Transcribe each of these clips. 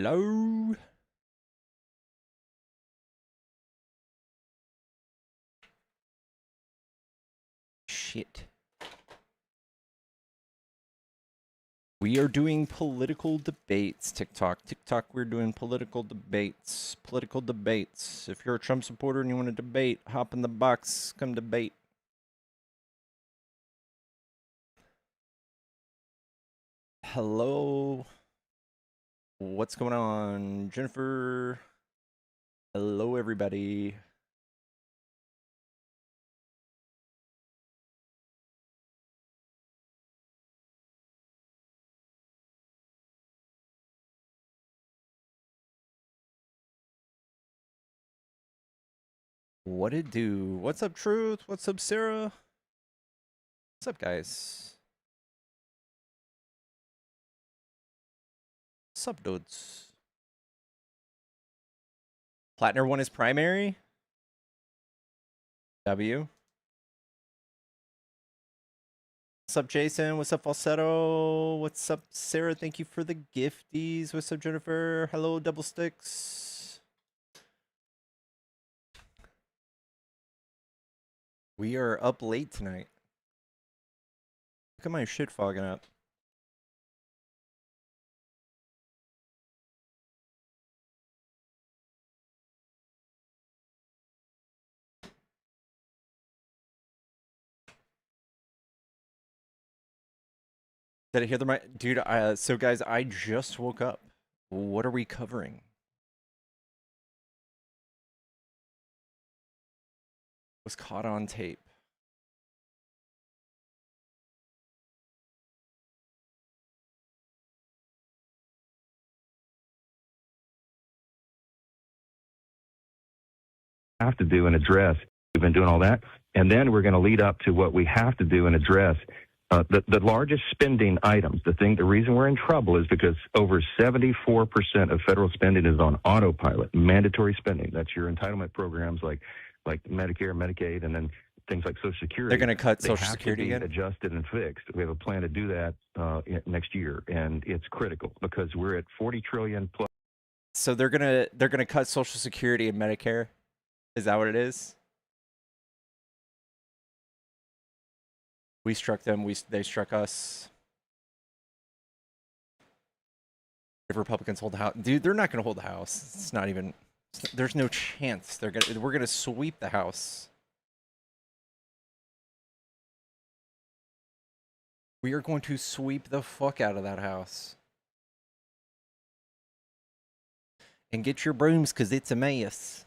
Hello? Shit. We are doing political debates, TikTok. TikTok, we're doing political debates. Political debates. If you're a Trump supporter and you want to debate, hop in the box, come debate. Hello? What's going on? Jennifer? Hello, everybody. What it do? What's up, Truth? What's up, Sarah? What's up, guys? What's up, dudes? Plattner won his primary? W. What's up, Jason? What's up, Falsetto? What's up, Sarah? Thank you for the gifties. What's up, Jennifer? Hello, Double Sticks. We are up late tonight. Look at my shit fogging up. Did I hear the mic? Dude, so guys, I just woke up. What are we covering? Was caught on tape. Have to do and address. We've been doing all that. And then we're going to lead up to what we have to do and address. The largest spending items, the reason we're in trouble is because over 74% of federal spending is on autopilot, mandatory spending. That's your entitlement programs like Medicare, Medicaid, and then things like Social Security. They're going to cut Social Security again? Adjusted and fixed. We have a plan to do that next year, and it's critical because we're at 40 trillion plus. So they're gonna cut Social Security and Medicare? Is that what it is? We struck them, they struck us. If Republicans hold the House, dude, they're not gonna hold the House. It's not even. There's no chance we're gonna sweep the House. We are going to sweep the fuck out of that House. And get your brooms, cause it's a mess.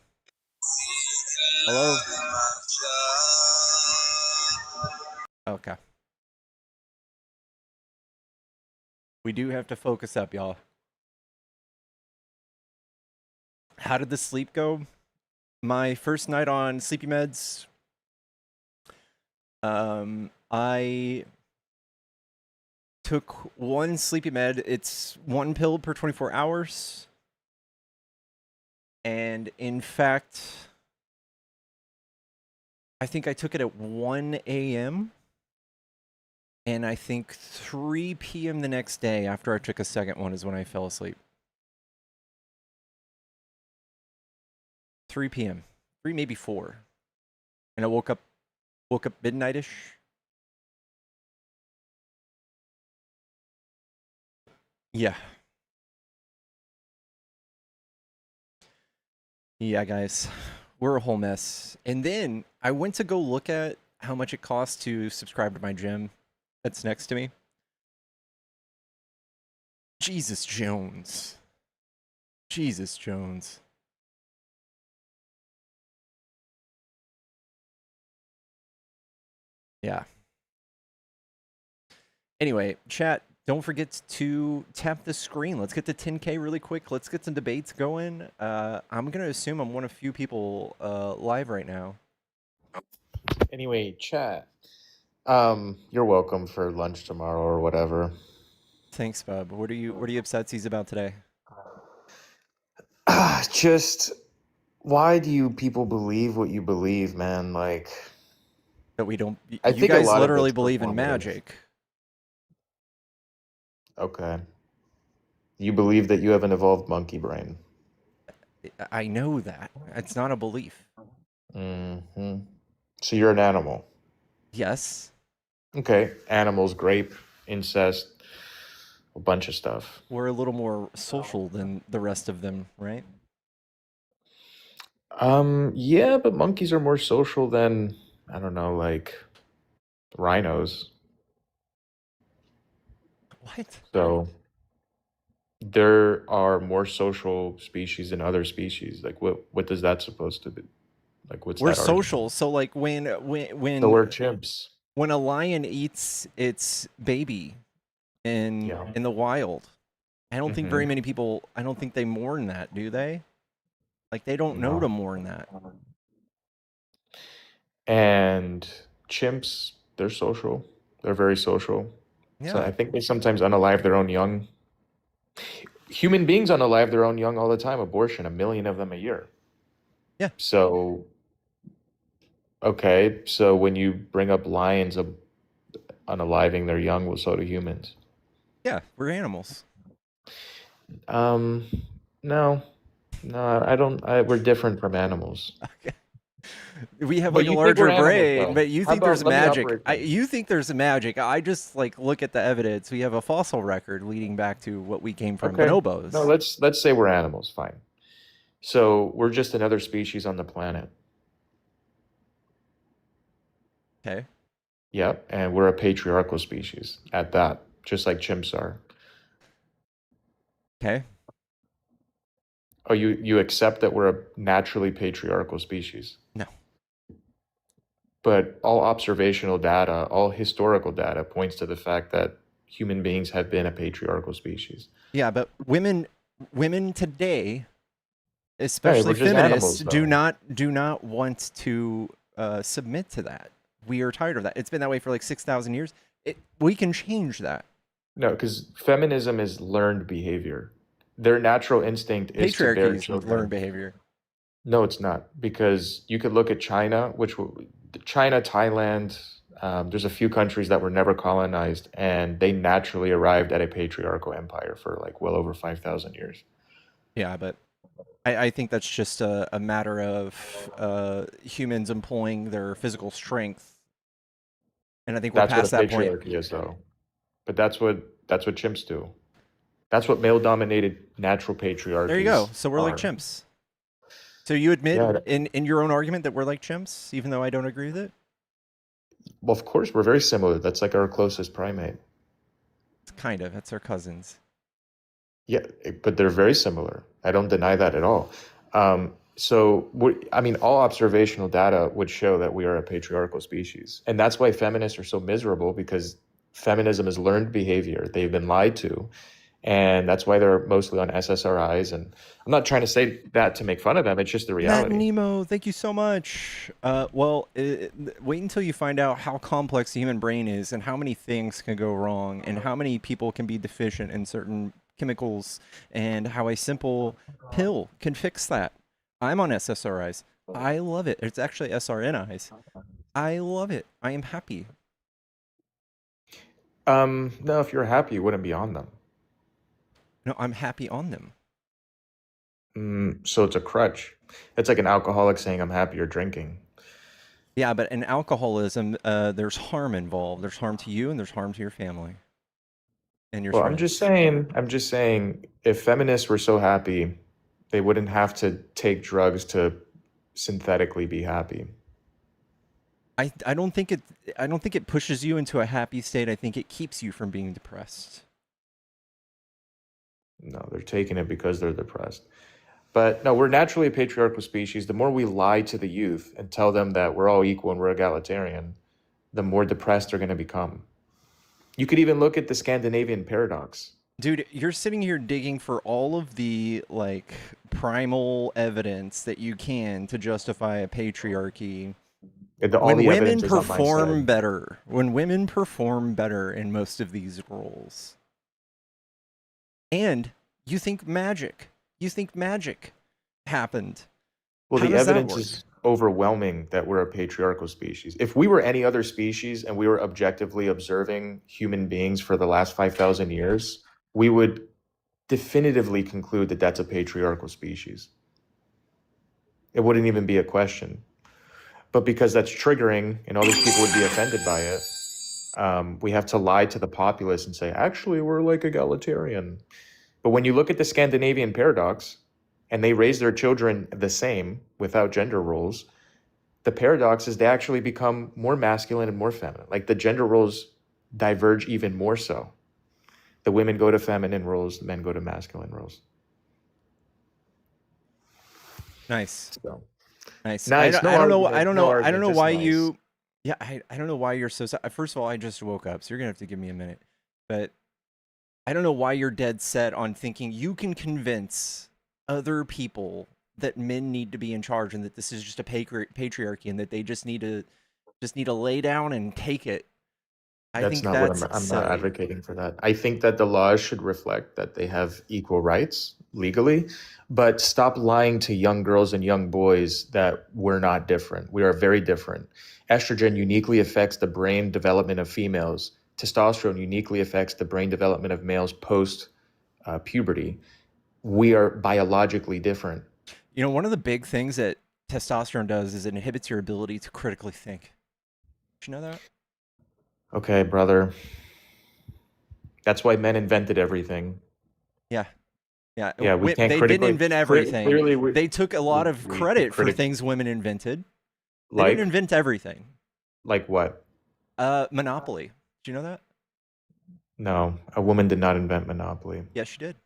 Hello? Okay. We do have to focus up, y'all. How did the sleep go? My first night on sleepy meds. I took one sleepy med. It's one pill per 24 hours. And in fact, I think I took it at 1 a.m. And I think 3 p.m. the next day after I took a second one is when I fell asleep. 3 p.m. 3, maybe 4. And I woke up midnight-ish. Yeah. Yeah, guys. We're a whole mess. And then I went to go look at how much it costs to subscribe to my gym that's next to me. Jesus Jones. Jesus Jones. Yeah. Anyway, chat, don't forget to tap the screen. Let's get to 10K really quick. Let's get some debates going. I'm going to assume I'm one of few people live right now. Anyway, chat. You're welcome for lunch tomorrow or whatever. Thanks, bub. What are you upsetsies about today? Just why do you people believe what you believe, man? Like that we don't. I you think guys a lot literally of believe in performative. magic. Okay. You believe that you have an evolved monkey brain. I know that. It's not a belief. Hmm. So you're an animal. Yes, Okay. Animals, grape, incest, a bunch of stuff. we're a little more social than the rest of them, right? Yeah, but monkeys are more social than, I don't know, like rhinos. What? So there are more social species than other species. Like what does that supposed to be? Like what's We're that argument? social. So like when So we're chimps. when a lion eats its baby Yeah. in the wild, I don't think Hmm. very many people. I don't think they mourn that, do they? Like they don't know No. to mourn that. And chimps, they're social. They're very social. So Yeah, I think they sometimes unalive their own young. Human beings unalive their own young all the time. Abortion, 1 million of them a year. yeah, So, okay, so when you bring up lions unaliving their young, well, so do humans. yeah. We're animals. Um, no, no, I don't. We're different from animals. Okay. We have But like a you think we're larger animals, brain, though. but you How think about there's let me magic. operate things? You think there's magic. I just like look at the evidence. We have a fossil record leading back to what we came from, Okay. No, bonobos. let's say we're animals. Fine. So we're just another species on the planet. Okay. Yep, and we're a patriarchal species at that, just like chimps are. Okay. Oh, you accept that we're a naturally patriarchal species, No. but all observational data, all historical data points to the fact that human beings have been a patriarchal species. Yeah, but women today, Yeah, we're especially just feminists, animals, do though. not want to submit to that. We are tired of that. It's been that way for like 6,000 years. We can change that. No, because feminism is learned behavior. Their natural instinct is to bear Patriarchy is learned children. behavior. No, it's not, because you could look at China, China, Thailand. There's a few countries that were never colonized, and they naturally arrived at a patriarchal empire for like well over 5,000 years. Yeah, but I think that's just a matter of humans employing their physical strength, and I think we're That's what a past that point. patriarchy is, though. But that's what chimps do. That's what male-dominated natural There you go. patriarchies So we're like are. chimps. So you admit Yeah. in your own argument that we're like chimps, even though I don't agree with it? Well, of course, we're very similar. That's like our closest primate. It's kind of. It's our cousins. Yeah, but they're very similar. I don't deny that at all. So, I mean, all observational data would show that we are a patriarchal species. And that's why feminists are so miserable, because feminism is learned behavior. They've been lied to. And that's why they're mostly on SSRIs. And I'm not trying to say that to make fun of them. It's just the Matt and reality. Nemo, thank you so much. Well, wait until you find out how complex the human brain is and how many things can go wrong and how many people can be deficient in certain chemicals and how a simple pill can fix that. I'm on SSRIs. I love it. It's actually SRNIs. I love it. I am happy. No, if you're happy, you wouldn't be on them. No, I'm happy on them. So it's a crutch. It's like an alcoholic saying, I'm happier drinking. Yeah, but in alcoholism, there's harm involved. There's harm to you and there's harm to your family and your Well, friends. I'm just saying, if feminists were so happy, they wouldn't have to take drugs to synthetically be happy. I don't think it pushes you into a happy state. I think it keeps you from being depressed. No, they're taking it because they're depressed. But no, we're naturally a patriarchal species. The more we lie to the youth and tell them that we're all equal and we're egalitarian, the more depressed they're going to become. You could even look at the Scandinavian paradox. Dude, you're sitting here digging for all of the like primal evidence that you can to justify a patriarchy. All When the women evidence is on my perform side. better, when women perform better in most of these roles, and you think magic happened. Well, How the does that evidence work? is overwhelming that we're a patriarchal species. If we were any other species and we were objectively observing human beings for the last 5,000 years, we would definitively conclude that that's a patriarchal species. It wouldn't even be a question. But because that's triggering and all these people would be offended by it, we have to lie to the populace and say, actually, we're like egalitarian. But when you look at the Scandinavian paradox, and they raise their children the same without gender roles, the paradox is they actually become more masculine and more feminine. Like the gender roles diverge even more so. The women go to feminine roles, the men go to masculine roles. Nice. So, Nice. nice. I don't know. I don't know. I argument, don't know just why nice. you. Yeah, I don't know why you're so. First of all, I just woke up, so you're gonna have to give me a minute. But I don't know why you're dead set on thinking you can convince other people that men need to be in charge and that this is just a patriarchy and that they just need to lay down and take it. I That's think not what that's I'm silly. not advocating for that. I think that the laws should reflect that they have equal rights legally, but stop lying to young girls and young boys that we're not different. We are very different. Estrogen uniquely affects the brain development of females. Testosterone uniquely affects the brain development of males post puberty. We are biologically different. You know, one of the big things that testosterone does is it inhibits your ability to critically think. Did you know that? Okay, brother. That's why men invented everything. Yeah. Yeah. Yeah, we can't They didn't critically invent everything. Clearly, They took a lot of credit for critic things women invented. They like didn't invent everything. what? Monopoly. Did you know that? No, a woman did not invent Monopoly. Yes, she did.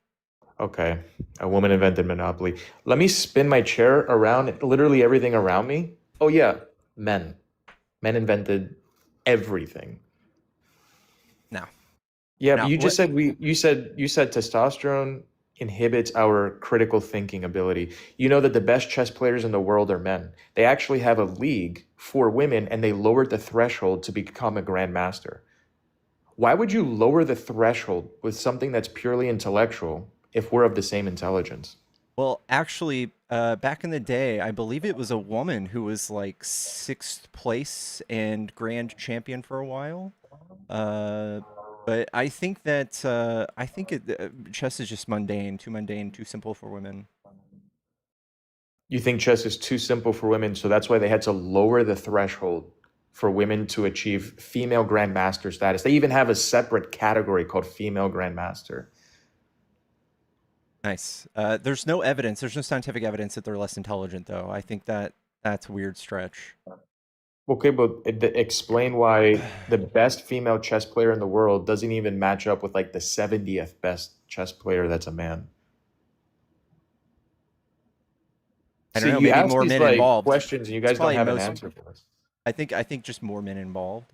Okay, a woman invented Monopoly. Let me spin my chair around literally everything around me. Oh yeah, men. Men invented everything. Now. Yeah, Now, but you just said you said testosterone inhibits our critical thinking ability. You know that the best chess players in the world are men. They actually have a league for women and they lowered the threshold to become a grandmaster. Why would you lower the threshold with something that's purely intellectual if we're of the same intelligence? Well, actually, back in the day, I believe it was a woman who was like 6th place and grand champion for a while. But I think that chess is just mundane, too simple for women. You think chess is too simple for women, so that's why they had to lower the threshold for women to achieve female grandmaster status. They even have a separate category called female grandmaster. Nice. There's no evidence. There's no scientific evidence that they're less intelligent, though. I think that's a weird stretch. Okay, but explain why the best female chess player in the world doesn't even match up with like the 70th best chess player that's a man. I don't know. You Maybe ask more these men like involved. questions and you It's guys don't probably have an most- answer for us. I think just more men involved.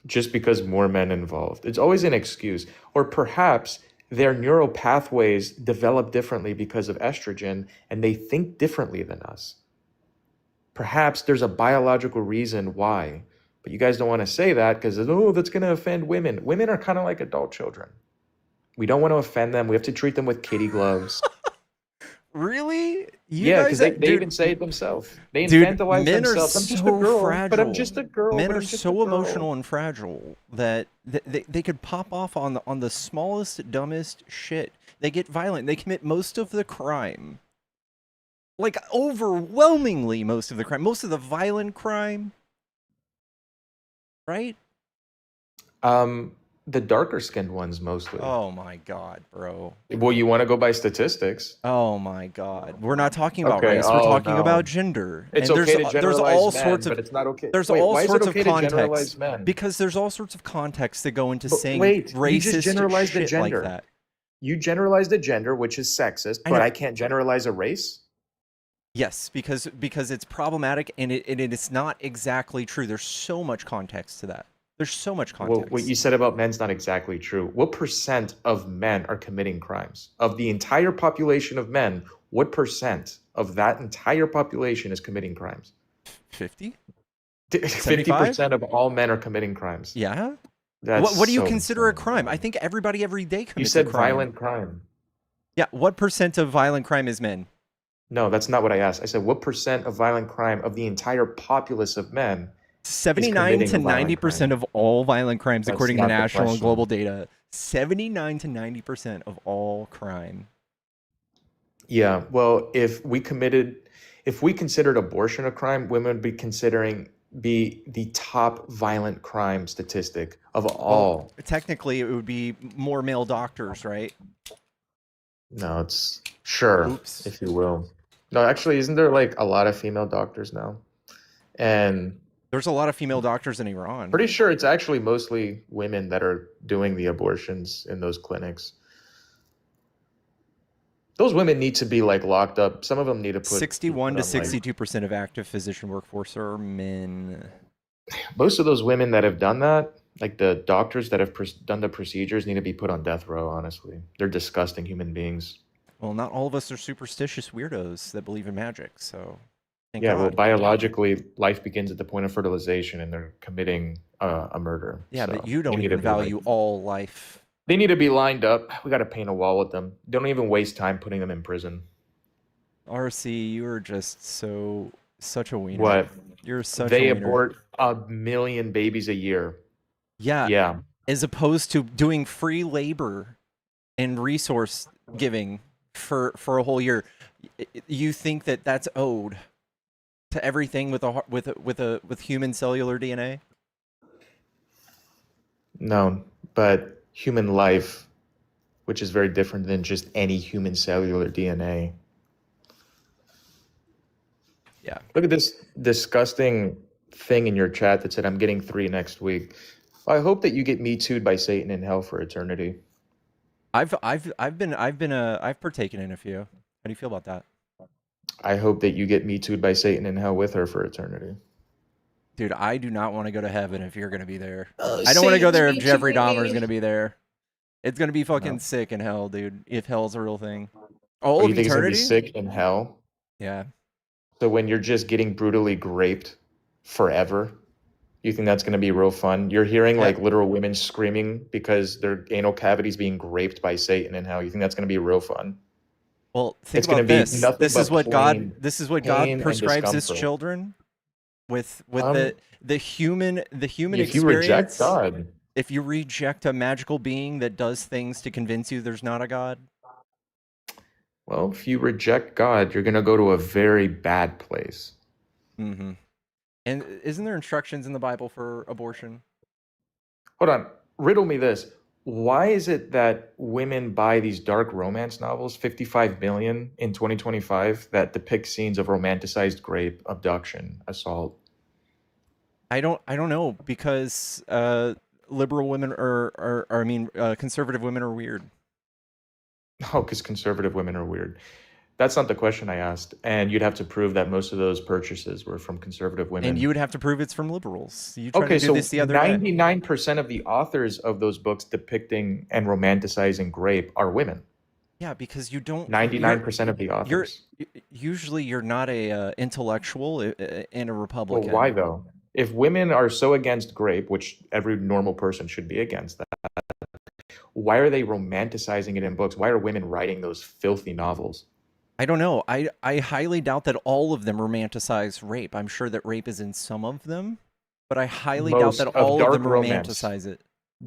Just because more men involved. It's always an excuse. Or perhaps their neural pathways develop differently because of estrogen and they think differently than us. Perhaps there's a biological reason why, but you guys don't want to say that because, oh, that's going to offend women. Women are kind of like adult children. We don't want to offend them. We have to treat them with kitty gloves. Really? Yeah, because they even say it themselves. They infantilize men themselves. are I'm just so a girl, fragile. but I'm just a girl. Men but are I'm just so a girl. emotional and fragile that they could pop off on the smallest, dumbest shit. They get violent. They commit most of the crime. Like overwhelmingly most of the crime. Most of the violent crime. Right? The darker skinned ones mostly. Oh my god, bro. Well, you want to go by statistics. Oh my god. We're not talking about Okay, race, we're oh, talking no. about gender. It's And okay to generalize there's all men, sorts of but it's not okay. There's Wait, all why is it sorts okay of to context generalize men? because there's all sorts of context that go into saying wait, racist you just generalized the shit like gender. that. You generalized a gender, which is sexist, I but know. I can't generalize a race? Yes, because it's problematic and it's not exactly true. There's so much context to that. There's so much Well, context. what you said about men's not exactly true. What percent of men are committing crimes? Of the entire population of men, what percent of that entire population is committing crimes? 50? 50% of all men are committing crimes. Yeah? That's What do you so consider a insane. crime? I think everybody every day commits You said a crime. violent crime. Yeah, what percent of violent crime is men? No, that's not what I asked. I said, what percent of violent crime of the entire populace of men 79 to committing a violent 90% crime? of all violent crimes, That's according to not the national and question. global data. 79 to 90% of all crime. Yeah, well, if we considered abortion a crime, women would be the top violent crime statistic of Well, all. technically, it would be more male doctors, right? No, it's sure, Oops. if you will. No, actually, isn't there like a lot of female doctors now? And There's a lot of female doctors in Iran. pretty sure it's actually mostly women that are doing the abortions in those clinics. Those women need to be like locked up. Some of them need to put 61 to on, like, 62% of active physician workforce are men. most of those women that have done that, like the doctors that have done the procedures, need to be put on death row. Honestly, they're disgusting human beings. Well, not all of us are superstitious weirdos that believe in magic, so thank Yeah, well, God. biologically, life begins at the point of fertilization, and they're committing a murder. Yeah, So but you they don't need to even be, like- value all life. They need to be lined up. We got to paint a wall with them. Don't even waste time putting them in prison. RC, you are just such a wiener. What? You're such They a wiener. abort 1 million babies a year. Yeah, Yeah. as opposed to doing free labor and resource giving for a whole year. You think that that's owed to everything with human cellular DNA? No, but human life, which is very different than just any human cellular DNA. Yeah. Look at this disgusting thing in your chat that said, "I'm getting 3 next week." I hope that you get Me Too'd by Satan in hell for eternity. I've partaken in a few. How do you feel about that? I hope that you get Me Too'd by Satan in hell with her for eternity. Dude, I do not want to go to heaven if you're going to be there. I don't want to go there if Jeffrey Dahmer is going to be there. It's going to be fucking sick in hell, dude, if hell's a real thing. All Oh, of you think it's gonna be eternity? sick in hell? Yeah. So when you're just getting brutally raped forever, you think that's gonna be real fun? You're hearing like literal women screaming because their anal cavities being raped by Satan in hell. You think that's gonna be real fun? Well, think It's gonna about be this. nothing This is but what God plain God pain and prescribes his discomfort. children with Um, the human If you experience. reject God, If you reject a magical being that does things to convince you there's not a God, well, if you reject God, you're gonna go to a very bad place. mm-hmm. And isn't there instructions in the Bible for abortion? Hold on, riddle me this. Why is it that women buy these dark romance novels, 55 million in 2025, that depict scenes of romanticized rape, abduction, assault? I don't know, because liberal women conservative women are weird. Oh, because conservative women are weird. That's not the question I asked. And you'd have to prove that most of those purchases were from conservative women. And you would have to prove it's from liberals. You tried Okay, to do so this the other day. 99% of the authors of those books depicting and romanticizing rape are women. Yeah, because you don't. 99% of the authors. Usually you're not a intellectual and a Well, Republican. why though? If women are so against rape, which every normal person should be against that, why are they romanticizing it in books? Why are women writing those filthy novels? I don't know. I highly doubt that all of them romanticize rape. I'm sure that rape is in some of them, but I highly doubt Most that of all of them dark romance. romanticize it.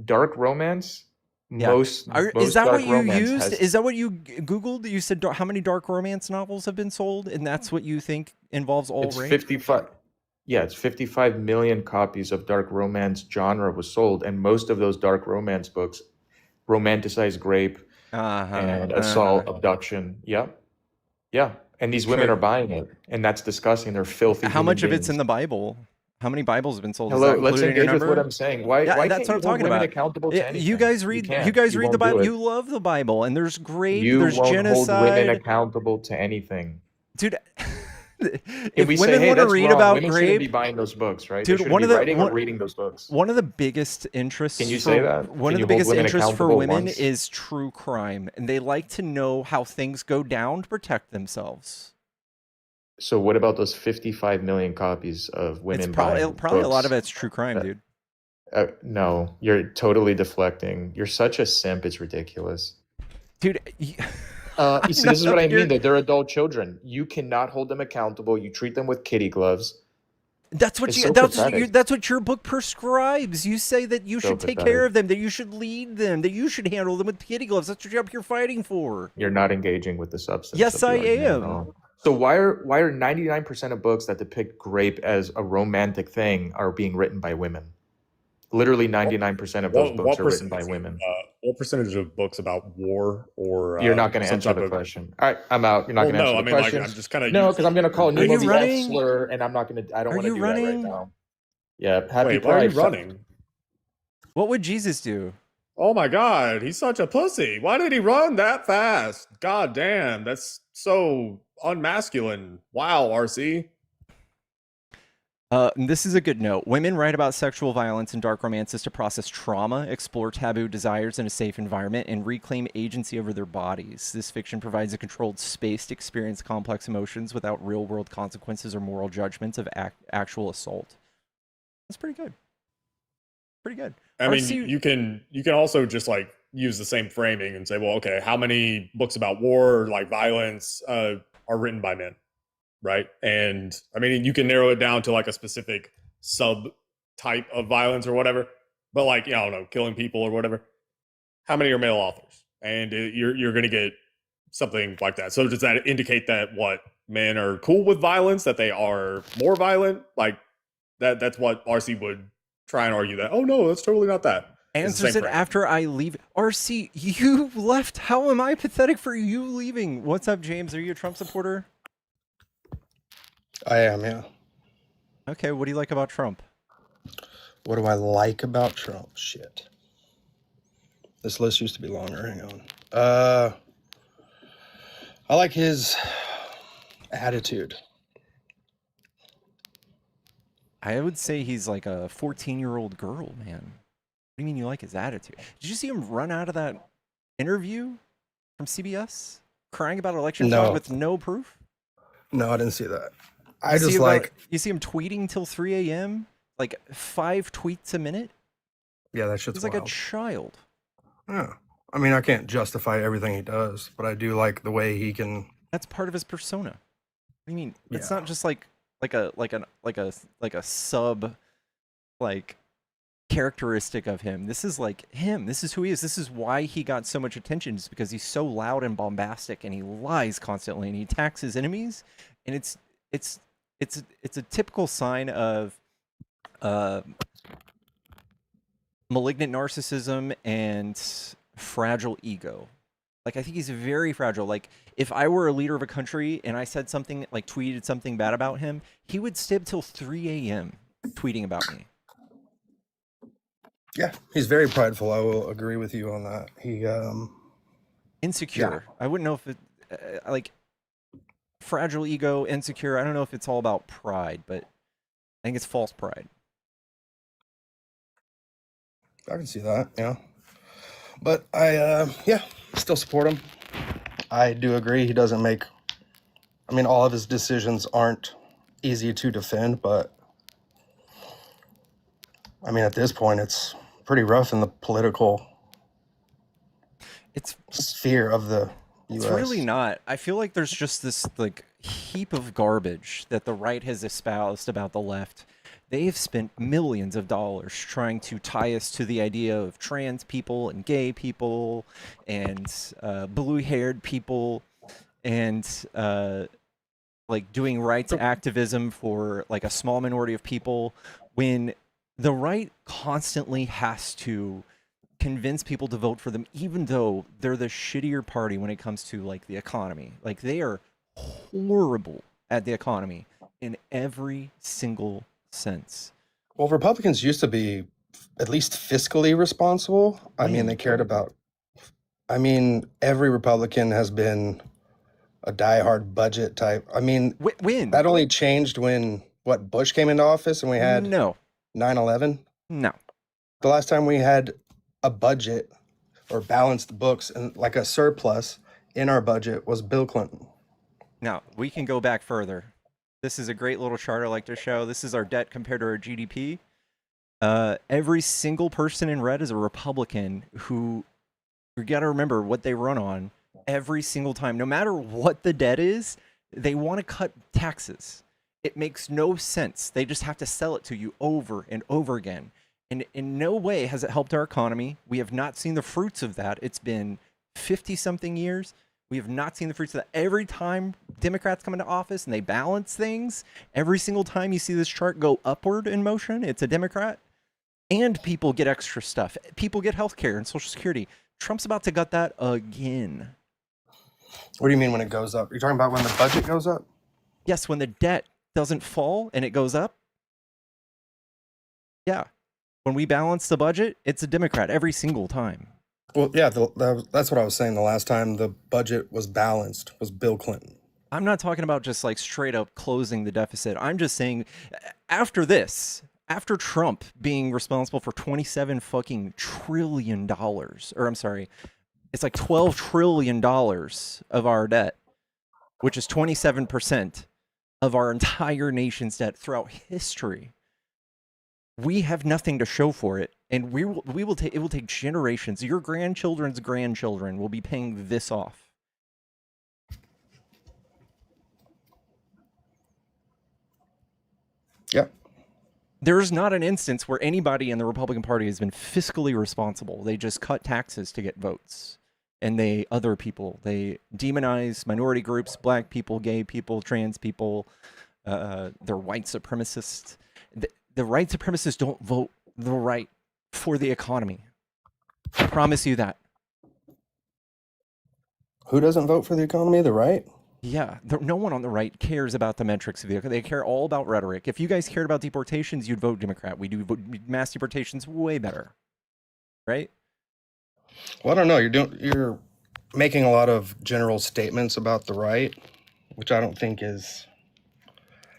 Dark romance? Yeah. Most Is that dark what you romance used? has- Is that what you Googled? You said how many dark romance novels have been sold, and that's what you think involves all It's rape? 55. Yeah, it's 55 million copies of dark romance genre was sold, and most of those dark romance books romanticize rape and assault, abduction. Yep. Yeah. And these women Sure. are buying it, and that's disgusting. They're filthy. How human much of it's in beings. the Bible? How many Bibles have been sold? Hello, Is that let's included in your engage with number? what I'm saying. Why Yeah, can't that's you what I'm hold talking women about. accountable to anything? You guys read the won't do Bible. it. You love the Bible, and there's great. You There's won't hold women genocide, accountable to anything. dude. If If we say, women hey, want to that's read wrong, about women shouldn't be rape, buying those books, right? dude, They shouldn't be writing or reading those books. one of the biggest interests. Can you say that? One of Can you the hold biggest women interests for accountable women once? is true crime, and they like to know how things go down to protect themselves. So what about those 55 million copies of women It's probably buying a lot of books? it's true crime, dude. No, you're totally deflecting. You're such a simp. It's ridiculous. Dude, You see, this is what I mean. That they're adult children. You cannot hold them accountable. You treat them with kitty gloves. That's what It's you. so pathetic. That's what your book prescribes. You say that you So should take care pathetic. of them, that you should lead them, that you should handle them with kitty gloves. That's what you're up here fighting for. You're not engaging with the substance Yes, of the I argument at am. all. So why are 99% of books that depict grape as a romantic thing are being written by women? Literally 99% of those books What are written by percentage of women. what percentage of books about war or You're not going to some answer type the of question. All right, I'm out. You're not well, going to answer no, I the mean like I'm questions. just kind of No, used because I'm going to call Are you Nemo the F running? slur, and I'm not going to. I don't Are want to you do that right running? now. Yeah, happy wait, why are you Pride. running? What would Jesus do? Oh my God, he's such a pussy. Why did he run that fast? God damn, that's so unmasculine. Wow, RC. This is a good note. Women write about sexual violence and dark romances to process trauma, explore taboo desires in a safe environment, and reclaim agency over their bodies. This fiction provides a controlled space to experience complex emotions without real-world consequences or moral judgments of actual assault. That's pretty good. Pretty good. I mean, RC you can also just like use the same framing and say, well, okay, how many books about war or like violence are written by men, right? And I mean, you can narrow it down to like a specific sub type of violence or whatever. But like, I don't know, killing people or whatever. How many are male authors? And you're going to get something like that. So does that indicate that what men are cool with violence, that they are more violent? Like that's what RC would try and argue that. Oh no, that's totally not that. answers it after I leave. RC, you left. How am I pathetic for you leaving? What's up, James? Are you a Trump supporter? I am, yeah. Okay, what do you like about Trump? What do I like about Trump? Shit. This list used to be longer. Hang on. I like his attitude. I would say he's like a 14-year-old girl, man. What do you mean you like his attitude? Did you see him run out of that interview from CBS crying about election fraud with no proof? No, I didn't see that. You see him tweeting till 3 a.m., like 5 tweets a minute. Yeah, that shit's He's like a child. Yeah, I mean, I can't justify everything he does, but I do like the way he can. That's part of his persona. What do you mean? It's not just like a sub like characteristic of him. This is like him. This is who he is. This is why he got so much attention, is because he's so loud and bombastic, and he lies constantly, and he attacks his enemies, and it's a typical sign of malignant narcissism and fragile ego. Like, I think he's very fragile. Like, if I were a leader of a country and I said something, like tweeted something bad about him, he would stay up till 3 a.m. tweeting about me. Yeah, he's very prideful. I will agree with you on that. He insecure. Yeah. I wouldn't know if it like fragile ego, insecure. I don't know if it's all about pride, but I think it's false pride. I can see that, yeah. But I still support him. I do agree he doesn't make, I mean, all of his decisions aren't easy to defend, but I mean, at this point, it's pretty rough in the political sphere of the US. It's really not. I feel like there's just this like heap of garbage that the right has espoused about the left. They have spent millions of dollars trying to tie us to the idea of trans people and gay people and blue-haired people and like doing rights activism for like a small minority of people, when the right constantly has to convince people to vote for them, even though they're the shittier party when it comes to like the economy. Like, they are horrible at the economy in every single sense. Well, Republicans used to be at least fiscally responsible. I mean, they cared about, I mean, every Republican has been a diehard budget type. I mean, when? That only changed when, what, Bush came into office and we had 9/11? No. The last time we had a budget or balanced books and like a surplus in our budget was Bill Clinton. Now, we can go back further. This is a great little chart I like to show. This is our debt compared to our GDP. Every single person in red is a Republican who, you got to remember what they run on every single time. No matter what the debt is, they want to cut taxes. It makes no sense. They just have to sell it to you over and over again. And in no way has it helped our economy. We have not seen the fruits of that. It's been 50 something years. We have not seen the fruits of that. Every time Democrats come into office and they balance things, every single time you see this chart go upward in motion, it's a Democrat. And people get extra stuff. People get health care and Social Security. Trump's about to gut that again. What do you mean when it goes up? You're talking about when the budget goes up? Yes, when the debt doesn't fall and it goes up. Yeah. When we balance the budget, it's a Democrat every single time. Well, yeah, that's what I was saying. The last time the budget was balanced was Bill Clinton. I'm not talking about just like straight up closing the deficit. I'm just saying after this, after Trump being responsible for 27 fucking trillion dollars, or I'm sorry, it's like $12 trillion of our debt, which is 27% of our entire nation's debt throughout history. We have nothing to show for it, and we will take it will take generations. Your grandchildren's grandchildren will be paying this off. Yep. There's not an instance where anybody in the Republican Party has been fiscally responsible. They just cut taxes to get votes. And they demonize minority groups, black people, gay people, trans people. They're white supremacists. The white supremacists don't vote the right for the economy. I promise you that. Who doesn't vote for the economy? The right? Yeah, no one on the right cares about the metrics of the economy. They care all about rhetoric. If you guys cared about deportations, you'd vote Democrat. We do mass deportations way better, right? Well, I don't know. You're making a lot of general statements about the right, which I don't think is.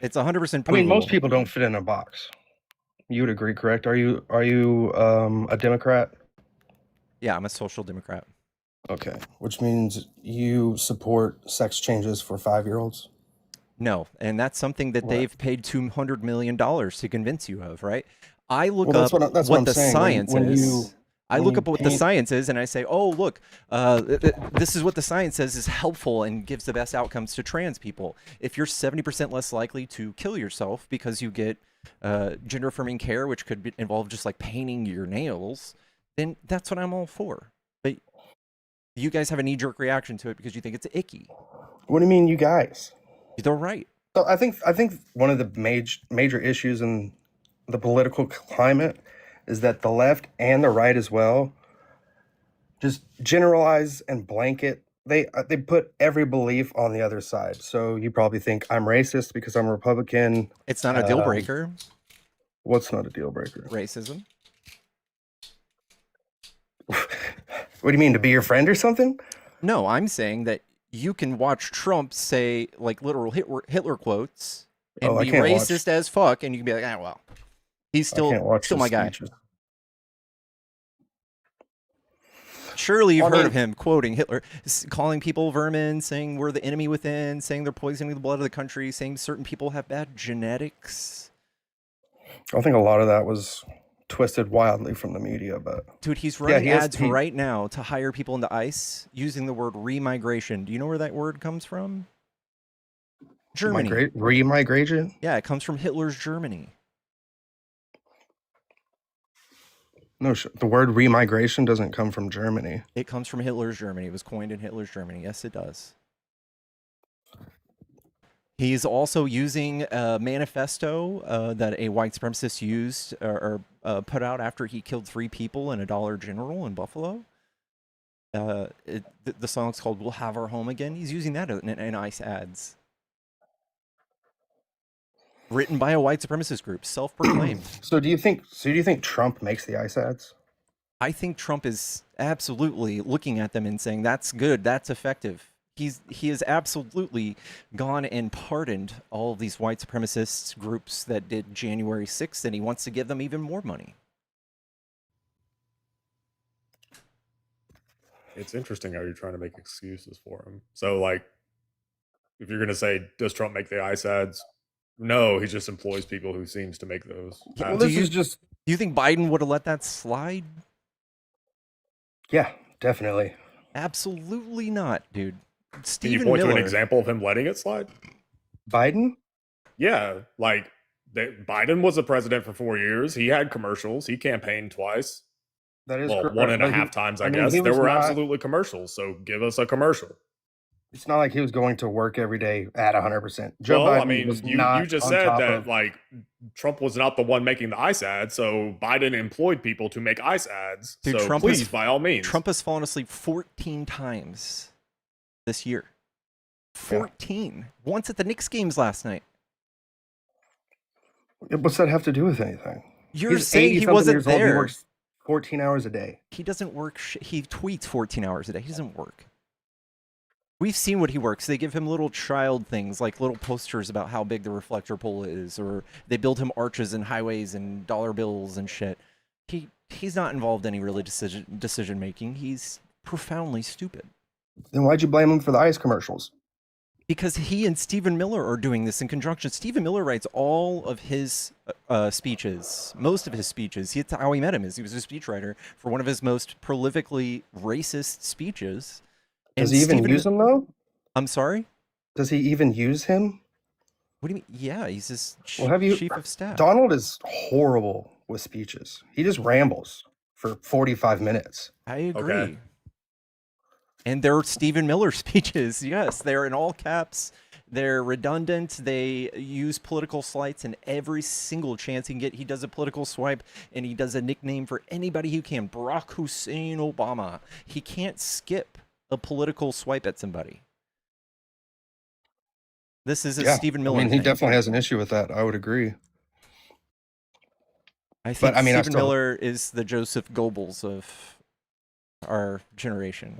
It's 100%. I mean, most people don't fit in a box. You would agree, correct? Are you a Democrat? Yeah, I'm a social democrat. Okay, which means you support sex changes for 5-year-olds? No, and that's something that they've paid $200 million to convince you of, right? I look Well, up what the science is. I look up what the science is, and I say, oh, look, this is what the science says is helpful and gives the best outcomes to trans people. If you're 70% less likely to kill yourself because you get gender-affirming care, which could involve just like painting your nails, then that's what I'm all for. But you guys have a knee-jerk reaction to it because you think it's icky. What do you mean, you guys? They're right. So I think one of the major issues in the political climate is that the left and the right as well just generalize and blanket. They put every belief on the other side. So you probably think I'm racist because I'm a Republican. It's not a deal breaker. What's not a deal breaker? Racism. What do you mean, to be your friend or something? No, I'm saying that you can watch Trump say like literal Hitler quotes and be racist as fuck, and you can be like, ah, well, he's still my guy. Speeches. Surely you've heard of him quoting Hitler, calling people vermin, saying we're the enemy within, saying they're poisoning the blood of the country, saying certain people have bad genetics. I think a lot of that was twisted wildly from the media, but dude, he's running ads right now to hire people into ICE using the word remigration. Do you know where that word comes from? Germany. Remigration? Yeah, it comes from Hitler's Germany. No, the word remigration doesn't come from Germany. It comes from Hitler's Germany. It was coined in Hitler's Germany. Yes, it does. He's also using a manifesto that a white supremacist used or put out after he killed 3 people in a Dollar General in Buffalo. The song's called "We'll Have Our Home Again." He's using that in ICE ads. Written by a white supremacist group, self-proclaimed. So do you think Trump makes the ICE ads? I think Trump is absolutely looking at them and saying, that's good, that's effective. He has absolutely gone and pardoned all of these white supremacist groups that did January 6th, and he wants to give them even more money. It's interesting how you're trying to make excuses for him. So, like, if you're going to say, does Trump make the ICE ads? No, he just employs people who seems to make those. Well, do you think Biden would have let that slide? Yeah, definitely. Absolutely not, dude. Can you point to an example of him letting it slide? Biden? Yeah, like Biden was the president for 4 years. He had commercials. He campaigned twice. That is Well, one correct. and a But half times, I I mean, guess. he There was were not. absolutely commercials. So give us a commercial. It's not like he was going to work every day at 100%. Joe Well, I Biden was mean, you not just on said top that of. like Trump was not the one making the ICE ads, so Biden employed people to make ICE ads. Dude, So please, by all means. Trump has fallen asleep 14 times this year. 14. Once at the Knicks games last night. What's that have to do with anything? You're He's saying he 80-something wasn't years old. He there. works 14 hours a day. He doesn't work. He tweets 14 hours a day. He doesn't work. We've seen what he works. They give him little child things, like little posters about how big the reflector pole is, or they build him arches and highways and dollar bills and shit. He's not involved in any really decision making. He's profoundly stupid. Then why'd you blame him for the ICE commercials? Because he and Stephen Miller are doing this in conjunction. Stephen Miller writes all of his speeches, most of his speeches. That's how we met him. He was a speechwriter for one of his most prolifically racist speeches. Does he even use him, though? I'm sorry? Does he even use him? What do you mean? Yeah, he's his Well, chief of staff. Donald is horrible with speeches. He just rambles for 45 minutes. I agree. Okay. And they're Stephen Miller speeches. Yes, they're in all caps. They're redundant. They use political slights in every single chance he can get. He does a political swipe, and he does a nickname for anybody who can. Barack Hussein Obama. He can't skip a political swipe at somebody. This is a Stephen Miller he thing. definitely has an issue with that. I would agree. I think Stephen Miller is the Joseph Goebbels of our generation.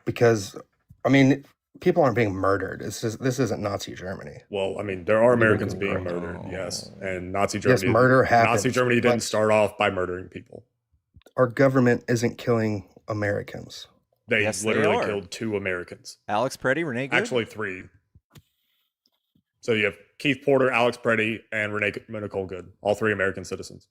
Because, people aren't being murdered. This isn't Nazi Germany. Well, there are Americans being murdered, yes, and Nazi Germany. Yes, murder happens. Nazi Germany didn't start off by murdering people. Our government isn't killing Americans. They literally killed 2 Americans. Alex Preddy, Renee Good? Actually, 3. So you have Keith Porter, Alex Preddy, and Nicole Good, all 3 American citizens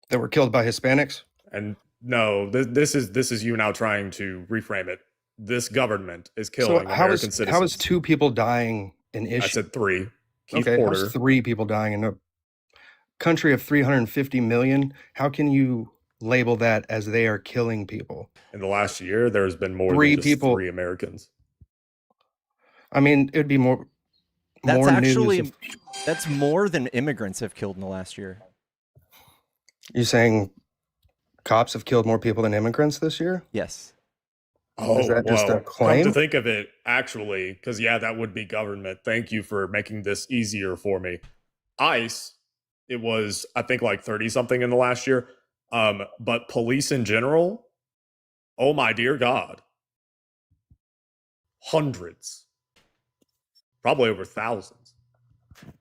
that were killed by Hispanics. And no, this is you now trying to reframe it. This government is killing American citizens. How is 2 people dying an issue? I said 3. Keith Porter. Porter. How's 3 people dying in a country of 350 million? How can you label that as they are killing people? In the last year, there's been more than just 3 Americans. It'd be more. That's actually that's more than immigrants have killed in the last year. You saying cops have killed more people than immigrants this year? Yes. Oh, is that just a claim? Come to think of it, actually, because that would be government. Thank you for making this easier for me. ICE, it was I think like 30 something in the last year. But police in general, oh my dear God, hundreds, probably over thousands.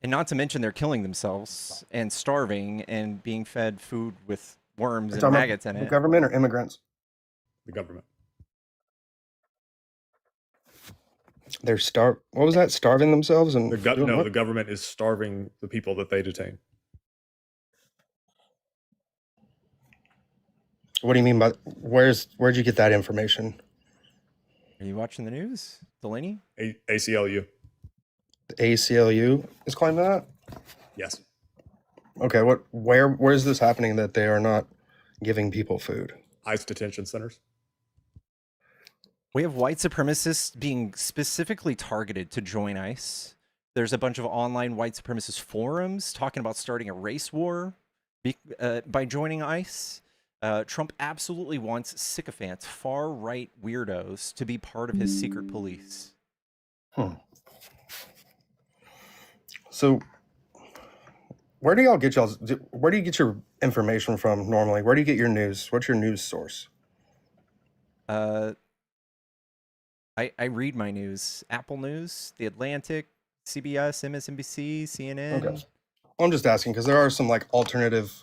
And not to mention they're killing themselves and starving and being fed food with worms and maggots in it. The government or immigrants? The government. They're what was that? Starving themselves? And the government is starving the people that they detain. What do you mean by where'd you get that information? Are you watching the news, Delaney? ACLU. The ACLU is claiming that? Yes. Okay, where is this happening that they are not giving people food? ICE detention centers. We have white supremacists being specifically targeted to join ICE. There's a bunch of online white supremacist forums talking about starting a race war by joining ICE. Trump absolutely wants sycophants, far-right weirdos, to be part of his secret police. So, where do you get your information from normally? Where do you get your news? What's your news source? I read my news. Apple News, The Atlantic, CBS, MSNBC, CNN. Okay. Well, I'm just asking because there are some alternative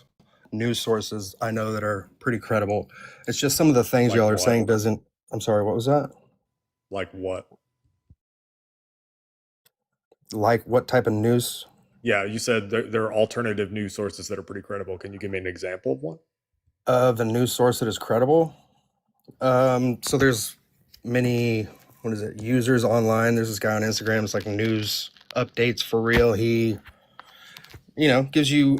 news sources I know that are pretty credible. It's just some of the things y'all are saying doesn't. I'm sorry, what was that? Like what? Like what type of news? Yeah, you said there are alternative news sources that are pretty credible. Can you give me an example of one? Of a news source that is credible? So there's many what is it? Users online. There's this guy on Instagram. It's like news updates for real. He, gives you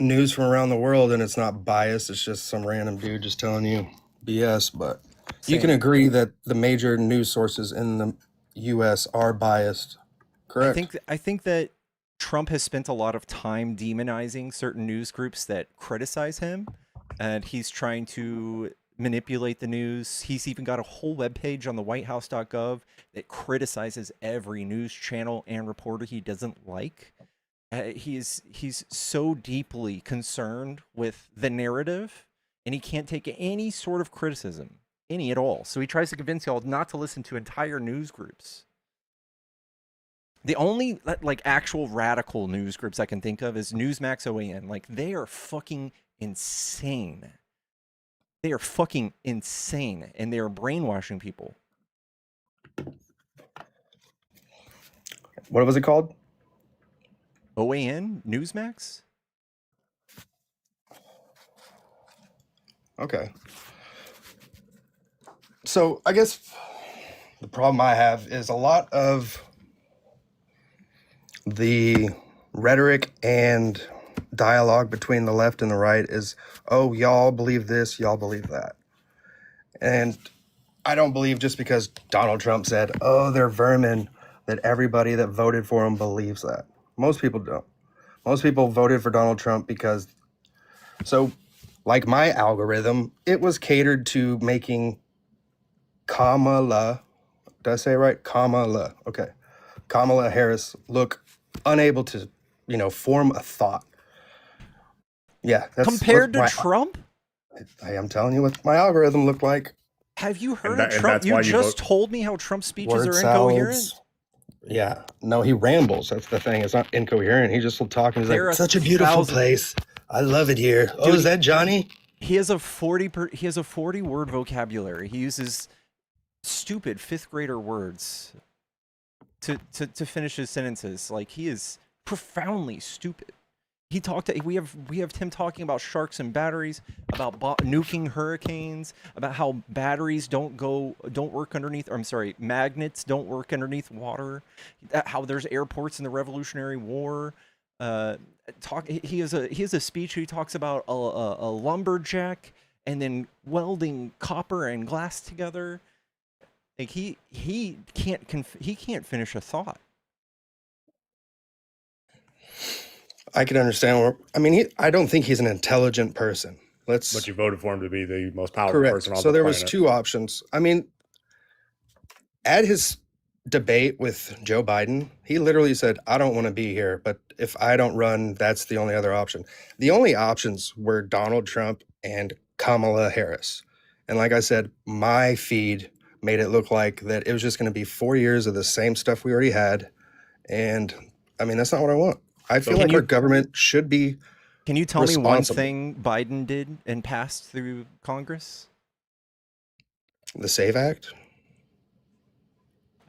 news from around the world, and it's not biased. It's just some random dude just telling you BS. But you can Same. agree that the major news sources in the U.S. are biased. Correct. I think that Trump has spent a lot of time demonizing certain news groups that criticize him, and he's trying to manipulate the news. He's even got a whole webpage on the whitehouse.gov that criticizes every news channel and reporter he doesn't like. He's so deeply concerned with the narrative, and he can't take any sort of criticism, any at all. So he tries to convince y'all not to listen to entire news groups. The only like actual radical news groups I can think of is Newsmax OAN. Like, they are fucking insane. They are fucking insane, and they are brainwashing people. What was it called? OAN? Newsmax? Okay. So I guess the problem I have is a lot of the rhetoric and dialogue between the left and the right is, oh, y'all believe this, y'all believe that. And I don't believe just because Donald Trump said, oh, they're vermin, that everybody that voted for him believes that. Most people don't. Most people voted for Donald Trump because, so like my algorithm, it was catered to making Kamala, did I say it right? Kamala, okay. Kamala Harris look unable to, form a thought. Yeah. That's Compared to what Trump? I am telling you what my algorithm looked like. Have you heard And of and Trump? that's You why you just vote- told me how Trump's speeches Word are incoherent. salads. Yeah. No, he rambles. That's the thing. It's not incoherent. He just will talk and he's There like, are such a beautiful 1,000 place. I love it here. Oh, Dude, is that Johnny? He has a 40 word vocabulary. He uses stupid fifth grader words to finish his sentences. Like, he is profoundly stupid. We have him talking about sharks and batteries, about nuking hurricanes, about how batteries don't work underneath. Or I'm sorry, magnets don't work underneath water. How there's airports in the Revolutionary War. He has a speech. He talks about a lumberjack and then welding copper and glass together. Like, he can't finish a thought. I can understand I don't think he's an intelligent person. But you voted for him to be the most powerful Correct. person on So the there planet. was two options. At his debate with Joe Biden, he literally said, I don't want to be here, but if I don't run, that's the only other option. The only options were Donald Trump and Kamala Harris. And like I said, my feed made it look like that it was just going to be 4 years of the same stuff we already had. And that's not what I want. I feel like our government should be Can you tell me one responsible. thing Biden did and passed through Congress? The SAVE Act.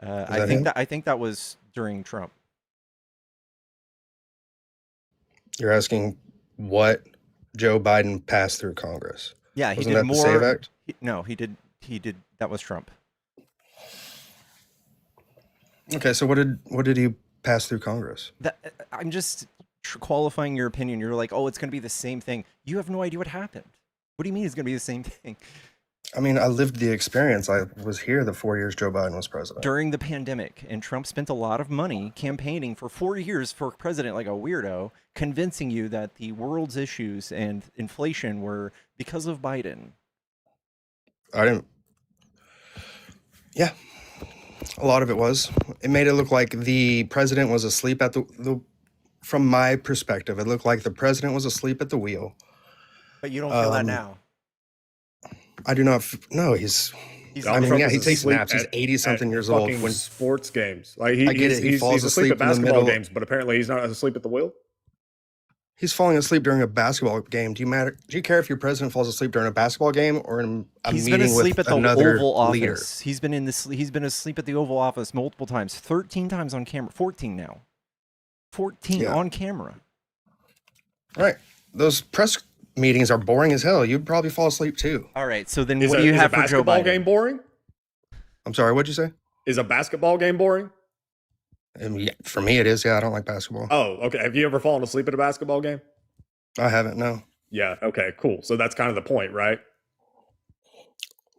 I think that was during Trump. You're asking what Joe Biden passed through Congress. Yeah, he Wasn't did that more. the SAVE Act? No, he did. That was Trump. Okay, so what did he pass through Congress? I'm just qualifying your opinion. You're like, oh, it's going to be the same thing. You have no idea what happened. What do you mean it's going to be the same thing? I lived the experience. I was here the 4 years Joe Biden was president. During the pandemic, and Trump spent a lot of money campaigning for 4 years for president like a weirdo, convincing you that the world's issues and inflation were because of Biden. Yeah, a lot of it was. It made it look like the president was asleep at from my perspective, it looked like the president was asleep at the wheel. But you don't feel that now. I do not. No, he's. Donald Trump he is takes asleep naps. He's at- 80-something at years old. fucking When sports games, like I get it, he falls he's asleep asleep at in the basketball middle. games, but apparently he's not asleep at the wheel. he's falling asleep during a basketball game, do you care if your president falls asleep during a basketball game or in a He's been meeting asleep with at the another Oval leader? Office. He's been asleep at the Oval Office multiple times, 13 times on camera, 14 now. 14 Yeah. on camera. Right. Those press meetings are boring as hell. You'd probably fall asleep too. All right, so then Is what a, do you is have a for Joe basketball Biden? game boring? I'm sorry, what'd you say? Is a basketball game boring? Yeah, for me, it is. Yeah, I don't like basketball. Oh, okay. Have you ever fallen asleep at a basketball game? I haven't. No. Yeah. Okay. Cool. So that's kind of the point, right?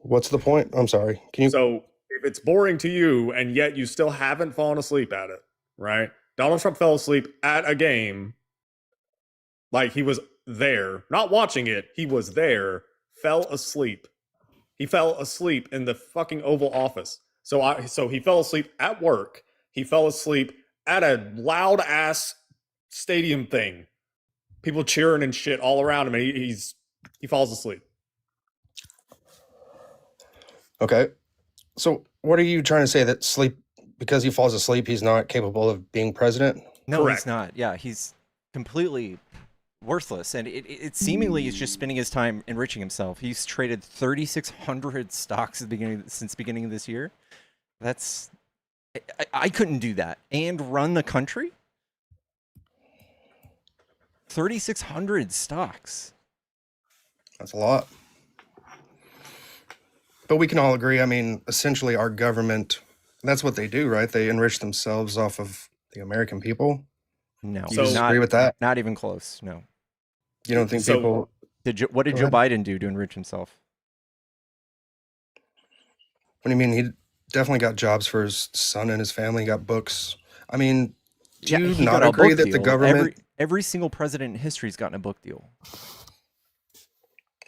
What's the point? I'm sorry. Can you? So if it's boring to you and yet you still haven't fallen asleep at it, right? Donald Trump fell asleep at a game, like he was there, not watching it. He was there, fell asleep. He fell asleep in the fucking Oval Office. So he fell asleep at work. He fell asleep at a loud ass stadium thing. People cheering and shit all around him, and he falls asleep. Okay. So what are you trying to say, that sleep, because he falls asleep, he's not capable of being president? No, Correct. he's not. Yeah, he's completely worthless, and it seemingly is just spending his time enriching himself. He's traded 3,600 stocks at the since the beginning of this year. That's I couldn't do that and run the country. 3,600 stocks. That's a lot. But we can all agree, I mean, essentially our government, that's what they do, right? They enrich themselves off of the American people. No, Do you disagree with that? Not even close. No. You don't think So- people... What did Go Joe ahead. Biden do to enrich himself? What do you mean? He definitely got jobs for his son and his family. He got books. I mean, do you he not got a agree book that the deal. government... Every single president in history has gotten a book deal.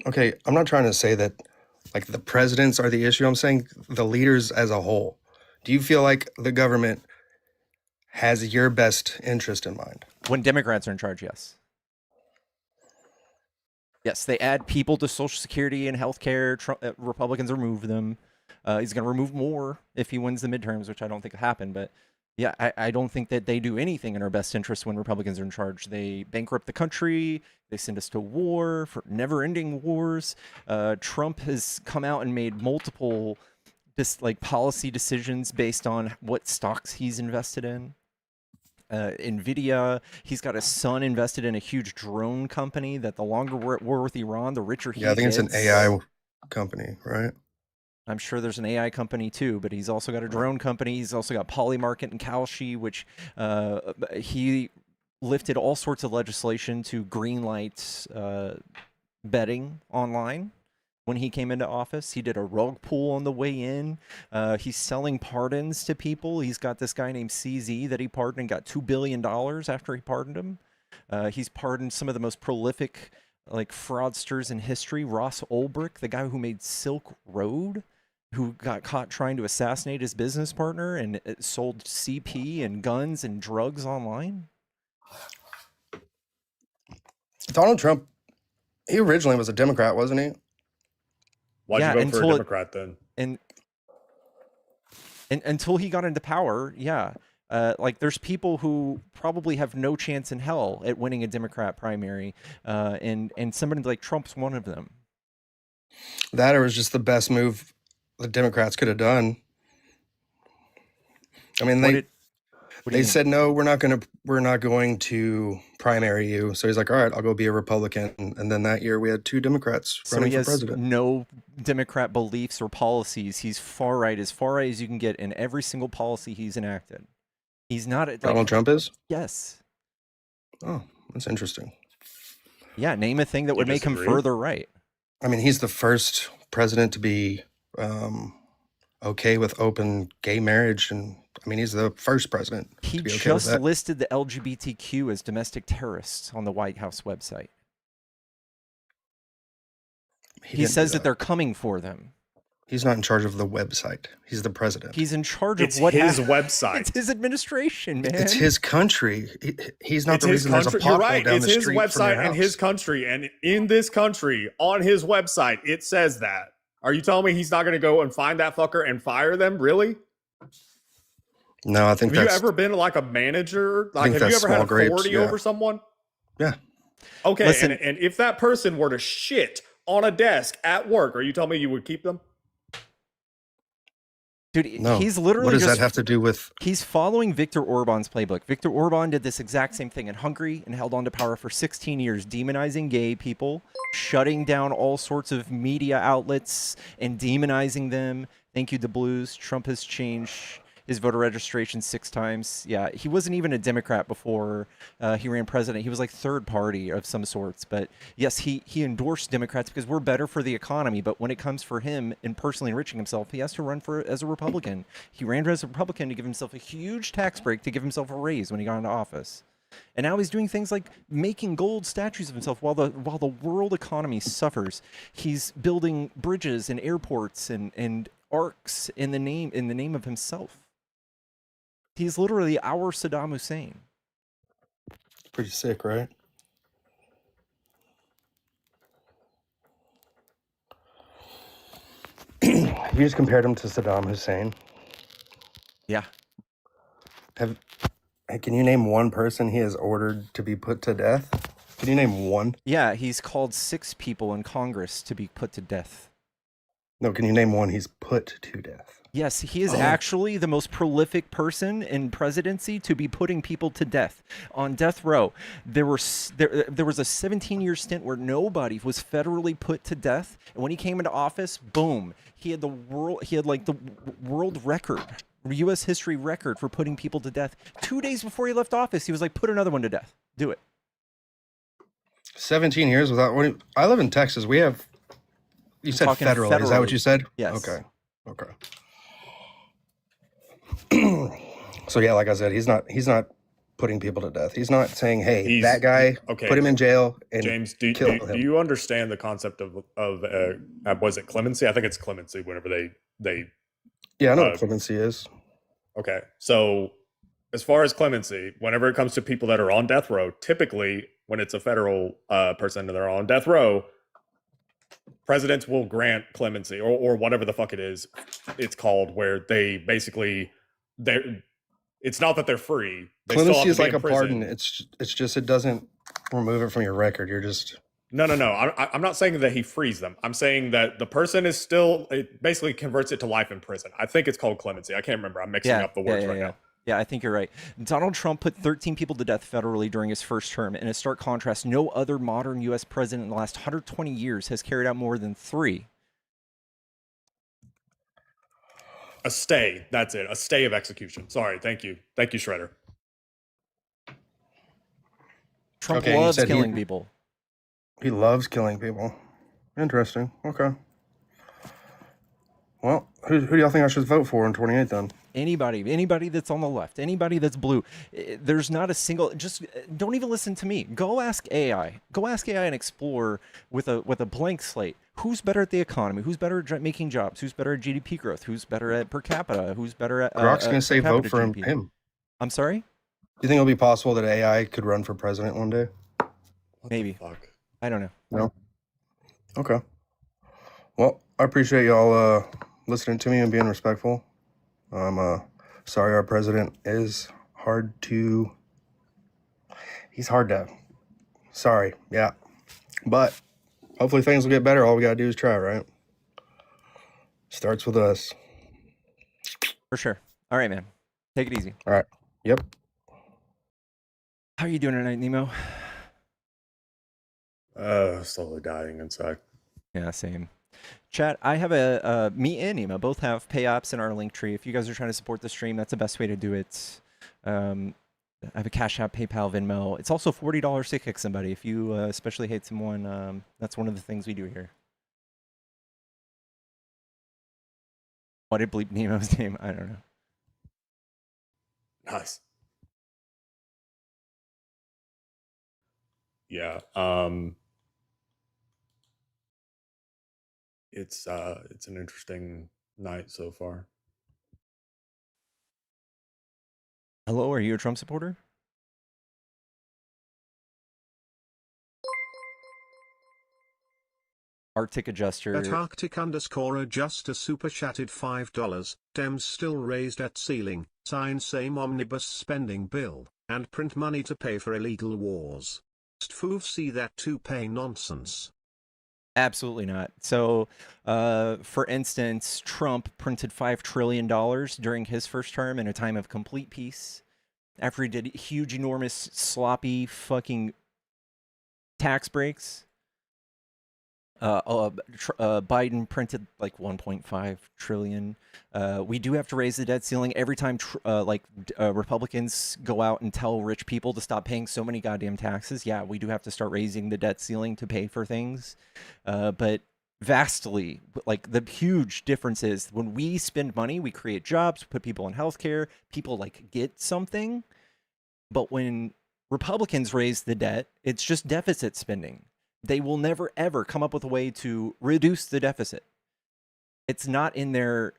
Okay, I'm not trying to say that like the presidents are the issue. I'm saying the leaders as a whole. Do you feel like the government has your best interest in mind? When Democrats are in charge, yes. Yes, they add people to Social Security and healthcare. Republicans remove them. He's going to remove more if he wins the midterms, which I don't think will happen. But yeah, I don't think that they do anything in our best interest when Republicans are in charge. They bankrupt the country. They send us to war, for never-ending wars. Trump has come out and made multiple policy decisions based on what stocks he's invested in. NVIDIA, he's got his son invested in a huge drone company that the longer we're at war with Iran, the richer he Yeah, I think gets. it's an AI company, right? I'm sure there's an AI company too, but he's also got a drone company. He's also got Polymarket and Kalshi, which he lifted all sorts of legislation to greenlight betting online when he came into office. He did a rug pull on the way in. He's selling pardons to people. He's got this guy named CZ that he pardoned and got $2 billion after he pardoned him. He's pardoned some of the most prolific fraudsters in history. Ross Ulbricht, the guy who made Silk Road, who got caught trying to assassinate his business partner and sold CP and guns and drugs online. Donald Trump, he originally was a Democrat, wasn't he? Why'd Yeah, you vote for a until Democrat then? And until he got into power, yeah. There's people who probably have no chance in hell at winning a Democrat primary, and somebody like Trump's one of them. That or was just the best move the Democrats could have done. I mean, What do they you mean? said no, we're not going to primary you. So he's like, all right, I'll go be a Republican. And then that year we had 2 Democrats So running he for has president. no Democrat beliefs or policies. He's far right, as far right as you can get in every single policy he's enacted. He's not Donald Trump is? Yes. Oh, that's interesting. Yeah, name a thing that You would make him disagree? further right. I mean, he's the first president to be okay with open gay marriage. And I mean, he's the first president He to be okay with just that. listed the LGBTQ as domestic terrorists on the White House website. He didn't do says that they're coming for them. He's not in charge of the website. He's the president. He's in charge It's of what his hap- website. It's his administration, man. It's his country. He's not It's the his reason there's a country. You're pothole right. down It's the his street from your website and house. his country. And in this country, on his website, it says that. Are you telling me he's not going to go and find that fucker and fire them? Really? No, I think Have you that's ever been like a manager? I Like, think have you that's ever had small grapes, authority yeah. over someone? Yeah. Okay. Listen- and if that person were to shit on a desk at work, are you telling me you would keep them? Dude, no. he's literally What does just that have to do with? He's following Viktor Orban's playbook. Viktor Orban did this exact same thing in Hungary and held on to power for 16 years, demonizing gay people, shutting down all sorts of media outlets and demonizing them, Thank you, the Blues. Trump has changed his voter registration 6 times. Yeah, he wasn't even a Democrat before he ran president. He was like third party of some sorts. But yes, he endorsed Democrats because we're better for the economy. But when it comes for him and personally enriching himself, he has to run for as a Republican. He ran as a Republican to give himself a huge tax break to give himself a raise when he got into office. And now he's doing things like making gold statues of himself while the world economy suffers. He's building bridges and airports and arcs in the name of himself. He's literally our Saddam Hussein. Pretty sick, right? You just compared him to Saddam Hussein. Yeah. Hey, can you name one person he has ordered to be put to death? Can you name one? Yeah, he's called 6 people in Congress to be put to death. No, can you name one he's put to death? Yes, he is actually the most prolific person in presidency to be putting people to death on death row. There was a 17-year stint where nobody was federally put to death, and when he came into office, boom, he had the world record, U.S. history record for putting people to death. 2 days before he left office, he was like, "Put another one to death. Do it." 17 years without one. I live in Texas. We have. You said talking federally. Is that what federally. you said? Yes. Okay. So yeah, like I said, he's not putting people to death. He's not saying, "Hey, that guy, okay. put him in jail and James, kill him." do you understand the concept of was it clemency? I think it's clemency whenever they Yeah, I know what clemency is. Okay. So as far as clemency, whenever it comes to people that are on death row, typically when it's a federal person that are on death row, presidents will grant clemency or whatever the fuck it's called, where they basically it's not that they're free. They Clemency is like a pardon. It's just it doesn't remove it from your record. You're just No. I'm not saying that he frees them. I'm saying that the person is still, it basically converts it to life in prison. I think it's called clemency. I can't remember. I'm mixing up the words right now. Yeah, I think you're right. Donald Trump put 13 people to death federally during his first term. In a stark contrast, no other modern U.S. president in the last 120 years has carried out more than 3. A stay. That's it. A stay of execution. Sorry. Thank you. Thank you, Shredder. Trump loves killing people. He loves killing people. Interesting. Okay. Well, who do y'all think I should vote for in 28 then? Anybody that's on the left, anybody that's blue. There's not a single. Just don't even listen to me. Go ask AI. Go ask AI and explore with a blank slate. Who's better at the economy? Who's better at making jobs? Who's better at GDP growth? Who's better at per capita? Who's better at? Grok's gonna say vote for him. I'm sorry. Do you think it'll be possible that AI could run for president one day? Maybe. Fuck. I don't know. No. Okay. Well, I appreciate y'all listening to me and being respectful. I'm sorry our president is he's hard to, sorry, yeah. But hopefully things will get better. All we gotta do is try, right? Starts with us. For sure. All right, man. Take it easy. All right. Yep. How are you doing tonight, Nemo? Slowly dying inside. Yeah, same. Chat, I have me and Nemo both have pay apps in our link tree. If you guys are trying to support the stream, that's the best way to do it. I have a Cash App, PayPal, Venmo. It's also $40 to kick somebody. If you especially hate someone, that's one of the things we do here. What did bleep Nemo's name? I don't know. Nice. Yeah. It's an interesting night so far. Hello, are you a Trump supporter? Arctic Adjuster. At Arctic_adjuster super chatted $5. Dems still raised at ceiling. Sign same omnibus spending bill. And print money to pay for illegal wars. Stfoof see that to pay nonsense. Absolutely not. So, for instance, Trump printed $5 trillion during his first term in a time of complete peace. After he did huge, enormous, sloppy fucking tax breaks. Biden printed like 1.5 trillion. We do have to raise the debt ceiling every time Republicans go out and tell rich people to stop paying so many goddamn taxes. Yeah, we do have to start raising the debt ceiling to pay for things. But vastly, like the huge difference is when we spend money, we create jobs, put people in healthcare, people like get something. But when Republicans raise the debt, it's just deficit spending. They will never ever come up with a way to reduce the deficit. It's not in their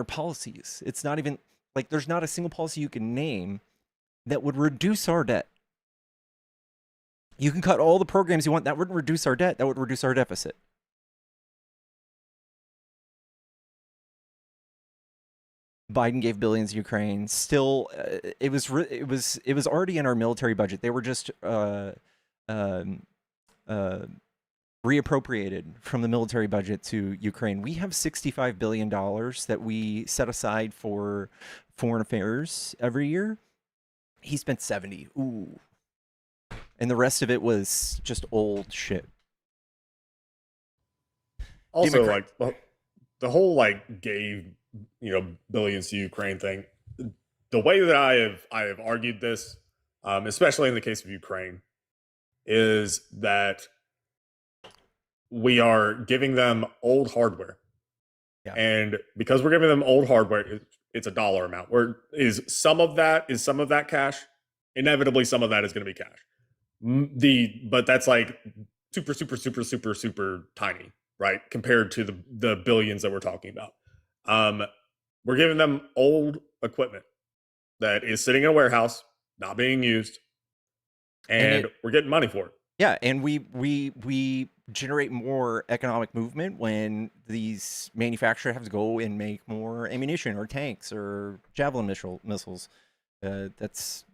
policies. It's not even like there's not a single policy you can name that would reduce our debt. You can cut all the programs you want, that wouldn't reduce our debt, that would reduce our deficit. Biden gave billions to Ukraine. Still, it was already in our military budget. They were just reappropriated from the military budget to Ukraine. We have $65 billion that we set aside for foreign affairs every year. He spent 70. Ooh. And the rest of it was just old shit. Also, like the whole like gave billions to Ukraine thing. The way that I have argued this, especially in the case of Ukraine, is that we are giving them old hardware. Yeah. And because we're giving them old hardware, it's a dollar amount. Is some of that cash? Inevitably, some of that is going to be cash. But that's like super, super, super, super, super tiny, right? Compared to the billions that we're talking about. We're giving them old equipment that is sitting in a warehouse, not being used, and we're getting money for it. Yeah, and we generate more economic movement when these manufacturers have to go and make more ammunition or tanks or javelin missiles. That's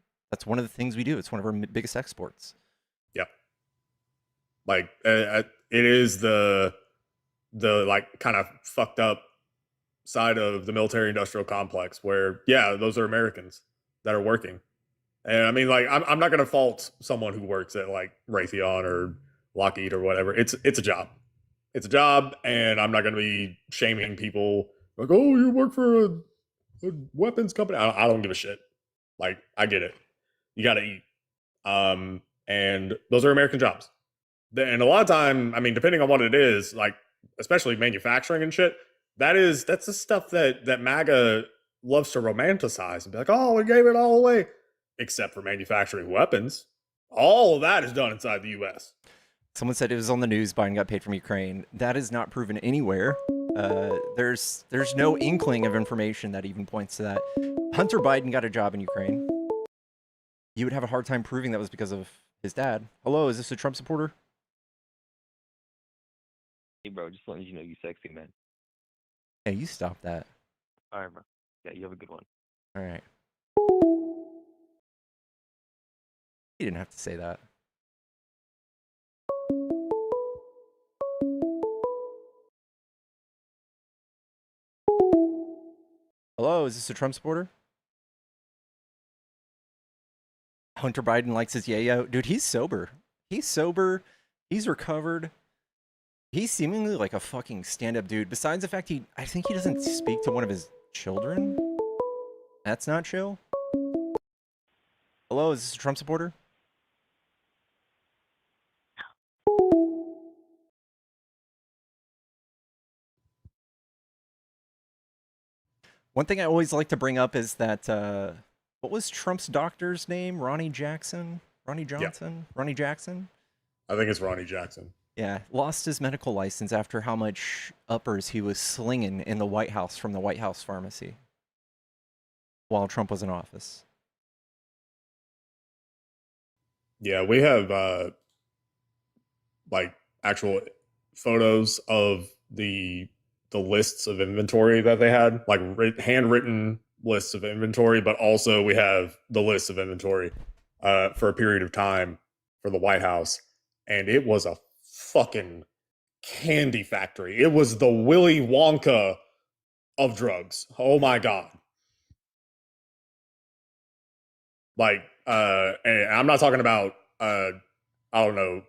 one of the things we do. It's one of our biggest exports. Yeah, like it is the like kind of fucked up side of the military industrial complex where those are Americans that are working. And I mean, like, I'm not going to fault someone who works at like Raytheon or Lockheed or whatever. It's a job. It's a job, and I'm not going to be shaming people like, oh, you work for a weapons company. I don't give a shit. Like, I get it. You got to eat. And those are American jobs. And a lot of time, I mean, depending on what it is, like, especially manufacturing and shit, that's the stuff that MAGA loves to romanticize and be like, oh, we gave it all away. Except for manufacturing weapons. All of that is done inside the U.S. Someone said it was on the news, Biden got paid from Ukraine. That is not proven anywhere. There's no inkling of information that even points to that. Hunter Biden got a job in Ukraine. You would have a hard time proving that was because of his dad. Hello, is this a Trump supporter? Hey, bro, just letting you know you sexy, man. Hey, you stop that. All right, bro. Yeah, you have a good one. All right. You didn't have to say that. Hello, is this a Trump supporter? Hunter Biden likes his yayo. Dude, he's sober. He's sober. He's recovered. He's seemingly like a fucking stand-up dude. Besides the fact I think he doesn't speak to one of his children. That's not chill. Hello, is this a Trump supporter? One thing I always like to bring up is that, what was Trump's doctor's name? Ronnie Jackson? Ronnie Johnson? Yeah. Ronnie Jackson? I think it's Ronnie Jackson. Yeah, lost his medical license after how much uppers he was slinging in the White House from the White House pharmacy while Trump was in office. Yeah, we have, like, actual photos of the lists of inventory that they had, like handwritten lists of inventory, but also we have the list of inventory for a period of time for the White House. And it was a fucking candy factory. It was the Willy Wonka of drugs. Oh my God. Like, and I'm not talking about, I don't know,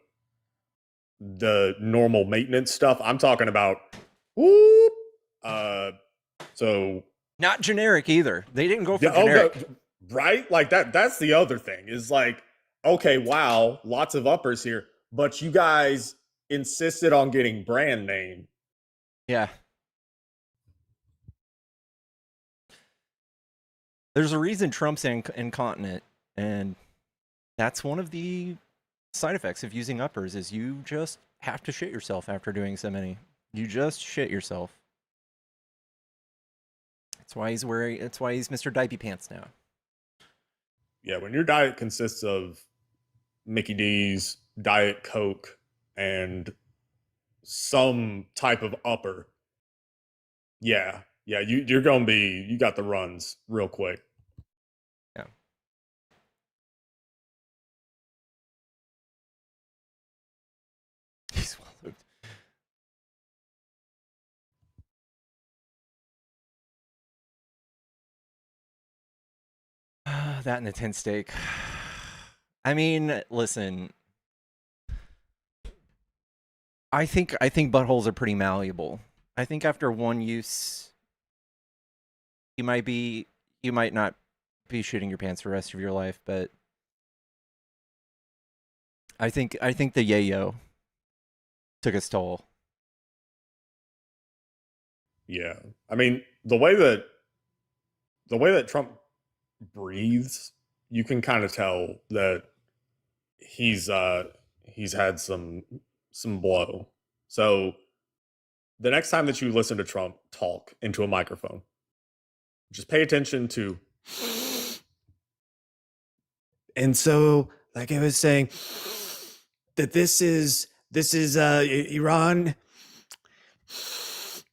the normal maintenance stuff. I'm talking about whoop. So Not generic either. They didn't go for yeah, generic. right? Like that's the other thing is like, okay, wow, lots of uppers here, but you guys insisted on getting brand name. Yeah. There's a reason Trump's incontinent, and that's one of the side effects of using uppers is you just have to shit yourself after doing so many. You just shit yourself. That's why he's Mr. Diaper Pants now. Yeah, when your diet consists of Mickey D's, Diet Coke, and some type of upper, yeah, you're gonna be, you got the runs real quick. Yeah. He swallowed. That and the 10 steak. I mean, listen. I think buttholes are pretty malleable. I think after one use, you might not be shitting your pants for the rest of your life, but I think the yayo took its toll. Yeah, I mean the way that Trump breathes, you can kind of tell that he's had some blow. So the next time that you listen to Trump talk into a microphone, just pay attention to. And so, like I was saying, that this is Iran.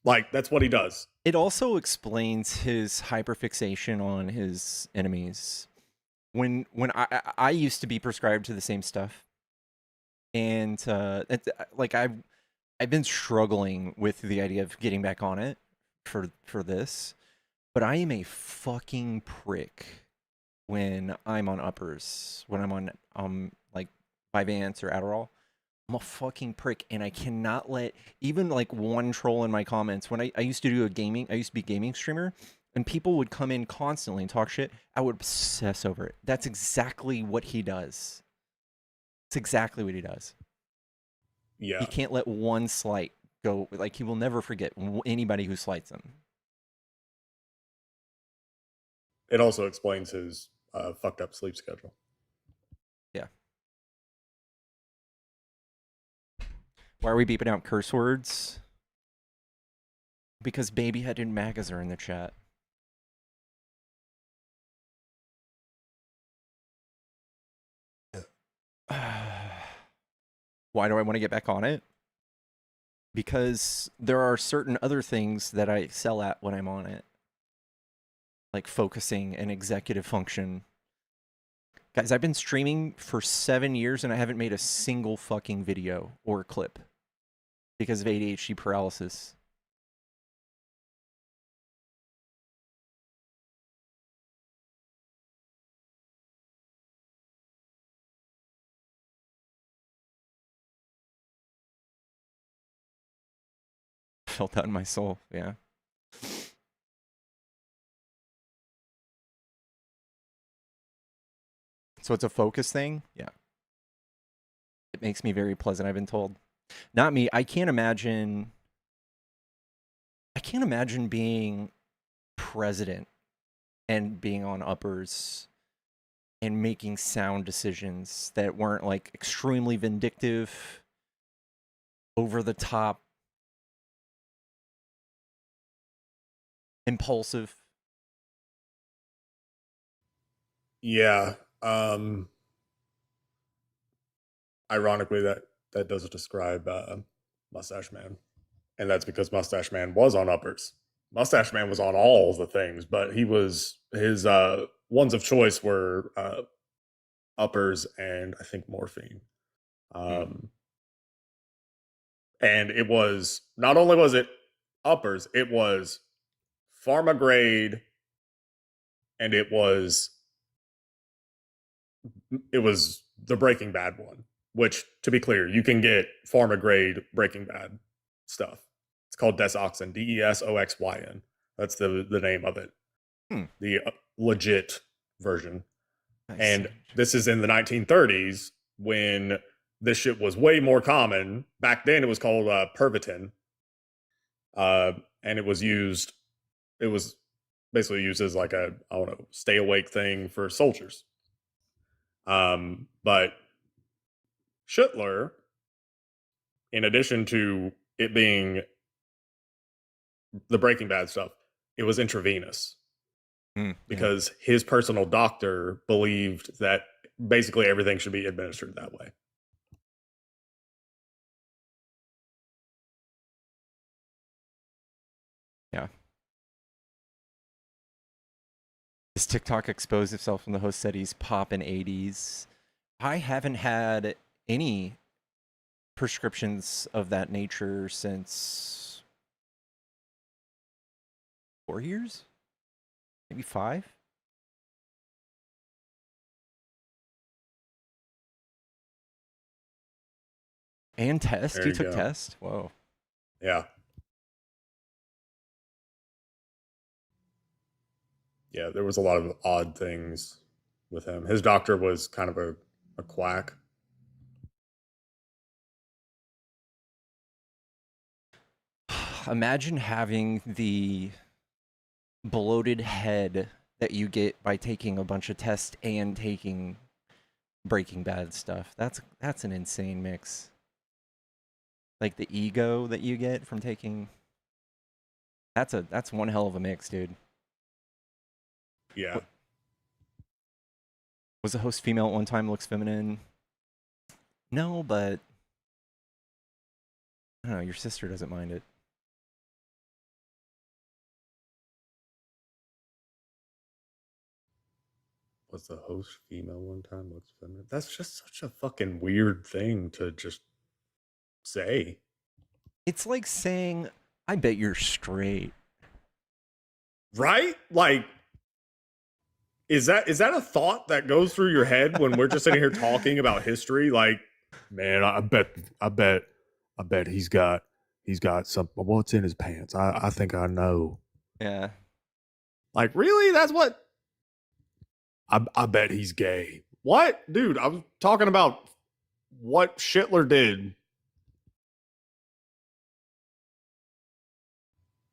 Like that's what he does. It also explains his hyperfixation on his enemies. When I used to be prescribed to the same stuff, and like I've been struggling with the idea of getting back on it for this, but I am a fucking prick when I'm on uppers, when I'm on like Vyvanse or Adderall. I'm a fucking prick, and I cannot let even like one troll in my comments. When I used to be a gaming streamer, and people would come in constantly and talk shit, I would obsess over it. That's exactly what he does. It's exactly what he does. Yeah, He can't let one slight go. Like, he will never forget anybody who slights him. it also explains his fucked up sleep schedule. Yeah. Why are we beeping out curse words? Because baby-head and MAGAs are in the chat. Why do I want to get back on it? Because there are certain other things that I excel at when I'm on it. Like focusing and executive function. Guys, I've been streaming for 7 years and I haven't made a single fucking video or clip because of ADHD paralysis. Felt that in my soul, yeah. So it's a focus thing? Yeah. It makes me very pleasant, I've been told. Not me. I can't imagine being president and being on uppers and making sound decisions that weren't like extremely vindictive, over the top, impulsive. Yeah. Ironically, that does describe Mustache Man, and that's because Mustache Man was on uppers. Mustache Man was on all the things, but his ones of choice were uppers and I think morphine. And it was, not only was it uppers, it was pharma grade, and it was the Breaking Bad one. which, to be clear, you can get pharma grade Breaking Bad stuff. It's called Desoxyn, Desoxyn. That's the name of it, the legit version. And this is in the 1930s when this shit was way more common. Back then, it was called Pervitin, and it was used. It was basically used as like a, I don't know, stay awake thing for soldiers. But Schuttler, in addition to it being the Breaking Bad stuff, it was intravenous because his personal doctor believed that basically everything should be administered that way. Yeah. Does TikTok expose itself when the host said he's popping 80s? I haven't had any prescriptions of that nature since 4 years? Maybe 5? And test? There You you took go. test? Whoa. Yeah. Yeah, there was a lot of odd things with him. His doctor was kind of a quack. Imagine having the bloated head that you get by taking a bunch of tests and taking Breaking Bad stuff. That's an insane mix. Like the ego that you get from taking, that's one hell of a mix, dude. Yeah. Was the host female at one time, looks feminine? No, but I don't know, your sister doesn't mind it. Was the host female one time? Looks feminine. That's just such a fucking weird thing to just say. It's like saying, I bet you're straight. Right? Like, is that a thought that goes through your head when we're just sitting here talking about history? Like, man, I bet he's got some, what's in his pants? I think I know. Yeah. Like, really? That's what? I bet he's gay. What? Dude, I was talking about what Schittler did.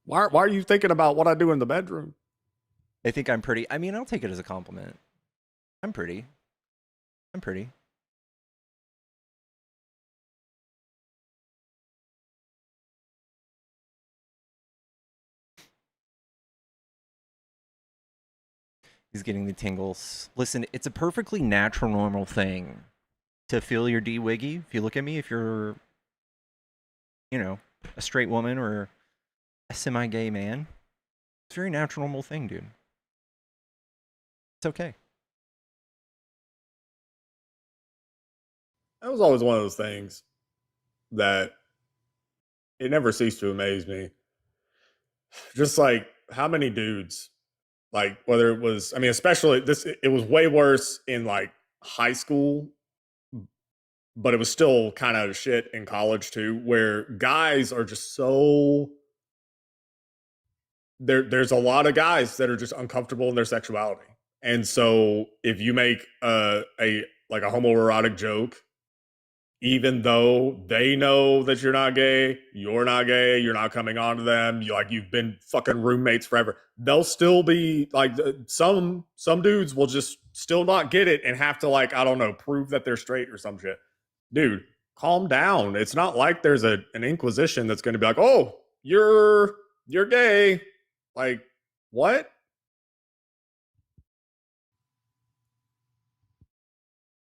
Why are you thinking about what I do in the bedroom? They think I'm pretty. I mean, I'll take it as a compliment. I'm pretty. I'm pretty. He's getting the tingles. Listen, it's a perfectly natural, normal thing to feel your D-wiggy. If you look at me, if you're, you know, a straight woman or a semi-gay man, it's a very natural, normal thing, dude. It's okay. That was always one of those things that it never ceased to amaze me. Just like how many dudes, like whether it was, I mean, especially this, it was way worse in like high school, but it was still kind of shit in college too, where guys are just so there's a lot of guys that are just uncomfortable in their sexuality. And so if you make a like a homoerotic joke, even though they know that you're not gay, you're not coming on to them, you've been fucking roommates forever, they'll still be like, some dudes will just still not get it and have to, like, I don't know, prove that they're straight or some shit. Dude, calm down. It's not like there's an inquisition that's going to be like, oh, you're gay. Like, what?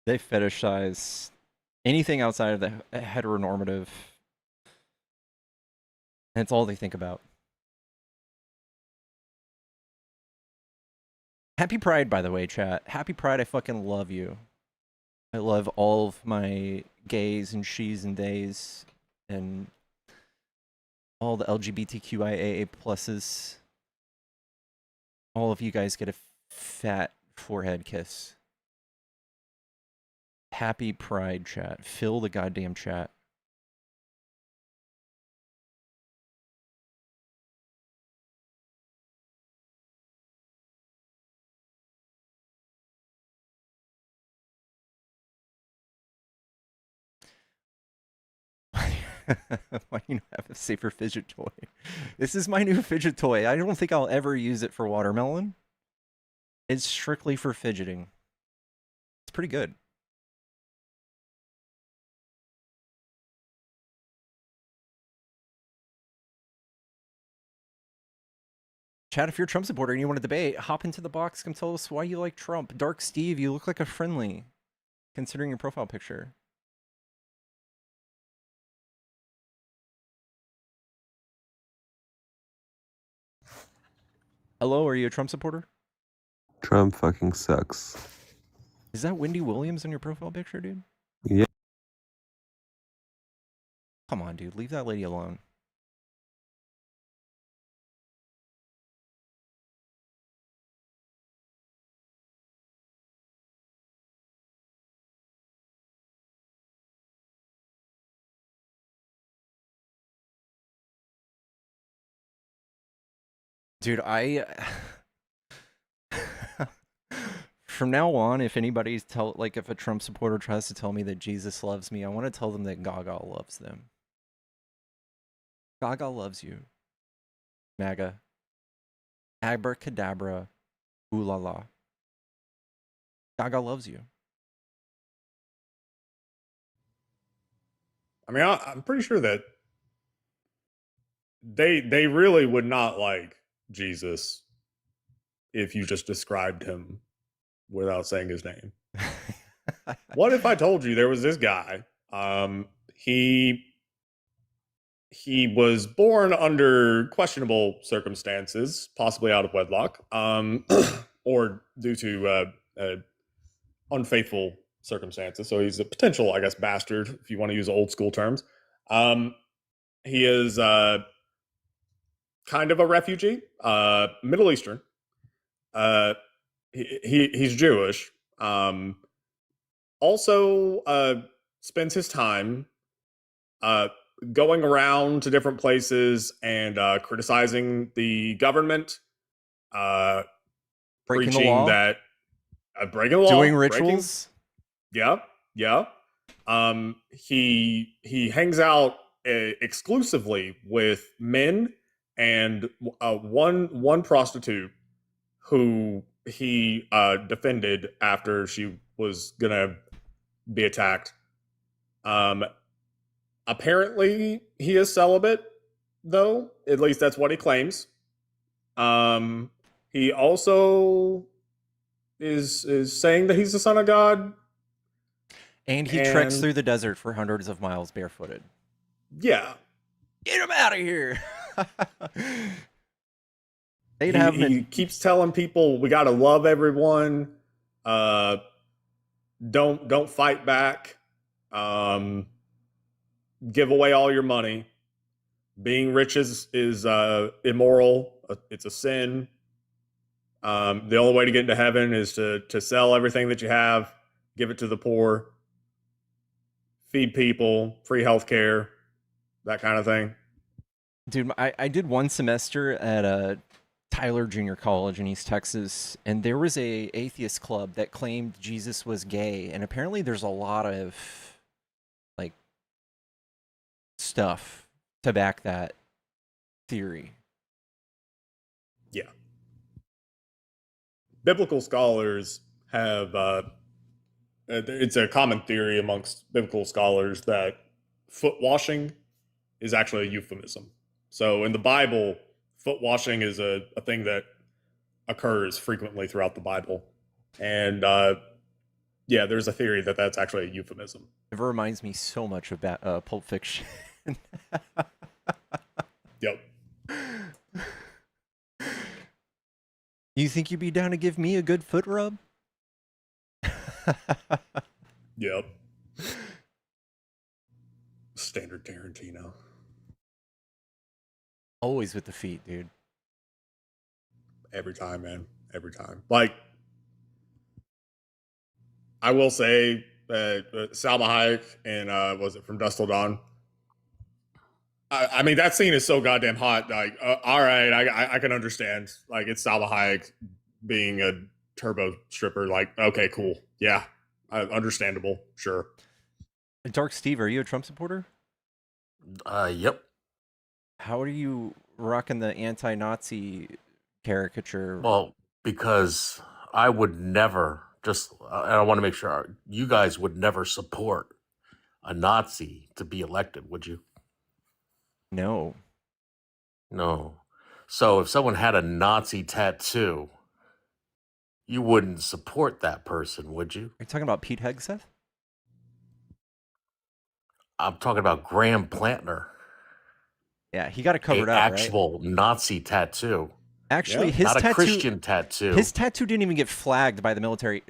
They fetishize anything outside of the heteronormative. And it's all they think about. Happy Pride, by the way, chat. Happy Pride, I fucking love you. I love all of my gays and she's and theys and all the LGBTQIA pluses. All of you guys get a fat forehead kiss. Happy Pride chat. Fill the goddamn chat. Why do you not have a safer fidget toy? This is my new fidget toy. I don't think I'll ever use it for watermelon. It's strictly for fidgeting. It's pretty good. Chat, if you're a Trump supporter and you want to debate, hop into the box. Come tell us why you like Trump. Dark Steve, you look like a friendly, considering your profile picture. Hello, are you a Trump supporter? Trump fucking sucks. Is that Wendy Williams on your profile picture, dude? Yeah. Come on, dude. Leave that lady alone. Dude, from now on, if anybody's if a Trump supporter tries to tell me that Jesus loves me, I want to tell them that Gaga loves them. Gaga loves you. MAGA. Abracadabra. Ooh la la. Gaga loves you. I mean, I'm pretty sure that they really would not like Jesus if you just described him without saying his name. What if I told you there was this guy? He was born under questionable circumstances, possibly out of wedlock, or due to unfaithful circumstances. So he's a potential, I guess, bastard, if you want to use old school terms. He is kind of a refugee, Middle Eastern. He's Jewish. Also spends his time going around to different places and criticizing the government, Breaking the preaching law. that breaking the law, Doing rituals. Yeah. He hangs out exclusively with men and one prostitute who he defended after she was gonna be attacked. Apparently he is celibate, though. At least that's what he claims. He also is saying that he's the son of God. And he treks through the desert for hundreds of miles barefooted. Yeah. Get him out of here. He keeps telling people we gotta love everyone. Don't fight back. Give away all your money. Being rich is immoral. It's a sin. The only way to get into heaven is to sell everything that you have, give it to the poor, feed people, free healthcare, that kind of thing. Dude, I did one semester at Tyler Junior College in East Texas, and there was a atheist club that claimed Jesus was gay, and apparently there's a lot of stuff to back that theory. Yeah. Biblical scholars have it's a common theory amongst biblical scholars that foot washing is actually a euphemism. So in the Bible, foot washing is a thing that occurs frequently throughout the Bible. And yeah, there's a theory that that's actually a euphemism. It reminds me so much of Pulp Fiction. Yep. You think you'd be down to give me a good foot rub? Yep. Standard Tarantino. Always with the feet, dude. Every time, man. Every time. Like, I will say, Salma Hayek and was it From Dusk Till Dawn? I mean, that scene is so goddamn hot. Like, all right, I can understand. Like, it's Salma Hayek being a turbo stripper. Like, okay, cool, yeah, understandable, sure. Dark Steve, are you a Trump supporter? Yep. How are you rocking the anti-Nazi caricature? Well, because I would never and I want to make sure you guys would never support a Nazi to be elected, would you? No. No. So if someone had a Nazi tattoo, you wouldn't support that person, would you? Are you talking about Pete Hegseth? I'm talking about Graham Plantner, Yeah, he got it covered a up, right? actual Nazi tattoo, Actually, Yeah. his not a tattoo, Christian tattoo. his tattoo didn't even get flagged by the military.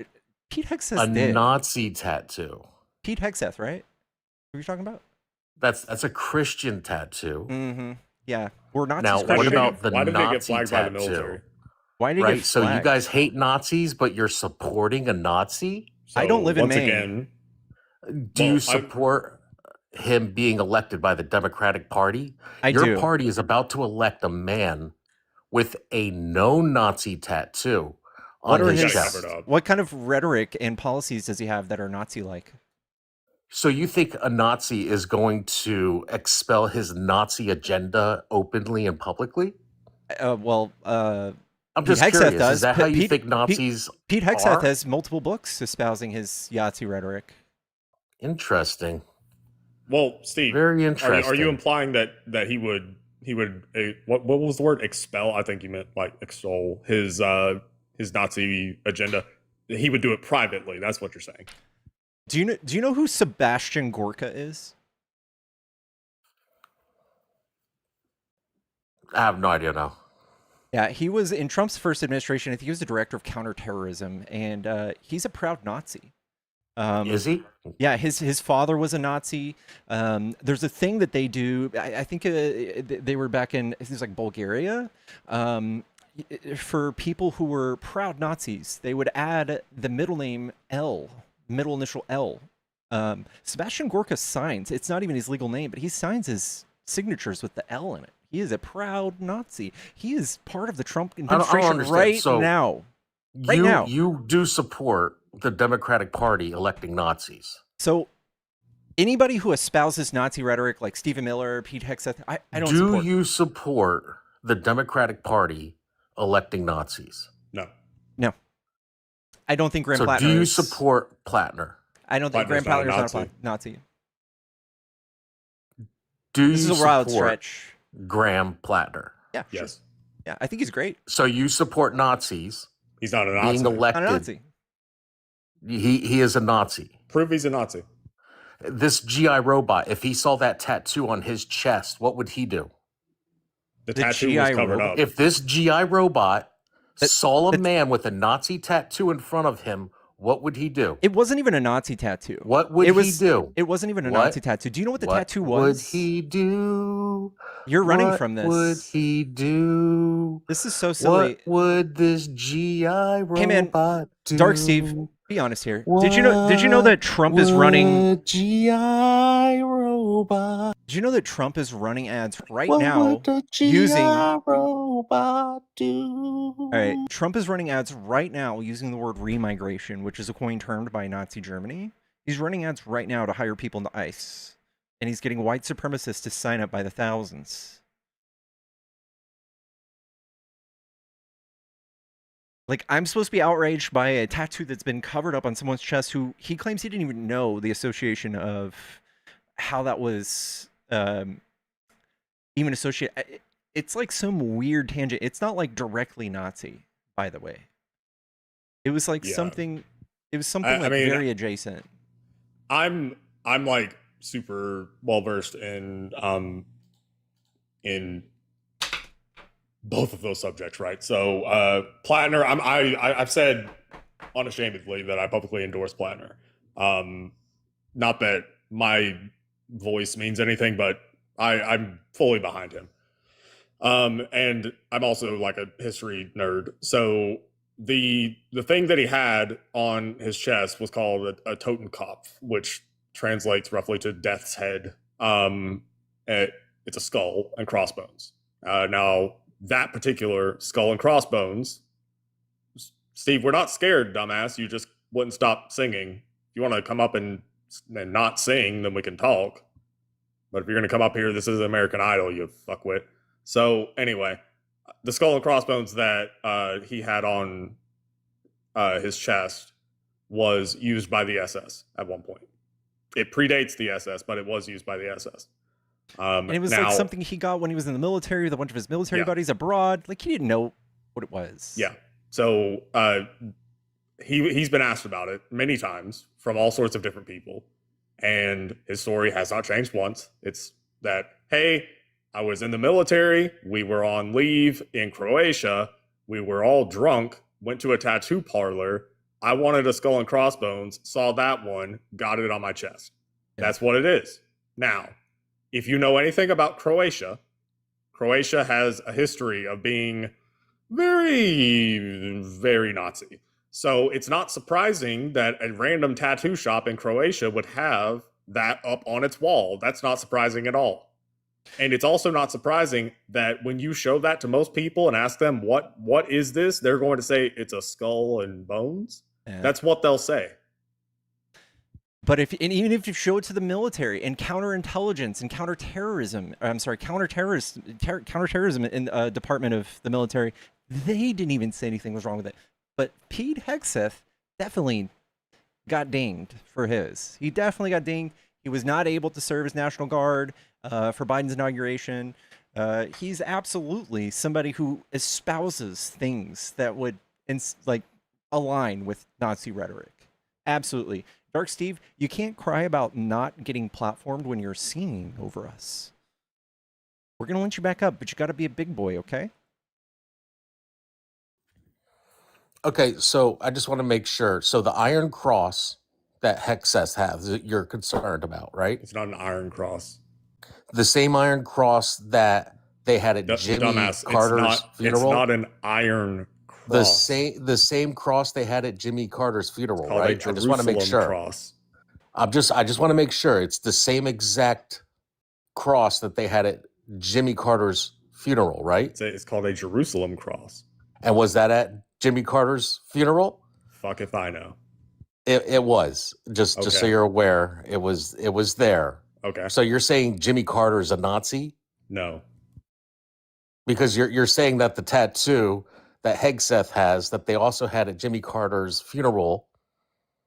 Pete Hegseth a did. Nazi tattoo. Pete Hegseth, right? What are you talking about? That's a Christian tattoo. Mm-hmm. Yeah, we're Nazis. Now, Christian. what about the Why did it get Nazi flagged by the tattoo? military? Why did it Right? get So you flagged? guys hate Nazis, but you're supporting a Nazi? I don't live in once Maine. Again, Do Well, you support him being elected by the Democratic Party? I Your do. party is about to elect a man with a no Nazi tattoo on What are his his? chest. covered up. What kind of rhetoric and policies does he have that are Nazi-like? So you think a Nazi is going to expel his Nazi agenda openly and publicly? Well, I'm Pete just Hegseth curious. does. Is that how you Pete- think Nazis Pete Hegseth are? has multiple books espousing his Yahtzee rhetoric. Interesting. Well, Steve, Very are interesting. you implying that he would what was the word, expel? I think you meant like extol his Nazi agenda. He would do it privately. That's what you're saying. Do you know who Sebastian Gorka is? I have no idea now. Yeah, he was in Trump's first administration. I think he was the director of counterterrorism, and he's a proud Nazi. Is he? Yeah, his father was a Nazi. There's a thing that they do. I think they were back in, it was like Bulgaria. For people who were proud Nazis, they would add the middle name L, middle initial L. Sebastian Gorka signs. It's not even his legal name, but he signs his signatures with the L in it. He is a proud Nazi. He is part of the Trump I don't administration understand. right So now. Right now. You do support the Democratic Party electing Nazis. So anybody who espouses Nazi rhetoric like Stephen Miller, Pete Hegseth, I don't support. Do you support the Democratic Party electing Nazis? No. No. I don't think Graham So Plattner do you is- support Plattner? I don't think Graham Plattner's Plattner not a is not a Nazi. Do This you is a wild support stretch. Graham Plattner? Yeah, sure. Yes. Yeah, I think he's great. So you support Nazis He's not a Nazi. being Not elected? a Nazi. He is a Nazi. Prove he's a Nazi. This GI robot, if he saw that tattoo on his chest, what would he do? The The tattoo GI was covered robot? up. If this GI robot That- saw a man with a Nazi tattoo in front of him, what would he do? It wasn't even a Nazi tattoo. What would it he was, do? It wasn't even a What? Nazi tattoo. Do you know what the What tattoo was? would he do? You're running What from this. would he do? This is so silly. What would this GI robot Hey, man, do? Dark Steve, be honest here. Did you know that Trump is running? What would GI robot? Did you know that Trump is running ads right What now would the GI using? robot do? All right, Trump is running ads right now using the word remigration, which is a coin termed by Nazi Germany. He's running ads right now to hire people into ICE, and he's getting white supremacists to sign up by the thousands. Like, I'm supposed to be outraged by a tattoo that's been covered up on someone's chest who he claims he didn't even know the association of how that was even associated. It's like some weird tangent. It's not like directly Nazi, by the way. It was like Yeah. something. It was something I like mean, very adjacent. I'm like super well versed in both of those subjects, right? So Plattner, I've said unashamedly that I publicly endorse Plattner. Not that my voice means anything, but I'm fully behind him. And I'm also like a history nerd. So the thing that he had on his chest was called a Totenkopf, which translates roughly to death's head. It's a skull and crossbones. Now, that particular skull and crossbones, Steve, we're not scared, dumbass. You just wouldn't stop singing. If you want to come up and not sing, then we can talk. But if you're going to come up here, this is American Idol, you fuckwit. So anyway, the skull and crossbones that he had on his chest was used by the SS at one point. It predates the SS, but it was used by the SS. And it was like something he got when he was in the military with a bunch of his military buddies abroad. Like, he didn't know what it was. Yeah. So he's been asked about it many times from all sorts of different people. And his story has not changed once. It's that, hey, I was in the military. We were on leave in Croatia. We were all drunk, went to a tattoo parlor. I wanted a skull and crossbones, saw that one, got it on my chest. Yeah. That's what it is. Now, if you know anything about Croatia, Croatia has a history of being very, very Nazi. So it's not surprising that a random tattoo shop in Croatia would have that up on its wall. That's not surprising at all. And it's also not surprising that when you show that to most people and ask them, what is this? They're going to say it's a skull and bones. Yeah. That's what they'll say. But even if you show it to the military and counterintelligence and counterterrorism in the Department of the Military, they didn't even say anything was wrong with it. But Pete Hegseth definitely got dinged for his. He definitely got dinged. He was not able to serve as National Guard for Biden's inauguration. He's absolutely somebody who espouses things that would align with Nazi rhetoric. Absolutely. Dark Steve, you can't cry about not getting platformed when you're singing over us. We're going to lynch you back up, but you got to be a big boy, okay? Okay, so I just want to make sure. So the Iron Cross that Hegseth has, you're concerned about, right? It's not an Iron Cross. The same Iron Cross that they had at Jimmy Carter's funeral? It's not an Iron Cross. The same cross they had at Jimmy Carter's funeral, right? I just want to make sure. Cross. I just want to make sure it's the same exact cross that they had at Jimmy Carter's funeral, right? It's called a Jerusalem cross. And was that at Jimmy Carter's funeral? Fuck if I know. It was. Just so you're aware, it was there. Okay. So you're saying Jimmy Carter is a Nazi? No. Because you're saying that the tattoo that Hegseth has that they also had at Jimmy Carter's funeral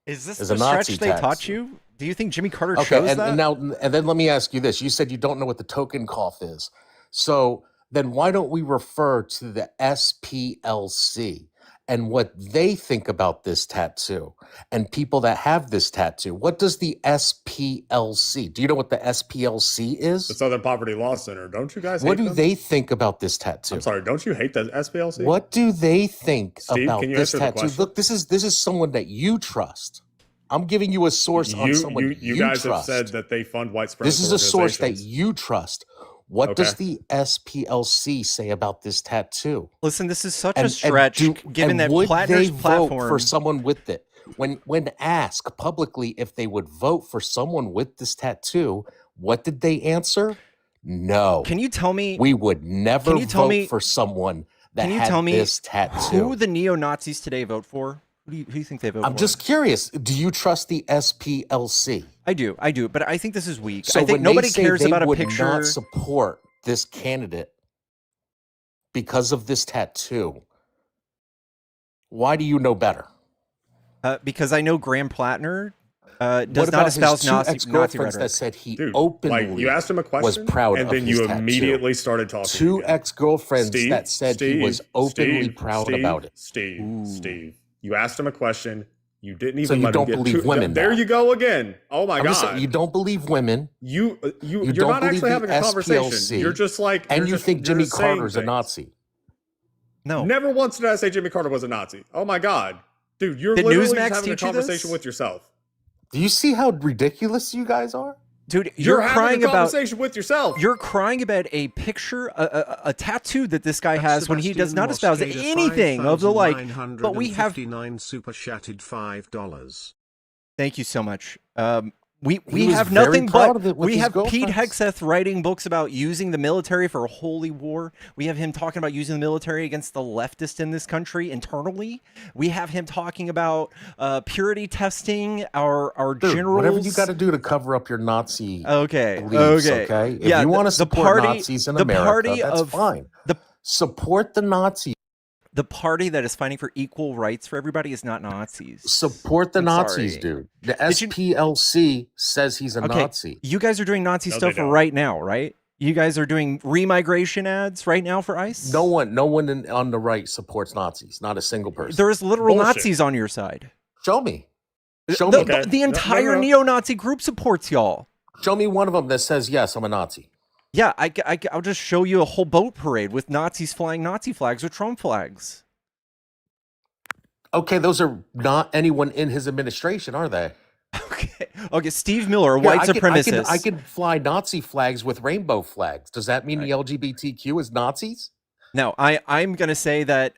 is a the Nazi stretch they tattoo. taught you? Do you think Jimmy Carter chose that? And then let me ask you this. You said you don't know what the Totenkopf is. So then why don't we refer to the SPLC and what they think about this tattoo and people that have this tattoo? What does the SPLC? Do you know what the SPLC is? The Southern Poverty Law Center. Don't you guys hate What do them? they think about this tattoo? I'm sorry, don't you hate the SPLC? What do they think Steve, about can you this answer the tattoo? question? Look, this is someone that you trust. I'm giving you a source on someone you guys trust. have said that they fund white supremacist This is a source that organizations. you trust. What does the SPLC say about this tattoo? Listen, this is such a stretch, given that would Plattner's they platform vote for someone with it? When asked publicly if they would vote for someone with this tattoo, what did they answer? No. Can you tell me? We would never vote for someone that had this tattoo. Who the neo-Nazis today vote for? Who do you think they vote for? I'm just curious. Do you trust the SPLC? I do, but I think this is weak. So I think when nobody they say cares they about a would picture. not support this candidate because of this tattoo, why do you know better? Because I know Graham Plattner What does about not his espouse two Nazi ex-girlfriends rhetoric. that said he Dude, openly you asked him a question was proud and of then his you tattoo? immediately started talking. Two again. ex-girlfriends that said he was openly proud about it. Steve, you asked him a question. You didn't even So you let don't him get believe women There now. you go again. Oh my I'm just God. saying, you don't believe women, You're don't not believe actually the having a conversation. SPLC, You're just like, and you're you just- think you're Jimmy just saying Carter's a things. Nazi. No, Never once did I say Jimmy Carter was a Nazi. Oh my God, dude, you're Did literally Newsmax just having a teach you conversation this? with yourself. Do you see how ridiculous you guys are? Dude, You're you're having crying a about conversation with yourself. you're crying about a picture, a tattoo that this guy has when he does Sebastian not espouse Mosqueda, anything of the like. But we have. 5,959 super chatted $5. Thank you so much. He We was have very nothing proud but of it with we his have Pete girlfriends. Hegseth writing books about using the military for a holy war. We have him talking about using the military against the leftists in this country internally. We have him talking about purity testing our Dude, generals. whatever you got to do to cover up your Nazi Okay, beliefs, okay. okay? If Yeah, you want to the support party- Nazis in the America, party that's of fine. the Support the Nazis. the party that is fighting for equal rights for everybody is not Nazis. Support the I'm Nazis, sorry. dude. The Did you- SPLC says he's a Okay, Nazi. you guys are doing Nazi No, stuff they don't. right now, right? You guys are doing remigration ads right now for ICE? No one on the right supports Nazis. Not a single person. There's literal Bullshit. Nazis on your side. Show me. Show The, me. Okay. the No, entire no. neo-Nazi group supports y'all. Show me one of them that says yes, I'm a Nazi. Yeah, I'll just show you a whole boat parade with Nazis flying Nazi flags or Trump flags. Okay, those are not anyone in his administration, are they? Okay. Steve Miller, a Here, white I can- supremacist. I can fly Nazi flags with rainbow flags. Does that mean the LGBTQ is Nazis? No, I'm gonna say that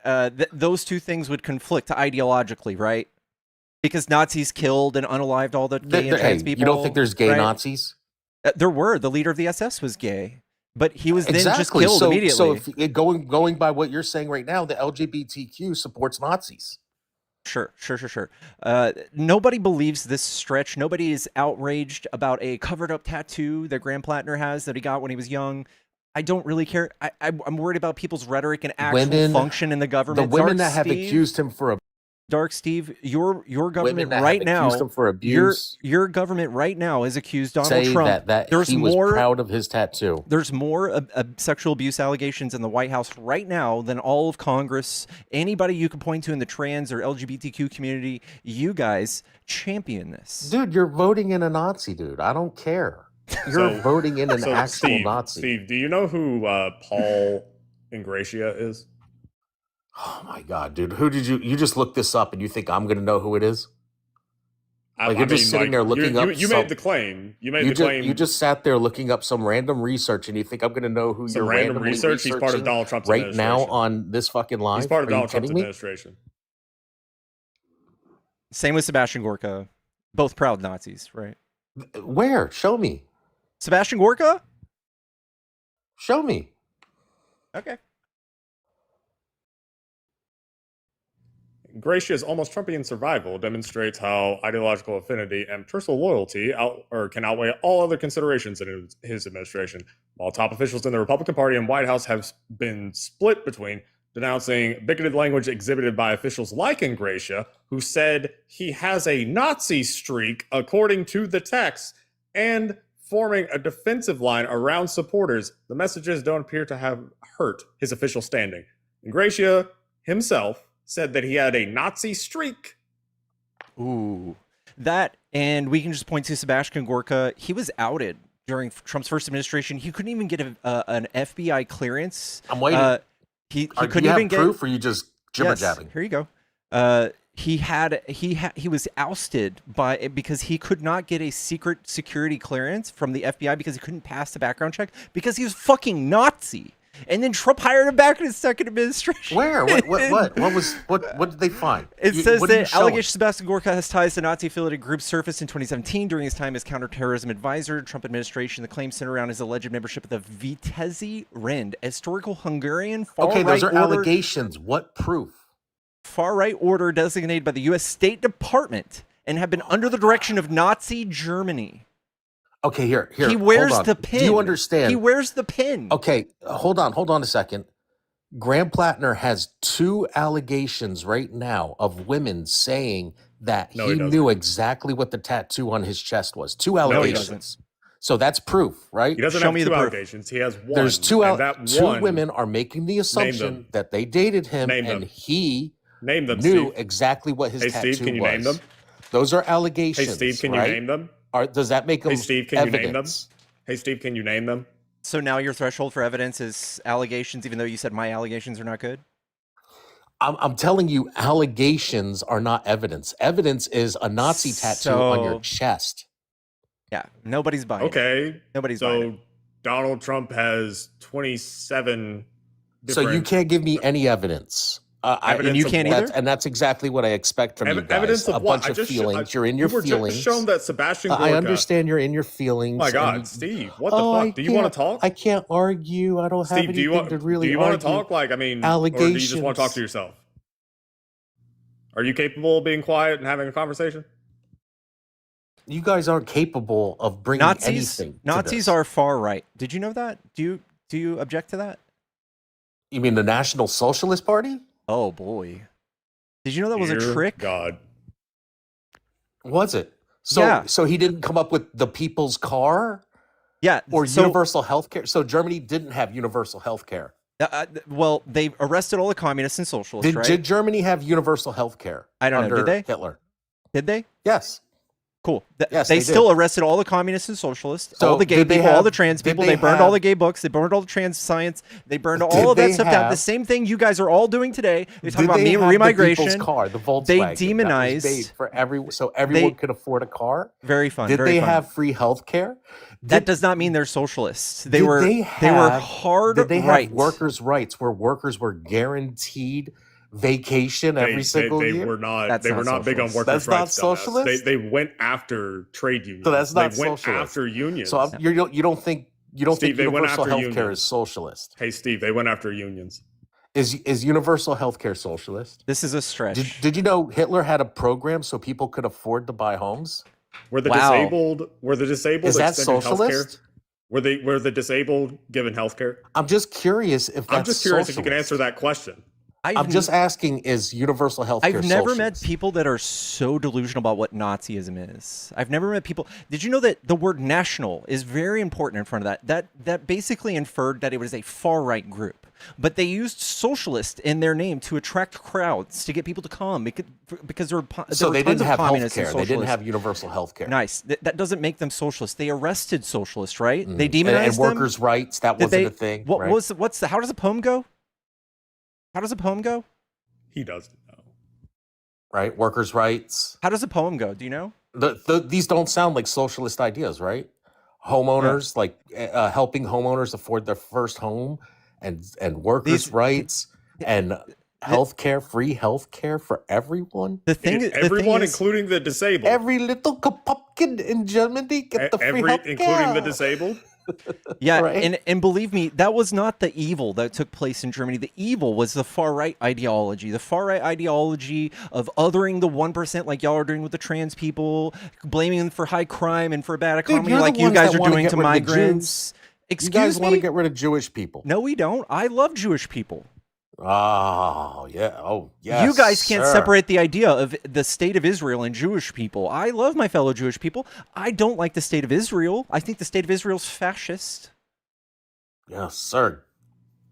those two things would conflict ideologically, right? Because Nazis killed and unalived all the gay and trans people. You don't think there's gay right? Nazis? There were. The leader of the SS was gay, but he was then just Exactly. killed immediately. So if going by what you're saying right now, the LGBTQ supports Nazis. Sure. Nobody believes this stretch. Nobody is outraged about a covered-up tattoo that Graham Plattner has that he got when he was young. I don't really care. I'm worried about people's rhetoric and actual function in the government. The women Dark that have Steve, accused him for Dark Steve, your government that right have now, accused him for abuse, your government right now has accused Donald say Trump. that There's he was more proud of his tattoo. There's more sexual abuse allegations in the White House right now than all of Congress. Anybody you can point to in the trans or LGBTQ community, you guys champion this. Dude, you're voting in a Nazi, dude. I don't care. You're voting in an actual Steve, Nazi. Steve, do you know who Paul Ingratia is? Oh my god, dude. Who did you just look this up and you think I'm gonna know who it is? Like you're just sitting there looking up. You made the claim. You made the claim. You just sat there looking up some random research, and you think I'm going to know who Some you're random randomly research. He's part of researching Donald Trump's right now administration. on this fucking live. He's part of Are you Donald Trump's kidding me? administration. Same with Sebastian Gorka. Both proud Nazis, right? Where? Show me. Sebastian Gorka? Show me. Okay. Gratia's almost Trumpian survival demonstrates how ideological affinity and personal loyalty can outweigh all other considerations in his administration. While top officials in the Republican Party and White House have been split between denouncing bigoted language exhibited by officials like Ingratia, who said he has a Nazi streak, according to the text, and forming a defensive line around supporters, the messages don't appear to have hurt his official standing. Ingratia himself said that he had a Nazi streak. Ooh. That, and we can just point to Sebastian Gorka. He was outed during Trump's first administration. He couldn't even get an FBI clearance. I'm waiting. He Do couldn't you have even get proof, or you just jibber Yes, jabbing? here you go. He was ousted because he could not get a secret security clearance from the FBI because he couldn't pass the background check because he was fucking Nazi. And then Trump hired him back in his second administration. Where? What did they find? It says what are you that showing? allegations Sebastian Gorka has ties to Nazi-affiliated groups surfaced in 2017 during his time as counterterrorism advisor. Trump administration. The claims center around his alleged membership of the Vitezi Rend, a historical Hungarian far-right Okay, those are order, allegations. What proof? far-right order designated by the U.S. State Department and have been under the direction of Nazi Germany. Okay, here. He wears hold on. the pin. Do you understand? He wears the pin. Okay, hold on a second. Graham Plattner has 2 allegations right now of women saying that No, he he doesn't. knew exactly what the tattoo on his chest was. 2 he allegations. doesn't. So that's proof, right? He doesn't Show have me 2 the proof. allegations. He has 1. There's 2 and that two one, women are making the assumption them. that they dated him Name and them. he Name them, knew Steve. exactly what his Hey, tattoo Steve, can you was. name them? Those are Hey, allegations. Steve, can right? you name them? Does that make them Hey, Steve, can evidence? you name them? Hey, Steve, can you name them? So now your threshold for evidence is allegations, even though you said my allegations are not good? I'm telling you, allegations are not evidence. Evidence is a Nazi tattoo on your chest. Yeah, nobody's buying it. Okay. Nobody's buying it. So Donald Trump has 27 So you different can't give me any evidence. And you can't either? And that's exactly what I expect from you guys. evidence of a what? bunch of feelings. You're in your you were feelings. just shown that Sebastian Gorka. I understand you're in your feelings. Oh my God, and Steve, what the fuck? Do you want to talk? I can't argue. I don't have Steve, anything to really do you want argue. to talk? Like, I mean, or do you just want to talk to yourself? Are you capable of being quiet and having a conversation? You guys aren't capable of bringing anything. Nazis are far right. Did you know that? Do you object to that? You mean the National Socialist Party? Oh boy. Did you know that was a Dear trick? God. Was it? So Yeah. so he didn't come up with the people's car? Yeah. Or so, universal health care? So Germany didn't have universal health care. well, they arrested all the communists and socialists, right? Did Germany have universal health care? I don't know. Did they? Hitler. Did they? Yes. Cool. Yes, they they still did. arrested all the communists and socialists, So all the gay did they people, all have- the trans did people. they They burned all have- the gay books. They burned all the trans science. They burned Did all of that they stuff down. The have- same thing you guys are all doing today. They talk Did about they have the remigration. people's car, the Volkswagen, They that was demonized. made for so everyone could afford a car? Very fun. Did very they fun. have free health care? That does not mean they're socialists. They Did were. they were have- hard Did they have right. workers' rights where workers were guaranteed vacation every single they year? were not. That's they were not not big on socialist. workers' That's not rights. dumbass. socialist? They went after trade unions. So that's not They went socialist. after unions. So you don't think Steve, they went universal after health care unions. is socialist? Hey, Steve, they went after unions. Is universal health care socialist? This is a stretch. Did you know Hitler had a program so people could afford to buy homes? Were the Wow. disabled Is that extended healthcare? socialist? Were the disabled given healthcare? I'm just curious if that's I'm just curious if you can socialist. answer that question. I'm just asking, is universal health care I've never met socialist? people that are so delusional about what Nazism is. I've never met people. Did you know that the word national is very important in front of that? That basically inferred that it was a far right group. But they used socialist in their name to attract crowds, to get people to come because there were So they tons didn't of have health communists and care. They didn't socialists. have universal health care. Nice. That doesn't make them socialists. They arrested socialists, right? They And demonized them. workers' rights, that Did wasn't a thing. What right? what's the? How does the poem go? How does the poem go? He doesn't know. Right? Workers' rights. How does the poem go? Do you know? These don't sound like socialist ideas, right? Homeowners, like helping homeowners afford their first home, and workers' rights, and health care, free health care for everyone. The thing, Everyone, is, including the disabled. Every little pumpkin in Germany get the free health care. Including the disabled. yeah, right? and believe me, that was not the evil that took place in Germany. The evil was the far right ideology, of othering the 1%, like y'all are doing with the trans people, blaming them for high crime and for bad economy, you're the like you ones guys that are wanna doing get to rid of the migrants. You Excuse guys want to me? get rid of Jewish people? No, we don't. I love Jewish people. Oh yeah. Oh yeah. You guys can't sir. separate the idea of the state of Israel and Jewish people. I love my fellow Jewish people. I don't like the state of Israel. I think the state of Israel's fascist. Yes, sir.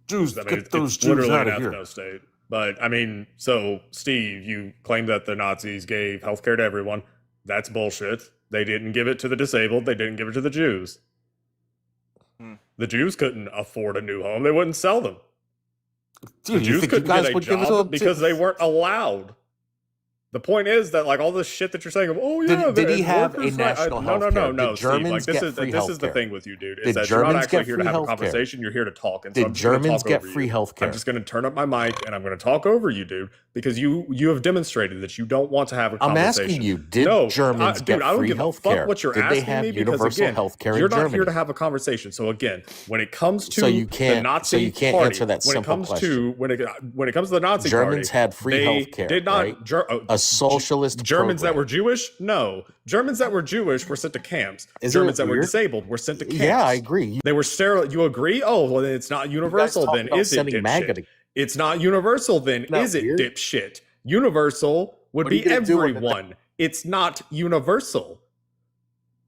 Jews, I mean, get those it's Jews literally out an of here. ethno state. But I mean, so Steve, you claim that the Nazis gave healthcare to everyone. That's bullshit. They didn't give it to the disabled. They didn't give it to the Jews. The Jews couldn't afford a new home. They wouldn't sell them. Dude, The you Jews think you couldn't guys get a would give it to job them because too? they weren't allowed. The point is that like all this shit that you're saying of Did he have workers' a right- national no, healthcare? no, Did Steve. Like Germans this get is free this is the healthcare? thing with you, dude. Is Did that you're not Germans actually get here to free have a healthcare? conversation. You're here to talk. And so Did I'm just gonna Germans talk get over free you. healthcare? I'm just going to turn up my mic and I'm going to talk over you, dude, because you have demonstrated that you don't want to have a I'm conversation. asking you, did No, Germans dude, get I don't free give a healthcare? fuck what you're Did they asking have me because universal again, healthcare in you're not here Germany? to have a conversation. So again, when it comes to So you the can't- Nazi so you can't party, answer that when it simple comes question. to when it comes to the Nazi Germans party, had free they healthcare, did not right? A socialist Germans that program. were Jewish? No. Germans that were Jewish were sent to camps. Isn't it Germans that were weird? disabled were sent to camps. Yeah, I agree. They were sterile. You agree? Oh, well, then it's not universal. talk Then about is it sending MAGA dipshit? to- It's not universal. Then Isn't that is it weird? dipshit? Universal would What are you be gonna do when the- everyone. It's not universal.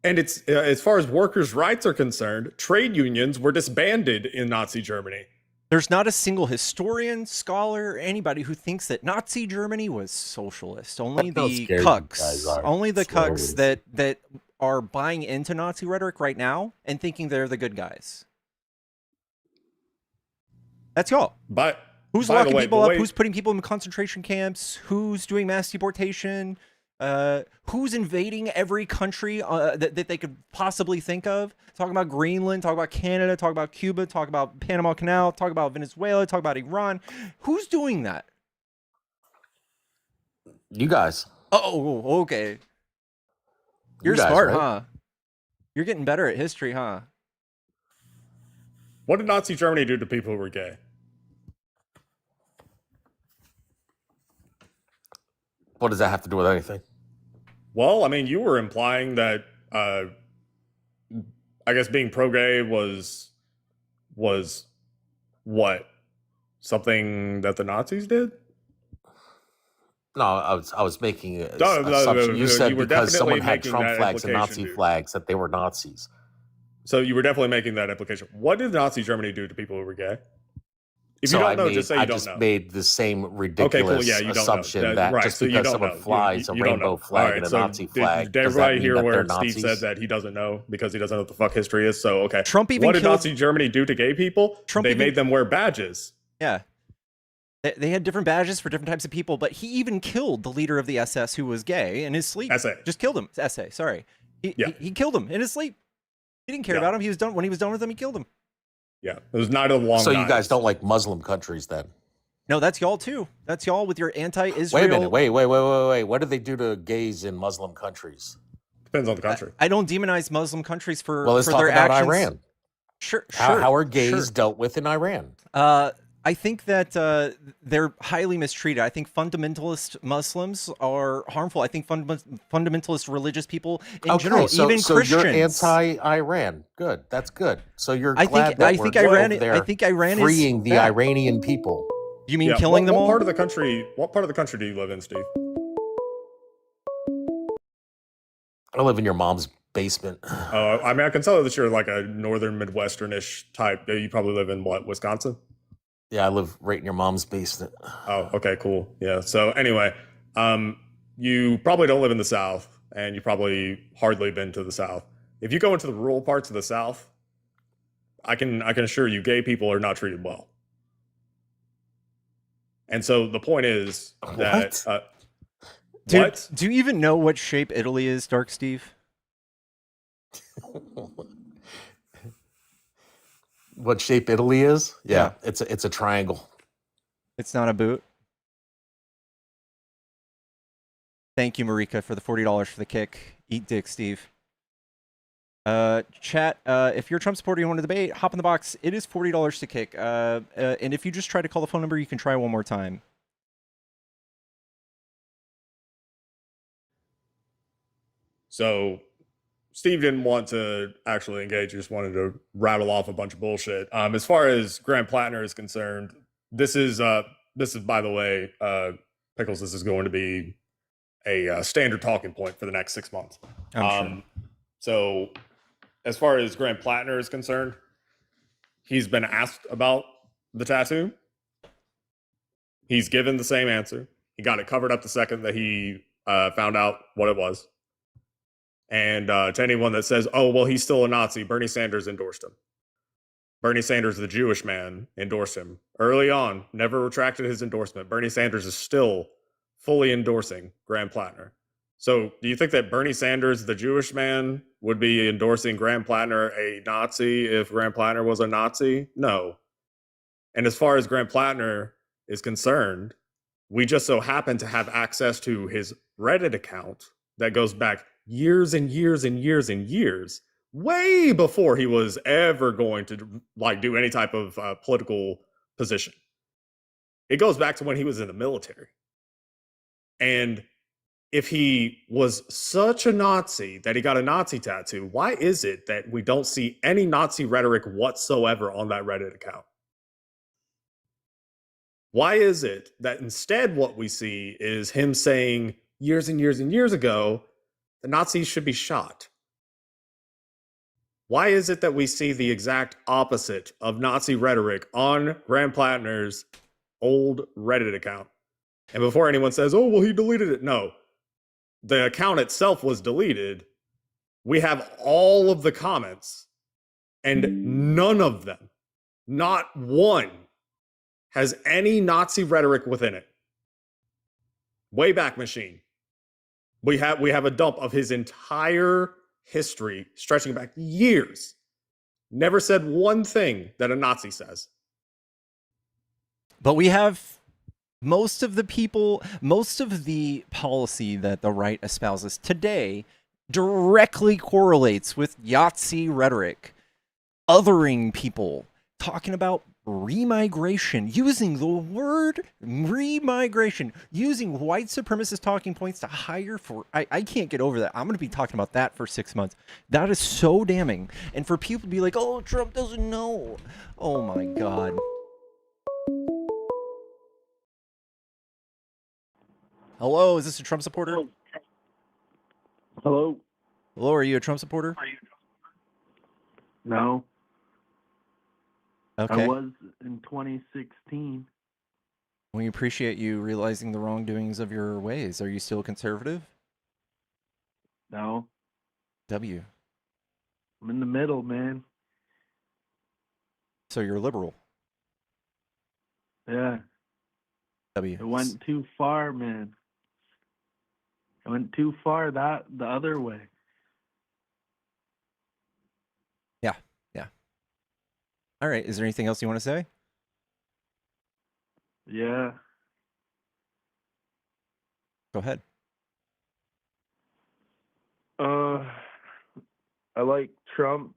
And it's as far as workers' rights are concerned, trade unions were disbanded in Nazi Germany. There's not a single historian, scholar, or anybody who thinks that Nazi Germany was socialist. Only That's how the scared you guys cucks, are. only the That's what it cucks is. that are buying into Nazi rhetoric right now and thinking they're the good guys. That's y'all. But Who's by the locking way, people the up? way- Who's putting people in concentration camps? Who's doing mass deportation? Who's invading every country that they could possibly think of? Talk about Greenland, talk about Canada, talk about Cuba, talk about Panama Canal, talk about Venezuela, talk about Iran. Who's doing that? You guys. Oh, okay. You're You guys, smart, right? huh? You're getting better at history, huh? What did Nazi Germany do to people who were gay? What does that have to do with anything? Well, I mean, you were implying that I guess being pro-gay was what? Something that the Nazis did? No, I was making an No, assumption. You said you were because someone definitely had making Trump that flags and implication, Nazi dude. flags that they were Nazis. So you were definitely making that implication. What did Nazi Germany do to people who were gay? If So you I don't know, made, just say I you don't just know. made the same Okay, ridiculous cool. Yeah, you don't assumption know. that Right, just so you because don't someone know. flies a You don't rainbow know. flag All right, and a so Nazi flag, did does that everybody mean hear that they're where Nazis? Steve said that he doesn't know because he doesn't know what the fuck history is? So, okay. Trump even what did killed- Nazi Germany do to gay people? Trump They even- made them wear badges. Yeah. They had different badges for different types of people, but he even killed the leader of the SS who was gay in his sleep. SA. Just killed him. SA, sorry. He killed him in his sleep. He didn't care about him. He was done. When he was done with him, he killed him. Yeah, it was not a long So you knives. guys don't like Muslim countries then? No, that's y'all too. That's y'all with your anti-Israel. Wait a minute. Wait. What do they do to gays in Muslim countries? Depends on the country. I don't demonize Muslim countries for Well, let's for talk their about actions. Iran. Sure. How are gays sure. dealt with in Iran? I think that they're highly mistreated. I think fundamentalist Muslims are harmful. I think fundamentalist religious people in general, even so Christians. you're anti-Iran. Good, that's good. So you're I glad think that I we're think over Iran. there I think Iran is freeing the bad. Iranian people. You mean killing them what all? Part of the country? What part of the country do you live in, Steve? I live in your mom's basement. I mean, I can tell that you're like a northern Midwestern-ish type. You probably live in what, Wisconsin? Yeah, I live right in your mom's basement. Oh, okay, cool. Yeah. So anyway, you probably don't live in the South, and you probably hardly been to the South. If you go into the rural parts of the South, I can assure you, gay people are not treated well. And so the point is that Dude, what? do you even know what shape Italy is, Dark Steve? What shape Italy is? Yeah. It's a triangle. It's not a boot. Thank you, Marika, for the $40 for the kick. Eat dick, Steve. Chat, if you're a Trump supporter and you want to debate, hop in the box. It is $40 to kick. And if you just try to call the phone number, you can try one more time. So Steve didn't want to actually engage. He just wanted to rattle off a bunch of bullshit. As far as Graham Plattner is concerned, this is by the way, Pickles, this is going to be a standard talking point for the next 6 months. I'm sure. So as far as Graham Plattner is concerned, he's been asked about the tattoo. He's given the same answer. He got it covered up the second that he found out what it was. And to anyone that says, oh, well, he's still a Nazi, Bernie Sanders endorsed him. Bernie Sanders, the Jewish man, endorsed him early on, never retracted his endorsement. Bernie Sanders is still fully endorsing Graham Plattner. So do you think that Bernie Sanders, the Jewish man, would be endorsing Graham Plattner, a Nazi, if Graham Plattner was a Nazi? No. And as far as Graham Plattner is concerned, we just so happen to have access to his Reddit account that goes back years and years and years and years, way before he was ever going to like do any type of political position. It goes back to when he was in the military. And if he was such a Nazi that he got a Nazi tattoo, why is it that we don't see any Nazi rhetoric whatsoever on that Reddit account? Why is it that instead what we see is him saying years and years and years ago, the Nazis should be shot? Why is it that we see the exact opposite of Nazi rhetoric on Graham Plattner's old Reddit account? And before anyone says, oh, well, he deleted it. No, the account itself was deleted. We have all of the comments, and none of them, not one, has any Nazi rhetoric within it. Wayback Machine. We have a dump of his entire history stretching back years. Never said one thing that a Nazi says. But we have most of the people, most of the policy that the right espouses today directly correlates with Yahtzee rhetoric, othering people, talking about remigration, using the word remigration, using white supremacist talking points to hire for. I can't get over that. I'm going to be talking about that for 6 months. That is so damning. And for people to be like, oh, Trump doesn't know. Oh my God. Hello, is this a Trump supporter? Hello? Hello, are you a Trump supporter? No, I Okay. was in 2016. We appreciate you realizing the wrongdoings of your ways. Are you still conservative? No, W. I'm in the middle, man. So you're liberal. Yeah, W. it went too far, man. It went too far the other way. Yeah, yeah. All right. Is there anything else you want to say? Yeah. Go ahead. I like Trump,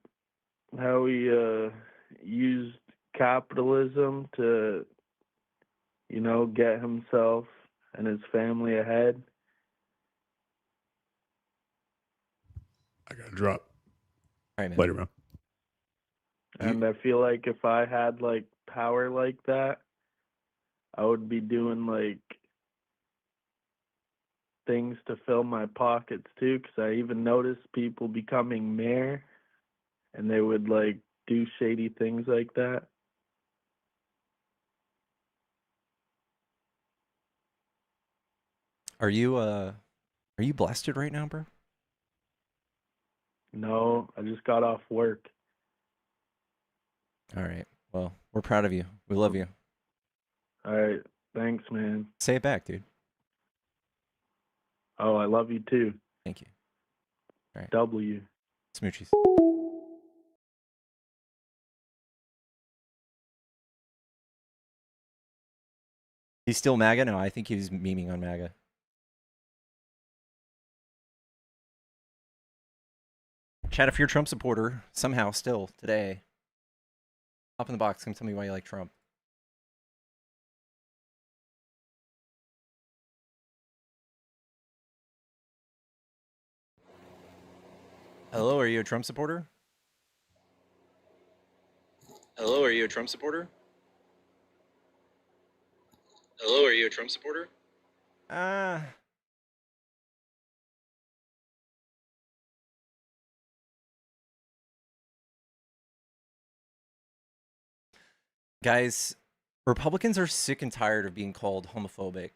how he used capitalism to, get himself and his family ahead. I got to drop. All right, man. Later, bro. And I feel like if I had like power like that, I would be doing like things to fill my pockets too, because I even noticed people becoming mayor and they would like do shady things like that. Are you blasted right now, bro? No, I just got off work. All right. Well, we're proud of you. We love you. All right, thanks, man. Say it back, dude. Oh, I love you too. Thank you. All right. W. Smoochies. He's still MAGA? No, I think he's memeing on MAGA. Chat, if you're a Trump supporter, somehow still today, hop in the box. Come tell me why you like Trump. Hello, are you a Trump supporter? Hello, are you a Trump supporter? Hello, are you a Trump supporter? Guys, Republicans are sick and tired of being called homophobic.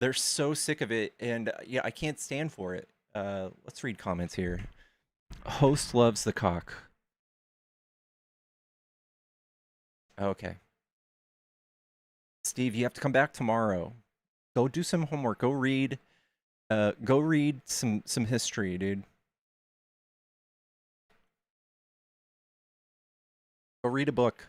They're so sick of it, and yeah, I can't stand for it. Let's read comments here. Host loves the cock. Okay. Steve, you have to come back tomorrow. Go do some homework. Go read some history, dude. Go read a book.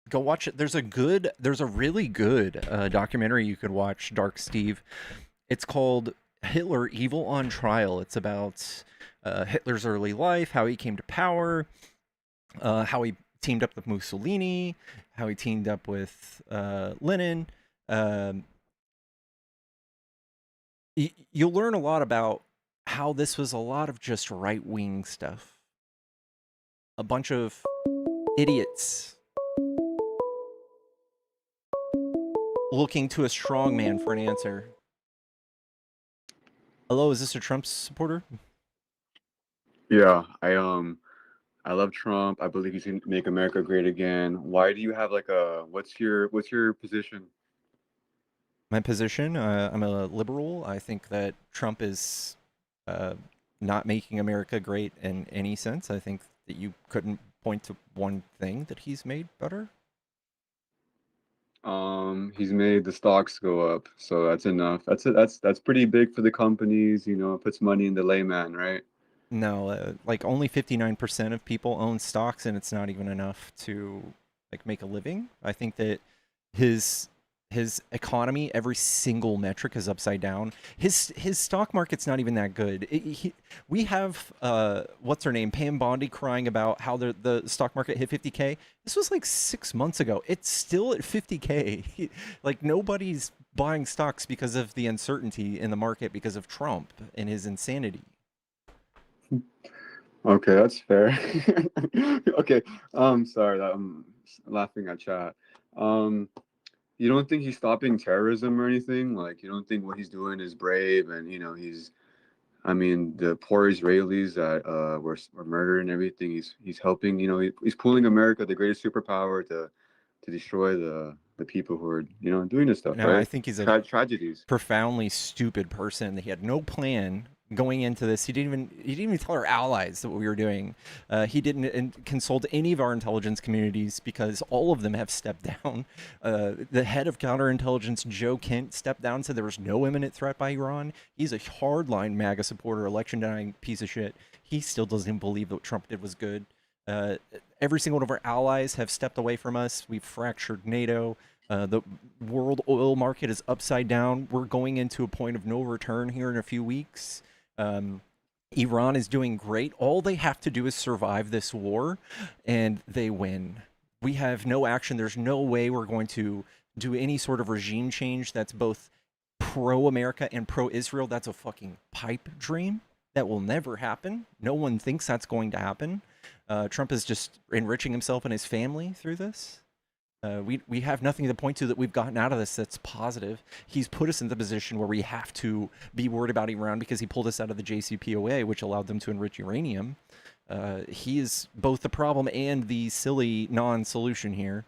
Go watch it. There's a really good documentary you could watch, Dark Steve. It's called Hitler Evil on Trial. It's about Hitler's early life, how he came to power, how he teamed up with Mussolini, how he teamed up with Lenin. You'll learn a lot about how this was a lot of just right-wing stuff. A bunch of idiots looking to a strong man for an answer. Hello, is this a Trump supporter? Yeah, I love Trump. I believe he's going to make America great again. Why do you have like a what's your position? My position, I'm a liberal. I think that Trump is not making America great in any sense. I think that you couldn't point to one thing that he's made better. He's made the stocks go up, so that's enough. That's pretty big for the companies. You know, it puts money in the layman, right? No, like only 59% of people own stocks, and it's not even enough to like make a living. I think that his his economy, every single metric is upside down. His stock market's not even that good. We have what's her name, Pam Bondi, crying about how the stock market hit 50K. This was like 6 months ago. It's still at 50K. Like nobody's buying stocks because of the uncertainty in the market because of Trump and his insanity. Okay, that's fair. Okay, sorry that I'm laughing at chat. Um, you don't think he's stopping terrorism or anything? Like, you don't think what he's doing is brave and, you know, I mean, the poor Israelis that were murdered and everything, he's helping, you know, he's pulling America, the greatest superpower, to destroy the people who are, you know, doing this stuff, No, I right? think he's a Tragedies. profoundly stupid person. He had no plan going into this. He didn't even tell our allies that what we were doing. He didn't consult any of our intelligence communities because all of them have stepped down. The head of counterintelligence, Joe Kent, stepped down, said there was no imminent threat by Iran. He's a hardline MAGA supporter, election denying piece of shit. He still doesn't believe that what Trump did was good. Uh, every single one of our allies have stepped away from us. We've fractured NATO. The world oil market is upside down. We're going into a point of no return here in a few weeks. Iran is doing great. All they have to do is survive this war, and they win. We have no action. There's no way we're going to do any sort of regime change that's both pro-America and pro-Israel. That's a fucking pipe dream. That will never happen. No one thinks that's going to happen. Trump is just enriching himself and his family through this. We have nothing to point to that we've gotten out of this that's positive. He's put us in the position where we have to be worried about Iran because he pulled us out of the JCPOA, which allowed them to enrich uranium. He is both the problem and the silly non-solution here.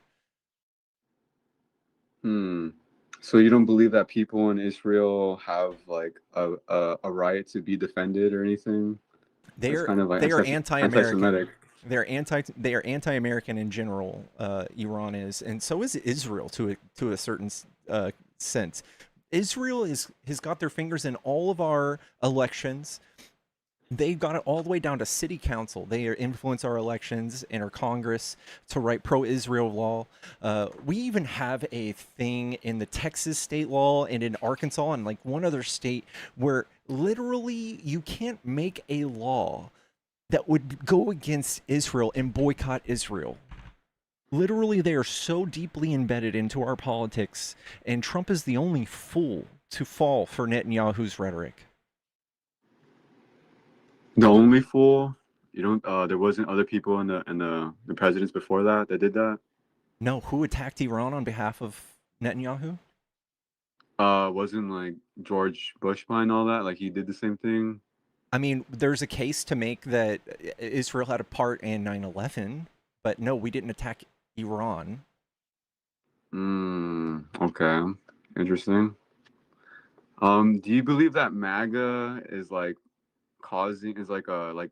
So you don't believe that people in Israel have like a right to be defended or anything? That's kind of like They are anti-American. anti-Semitic. They are anti-American in general. Iran is, and so is Israel to a certain sense. Israel has got their fingers in all of our elections. They've got it all the way down to city council. They influence our elections and our Congress to write pro-Israel law. We even have a thing in the Texas state law and in Arkansas and like one other state where literally you can't make a law that would go against Israel and boycott Israel. Literally, they are so deeply embedded into our politics, and Trump is the only fool to fall for Netanyahu's rhetoric. The only fool, you don't. There wasn't other people in the presidents before that did that. No, who attacked Iran on behalf of Netanyahu? Wasn't like George Bush behind all that? Like he did the same thing. I mean, there's a case to make that Israel had a part in 9/11, but no, we didn't attack Iran. Okay, interesting. Do you believe that MAGA is like like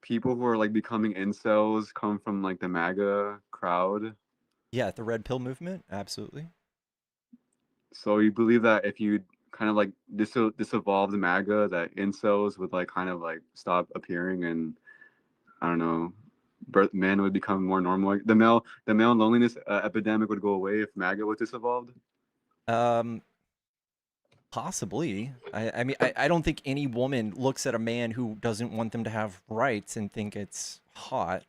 people who are like becoming incels come from like the MAGA crowd? Yeah, the Red Pill movement, absolutely. So you believe that if you kind of like disevolve the MAGA, that incels would like kind of like stop appearing, and I don't know, men would become more normal. Like, the male loneliness epidemic would go away if MAGA was disevolved. Possibly. I mean, I don't think any woman looks at a man who doesn't want them to have rights and think it's hot.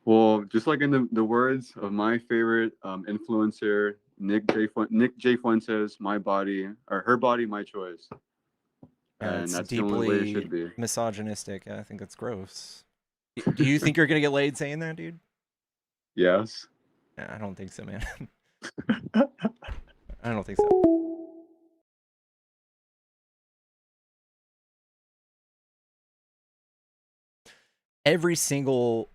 Well, just like in the words of my favorite influencer, Nick J. Fuentes, my body or her body, my choice. And It's that's the only way it deeply should be. misogynistic. I think that's gross. Do you think you're gonna get laid saying that, dude? Yes. I don't think so, man. I don't think so. Every single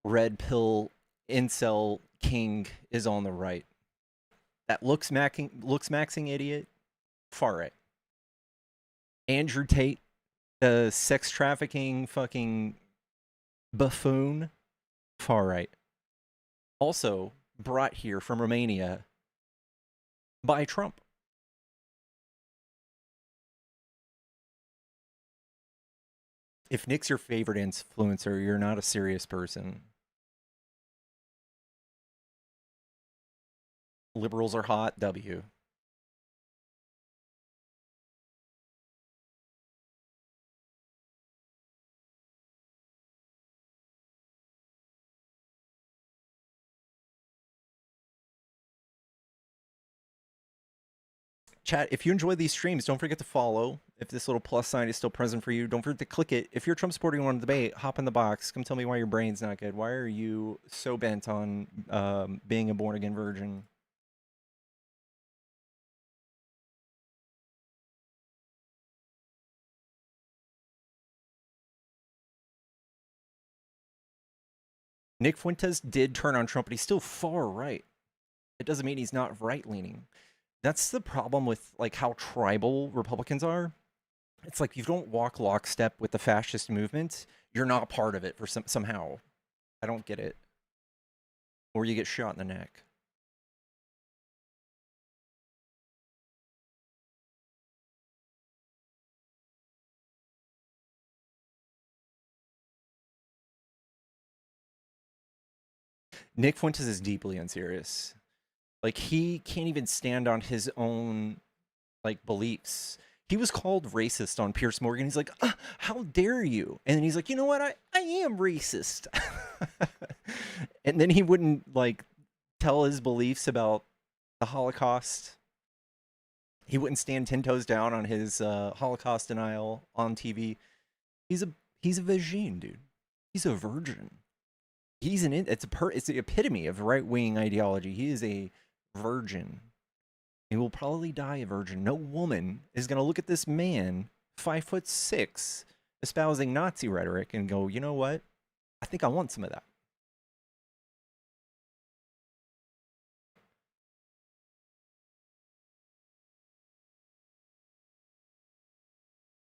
red pill incel king is on the right. That looks maxing idiot, far right. Andrew Tate, the sex trafficking fucking buffoon, far right. Also, brought here from Romania by Trump. If Nick's your favorite influencer, you're not a serious person. Liberals are hot, W. Chat, if you enjoy these streams, don't forget to follow. If this little plus sign is still present for you, don't forget to click it. If you're a Trump supporter and you want to debate, hop in the box. Come tell me why your brain's not good. Why are you so bent on being a born-again virgin? Nick Fuentes did turn on Trump, but he's still far right. It doesn't mean he's not right-leaning. That's the problem with like how tribal Republicans are. It's like you don't walk lockstep with the fascist movement, you're not part of it for somehow. I don't get it. Or you get shot in the neck. Nick Fuentes is deeply unserious. Like he can't even stand on his own like beliefs. He was called racist on Pierce Morgan. He's like, how dare you? And then he's like, you know what? I am racist. And then he wouldn't like tell his beliefs about the Holocaust. He wouldn't stand 10 toes down on his Holocaust denial on TV. He's a virgin, dude. He's a virgin. He's it's the epitome of right-wing ideology. He is a virgin. He will probably die a virgin. No woman is going to look at this man, 5'6", espousing Nazi rhetoric and go, you know what? I think I want some of that.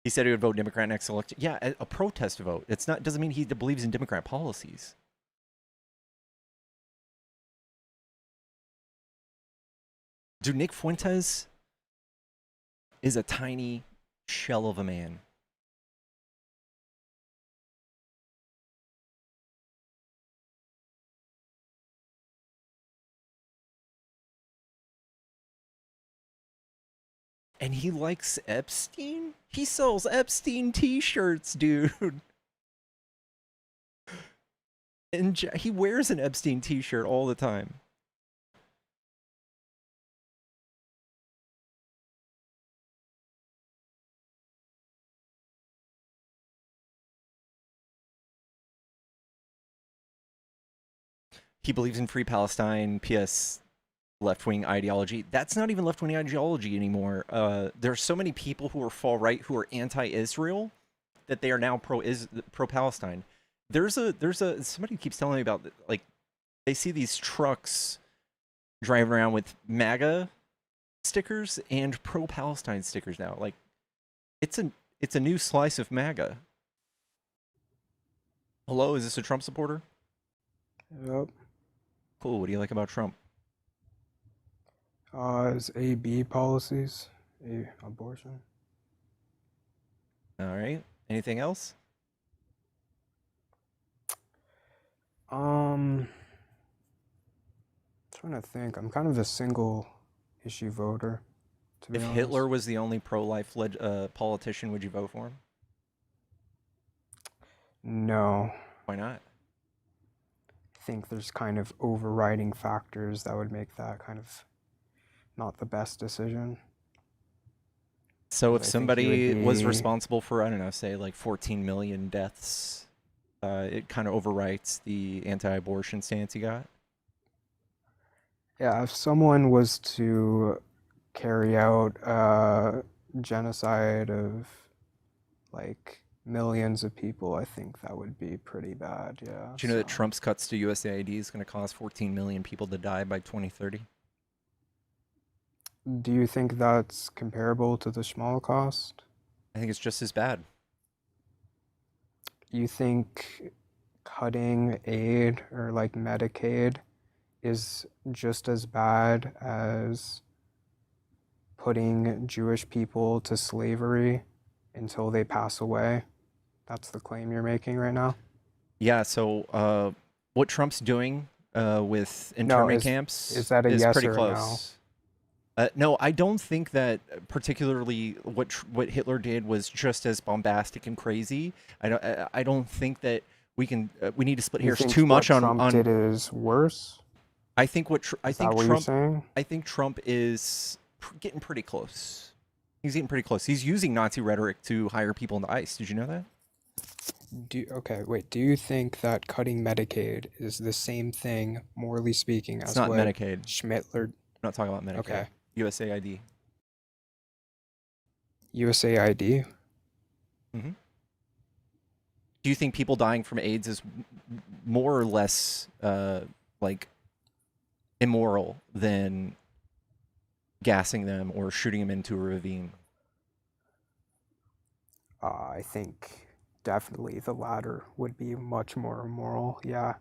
He said he would vote Democrat next election. Yeah, a protest vote. It's not doesn't mean he believes in Democrat policies. Dude, Nick Fuentes is a tiny shell of a man. And he likes Epstein? He sells Epstein t-shirts, dude. And he wears an Epstein t-shirt all the time. He believes in free Palestine, PS left-wing ideology. That's not even left-wing ideology anymore. There are so many people who are far right who are anti-Israel that they are now pro-Palestine. There's somebody keeps telling me about like they see these trucks driving around with MAGA stickers and pro-Palestine stickers now. Like it's a new slice of MAGA. Hello, is this a Trump supporter? Yep. Cool. What do you like about Trump? His AB policies, abortion. All right. Anything else? Trying to think. I'm kind of a single issue voter, to be If honest. Hitler was the only pro-life politician, would you vote for him? No. Why not? I think there's kind of overriding factors that would make that kind of not the best decision. So if I think he somebody would was be- responsible for, I don't know, say like 14 million deaths, it kind of overwrites the anti-abortion stance you got? Yeah, if someone was to carry out genocide of like millions of people, I think that would be pretty bad, yeah. Do you know that so- Trump's cuts to USAID is going to cause 14 million people to die by 2030? Do you think that's comparable to the Schmalkost? I think it's just as bad. You think cutting aid or like Medicaid is just as bad as putting Jewish people to slavery until they pass away. That's the claim you're making right now? Yeah, so what Trump's doing with No, internment is camps that a is yes pretty or a no? close. No, I don't think that particularly what Hitler did was just as bombastic and crazy. I don't think that we need to split You hairs think too what much Trump did is worse? I think Is that what you're saying? I think Trump is getting pretty close. He's getting pretty close. He's using Nazi rhetoric to hire people into ICE. Did you know that? Okay, wait. Do you think that cutting Medicaid is the same thing, morally speaking, It's as not what Medicaid. Schmittler? I'm not talking about Medicaid. Okay. USAID. USAID? Mm-hmm. Do you think people dying from AIDS is more or less like immoral than gassing them or shooting them into a ravine? I think definitely the latter would be much more immoral. Yeah.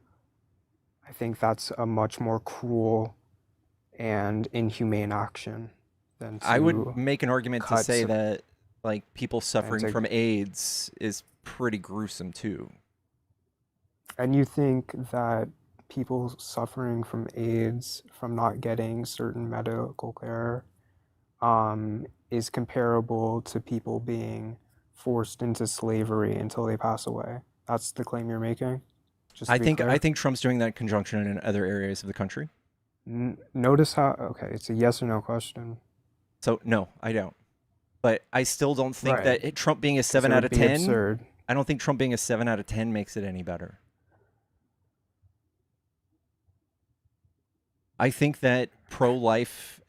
I think that's a much more cruel and inhumane action than I would to make an argument to cut say sup- that like people and suffering to from AIDS is pretty gruesome too. And you think that people suffering from AIDS, from not getting certain medical care, is comparable to people being forced into slavery until they pass away? That's the claim you're making? Just to be I clear? think Trump's doing that in conjunction in other areas of the country. Notice how, okay, it's a yes or no question. So no, I don't. But I still don't think Right. that Trump being a 'Cause it 7 out would of be 10, absurd. I don't think Trump being a 7 out of 10 makes it any better. I think that pro-life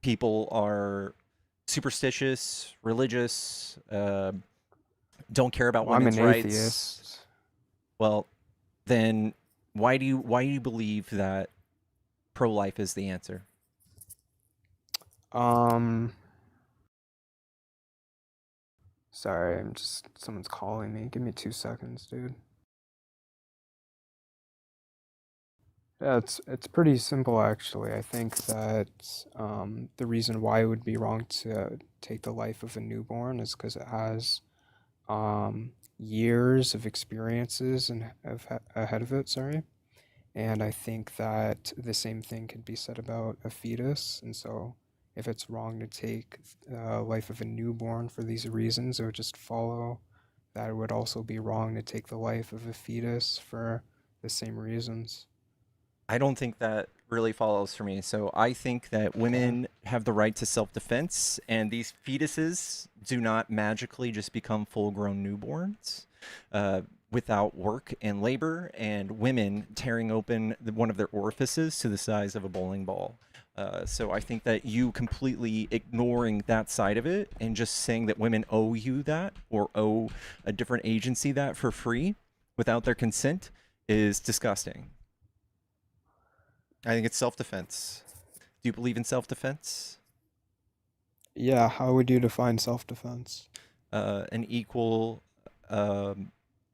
people are superstitious, religious, don't care about Well, I'm women's an rights. atheist. Well, then why do you believe that pro-life is the answer? Sorry, someone's calling me. Give me 2 seconds, dude. Yeah, it's pretty simple actually. I think that the reason why it would be wrong to take the life of a newborn is because it has years of experiences and ahead of it. Sorry, and I think that the same thing could be said about a fetus. And so, if it's wrong to take the life of a newborn for these reasons, it would just follow that it would also be wrong to take the life of a fetus for the same reasons. I don't think that really follows for me. So I think that women have the right to self-defense, and these fetuses do not magically just become full-grown newborns without work and labor, and women tearing open one of their orifices to the size of a bowling ball. So I think that you completely ignoring that side of it and just saying that women owe you that or owe a different agency that for free without their consent is disgusting. I think it's self-defense. Do you believe in self-defense? Yeah, how would you define self-defense? An equal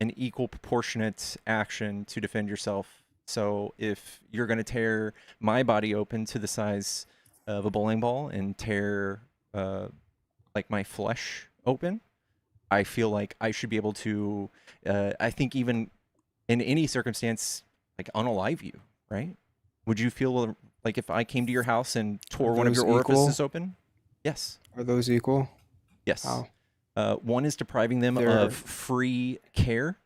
proportionate action to defend yourself. So if you're going to tear my body open to the size of a bowling ball and tear like my flesh open, I feel like I should be able to, I think even in any circumstance, like unalive you, right? Would you feel like if I came to your house and tore one of your orifices open? Yes. Are those equal? Yes. How? One is depriving them of free care.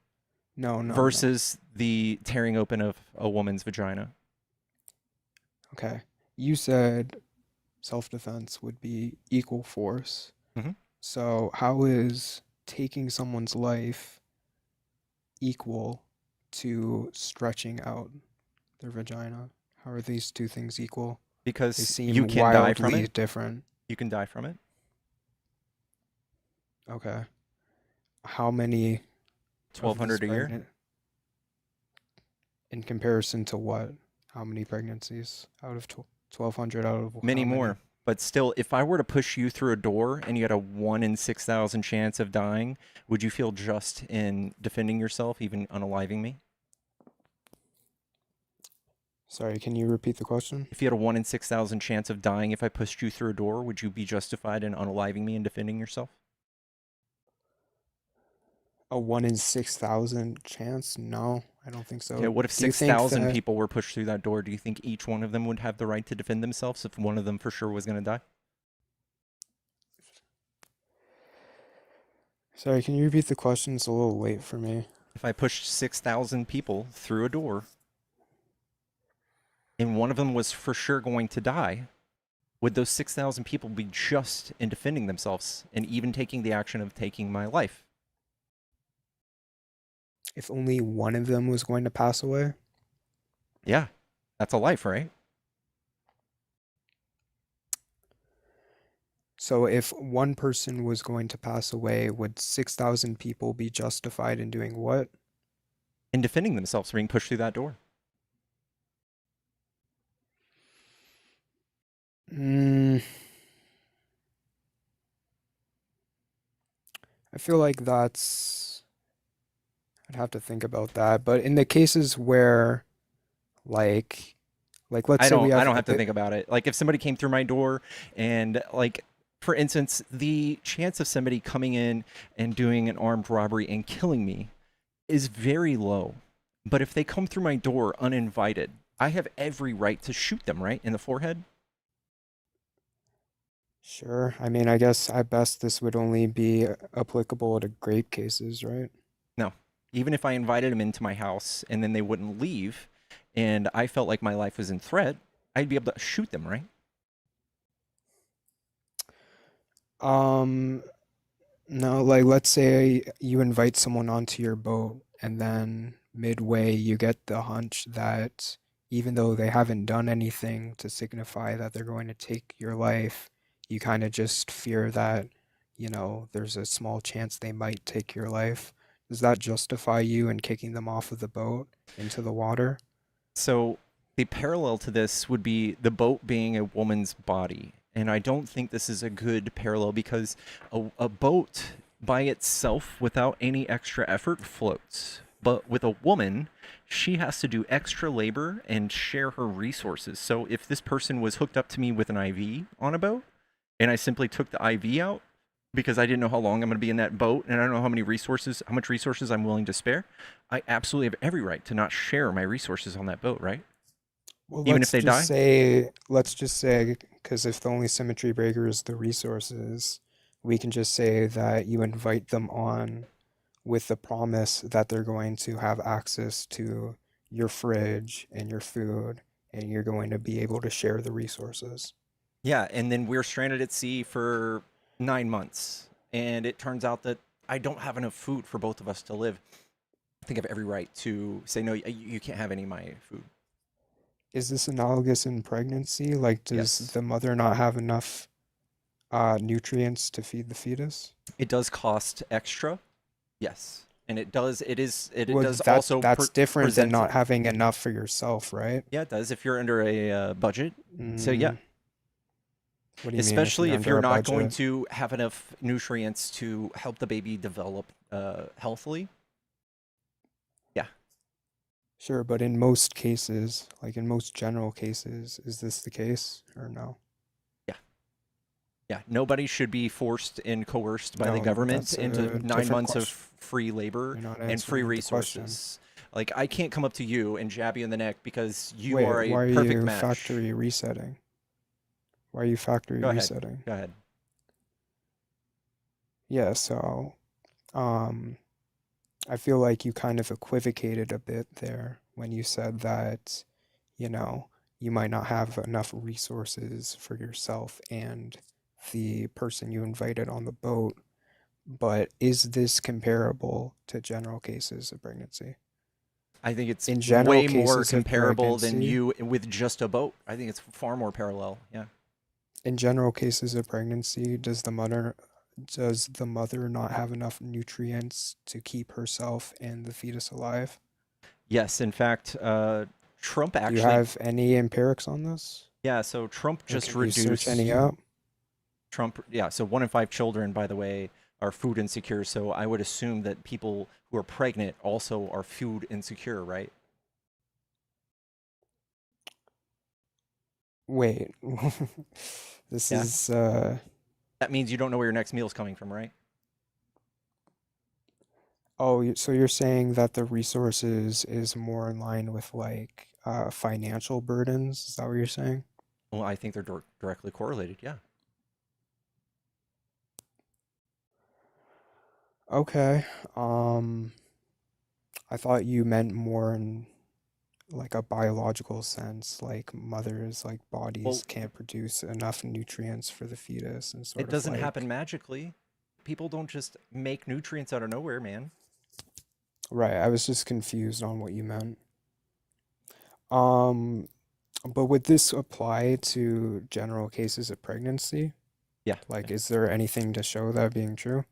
No. Versus the tearing open of a woman's vagina. Okay. You said self-defense would be equal force. Mm-hmm. So how is taking someone's life equal to stretching out their vagina? How are these two things equal? Because they seem you can die from wildly it. different. You can die from it. Okay. How many? 1,200 a year. In comparison to what? How many pregnancies out of 1,200 out of many how more? many? But still, if I were to push you through a door and you had a 1 in 6,000 chance of dying, would you feel just in defending yourself, even unaliving me? Sorry, can you repeat the question? If you had a 1 in 6,000 chance of dying if I pushed you through a door, would you be justified in unaliving me and defending yourself? A 1 in 6,000 chance? No, I don't think Okay, so. what if Do you think 6,000 that? people were pushed through that door? Do you think each one of them would have the right to defend themselves if one of them for sure was going to die? Sorry, can you repeat the question? It's a little late for me. If I pushed 6,000 people through a door and one of them was for sure going to die, would those 6,000 people be just in defending themselves and even taking the action of taking my life? If only one of them was going to pass away? Yeah, that's a life, right? So if one person was going to pass away, would 6,000 people be justified in doing what? In defending themselves for being pushed through that door. I feel like I'd have to think about that. But in the cases where, like let's say we I have don't have to think about it. Like if somebody came through my door and like for instance, the chance of somebody coming in and doing an armed robbery and killing me is very low. But if they come through my door uninvited, I have every right to shoot them, right? In the forehead? Sure. I mean, I guess at best this would only be applicable to grape cases, right? No. Even if I invited them into my house and then they wouldn't leave and I felt like my life was in threat, I'd be able to shoot them, right? No, like let's say you invite someone onto your boat and then midway you get the hunch that even though they haven't done anything to signify that they're going to take your life, you kind of just fear that, there's a small chance they might take your life. Does that justify you in kicking them off of the boat into the water? So the parallel to this would be the boat being a woman's body. And I don't think this is a good parallel because a boat by itself without any extra effort floats. But with a woman, she has to do extra labor and share her resources. So if this person was hooked up to me with an IV on a boat and I simply took the IV out because I didn't know how long I'm going to be in that boat and I don't know how much resources I'm willing to spare, I absolutely have every right to not share my resources on that boat, right? Well, Even if they die? let's just say, because if the only symmetry breaker is the resources, we can just say that you invite them on with the promise that they're going to have access to your fridge and your food, and you're going to be able to share the resources. Yeah, and then we're stranded at sea for 9 months, and it turns out that I don't have enough food for both of us to live. I think I have every right to say, no, you can't have any of my food. Is this analogous in pregnancy? Like, does Yes. the mother not have enough nutrients to feed the fetus? It does cost extra, yes. And it does Well, does also that's different than present. not having enough for yourself, right? Yeah, it does if you're under a budget. So yeah, What do you mean especially if under you're a not going budget? to have enough nutrients to help the baby develop healthily. Yeah. Sure, but in most cases, like in most general cases, is this the case or no? Yeah, nobody should be forced and coerced by the No, government that's into a 9 different months of question. free labor You're not and free answering the question. resources. Like, I can't come up to you and jab you in the neck because you Wait, are a why are perfect you match. factory resetting? Why are you factory Go ahead. resetting? Go ahead. Yeah, so I feel like you kind of equivocated a bit there when you said that, you might not have enough resources for yourself and the person you invited on the boat. But is this comparable to general cases of pregnancy? I think it's In general way more cases of comparable than pregnancy, you with just a boat. I think it's far more parallel. Yeah. in general cases of pregnancy, does the mother not have enough nutrients to keep herself and the fetus alive? Yes, in fact, Trump Do you actually. have any empirics on this? Yeah, so Trump Or just can you search any reduced. up? Yeah, so 1 in 5 children, by the way, are food insecure. So I would assume that people who are pregnant also are food insecure, right? Wait. This Yeah. is That means you don't know where your next meal's coming from, right? oh, so you're saying that the resources is more in line with like financial burdens? Is that what you're saying? Well, I think they're directly correlated. Yeah. Okay. Um, I thought you meant more in like a biological sense, like mothers like bodies Well, can't produce enough nutrients for the fetus and it sort of doesn't happen like magically. People don't just make nutrients out of nowhere, man. right, I was just confused on what you meant. Um, but would this apply to general cases of pregnancy? Yeah. Like, is there anything to show that being true?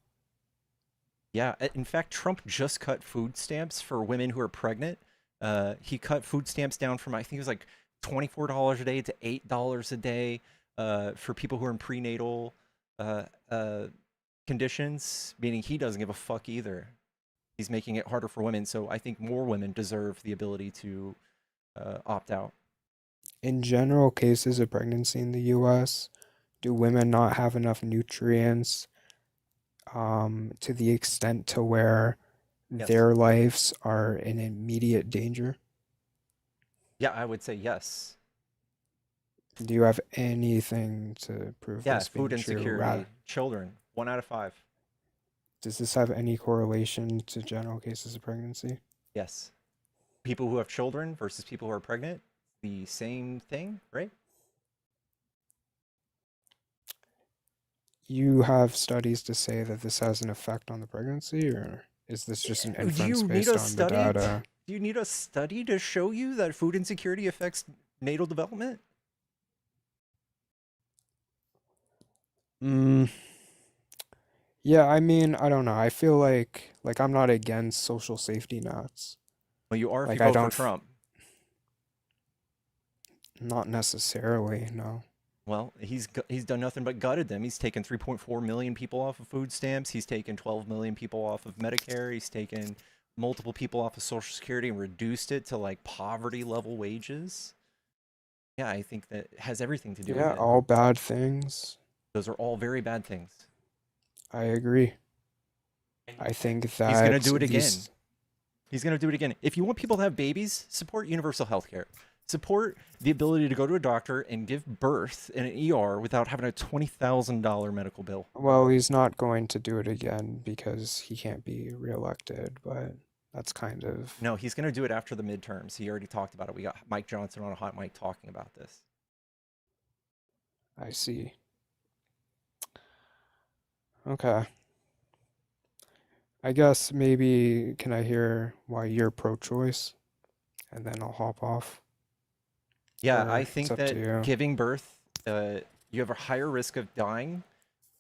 Yeah. In fact, Trump just cut food stamps for women who are pregnant. He cut food stamps down from, I think it was like $24 a day to $8 a day for people who are in prenatal uh, uh, conditions, meaning he doesn't give a fuck either. He's making it harder for women. So I think more women deserve the ability to opt out. In general cases of pregnancy in the US, do women not have enough nutrients to the extent to where Yes. their lives are in immediate danger? Yeah, I would say yes. Do you have anything to prove Yeah, this food being true? insecurity, children, 1 out of 5. Does this have any correlation to general cases of pregnancy? Yes. People who have children versus people who are pregnant, the same thing, right? You have studies to say that this has an effect on the pregnancy, or is this just an Do inference you need based a on the study? data? Do you need a study to show you that food insecurity affects natal development? Mm, yeah, I mean, I don't know. I feel like I'm not against social safety nets. Well, you are if you Like I vote for don't, Trump. not necessarily, no. Well, he's done nothing but gutted them. He's taken 3.4 million people off of food stamps. He's taken 12 million people off of Medicare. He's taken multiple people off of Social Security and reduced it to like poverty level wages. Yeah, I think that has everything to do with Yeah, it. all bad things. Those are all very bad things. I agree. I think He's gonna that do it again. these, He's gonna do it again. If you want people to have babies, support universal health care. Support the ability to go to a doctor and give birth in an ER without having a $20,000 medical bill. well, he's not going to do it again because he can't be reelected, but that's kind of, No, he's gonna do it after the midterms. He already talked about it. We got Mike Johnson on a hot mic talking about this. I see. Okay. I guess maybe can I hear why you're pro-choice? And then I'll hop off. Yeah, I Or it's think up to that you. giving birth, you have a higher risk of dying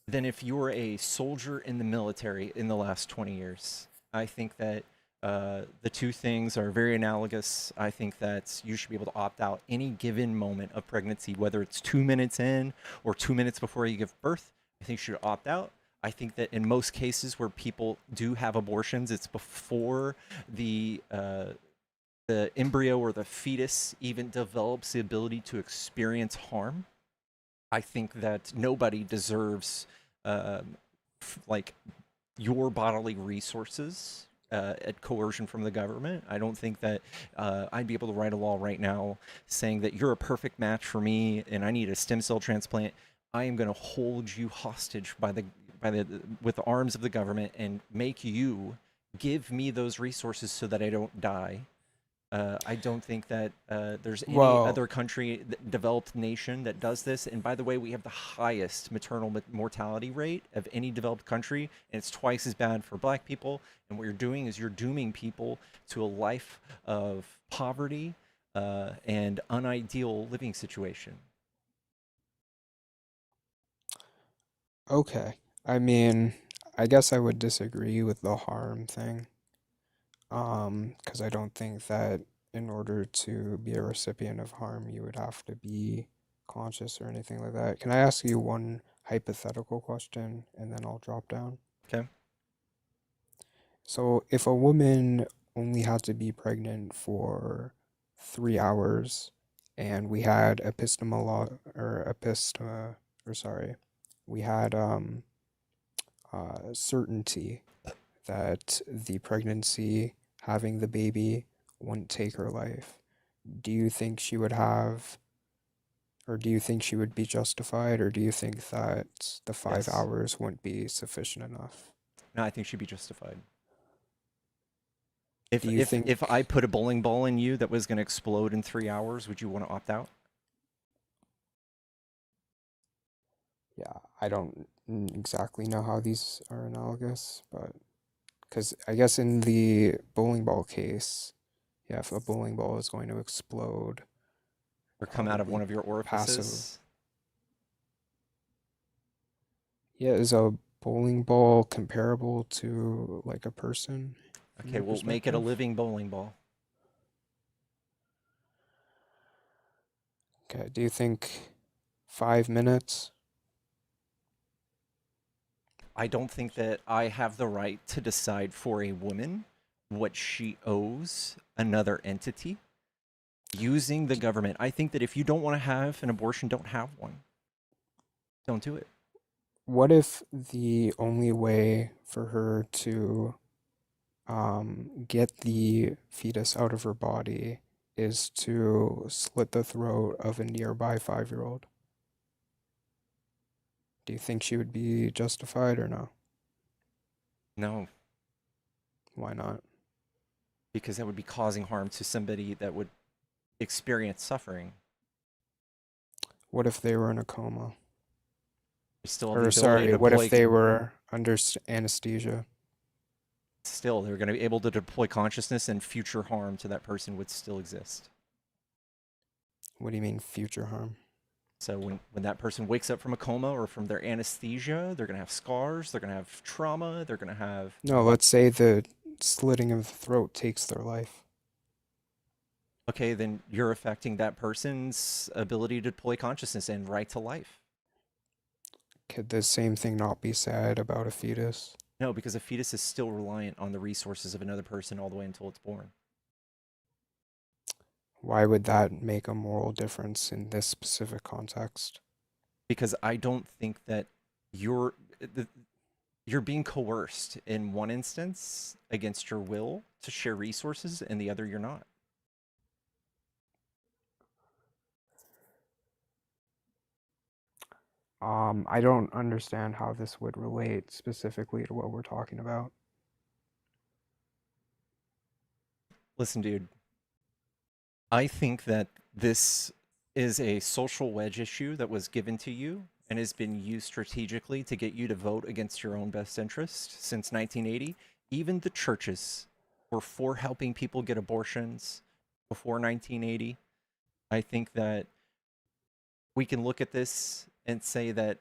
than if you were a soldier in the military in the last 20 years. I think that the two things are very analogous. I think that you should be able to opt out any given moment of pregnancy, whether it's 2 minutes in or 2 minutes before you give birth. I think you should opt out. I think that in most cases where people do have abortions, it's before the embryo or the fetus even develops the ability to experience harm. I think that nobody deserves like your bodily resources at coercion from the government. I don't think that I'd be able to write a law right now saying that you're a perfect match for me and I need a stem cell transplant. I am going to hold you hostage by the with the arms of the government and make you give me those resources so that I don't die. I don't think that there's any Well, other country, developed nation that does this. And by the way, we have the highest maternal mortality rate of any developed country, and it's twice as bad for black people. And what you're doing is you're dooming people to a life of poverty and unideal living situation. okay. I mean, I guess I would disagree with the harm thing. Because I don't think that in order to be a recipient of harm, you would have to be conscious or anything like that. Can I ask you one hypothetical question and then I'll drop down? Okay. So, if a woman only had to be pregnant for 3 hours and we had we had certainty that the pregnancy, having the baby, wouldn't take her life. Do you think she would have, or do you think she would be justified, or do you think that the 5 hours wouldn't be sufficient enough? No, I think she'd be justified. Do you think? If I put a bowling ball in you that was going to explode in 3 hours, would you want to opt out? Yeah, I don't exactly know how these are analogous, but because I guess in the bowling ball case, yeah, if a bowling ball is going to explode Or come out of one the of your passive, orifices? yeah, is a bowling ball comparable to like a person from Okay, your we'll make it a perspective? living bowling ball. Okay, do you think 5 minutes? I don't think that I have the right to decide for a woman what she owes another entity using the government. I think that if you don't want to have an abortion, don't have one. Don't do it. What if the only way for her to get the fetus out of her body is to slit the throat of a nearby 5-year-old? Do you think she would be justified or no? No, Why not? because that would be causing harm to somebody that would experience suffering. What if they were in a coma? They still have the Or ability sorry, to what if deploy. they were under anesthesia? Still, they're going to be able to deploy consciousness, and future harm to that person would still exist. What do you mean future harm? So when that person wakes up from a coma or from their anesthesia, they're going to have scars, they're going to have trauma, they're going to have... No, let's say the slitting of the throat takes their life. Okay, then you're affecting that person's ability to deploy consciousness and right to life. Could the same thing not be said about a fetus? No, because a fetus is still reliant on the resources of another person all the way until it's born. Why would that make a moral difference in this specific context? Because I don't think that you're being coerced in one instance against your will to share resources, and the other you're not. I don't understand how this would relate specifically to what we're talking about. Listen, dude, I think that this is a social wedge issue that was given to you and has been used strategically to get you to vote against your own best interest since 1980. Even the churches were for helping people get abortions before 1980. I think that we can look at this and say that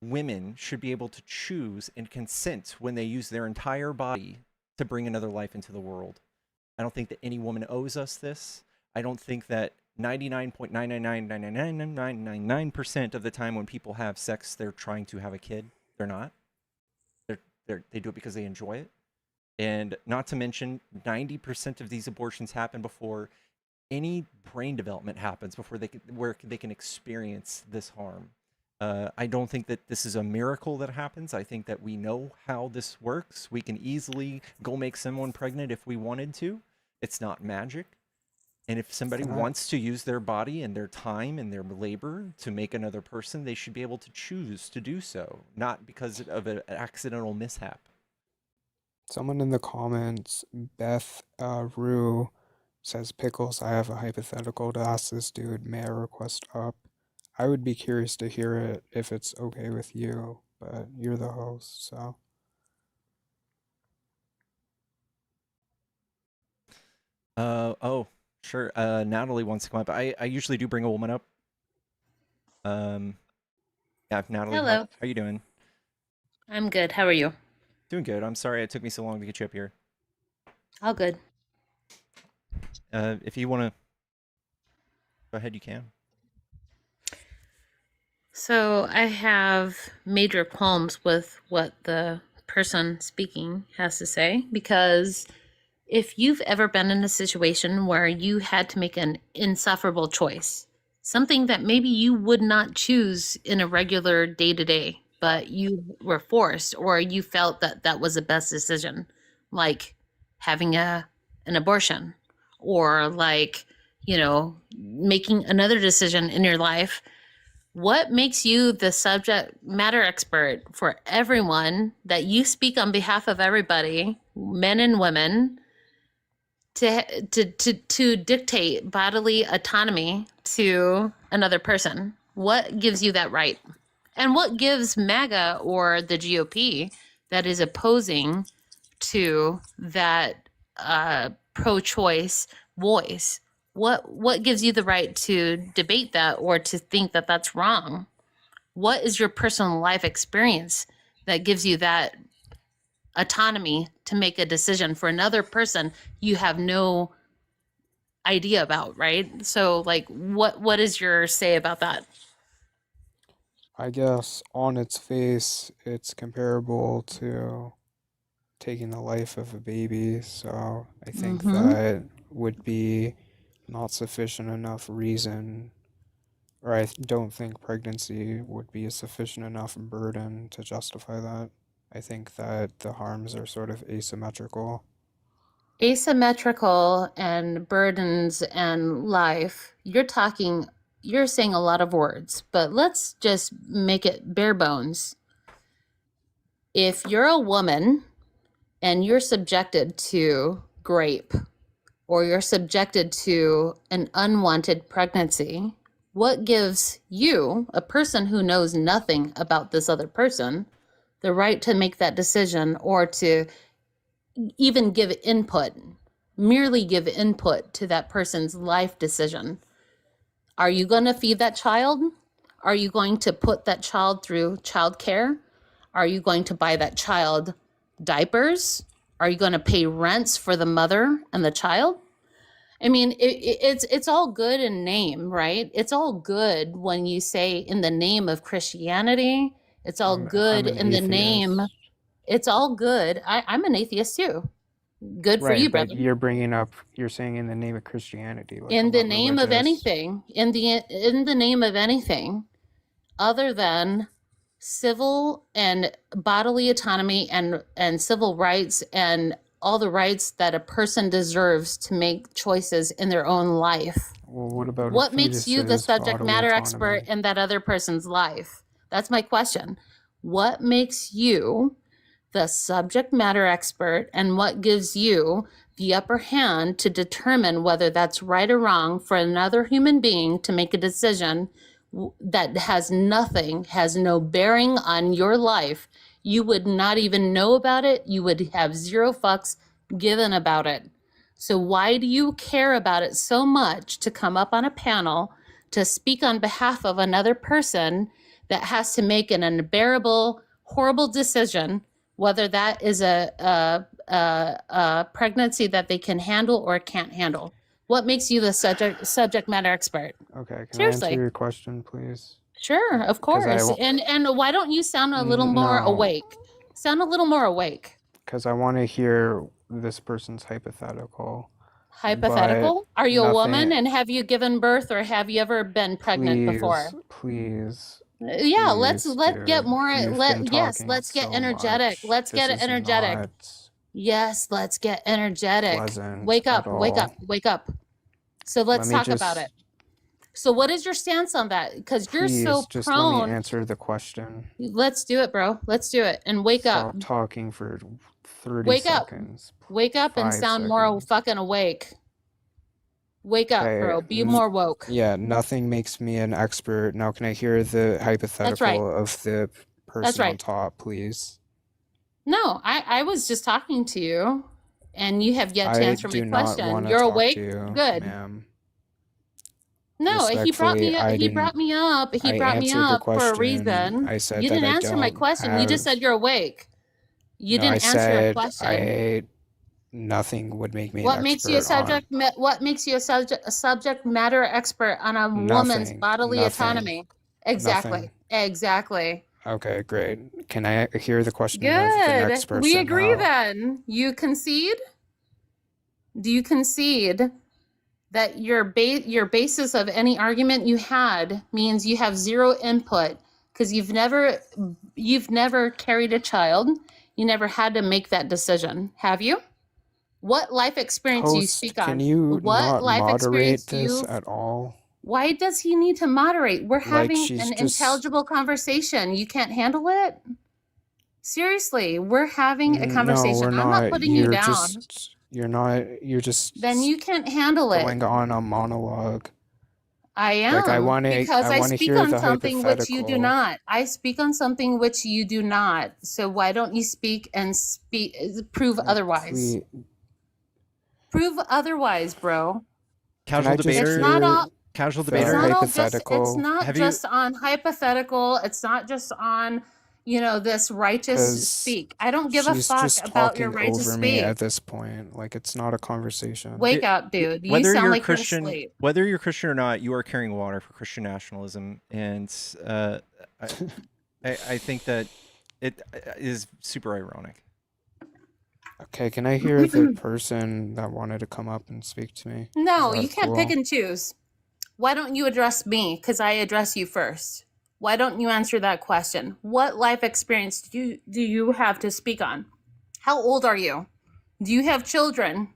women should be able to choose and consent when they use their entire body to bring another life into the world. I don't think that any woman owes us this. I don't think that 99.9999999% of the time when people have sex, they're trying to have a kid. They're not. They do it because they enjoy it. And not to mention, 90% of these abortions happen before any brain development happens, where they can experience this harm. I don't think that this is a miracle that happens. I think that we know how this works. We can easily go make someone pregnant if we wanted to. It's not magic. And if somebody wants to use their body and their time and their labor to make another person, they should be able to choose to do so, not because of an accidental mishap. Someone in the comments, Beth Rue, says, Pickles, I have a hypothetical to ask this dude. May I request up? I would be curious to hear it if it's okay with you, but you're the host, so. Oh, sure. Natalie wants to come up. I usually do bring a woman up. Yeah, Natalie, Hello. how you doing? I'm good. How are you? Doing good. I'm sorry it took me so long to get you up here. All good. If you want to go ahead, you can. So I have major qualms with what the person speaking has to say because if you've ever been in a situation where you had to make an insufferable choice, something that maybe you would not choose in a regular day to day, but you were forced, or you felt that that was the best decision, like having an abortion, or like, you know, making another decision in your life. What makes you the subject matter expert for everyone, that you speak on behalf of everybody, men and women, to dictate bodily autonomy to another person? What gives you that right? And what gives MAGA or the GOP that is opposing to that pro-choice voice? What gives you the right to debate that or to think that that's wrong? What is your personal life experience that gives you that autonomy to make a decision for another person you have no idea about, right? So like what is your say about that? I guess on its face, it's comparable to taking the life of a baby. So I think Mm-hmm. that would be not sufficient enough reason, or I don't think pregnancy would be a sufficient enough burden to justify that. I think that the harms are sort of asymmetrical. Asymmetrical and burdens and life. You're saying a lot of words, but let's just make it bare bones. If you're a woman and you're subjected to grape, or you're subjected to an unwanted pregnancy, what gives you, a person who knows nothing about this other person, the right to make that decision, or to even give input, merely give input to that person's life decision? Are you going to feed that child? Are you going to put that child through childcare? Are you going to buy that child diapers? Are you going to pay rents for the mother and the child? I mean, it's all good in name, right? It's all good when you say in the name of Christianity. It's all good I'm an in the name. atheist. It's all good. I'm an atheist too. Good for you, Right, but brother. you're saying in the name of Christianity, like In I'm the not name of religious. anything, in the name of anything other than civil and bodily autonomy and civil rights and all the rights that a person deserves to make choices in their own life. Well, what about a What makes you the fetus's subject bodily matter expert autonomy? in that other person's life? That's my question. What makes you the subject matter expert, and what gives you the upper hand to determine whether that's right or wrong for another human being to make a decision that has no bearing on your life? You would not even know about it. You would have zero fucks given about it. So why do you care about it so much to come up on a panel to speak on behalf of another person that has to make an unbearable, horrible decision, whether that is a pregnancy that they can handle or can't handle? What makes you the subject matter expert? Okay, can I answer Seriously. your question, please? Sure, of Because course. And why don't you sound a little more no, awake? Sound a little more awake. because I want to hear this person's hypothetical, but Hypothetical? Are you a woman, nothing. and have you given birth, or have you ever been pregnant before? Please, Yeah, let's get dude. more. You've been Let's get talking energetic. so Let's much. get This is energetic. not Yes, let's get energetic. pleasant Wake at up, wake up, all. wake up. So Let let's me talk about it. just, So what is your stance on that? Because you're so please, just let me prone. answer the question. Let's do it, bro. Let's do it. And wake up. Stop talking for 30 Wake up. seconds. Wake up and 5 sound more seconds. fucking awake. Wake up, Okay, bro. Be more woke. yeah, nothing makes me an expert. Now, can I hear the That's right. hypothetical of the That's person on right. top, please? No, I was just talking to you, and you have yet to I answer my do not question. want to You're talk awake? to you, Good. ma'am. No, he brought Respectfully, me up. He brought me up. He I brought me answered the up for a question. reason. I said You that didn't I answer my don't question. You just said have. you're awake. You No, I didn't answer a said question. nothing would make me an What makes you a expert on subject? What makes you a subject matter expert on a woman's nothing. bodily Nothing. autonomy? Exactly. Nothing. Exactly. Okay, great. Can I hear the question of the Good. next person We agree now? then. You concede? Do you concede that your basis of any argument you had means you have zero input because you've never carried a child, you never had to make that decision, have you? What life experience do you Host, speak can on? you What not life experience moderate do this you? at all? Why does he need to moderate? We're Like, having she's an just intelligible conversation. You can't handle it? Seriously, we're having a no, conversation. we're I'm not not. putting you down. You're Then just you can't handle it. going on a monologue. I Like, am because I I want to speak hear on the something which you do hypothetical. not. I speak on something which you do not. So why don't you speak and prove Like, otherwise? please, Prove otherwise, bro. can Casual I just It's debater. not hear all Casual the it's debater. not all just it's hypothetical? not Have you? just on hypothetical. It's not just on, this righteous Because speak. I don't give a she's fuck just about your talking righteous over me speak. at this point. Like, it's not a conversation. Wake up, dude. You Whether sound you're like you're Christian, asleep. whether you're Christian or not, you are carrying water for Christian nationalism, and I, I think that it is super ironic. Okay, can I hear the person that wanted to come up and speak to me? Is No, that you can't pick cool? and choose. Why don't you address me? Because I address you first. Why don't you answer that question? What life experience do you have to speak on? How old are you? Do you have children?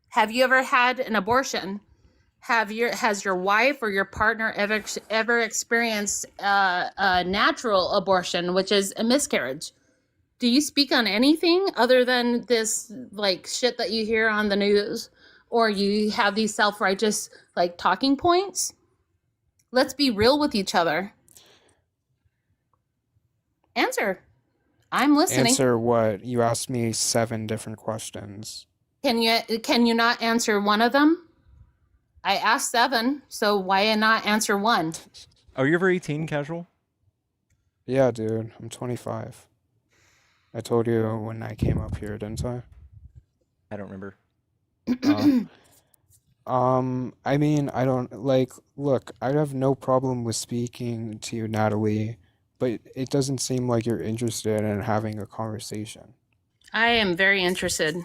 Have you ever had an abortion? Has your wife or your partner ever experienced a natural abortion, which is a miscarriage? Do you speak on anything other than this like shit that you hear on the news, or you have these self-righteous like talking points? Let's be real with each other. Answer. I'm listening. Answer what? You asked me 7 different questions. Can you not answer one of them? I asked 7, so why not answer one? Are you over 18, casual? Yeah, dude, I'm 25. I told you when I came up here, didn't I? I don't remember. I mean, I don't like. Look, I have no problem with speaking to you, Natalie, but it doesn't seem like you're interested in having a conversation. I am very interested. I'm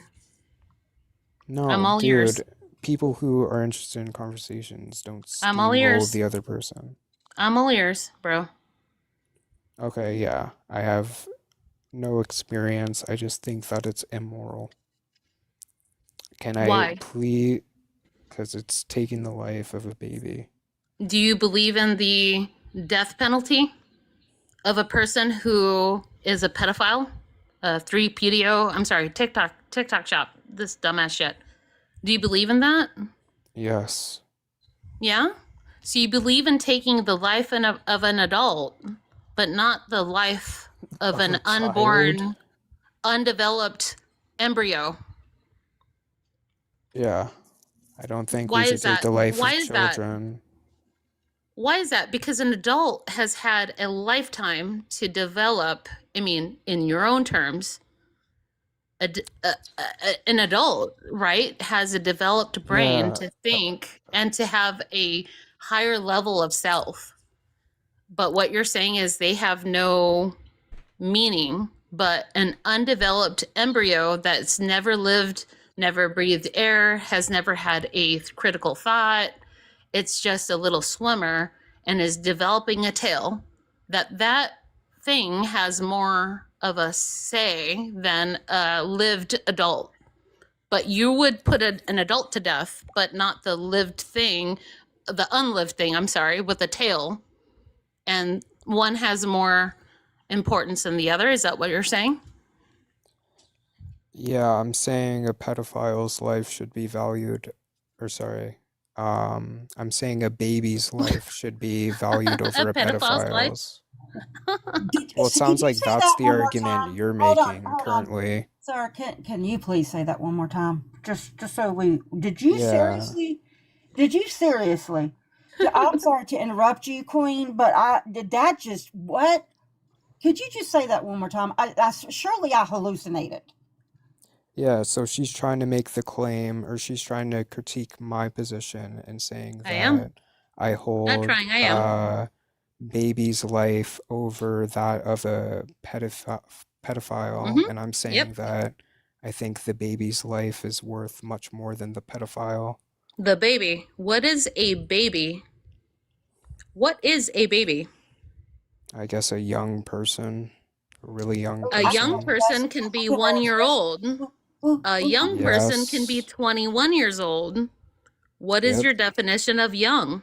No, all ears. dude, people who are interested in conversations don't I'm all steamroll ears. the other person. I'm all ears, bro. Okay, yeah, I have no experience. I just think that it's immoral. Can I Why? please? Because it's taking the life of a baby. Do you believe in the death penalty of a person who is a pedophile? 3PDO, I'm sorry, TikTok shop, this dumbass shit. Do you believe in that? Yes. Yeah? So you believe in taking the life of an adult, but not the life of an unborn, undeveloped embryo. Yeah. I don't think Why we should is take that? the life Why of is that? children. Why is that? Because an adult has had a lifetime to develop, I mean, in your own terms, an adult, right, has a developed brain Yeah. to think and to have a higher level of self. But what you're saying is they have no meaning, but an undeveloped embryo that's never lived, never breathed air, has never had a critical thought, it's just a little swimmer and is developing a tail, that thing has more of a say than a lived adult. But you would put an adult to death, but not the lived thing, the unlived thing, I'm sorry, with a tail. And one has more importance than the other. Is that what you're saying? Yeah, I'm saying a pedophile's life should be valued, or sorry, I'm saying a baby's life should be valued over a pedophile's life? pedophile's. Well, it sounds like that's the argument you're making currently. Sir, can you please say that one more time? Just so we did you Yeah. seriously? Did you seriously? I'm sorry to interrupt you, Queen, but did that just what? Could you just say that one more time? Surely I hallucinated. Yeah, so she's trying to make the claim, or she's trying to critique my position and saying I am. that I Not hold trying, I am. baby's life over that of a pedophile, Mhm. and I'm saying Yep. that I think the baby's life is worth much more than the pedophile. The baby. What is a baby? What is a baby? I guess a young person, a really young A young person. person can be 1 year old. A young person can be Yes. 21 years old. What is Yep. your definition of young?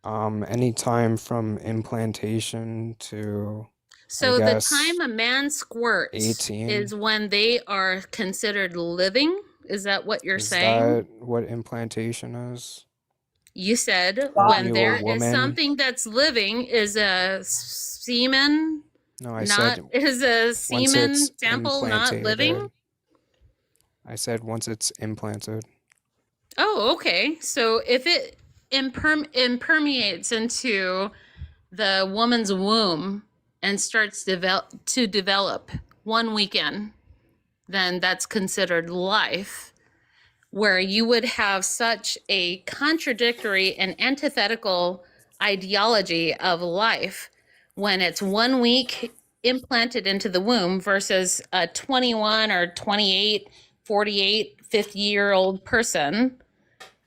Any time from implantation to, So I the guess, time a man squirts 18. is when they are considered living? Is that what you're Is saying? that what implantation is? You said Are when you a there is woman? something that's living is a semen, No, I not said is a once semen it's sample not living? implanted. I said once it's implanted. Oh, okay. So if it impermeates into the woman's womb and starts to develop 1 weekend, then that's considered life, where you would have such a contradictory and antithetical ideology of life when it's 1 week implanted into the womb versus a 21 or 28, 48, 50-year-old person.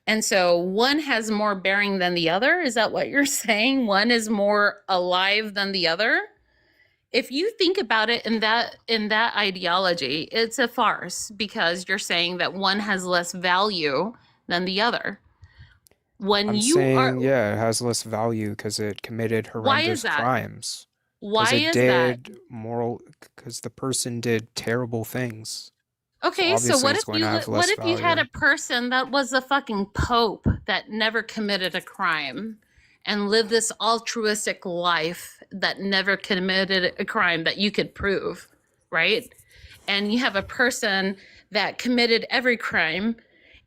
And so one has more bearing than the other. Is that what you're saying? One is more alive than the other? If you think about it in that ideology, it's a farce because you're saying that one has less value than the other. When I'm you are, saying, yeah, it has less value because it committed why is horrendous that? crimes. Because Why it is that? did because the person did terrible things. So Okay, so obviously what it's if going to have what less if you had value. a person that was a fucking pope that never committed a crime and lived this altruistic life that never committed a crime that you could prove, right? And you have a person that committed every crime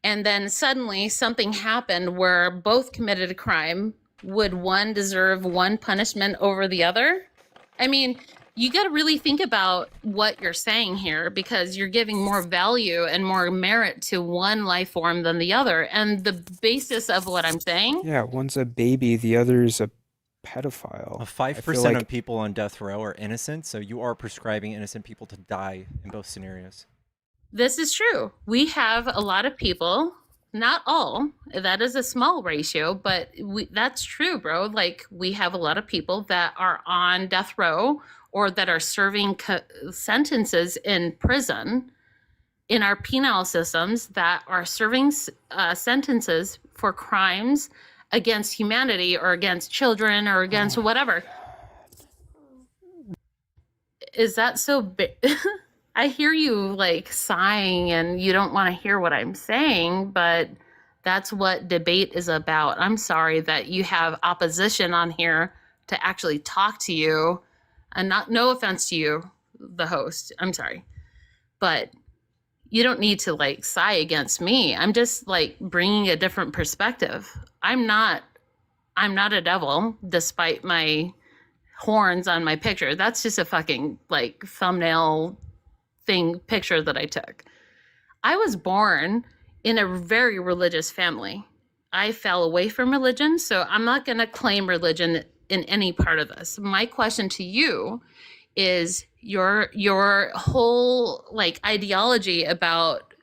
and then suddenly something happened where both committed a crime. Would one deserve one punishment over the other? I mean, you got to really think about what you're saying here because you're giving more value and more merit to one life form than the other. And the basis of what I'm saying, Yeah, one's a baby, the other's a pedophile. I 5% feel like of people on death row are innocent, so you are prescribing innocent people to die in both scenarios. this is true. We have a lot of people, not all, that is a small ratio, but that's true, bro. Like, we have a lot of people that are on death row or that are serving sentences in prison in our penal systems that are serving sentences for crimes against humanity or against children or against whatever. Is that so big? I hear you like sighing and you don't want to hear what I'm saying, but that's what debate is about. I'm sorry that you have opposition on here to actually talk to you, and no offense to you, the host. I'm sorry. But you don't need to like sigh against me. I'm just like bringing a different perspective. I'm not a devil despite my horns on my picture. That's just a fucking like thumbnail picture that I took. I was born in a very religious family. I fell away from religion, so I'm not going to claim religion in any part of this. My question to you is your whole like ideology about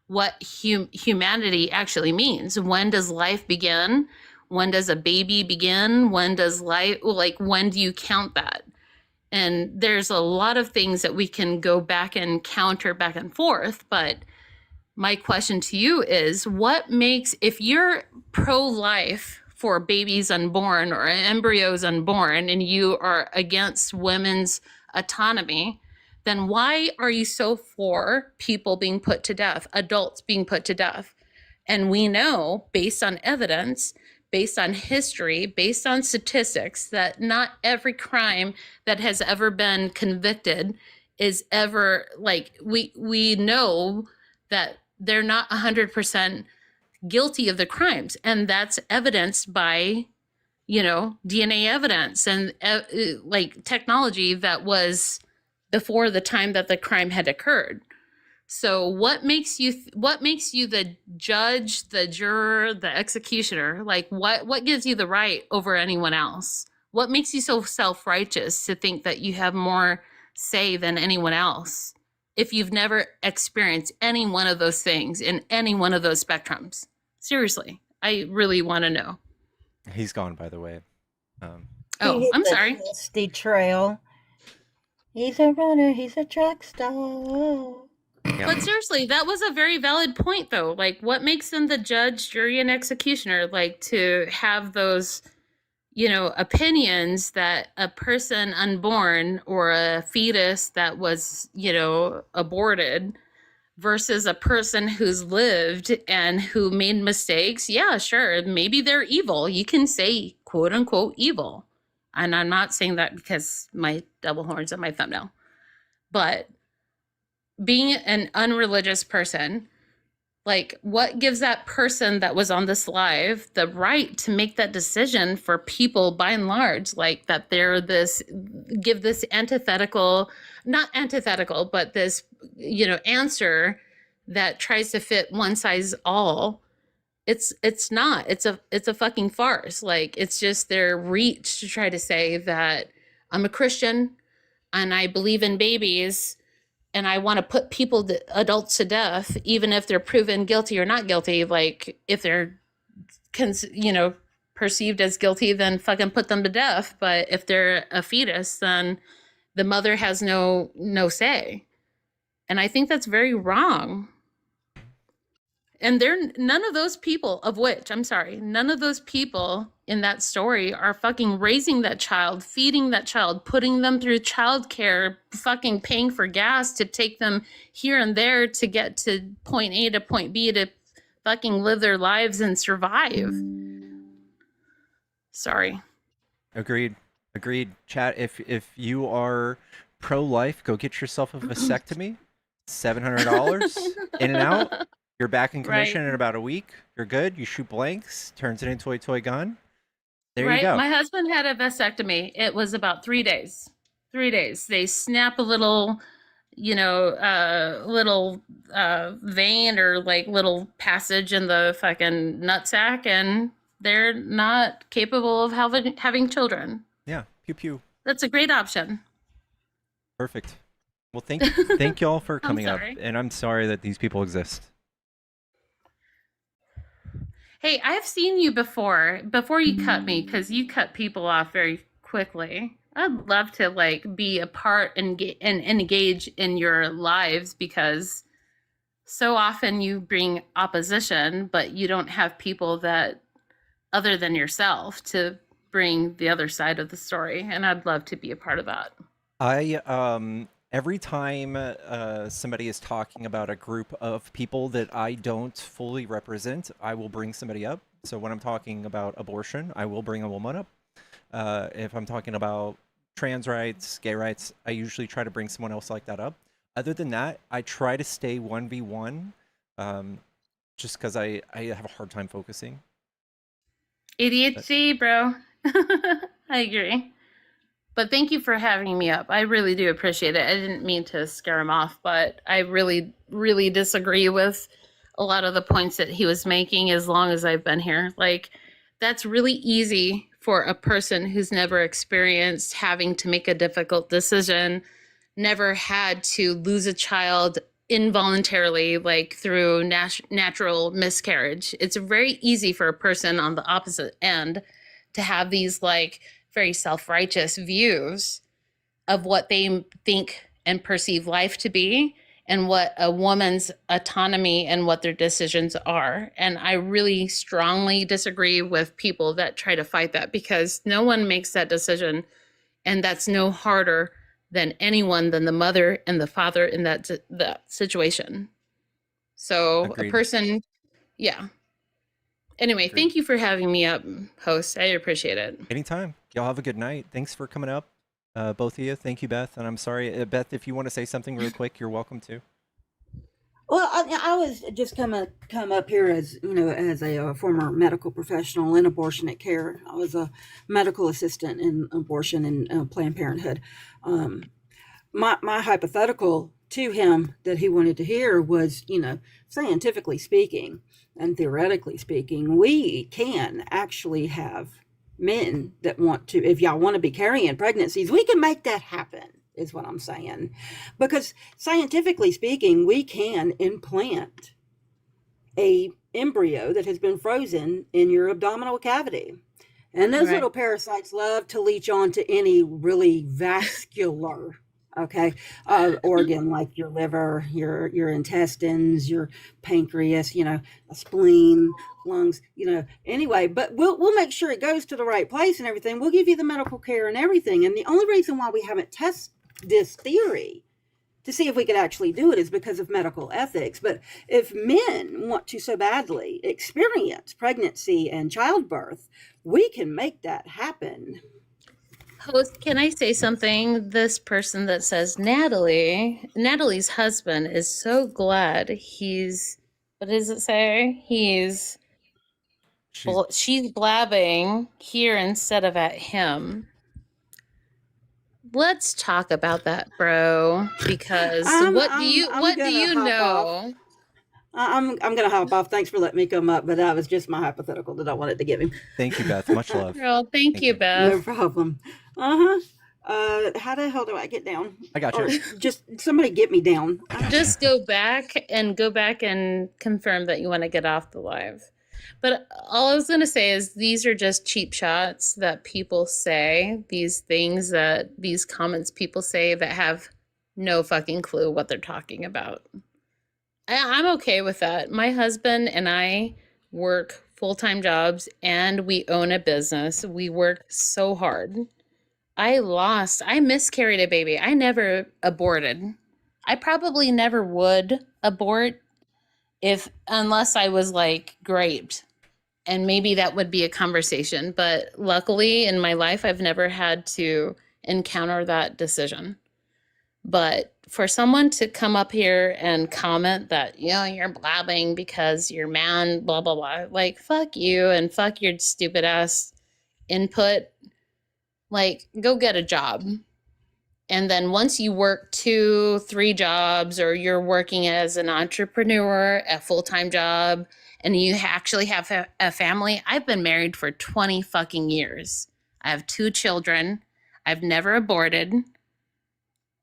what humanity actually means. When does life begin? When does a baby begin? When does life, like, when do you count that? And there's a lot of things that we can go back and counter back and forth. But my question to you is, what makes, if you're pro-life for babies unborn or embryos unborn and you are against women's autonomy, then why are you so for people being put to death, adults being put to death? And we know, based on evidence, based on history, based on statistics, that not every crime that has ever been convicted is ever, like, we know that they're not 100% guilty of the crimes. And that's evidenced by, you know, DNA evidence and like technology that was before the time that the crime had occurred. So what makes you the judge, the juror, the executioner? Like, what gives you the right over anyone else? What makes you so self-righteous to think that you have more say than anyone else if you've never experienced any one of those things in any one of those spectrums? Seriously, I really want to know. He's gone, by the way. He Oh, hit I'm the sorry. dusty trail. He's a runner. He's a track star. But seriously, that was a very valid point, though. Like, what makes them the judge, jury, and executioner? Like, to have those, opinions that a person unborn or a fetus that was, aborted versus a person who's lived and who made mistakes. Yeah, sure. Maybe they're evil. You can say, quote unquote, evil. And I'm not saying that because my double horns on my thumbnail. But being an unreligious person, like, what gives that person that was on this live the right to make that decision for people by and large, like that they're give this not antithetical, but this, answer that tries to fit one size all. It's not. It's a fucking farce. Like, it's just their reach to try to say that I'm a Christian and I believe in babies and I want to put adults to death, even if they're proven guilty or not guilty. Like, if they're, perceived as guilty, then fucking put them to death. But if they're a fetus, then the mother has no say. And I think that's very wrong. And none of those people in that story are fucking raising that child, feeding that child, putting them through childcare, fucking paying for gas to take them here and there to get to point A to point B to fucking live their lives and survive. Sorry. Agreed. Chat, if you are pro-life, go get yourself a vasectomy. $700 in and out. You're back in commission in about a week. You're good. You shoot blanks, turns it into a toy gun. There you go. My husband had a vasectomy. It was about 3 days. 3 days. They snap a little, vein or like little passage in the fucking nutsack, and they're not capable of having children. Yeah. Pew pew. That's a great option. Perfect. Well, thank y'all for coming up, and I'm sorry that these people exist. Hey, I've seen you before you cut me, because you cut people off very quickly. I'd love to be a part and engage in your lives, because so often you bring opposition, but you don't have people that other than yourself to bring the other side of the story, and I'd love to be a part of that. Every time somebody is talking about a group of people that I don't fully represent, I will bring somebody up. So when I'm talking about abortion, I will bring a woman up. If I'm talking about trans rights, gay rights, I usually try to bring someone else like that up. Other than that, I try to stay 1v1, just because I have a hard time focusing. ADHD, bro. I agree. But thank you for having me up. I really do appreciate it. I didn't mean to scare him off, but I really, really disagree with a lot of the points that he was making as long as I've been here. Like, that's really easy for a person who's never experienced having to make a difficult decision, never had to lose a child involuntarily, like through natural miscarriage. It's very easy for a person on the opposite end to have these very self-righteous views of what they think and perceive life to be, and what a woman's autonomy and what their decisions are. And I really strongly disagree with people that try to fight that, because no one makes that decision, and that's no harder than anyone than the mother and the father in that situation. So Agreed. A person, yeah. Anyway, Agreed. Thank you for having me up, host. I appreciate it. Anytime. Y'all have a good night. Thanks for coming up, both of you. Thank you, Beth. And I'm sorry, Beth, if you want to say something real quick, you're welcome to. Well, I was just come up here as as a former medical professional in abortionate care. I was a medical assistant in abortion and Planned Parenthood. My hypothetical to him that he wanted to hear was, scientifically speaking and theoretically speaking, we can actually have men that want to, if y'all want to be carrying pregnancies, we can make that happen. is what I'm saying. Because scientifically speaking, we can implant a embryo that has been frozen in your abdominal cavity. And those Right. little parasites love to leech onto any really vascular, organ like your liver, your intestines, your pancreas, a spleen, lungs, Anyway, but we'll make sure it goes to the right place and everything. We'll give you the medical care and everything. And the only reason why we haven't tested this theory to see if we could actually do it is because of medical ethics. But if men want to so badly experience pregnancy and childbirth, we can make that happen. Host, can I say something? This person that says Natalie's husband is so glad he's, what does it say? She's blabbing here instead of at him. Let's talk about that, bro. Because what do you know? I'm gonna hop off. Thanks for letting me come up, but that was just my hypothetical that I wanted to give him. Thank you, Beth. Much love. Girl, thank you, Beth. No problem. How the hell do I get down? I got you. Or just somebody get me down. Just go back and confirm that you want to get off the live. But all I was going to say is these are just cheap shots that people say, these comments people say that have no fucking clue what they're talking about. I'm okay with that. My husband and I work full-time jobs and we own a business. We work so hard. I miscarried a baby. I never aborted. I probably never would abort unless I was like raped. And maybe that would be a conversation. But luckily in my life, I've never had to encounter that decision. But for someone to come up here and comment that, you're blabbing because you're man, blah, blah, blah, like, fuck you and fuck your stupid ass input. Like, go get a job. And then once you work 2-3 jobs, or you're working as an entrepreneur, a full-time job, and you actually have a family. I've been married for 20 fucking years. I have 2 children. I've never aborted.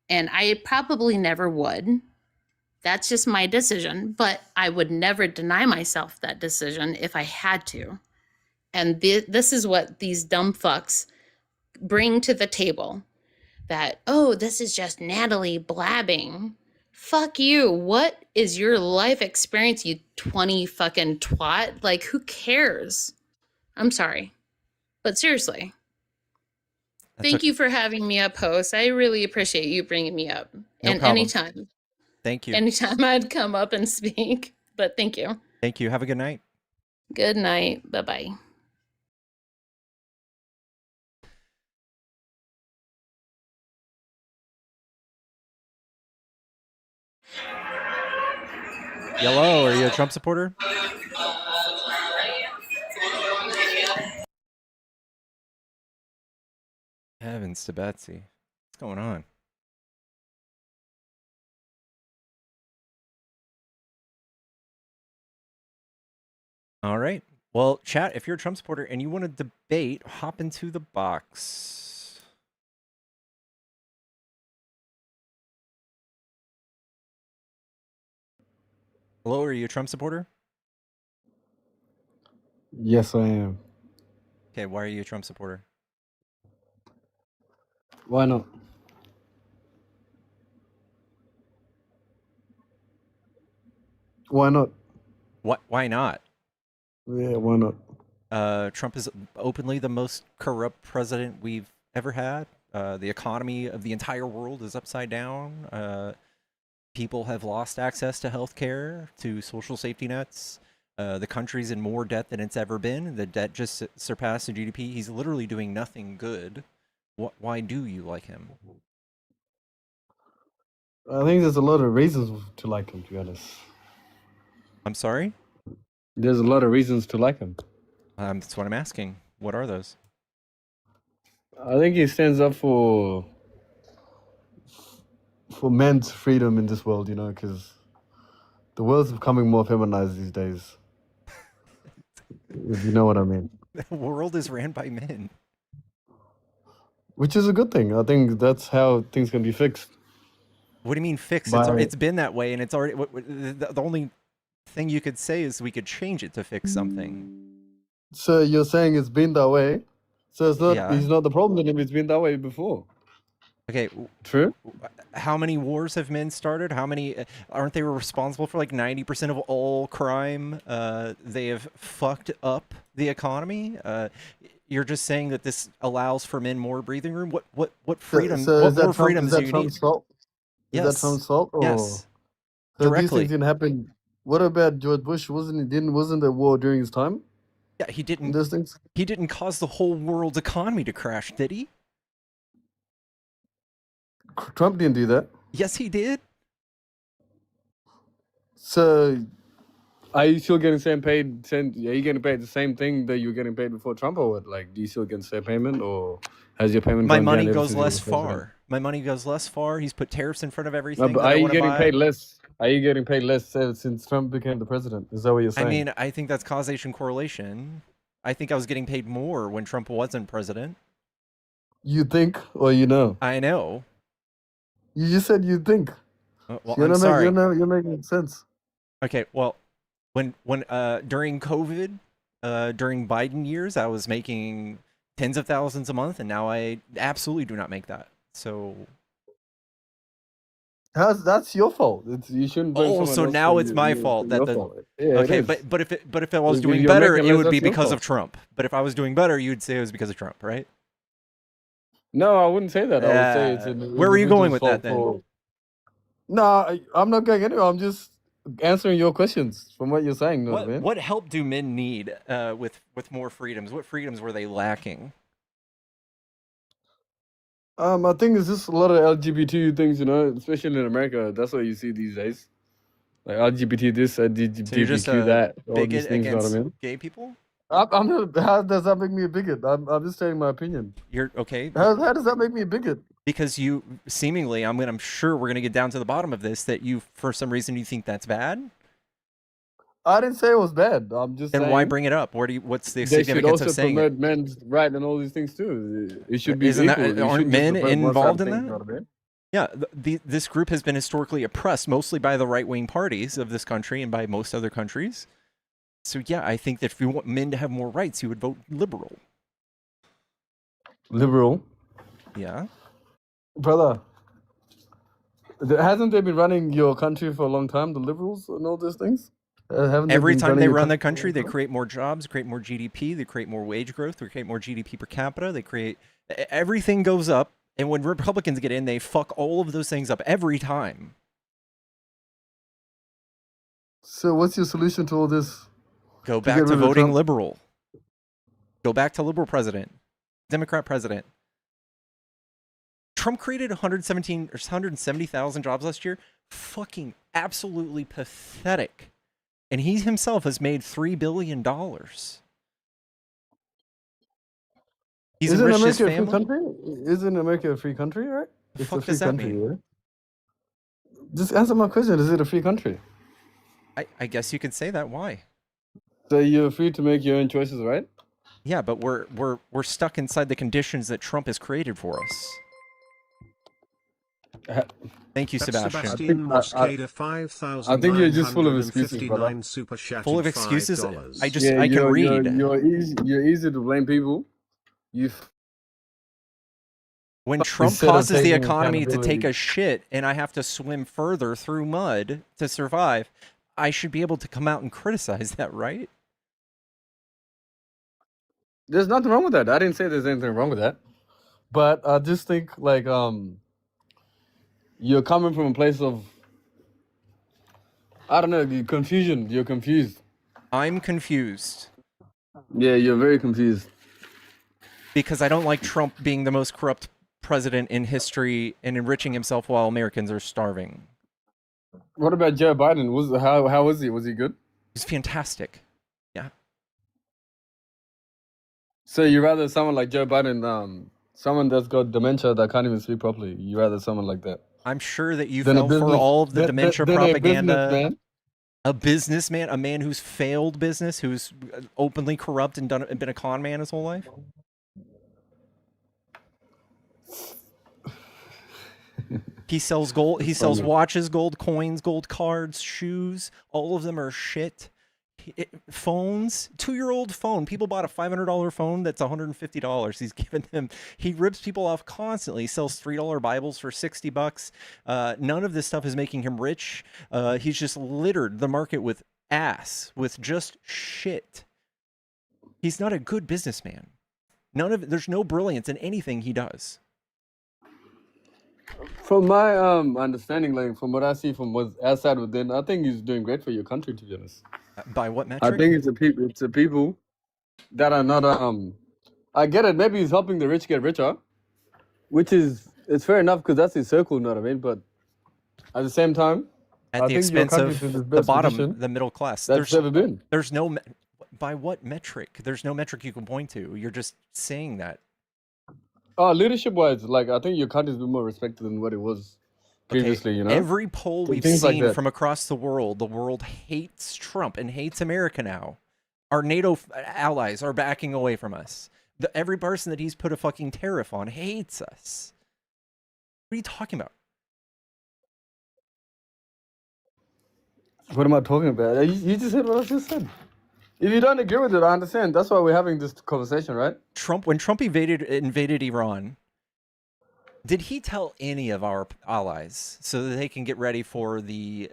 And I probably never would. That's just my decision. But I would never deny myself that decision if I had to. And this is what these dumb fucks bring to the table. That, this is just Natalie blabbing. Fuck you. What is your life experience, you 20 fucking twat? Like, who cares? I'm sorry. But seriously. Thank you for having me up, host. I really appreciate you bringing me up. No and problem. anytime. Thank you. Anytime I'd come up and speak. But thank you. Thank you. Have a good night. Good night. Bye-bye. Yellow, are you a Trump supporter? Heavens to Betsy. What's going on? All right. Well, chat, if you're a Trump supporter and you want to debate, hop into the box. Hello, are you a Trump supporter? Yes, I am. Okay, why are you a Trump supporter? Why not? Why not? Why not? Yeah, why not? Trump is openly the most corrupt president we've ever had. The economy of the entire world is upside down. People have lost access to health care, to social safety nets. The country's in more debt than it's ever been. The debt just surpassed the GDP. He's literally doing nothing good. Why do you like him? I think there's a lot of reasons to like him, to be honest. I'm sorry? There's a lot of reasons to like him. That's what I'm asking. What are those? I think he stands up for men's freedom in this world, because the world's becoming more feminized these days. If you know what I mean. The world is ran by men. which is a good thing. I think that's how things can be fixed. What do you mean fix? By It's been that way, and it's already. The only thing you could say is we could change it to fix something. so you're saying it's been that way. So it's not. Yeah. He's not the problem if it's been that way before. Okay. True. How many wars have men started? How many aren't they responsible for like 90% of all crime? They have fucked up the economy. You're just saying that this allows for men more breathing room. What freedom? So What more freedoms do you need? Trump's fault? Is that Yes. Trump's fault? Or Yes. so these Directly. things didn't happen. What about George Bush? Wasn't there war during his time? Yeah, he didn't. Those things. He didn't cause the whole world's economy to crash, did he? Trump didn't do that. Yes, he did. So, are you still getting are you getting paid the same thing that you were getting paid before Trump, or what? Like, do you still get the same payment, or has your payment My gone money down ever goes since he less was president? far. My money goes less far. He's put tariffs in front of No, everything but that I are you want to getting buy. paid less? Are you getting paid less since Trump became the president? Is that what you're I saying? mean, I think that's causation correlation. I think I was getting paid more when Trump wasn't president. You think, or you know? I know. You just said you think. Well, You're I'm not sorry. You're making sense. Okay, well, when during COVID, during Biden years, I was making tens of thousands a month, and now I absolutely do not make that. So, That's your fault. You shouldn't blame someone so else now for it's my fault that your the. fault. Yeah, Okay, it is. but if I was If doing you're better, making it less, would be that's your because of fault. Trump. But if I was doing better, you'd say it was because of Trump, right? No, I wouldn't say that. I would say it's an Where were you going individual's with that fault then? No, I'm not going anywhere. I'm just answering your questions from what you're saying, no, man. What help do men need with more freedoms? What freedoms were they lacking? I think it's just a lot of LGBT things, especially in America. That's what you see these days. Like LGBT this, So you're just LGBTQ a that, all these bigot things, you know what I against mean? gay people? I'm not, how does that make me a bigot? I'm just saying my opinion. You're okay. How does that make me a bigot? Because you seemingly, I'm sure we're gonna get down to the bottom of this. That you, for some reason, you think that's bad. I didn't say it was bad. I'm just Then saying. why bring it up? What's the They should significance also of saying promote it? men's right and all these things too. It should be Isn't equal. that You aren't shouldn't just men promote one side involved of in things, you that? know what I mean? Yeah, this group has been historically oppressed, mostly by the right-wing parties of this country and by most other countries. So yeah, I think that if you want men to have more rights, you would vote liberal. Liberal, Yeah. brother. Hasn't they been running your country for a long time? The liberals and all these things. Haven't they Every been time running they your run the country for a country, long they time? create more jobs, create more GDP, they create more wage growth, they create more GDP per capita, they create everything goes up. And when Republicans get in, they fuck all of those things up every time. So what's your solution to all this? Go To back get to rid of voting Trump? liberal. Go back to liberal president, Democrat president. Trump created 117 or 170,000 jobs last year. Fucking absolutely pathetic. And he himself has made $3 billion. He's Isn't enriched his America a free family. country? Isn't America a free country, right? The It's fuck a free does that country, mean? right? Just answer my question. Is it a free country? I guess you could say that. Why? So you're free to make your own choices, right? Yeah, but we're stuck inside the conditions that Trump has created for us. Thank you, That's Sebastian. Sebastian Mosqueda, I think you're just full of excuses, brother. 5,959 super chatted Full of excuses. $5. I can read. You're easy to blame people. When Trump Instead of causes the taking economy to take accountability. a shit and I have to swim further through mud to survive, I should be able to come out and criticize that, right? There's nothing wrong with that. I didn't say there's anything wrong with that. But I just think like you're coming from a place of I don't know, confusion. You're confused. I'm confused. Yeah, you're very confused. Because I don't like Trump being the most corrupt president in history and enriching himself while Americans are starving. What about Joe Biden? How was he? Was he good? He's fantastic. Yeah. So you rather someone like Joe Biden, someone that's got dementia that can't even speak properly. You rather someone like that. I'm sure that you Then a fell for business- all of the then- dementia then a propaganda. businessman. A businessman, a man who's failed business, who's openly corrupt and been a con man his whole life. He sells gold. He sells Funny. watches, gold coins, gold cards, shoes. All of them are shit. Phones, 2-year-old phone. People bought a $500 phone that's $150. He's given them. He rips people off constantly. He sells $3 Bibles for $60. None of this stuff is making him rich. He's just littered the market with ass, with just shit. He's not a good businessman. There's no brilliance in anything he does. From my understanding, like from what I see from what's outside within, I think he's doing great for your country. To be honest, by what I metric? think it's the people that are not I get it. Maybe he's helping the rich get richer, which is it's fair enough because that's his circle. You know what I mean? But at the same time, At I the think your expense country's in of the the best bottom, position the middle class. that's ever been. There's no, by what metric? There's no metric you can point to. You're just saying that. Leadership wise, like I think your country's been more respected than what it was previously. You know, Every poll we've things like seen that. from across the world hates Trump and hates America now. Our NATO allies are backing away from us. Every person that he's put a fucking tariff on hates us. What are you talking about? What am I talking about? You just said what I just said. If you don't agree with it, I understand. That's why we're having this conversation, right? When Trump invaded Iran, did he tell any of our allies so that they can get ready for the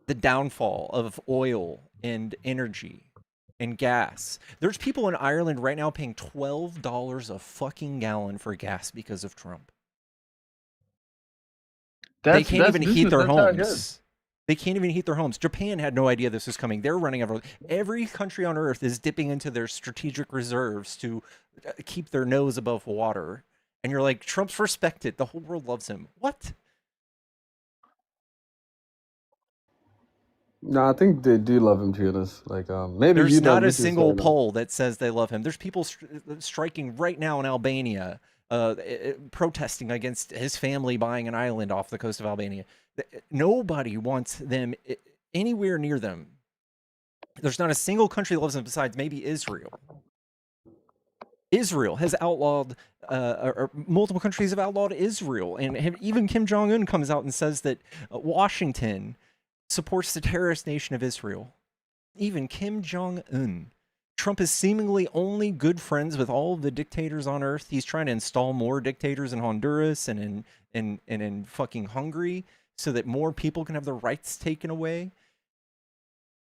downfall of oil and energy and gas? There's people in Ireland right now paying $12 a fucking gallon for gas because of Trump. They can't even heat their homes. They can't even heat their homes. Japan had no idea this was coming. They're running over. Every country on earth is dipping into their strategic reserves to keep their nose above water. And you're like, Trump's respected. The whole world loves him. What? No, I think they do love him, to be honest. Like, maybe There's you don't not a reach this single right now. poll that says they love him. There's people striking right now in Albania, protesting against his family buying an island off the coast of Albania. Nobody wants them anywhere near them. There's not a single country that loves them besides maybe Israel. Israel has outlawed, or multiple countries have outlawed Israel. And even Kim Jong-un comes out and says that Washington supports the terrorist nation of Israel. Even Kim Jong-un. Trump is seemingly only good friends with all of the dictators on earth. He's trying to install more dictators in Honduras and in fucking Hungary so that more people can have their rights taken away.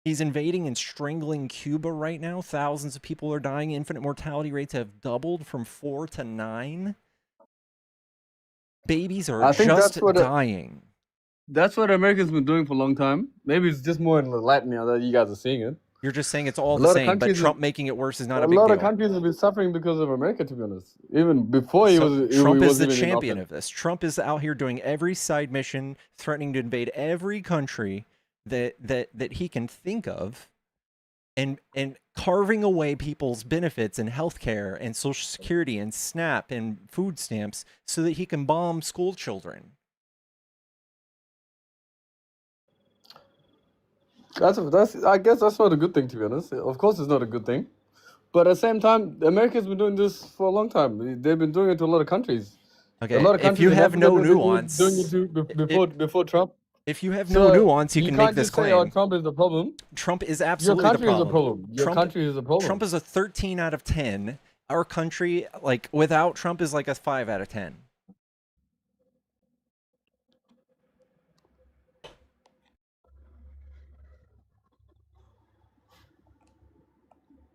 He's invading and strangling Cuba right now. Thousands of people are dying. Infant mortality rates have doubled from 4 to 9. Babies are I think just that's what dying. That's what America's been doing for a long time. Maybe it's just more in the Latin now that you guys are seeing it. You're just saying it's all A the lot of same, but countries Trump making it worse is not a A big lot deal. of countries have been suffering because of America, to be honest. Even before he was Trump he is the wasn't even in champion office. of this. Trump is out here doing every side mission, threatening to invade every country that he can think of, and carving away people's benefits and healthcare and Social Security and SNAP and food stamps so that he can bomb school children. I guess that's not a good thing, to be honest. Of course, it's not a good thing, but at the same time, America's been doing this for a long time. They've been doing it to a lot of countries. Okay, A lot of if countries you in have Africa no have been nuance, doing it before Trump. If you have So no nuance, you can make can't this just say, "Oh, claim. Trump is the problem." Trump is Your absolutely the country is a problem. problem. Your country is a problem. Trump is a 13 out of 10. Our country, like without Trump, is like a 5 out of 10.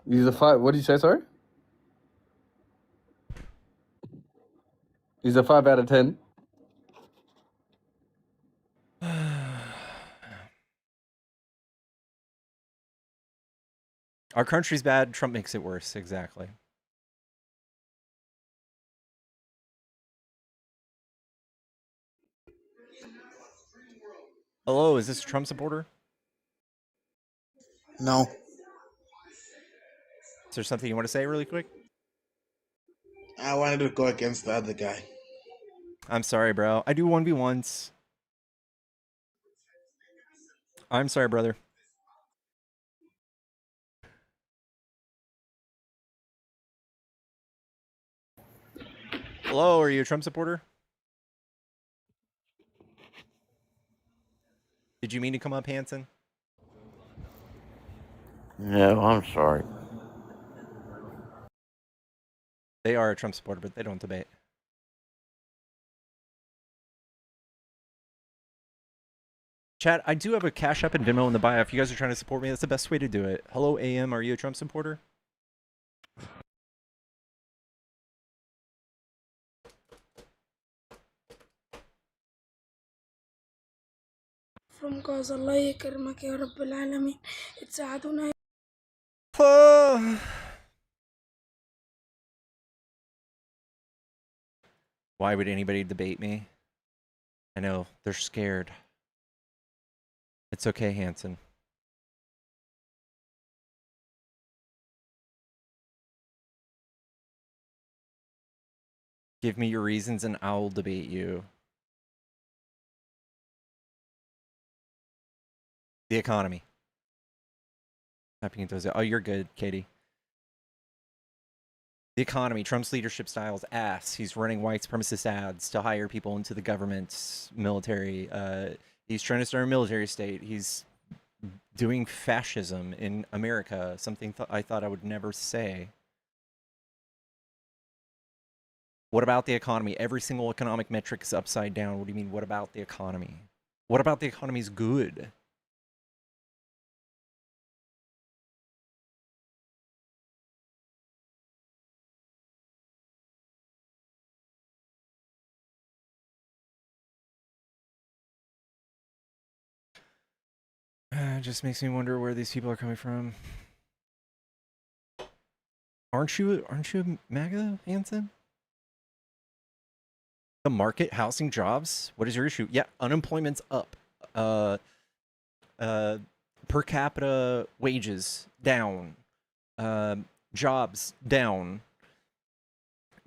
He's a 5. What did you say? Sorry. He's a 5 out of 10. Our country's bad. Trump makes it worse. Exactly. Hello, is this a Trump supporter? No. Is there something you want to say really quick? I wanted to go against the other guy. I'm sorry, bro. I do 1v1s. I'm sorry, brother. Hello, are you a Trump supporter? Did you mean to come up, Hanson? No, I'm sorry. They are a Trump supporter, but they don't debate. Chat, I do have a Cash App and Venmo in the bio. If you guys are trying to support me, that's the best way to do it. Hello, AM, are you a Trump supporter? from cause الله يكرمك يا رب العالمين تساعدونا. Why would anybody debate me? I know, they're scared. It's okay, Hanson. Give me your reasons and I'll debate you. The economy. Oh, you're good, Katie. The economy. Trump's leadership style is ass. He's running white supremacist ads to hire people into the government, military. He's trying to start a military state. He's doing fascism in America, something I thought I would never say. What about the economy? Every single economic metric is upside down. What do you mean, what about the economy? What about the economy is good? It just makes me wonder where these people are coming from. Aren't you a MAGA, Hanson? The market, housing, jobs. What is your issue? Yeah, unemployment's up. Per capita wages down. Jobs down.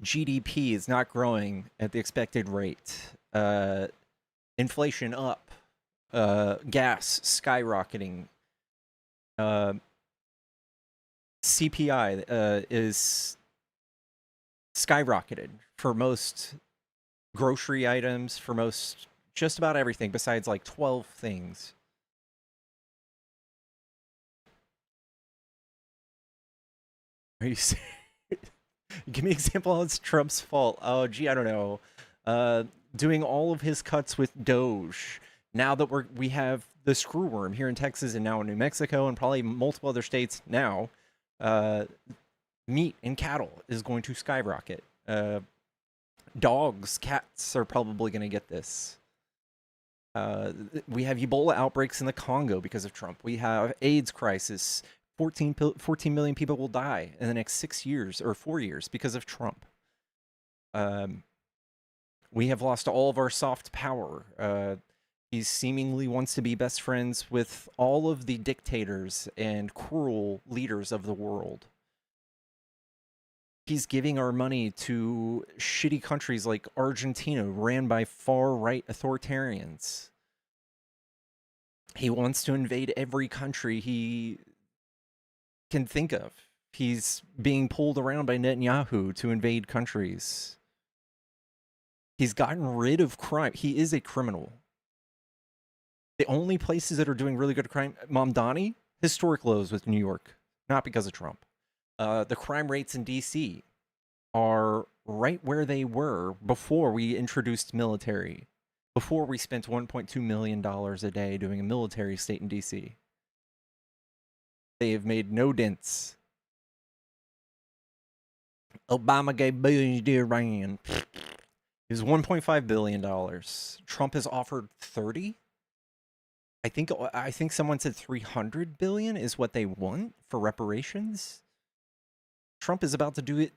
GDP is not growing at the expected rate. Inflation up. Gas skyrocketing. CPI is skyrocketed for most grocery items, for most just about everything besides like 12 things. Are you saying? Give me an example how it's Trump's fault. Oh, gee, I don't know. Doing all of his cuts with Doge. Now that we have the screwworm here in Texas and now in New Mexico and probably multiple other states now, meat and cattle is going to skyrocket. Dogs, cats are probably going to get this. We have Ebola outbreaks in the Congo because of Trump. We have AIDS crisis. 14 million people will die in the next 6 years or 4 years because of Trump. We have lost all of our soft power. He seemingly wants to be best friends with all of the dictators and cruel leaders of the world. He's giving our money to shitty countries like Argentina, ran by far-right authoritarians. He wants to invade every country he can think of. He's being pulled around by Netanyahu to invade countries. He's gotten rid of crime. He is a criminal. The only places that are doing really good crime, Mamdani, historic lows with New York, not because of Trump. The crime rates in DC are right where they were before we introduced military, before we spent $1.2 million a day doing a military state in DC. They have made no dents. Obama gave billions to Iran. It was $1.5 billion. Trump has offered 30. I think someone said 300 billion is what they want for reparations. Trump is about to do it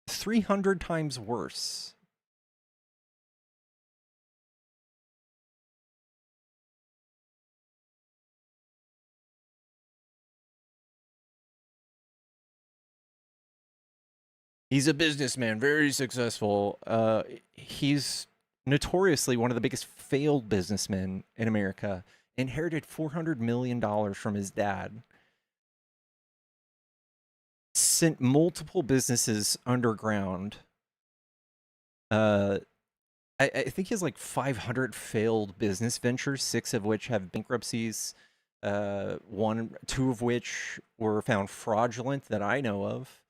300 times worse. He's a businessman, very successful. He's notoriously one of the biggest failed businessmen in America. Inherited $400 million from his dad. Sent multiple businesses underground. I think he has like 500 failed business ventures, 6 of which have bankruptcies, 2 of which were found fraudulent that I know of.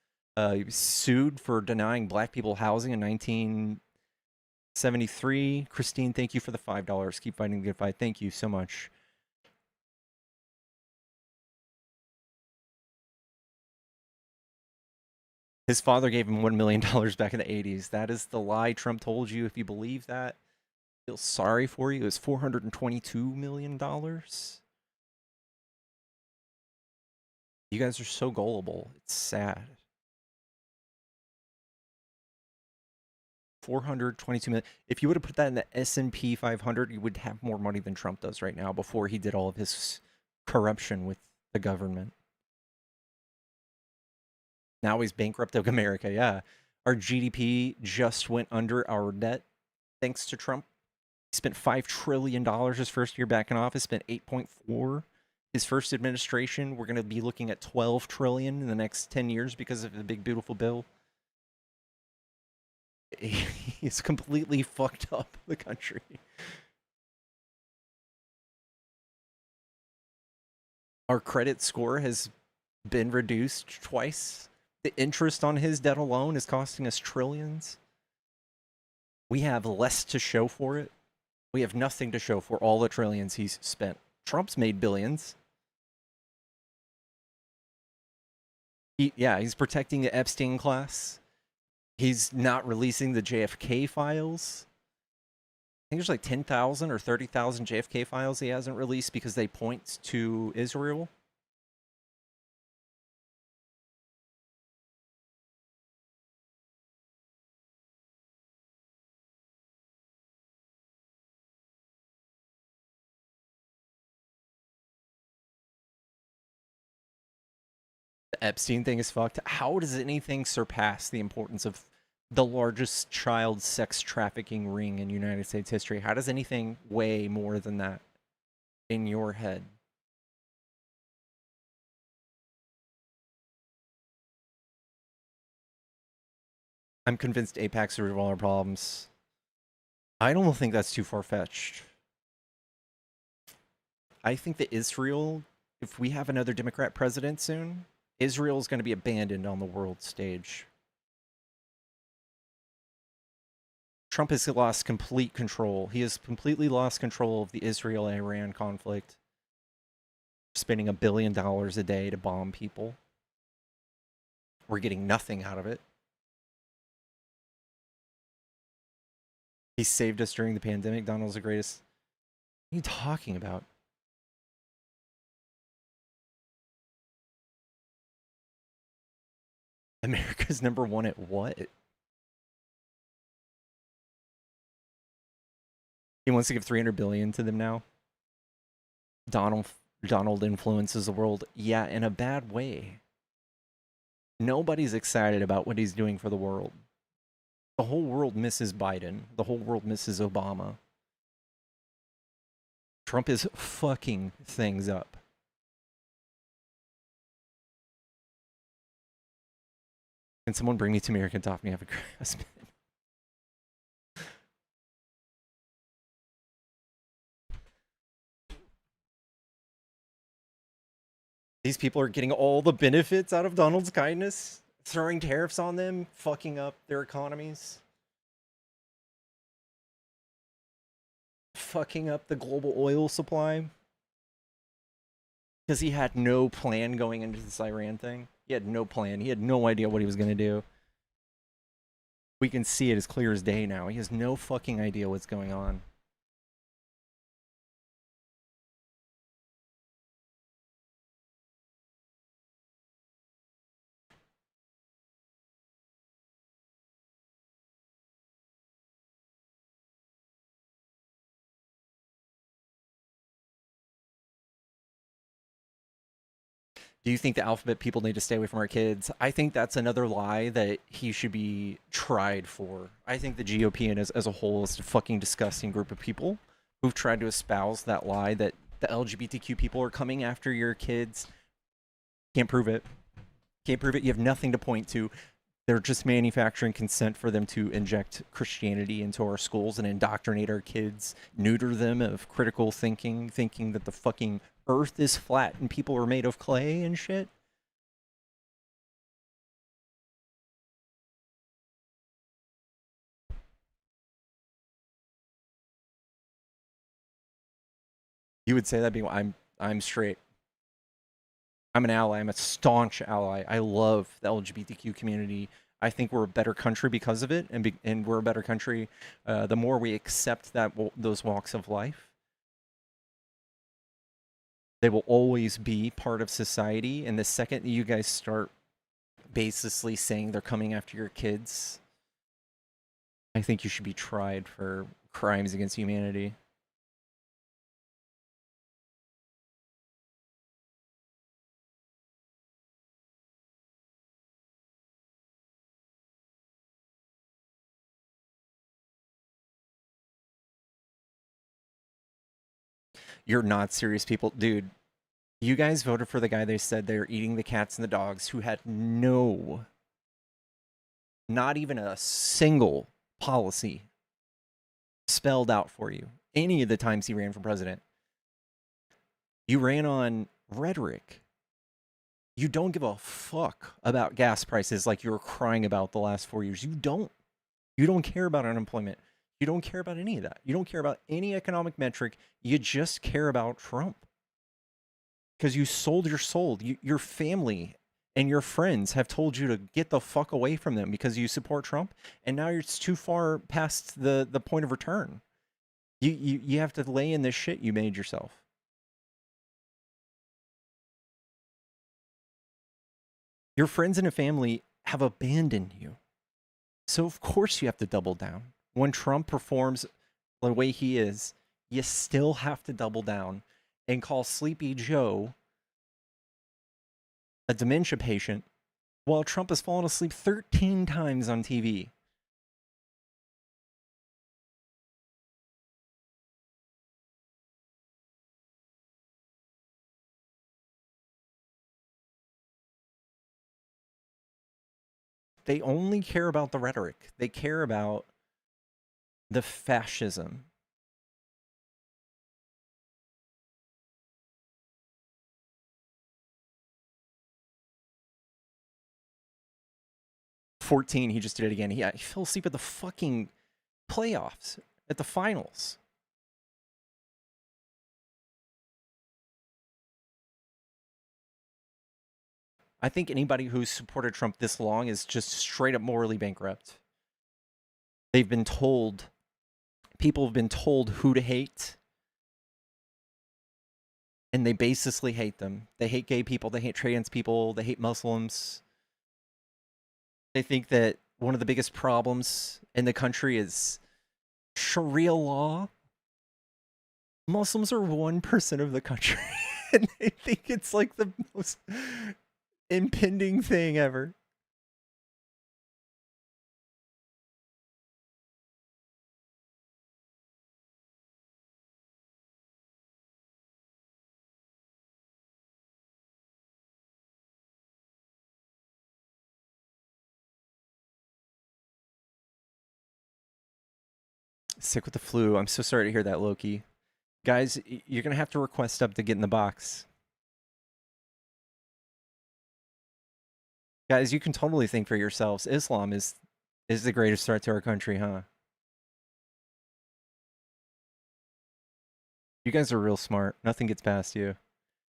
He was sued for denying black people housing in 1973. Christine, thank you for the $5. Keep fighting the good fight. Thank you so much. His father gave him $1 million back in the 80s. That is the lie Trump told you. If you believe that, I feel sorry for you. It was $422 million. You guys are so gullible. It's sad. 422 million. If you would have put that in the S&P 500, you would have more money than Trump does right now before he did all of his corruption with the government. Now he's bankrupting America, yeah. Our GDP just went under our debt thanks to Trump. He spent $5 trillion his first year back in office, spent 8.4. His first administration, we're going to be looking at 12 trillion in the next 10 years because of the big beautiful bill. He's completely fucked up the country. Our credit score has been reduced twice. The interest on his debt alone is costing us trillions. We have less to show for it. We have nothing to show for all the trillions he's spent. Trump's made billions. He's protecting the Epstein class. He's not releasing the JFK files. I think there's like 10,000 or 30,000 JFK files he hasn't released because they point to Israel. The Epstein thing is fucked. How does anything surpass the importance of the largest child sex trafficking ring in United States history? How does anything weigh more than that in your head? I'm convinced AIPAC's the root of all our problems. I don't think that's too far-fetched. I think that Israel, if we have another Democrat president soon, Israel is going to be abandoned on the world stage. Trump has lost complete control. He has completely lost control of the Israel-Iran conflict. Spending $1 billion a day to bomb people. We're getting nothing out of it. He saved us during the pandemic. Donald's the greatest. What are you talking about? America's #1 at what? He wants to give $300 billion to them now. Donald influences the world. Yeah, in a bad way. Nobody's excited about what he's doing for the world. The whole world misses Biden. The whole world misses Obama. Trump is fucking things up. Can someone bring me to American Top Me? Have a great husband. These people are getting all the benefits out of Donald's kindness, throwing tariffs on them, fucking up their economies, fucking up the global oil supply. Because he had no plan going into this Iran thing. He had no plan. He had no idea what he was going to do. We can see it as clear as day now. He has no fucking idea what's going on. Do you think the alphabet people need to stay away from our kids? I think that's another lie that he should be tried for. I think the GOP and as a whole is a fucking disgusting group of people who've tried to espouse that lie that the LGBTQ people are coming after your kids. Can't prove it. Can't prove it. You have nothing to point to. They're just manufacturing consent for them to inject Christianity into our schools and indoctrinate our kids, neuter them of critical thinking, thinking that the fucking earth is flat and people are made of clay and shit. You would say that being I'm straight. I'm an ally. I'm a staunch ally. I love the LGBTQ community. I think we're a better country because of it, and we're a better country the more we accept that those walks of life. They will always be part of society, and the second that you guys start basically saying they're coming after your kids, I think you should be tried for crimes against humanity. You're not serious, people. Dude, you guys voted for the guy they said they're eating the cats and the dogs, who had not even a single policy spelled out for you any of the times he ran for president. You ran on rhetoric. You don't give a fuck about gas prices like you were crying about the last 4 years. You don't. You don't care about unemployment. You don't care about any of that. You don't care about any economic metric. You just care about Trump. Because you sold your soul. Your family and your friends have told you to get the fuck away from them because you support Trump, and now it's too far past the point of return. You have to lay in this shit you made yourself. Your friends and family have abandoned you. So of course you have to double down. When Trump performs the way he is, you still have to double down and call Sleepy Joe a dementia patient while Trump has fallen asleep 13 times on TV. They only care about the rhetoric. They care about the fascism. '14, he just did it again. He fell asleep at the fucking playoffs, at the finals. I think anybody who's supported Trump this long is just straight up morally bankrupt. They've been told, people have been told who to hate, and they basically hate them. They hate gay people, they hate trans people, they hate Muslims. They think that one of the biggest problems in the country is Sharia law. Muslims are 1% of the country, and they think it's like the most impending thing ever. Sick with the flu. I'm so sorry to hear that, Loki. Guys, you're going to have to request up to get in the box. Guys, you can totally think for yourselves. Islam is the greatest threat to our country, huh? You guys are real smart. Nothing gets past you.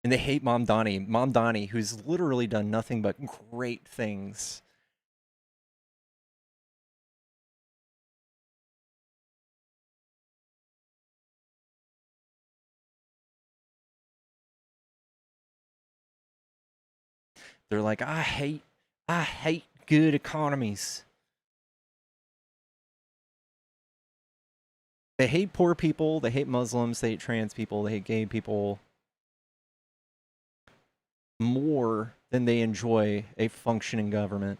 And they hate Mom Donnie. Mom Donnie, who's literally done nothing but great things. They're like, I hate good economies. They hate poor people, they hate Muslims, they hate trans people, they hate gay people more than they enjoy a functioning government.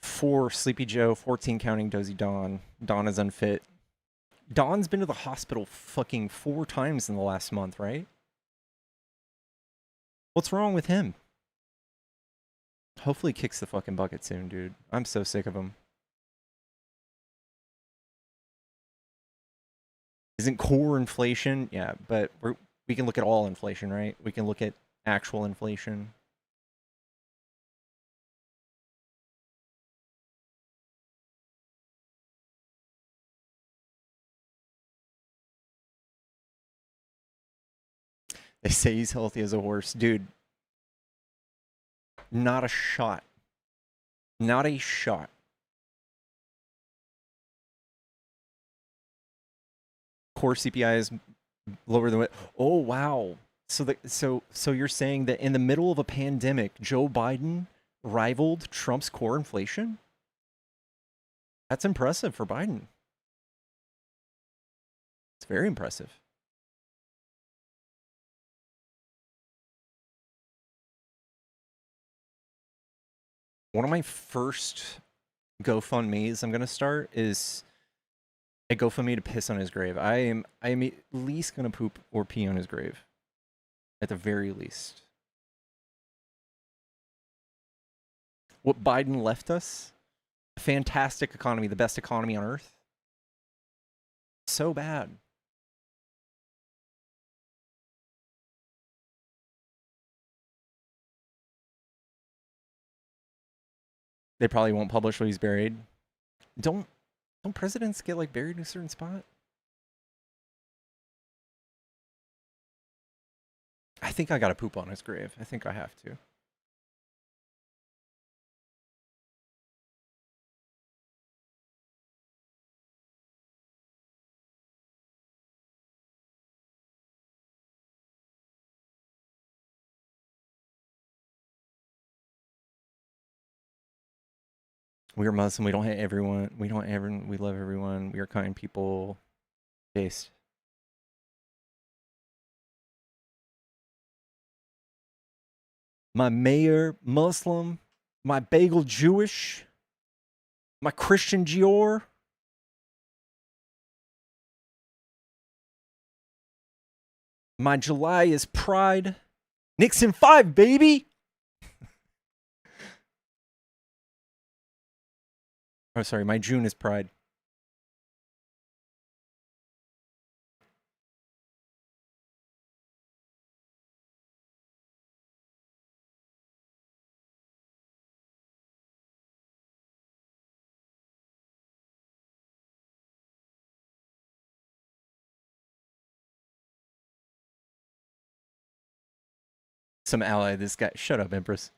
4 Sleepy Joe, 14 counting Dozy Dawn. Dawn is unfit. Dawn's been to the hospital fucking 4 times in the last month, right? What's wrong with him? Hopefully he kicks the fucking bucket soon, dude. I'm so sick of him. Isn't core inflation? Yeah, but we can look at all inflation, right? We can look at actual inflation. They say he's healthy as a horse. Dude, not a shot. Not a shot. Core CPI is lower than what? Oh, wow. So you're saying that in the middle of a pandemic, Joe Biden rivaled Trump's core inflation? That's impressive for Biden. It's very impressive. One of my first GoFundMes I'm gonna start is a GoFundMe to piss on his grave. I am at least gonna poop or pee on his grave. At the very least. What Biden left us? A fantastic economy, the best economy on earth. So bad. They probably won't publish where he's buried. Don't presidents get like buried in a certain spot? I think I gotta poop on his grave. I think I have to. We are Muslim. We don't hate everyone. We love everyone. We are kind people. Based. My mayor Muslim. My bagel Jewish. My Christian Gior. My July is Pride. Nixon 5, baby. Oh, sorry. My June is Pride. Some ally. This guy. Shut up, Empress.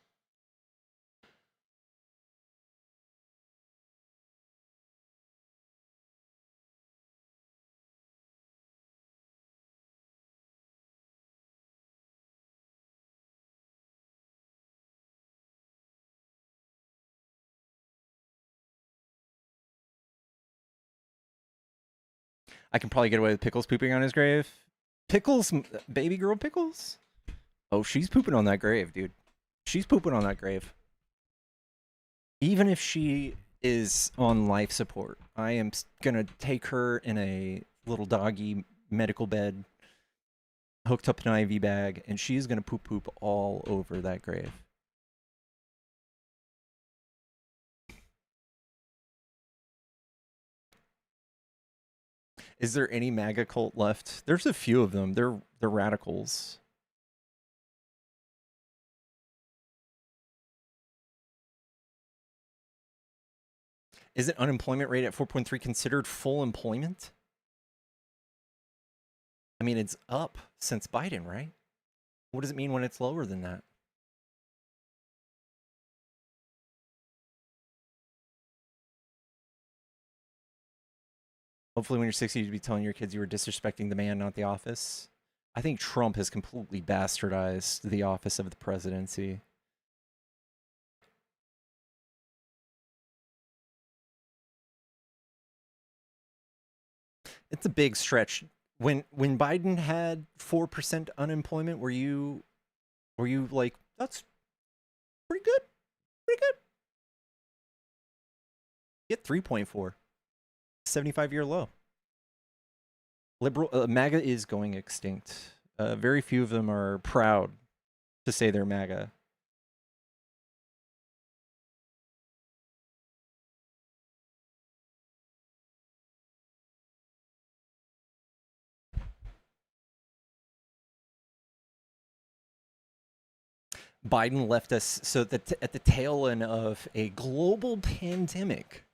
I can probably get away with Pickles pooping on his grave. Pickles, baby girl Pickles? Oh, she's pooping on that grave, dude. She's pooping on that grave. Even if she is on life support, I am gonna take her in a little doggy medical bed, hooked up in an IV bag, and she's gonna poop all over that grave. Is there any MAGA cult left? There's a few of them. They're radicals. Isn't unemployment rate at 4.3 considered full employment? I mean, it's up since Biden, right? What does it mean when it's lower than that? Hopefully when you're 60, you'd be telling your kids you were disrespecting the man, not the office. I think Trump has completely bastardized the office of the presidency. It's a big stretch. When Biden had 4% unemployment, were you like, that's pretty good? Pretty good. Get 3.4. 75-year low. Liberal MAGA is going extinct. Very few of them are proud to say they're MAGA. Biden left us so that at the tail end of a global pandemic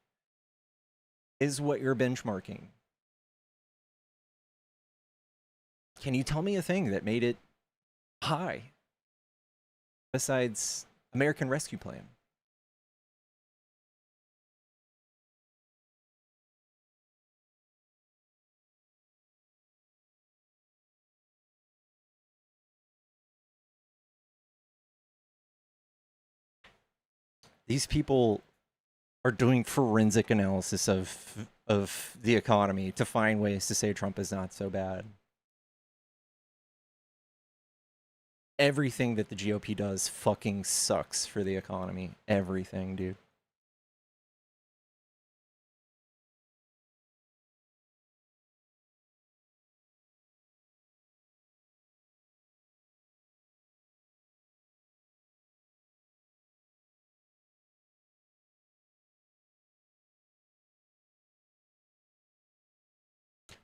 is what you're benchmarking. Can you tell me a thing that made it high besides American Rescue Plan? These people are doing forensic analysis of the economy to find ways to say Trump is not so bad. Everything that the GOP does fucking sucks for the economy. Everything, dude.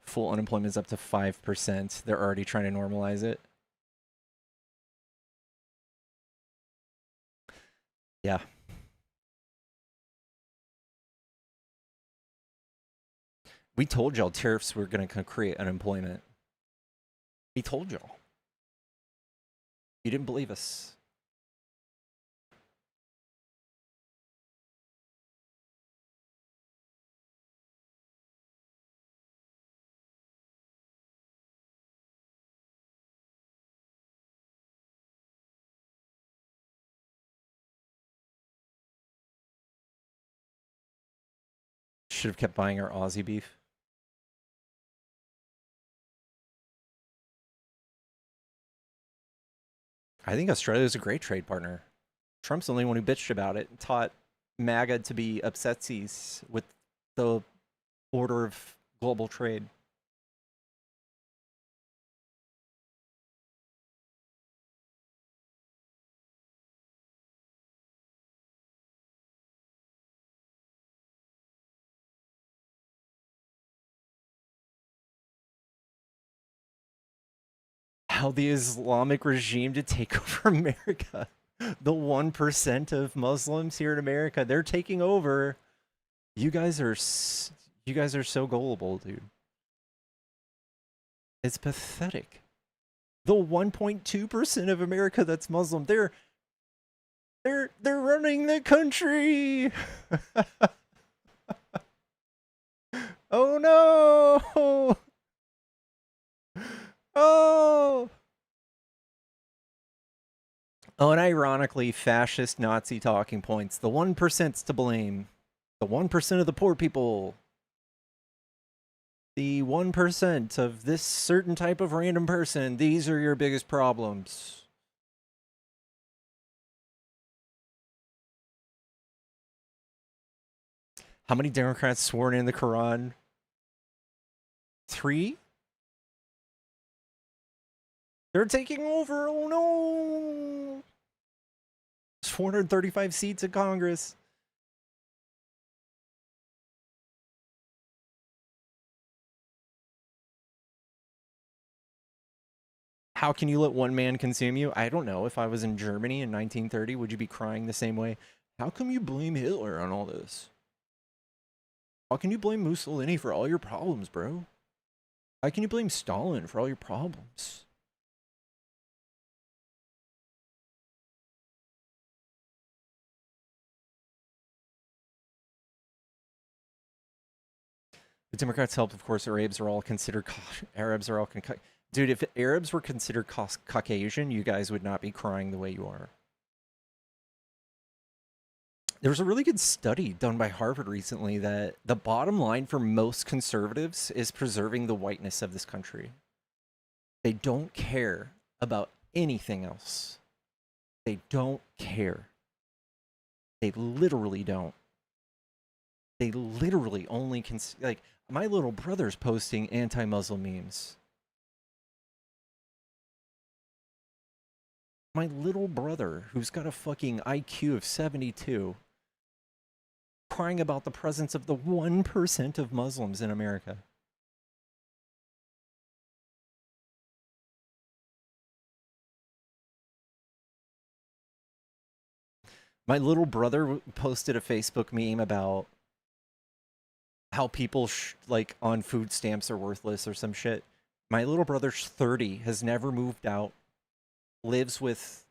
Full unemployment is up to 5%. They're already trying to normalize it. Yeah. We told y'all tariffs were going to create unemployment. We told y'all. You didn't believe us. Should have kept buying our Aussie beef. I think Australia is a great trade partner. Trump's the only one who bitched about it and taught MAGA to be upsetsies with the order of global trade. How the Islamic regime to take over America. The 1% of Muslims here in America, they're taking over. You guys are so gullible, dude. It's pathetic. The 1.2% of America that's Muslim, they're running the country. Oh no. Oh. Oh, and ironically, fascist Nazi talking points. The 1%'s to blame. The 1% of the poor people. The 1% of this certain type of random person. These are your biggest problems. How many Democrats sworn in the Quran? 3? They're taking over. Oh no. 435 seats in Congress. How can you let one man consume you? I don't know. If I was in Germany in 1930, would you be crying the same way? How come you blame Hitler on all this? How can you blame Mussolini for all your problems, bro? How can you blame Stalin for all your problems? The Democrats helped, of course. Arabs are all considered dude. If Arabs were considered Caucasian, you guys would not be crying the way you are. There was a really good study done by Harvard recently that the bottom line for most conservatives is preserving the whiteness of this country. They don't care about anything else. They don't care. They literally don't. They literally only can, like, my little brother's posting anti-Muslim memes. My little brother, who's got a fucking IQ of 72, crying about the presence of the 1% of Muslims in America. My little brother posted a Facebook meme about how people like on food stamps are worthless or some shit. My little brother's 30, has never moved out, lives with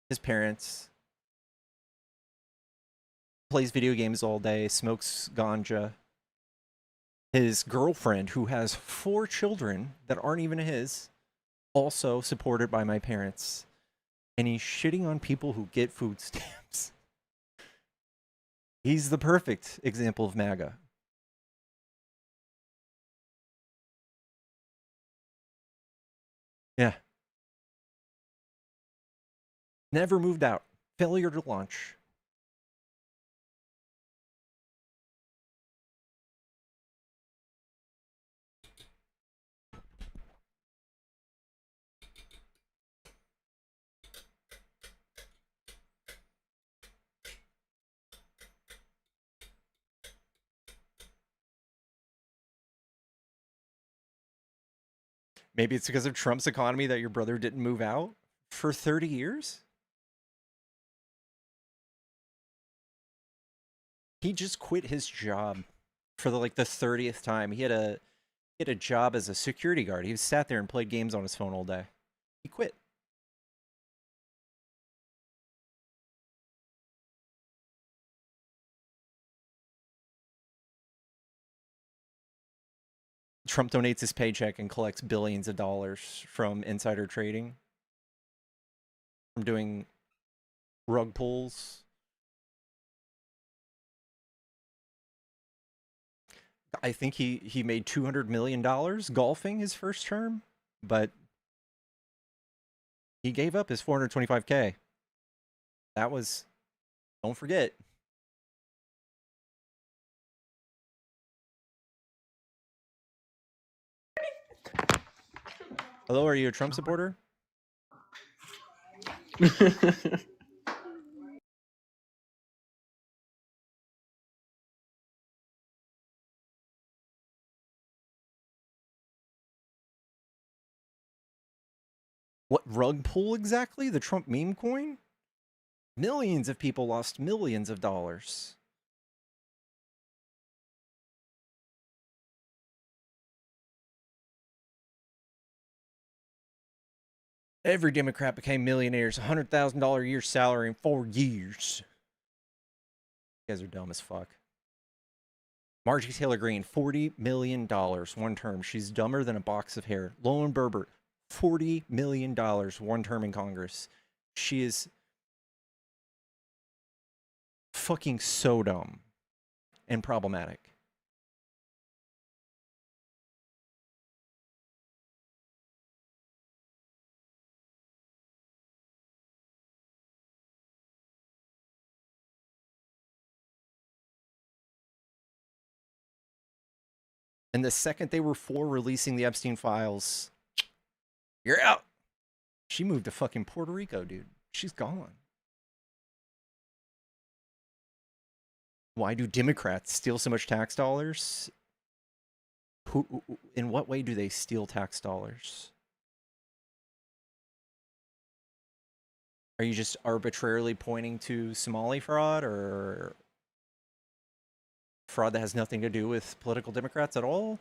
his parents, plays video games all day, smokes ganja. His girlfriend, who has 4 children that aren't even his, also supported by my parents. And he's shitting on people who get food stamps. He's the perfect example of MAGA. Yeah. Never moved out. Failure to launch. Maybe it's because of Trump's economy that your brother didn't move out for 30 years? He just quit his job for the 30th time. He had a job as a security guard. He was sat there and played games on his phone all day. He quit. Trump donates his paycheck and collects billions of dollars from insider trading, from doing rug pulls. I think he made $200 million golfing his first term, but he gave up his $425K. That was, don't forget. Hello, are you a Trump supporter? What rug pull exactly? The Trump meme coin? Millions of people lost millions of dollars. Every Democrat became millionaires, $100,000 a year salary in 4 years. You guys are dumb as fuck. Margie Taylor Greene, $40 million one term. She's dumber than a box of hair. Lauren Boebert, $40 million one term in Congress. She is fucking so dumb and problematic. And the second they were for releasing the Epstein files, you're out. She moved to fucking Puerto Rico, dude. She's gone. Why do Democrats steal so much tax dollars? In what way do they steal tax dollars? Are you just arbitrarily pointing to Somali fraud or fraud that has nothing to do with political Democrats at all?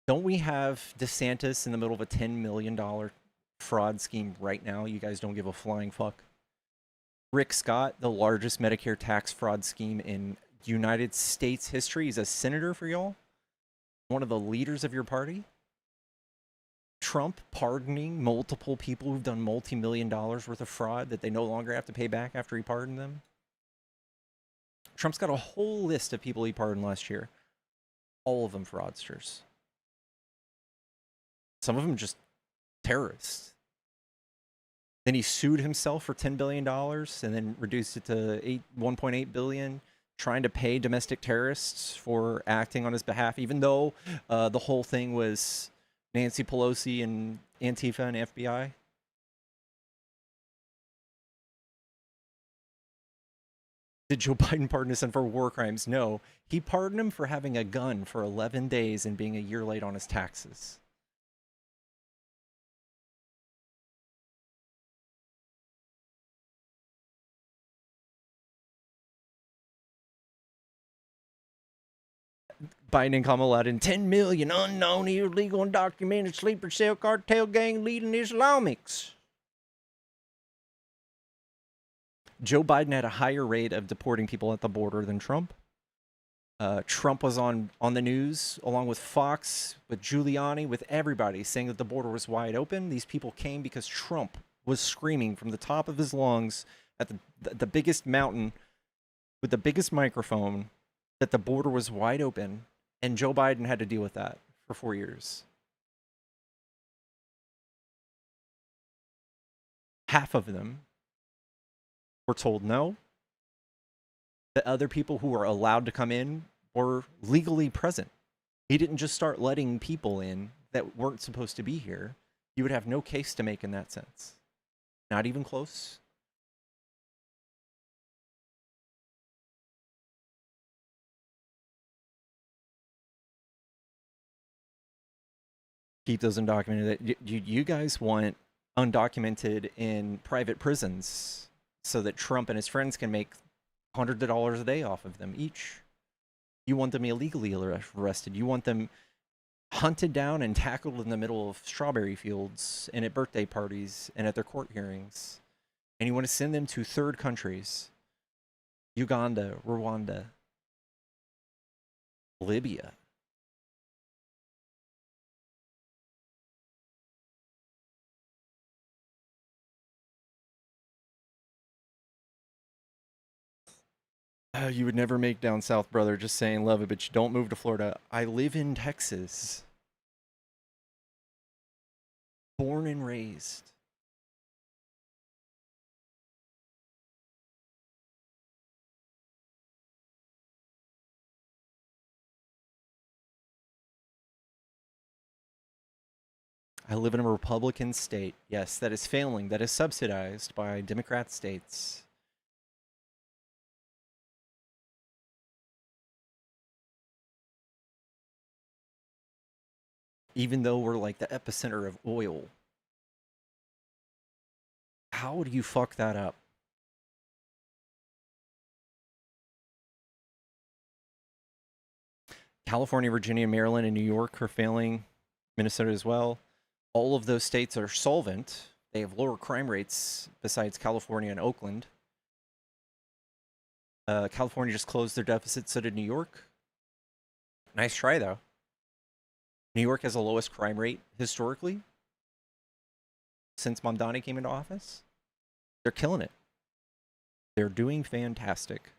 Don't we have DeSantis in the middle of a $10 million fraud scheme right now? You guys don't give a flying fuck. Rick Scott, the largest Medicare tax fraud scheme in United States history. He's a senator for y'all. One of the leaders of your party. Trump pardoning multiple people who've done multi-million dollars worth of fraud that they no longer have to pay back after he pardoned them. Trump's got a whole list of people he pardoned last year. All of them fraudsters. Some of them just terrorists. Then he sued himself for $10 billion and then reduced it to $1.8 billion. trying to pay domestic terrorists for acting on his behalf, even though the whole thing was Nancy Pelosi and Antifa and FBI. Did Joe Biden pardon his son for war crimes? No. He pardoned him for having a gun for 11 days and being a year late on his taxes. Biden and Kamala in 10 million unknown illegal undocumented sleeper cell cartel gang leading Islamics. Joe Biden had a higher rate of deporting people at the border than Trump. Trump was on the news along with Fox, with Giuliani, with everybody saying that the border was wide open. These people came because Trump was screaming from the top of his lungs at the biggest mountain with the biggest microphone that the border was wide open, and Joe Biden had to deal with that for 4 years. Half of them were told no. The other people who were allowed to come in were legally present. He didn't just start letting people in that weren't supposed to be here. You would have no case to make in that sense. Not even close. Keep those undocumented. You guys want undocumented in private prisons so that Trump and his friends can make hundreds of dollars a day off of them each. You want them illegally arrested. You want them hunted down and tackled in the middle of strawberry fields and at birthday parties and at their court hearings. And you want to send them to third countries. Uganda, Rwanda, Libya. You would never make down south, brother. Just saying, love it, but you don't move to Florida. I live in Texas. Born and raised. I live in a Republican state, yes, that is failing, that is subsidized by Democrat states. Even though we're like the epicenter of oil. How do you fuck that up? California, Virginia, Maryland, and New York are failing. Minnesota as well. All of those states are solvent. They have lower crime rates besides California and Oakland. California just closed their deficit, so did New York. Nice try, though. New York has the lowest crime rate historically since Mamdani came into office. They're killing it. They're doing fantastic.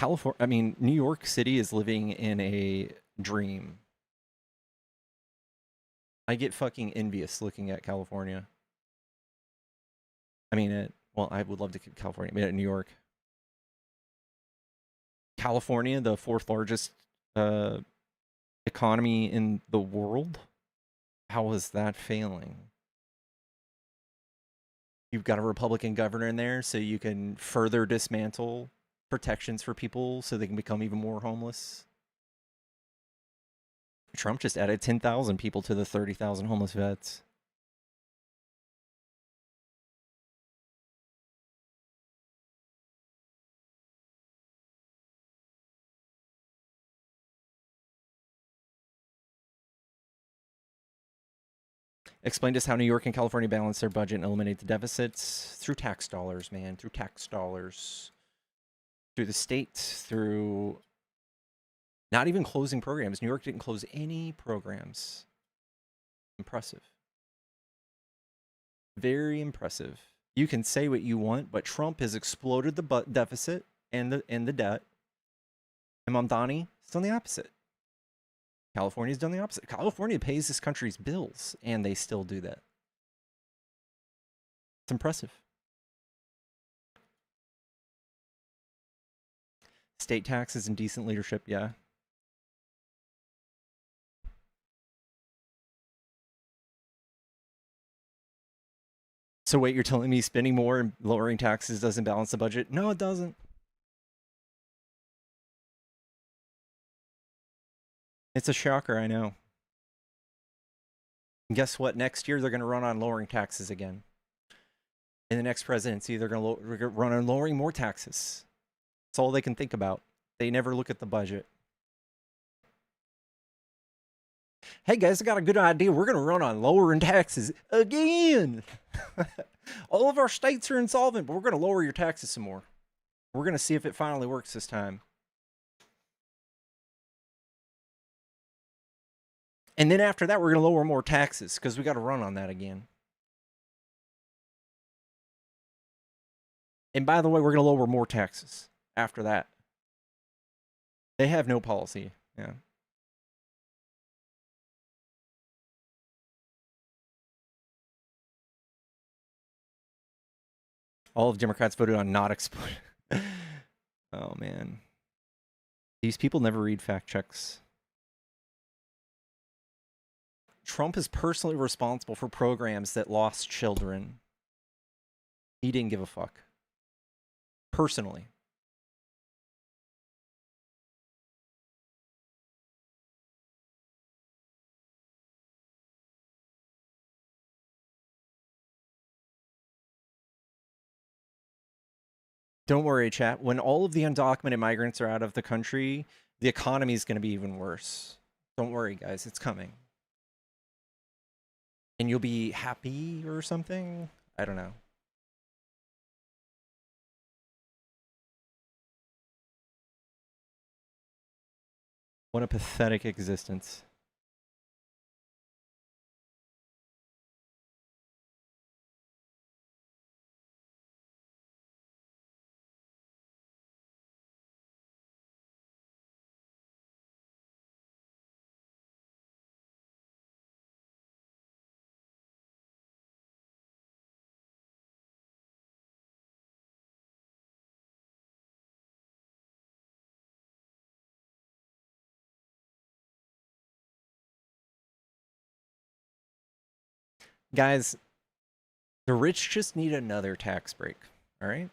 New York City is living in a dream. I get fucking envious looking at California. Well, I would love to keep California, but New York. California, the fourth largest economy in the world. How is that failing? You've got a Republican governor in there, so you can further dismantle protections for people so they can become even more homeless. Trump just added 10,000 people to the 30,000 homeless vets. Explain to us how New York and California balance their budget and eliminate the deficits through tax dollars, man. Through tax dollars. Through the state, through not even closing programs. New York didn't close any programs. Impressive. Very impressive. You can say what you want, but Trump has exploded the deficit and the debt. And Mamdani has done the opposite. California's done the opposite. California pays this country's bills, and they still do that. It's impressive. State taxes and decent leadership, yeah. So wait, you're telling me spending more and lowering taxes doesn't balance the budget? No, it doesn't. It's a shocker, I know. And guess what? Next year, they're going to run on lowering taxes again. In the next presidency, they're going to run on lowering more taxes. That's all they can think about. They never look at the budget. Hey guys, I got a good idea. We're going to run on lowering taxes again. All of our states are insolvent, but we're going to lower your taxes some more. We're going to see if it finally works this time. And then after that, we're going to lower more taxes because we got to run on that again. And by the way, we're going to lower more taxes after that. They have no policy. Yeah. All of Democrats voted on not exploiting. Oh, man. These people never read fact checks. Trump is personally responsible for programs that lost children. He didn't give a fuck. Personally. Don't worry, chat. When all of the undocumented migrants are out of the country, the economy is going to be even worse. Don't worry, guys. It's coming. And you'll be happy or something? I don't know. What a pathetic existence. Guys, the rich just need another tax break, all right?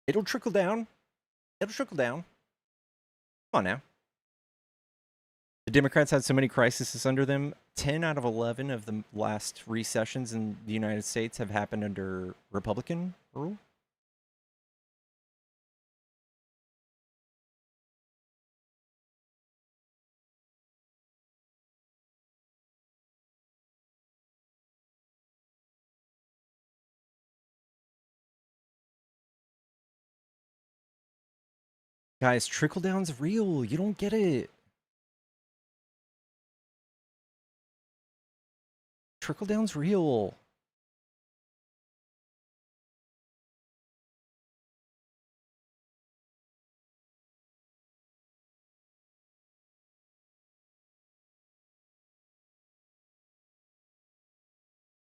It'll trickle down. It'll trickle down. Come on now. The Democrats had so many crises under them. 10 out of 11 of the last recessions in the United States have happened under Republican rule. Guys, trickle down's real. You don't get it. Trickle down's real.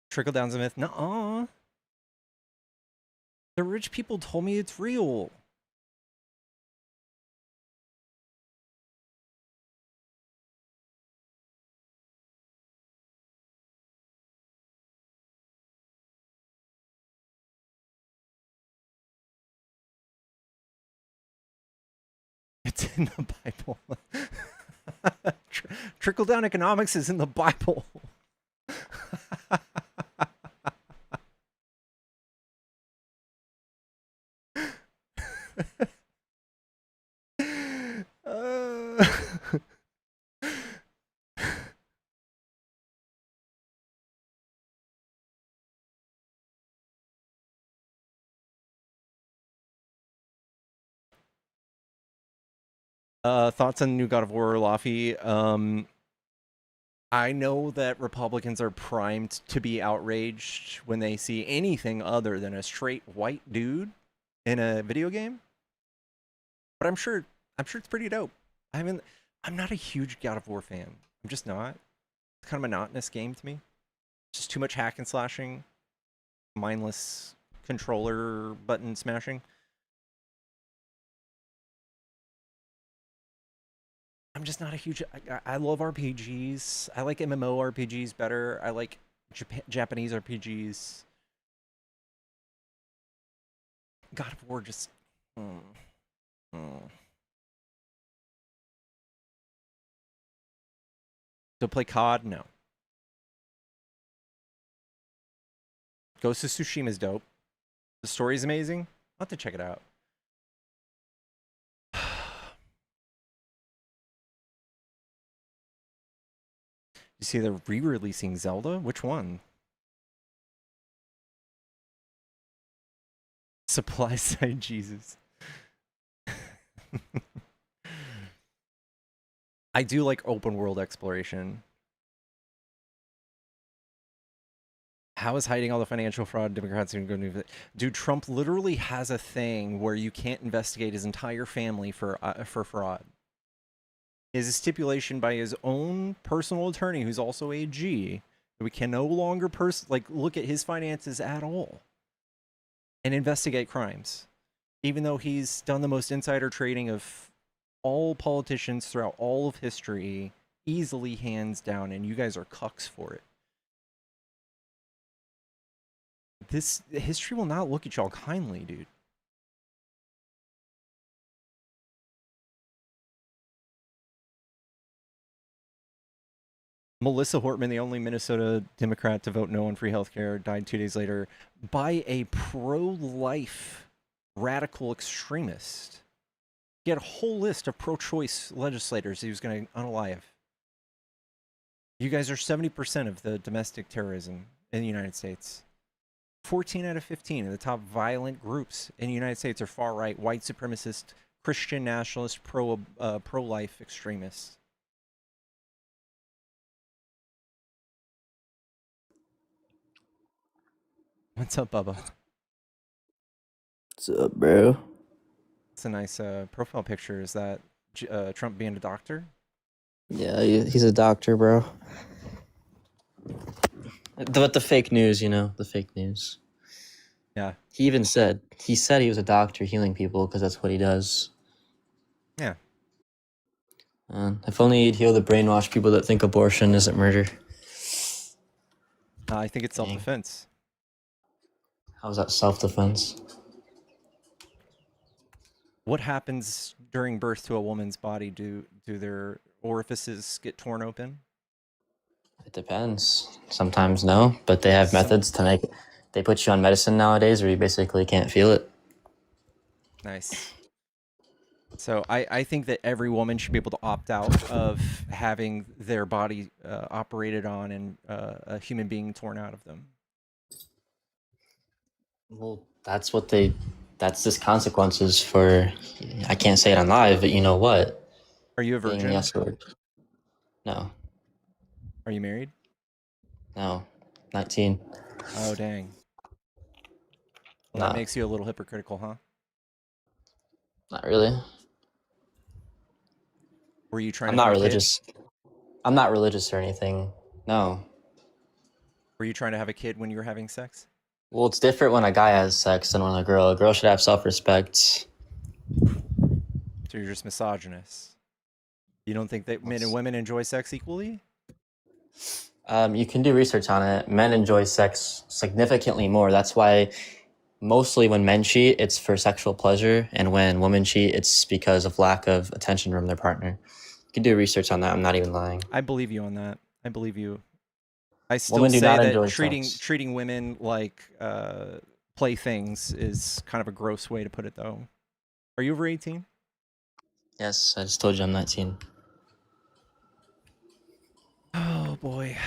Trickle down's a myth. Nuh-uh. The rich people told me it's real. It's in the Bible. Trickle down economics is in the Bible. Thoughts on the new God of War, Laffy? I know that Republicans are primed to be outraged when they see anything other than a straight white dude in a video game. But I'm sure it's pretty dope. I'm not a huge God of War fan. I'm just not. It's kind of a monotonous game to me. Just too much hack and slashing, mindless controller button smashing. I'm just not a huge. I love RPGs. I like MMO RPGs better. I like Japanese RPGs. God of War just. To play COD, no. Ghost of Tsushima is dope. The story's amazing. I'll have to check it out. You see they're re-releasing Zelda? Which one? Supply side Jesus. I do like open world exploration. How is hiding all the financial fraud Democrats are going to do? Dude, Trump literally has a thing where you can't investigate his entire family for fraud. Is a stipulation by his own personal attorney, who's also AG, that we can no longer look at his finances at all and investigate crimes, even though he's done the most insider trading of all politicians throughout all of history, easily hands down, and you guys are cucks for it. This history will not look at y'all kindly, dude. Melissa Hortman, the only Minnesota Democrat to vote no on free healthcare, died 2 days later by a pro-life radical extremist. He had a whole list of pro-choice legislators he was going to unalive. You guys are 70% of the domestic terrorism in the United States. 14 out of 15 of the top violent groups in the United States are far-right, white supremacist, Christian nationalist, pro-life extremists. What's up, Bubba? What's up, bro? It's a nice profile picture. Is that Trump being a doctor? Yeah, he's a doctor, bro. But the fake news, the fake news. Yeah. He said he was a doctor healing people because that's what he does. Yeah. If only he'd heal the brainwashed people that think abortion isn't murder. I think it's self-defense. How's that self-defense? What happens during birth to a woman's body? Do their orifices get torn open? It depends. Sometimes no, but they have methods to make it. They put you on medicine nowadays where you basically can't feel it. Nice. So I think that every woman should be able to opt out of having their body operated on and a human being torn out of them. Well, that's just consequences for, I can't say it on live, but you know what? Are you a virgin? Being the S word. No. Are you married? No. 19. Oh, dang. Well, Nah. that makes you a little hypocritical, huh? Not really. Were you trying I'm to not have a kid? religious. I'm not religious or anything. No. Were you trying to have a kid when you were having sex? Well, it's different when a guy has sex than when a girl. A girl should have self-respect. So you're just misogynist. You don't think that men and women enjoy sex equally? You can do research on it. Men enjoy sex significantly more. That's why mostly when men cheat, it's for sexual pleasure. And when women cheat, it's because of lack of attention from their partner. You can do research on that. I'm not even lying. I believe you on that. I believe you. I still Women do say not that enjoy treating women like playthings is kind of a gross way to put it, though. Are you over 18? Yes, I just told you I'm 19. Oh, boy.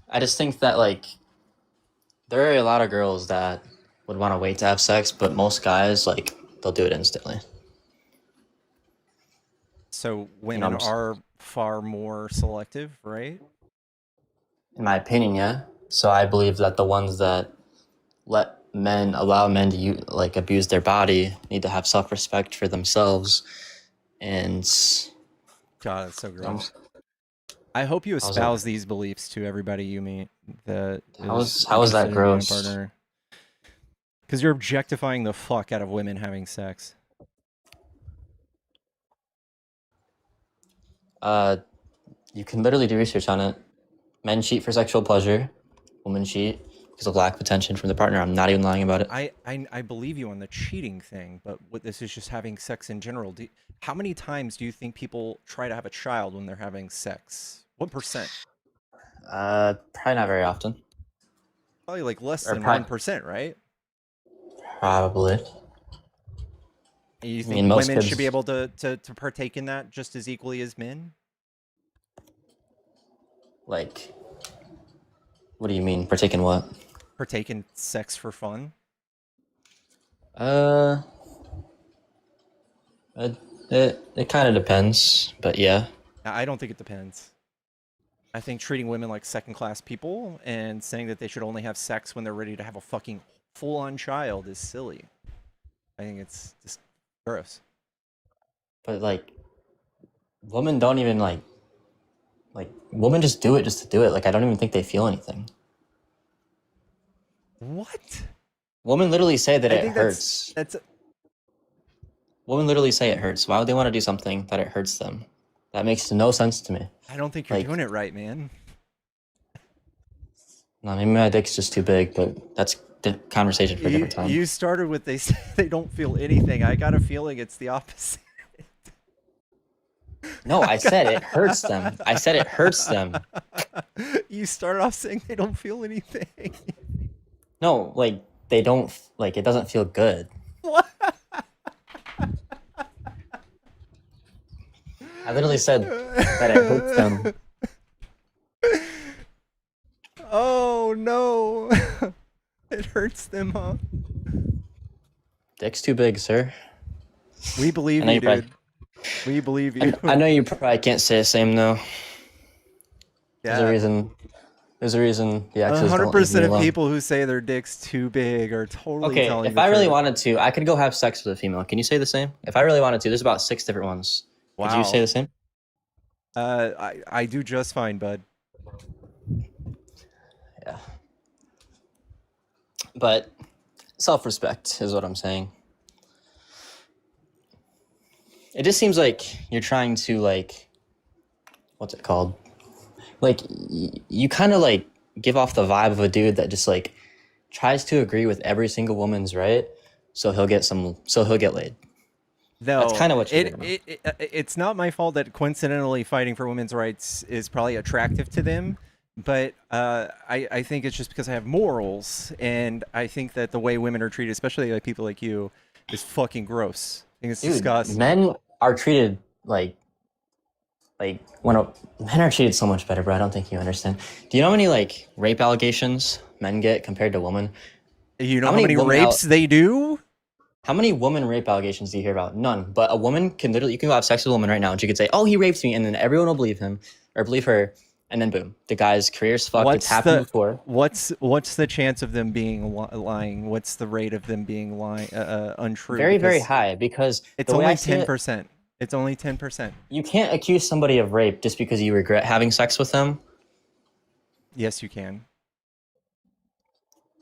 I just think that, there are a lot of girls that would want to wait to have sex, but most guys, they'll do it instantly. So women are far more selective, right? In my opinion, yeah. So I believe that the ones that allow men to abuse their body need to have self-respect for themselves. And God, that's so gross. I hope you espouse these beliefs to everybody you meet that how is that interested in being a gross? partner. Because you're objectifying the fuck out of women having sex. You can literally do research on it. Men cheat for sexual pleasure. Women cheat because of lack of attention from the partner. I'm not even lying about it. I believe you on the cheating thing, but what this is just having sex in general. How many times do you think people try to have a child when they're having sex? What percent? Probably not very often. Probably like less Or than probably- 1%, right? Probably. You I think mean, most women should be kids- able to partake in that just as equally as men? Like, what do you mean? Partake in what? Partake in sex for fun? It kind of depends, but yeah. I don't think it depends. I think treating women like second-class people and saying that they should only have sex when they're ready to have a fucking full-on child is silly. I think it's just gross. But like, women don't even like women just do it just to do it. Like, I don't even think they feel anything. What? Women literally say that I it think hurts. Women literally say it hurts. Why would they want to do something that it hurts them? That makes no sense to me. I don't think you're Like- doing it right, man. No, maybe my dick's just too big, but that's the conversation for a different time. You started with they say they don't feel anything. I got a feeling it's the opposite. No, I said it hurts them. I said it hurts them. You started off saying they don't feel anything. No, like they don't like it doesn't feel good. What? I literally said that it hurts them. Oh no. It hurts them, huh? Dick's too big, sir. We believe I know you, you probably- dude. We believe you. I know you probably can't say the same though. There's Yeah. a reason. There's a reason the exes don't leave me 100% of alone. people who say their dick's too big are totally Okay, telling if the I really truth. wanted to, I could go have sex with a female. Can you say the same? If I really wanted to, there's about 6 different ones. Could you say Wow. the same? I do just fine, bud. Yeah. But self-respect is what I'm saying. It just seems like you're trying to like, what's it called? Like you kind of like give off the vibe of a dude that just like tries to agree with every single woman's right, so he'll get laid. No, That's kind of what you're doing. it's not my fault that coincidentally fighting for women's rights is probably attractive to them, but I think it's just because I have morals, and I think that the way women are treated, especially like people like you, is fucking gross. I think it's Dude, disgusting. men are treated like men are treated so much better, bro. I don't think you understand. Do you know how many like rape allegations men get compared to women? You know how many rapes they do? How many woman rape allegations do you hear about? None. But a woman can literally, you can go have sex with a woman right now and she could say, oh, he raped me. And then everyone will believe him or believe her. And then boom, the guy's career's fucked. It's happened before. What's the chance of them being lying? What's the rate of them being untrue? Very, very Because high because it's the way only I see it, 10%. It's only 10%. you can't accuse somebody of rape just because you regret having sex with them. Yes, you can.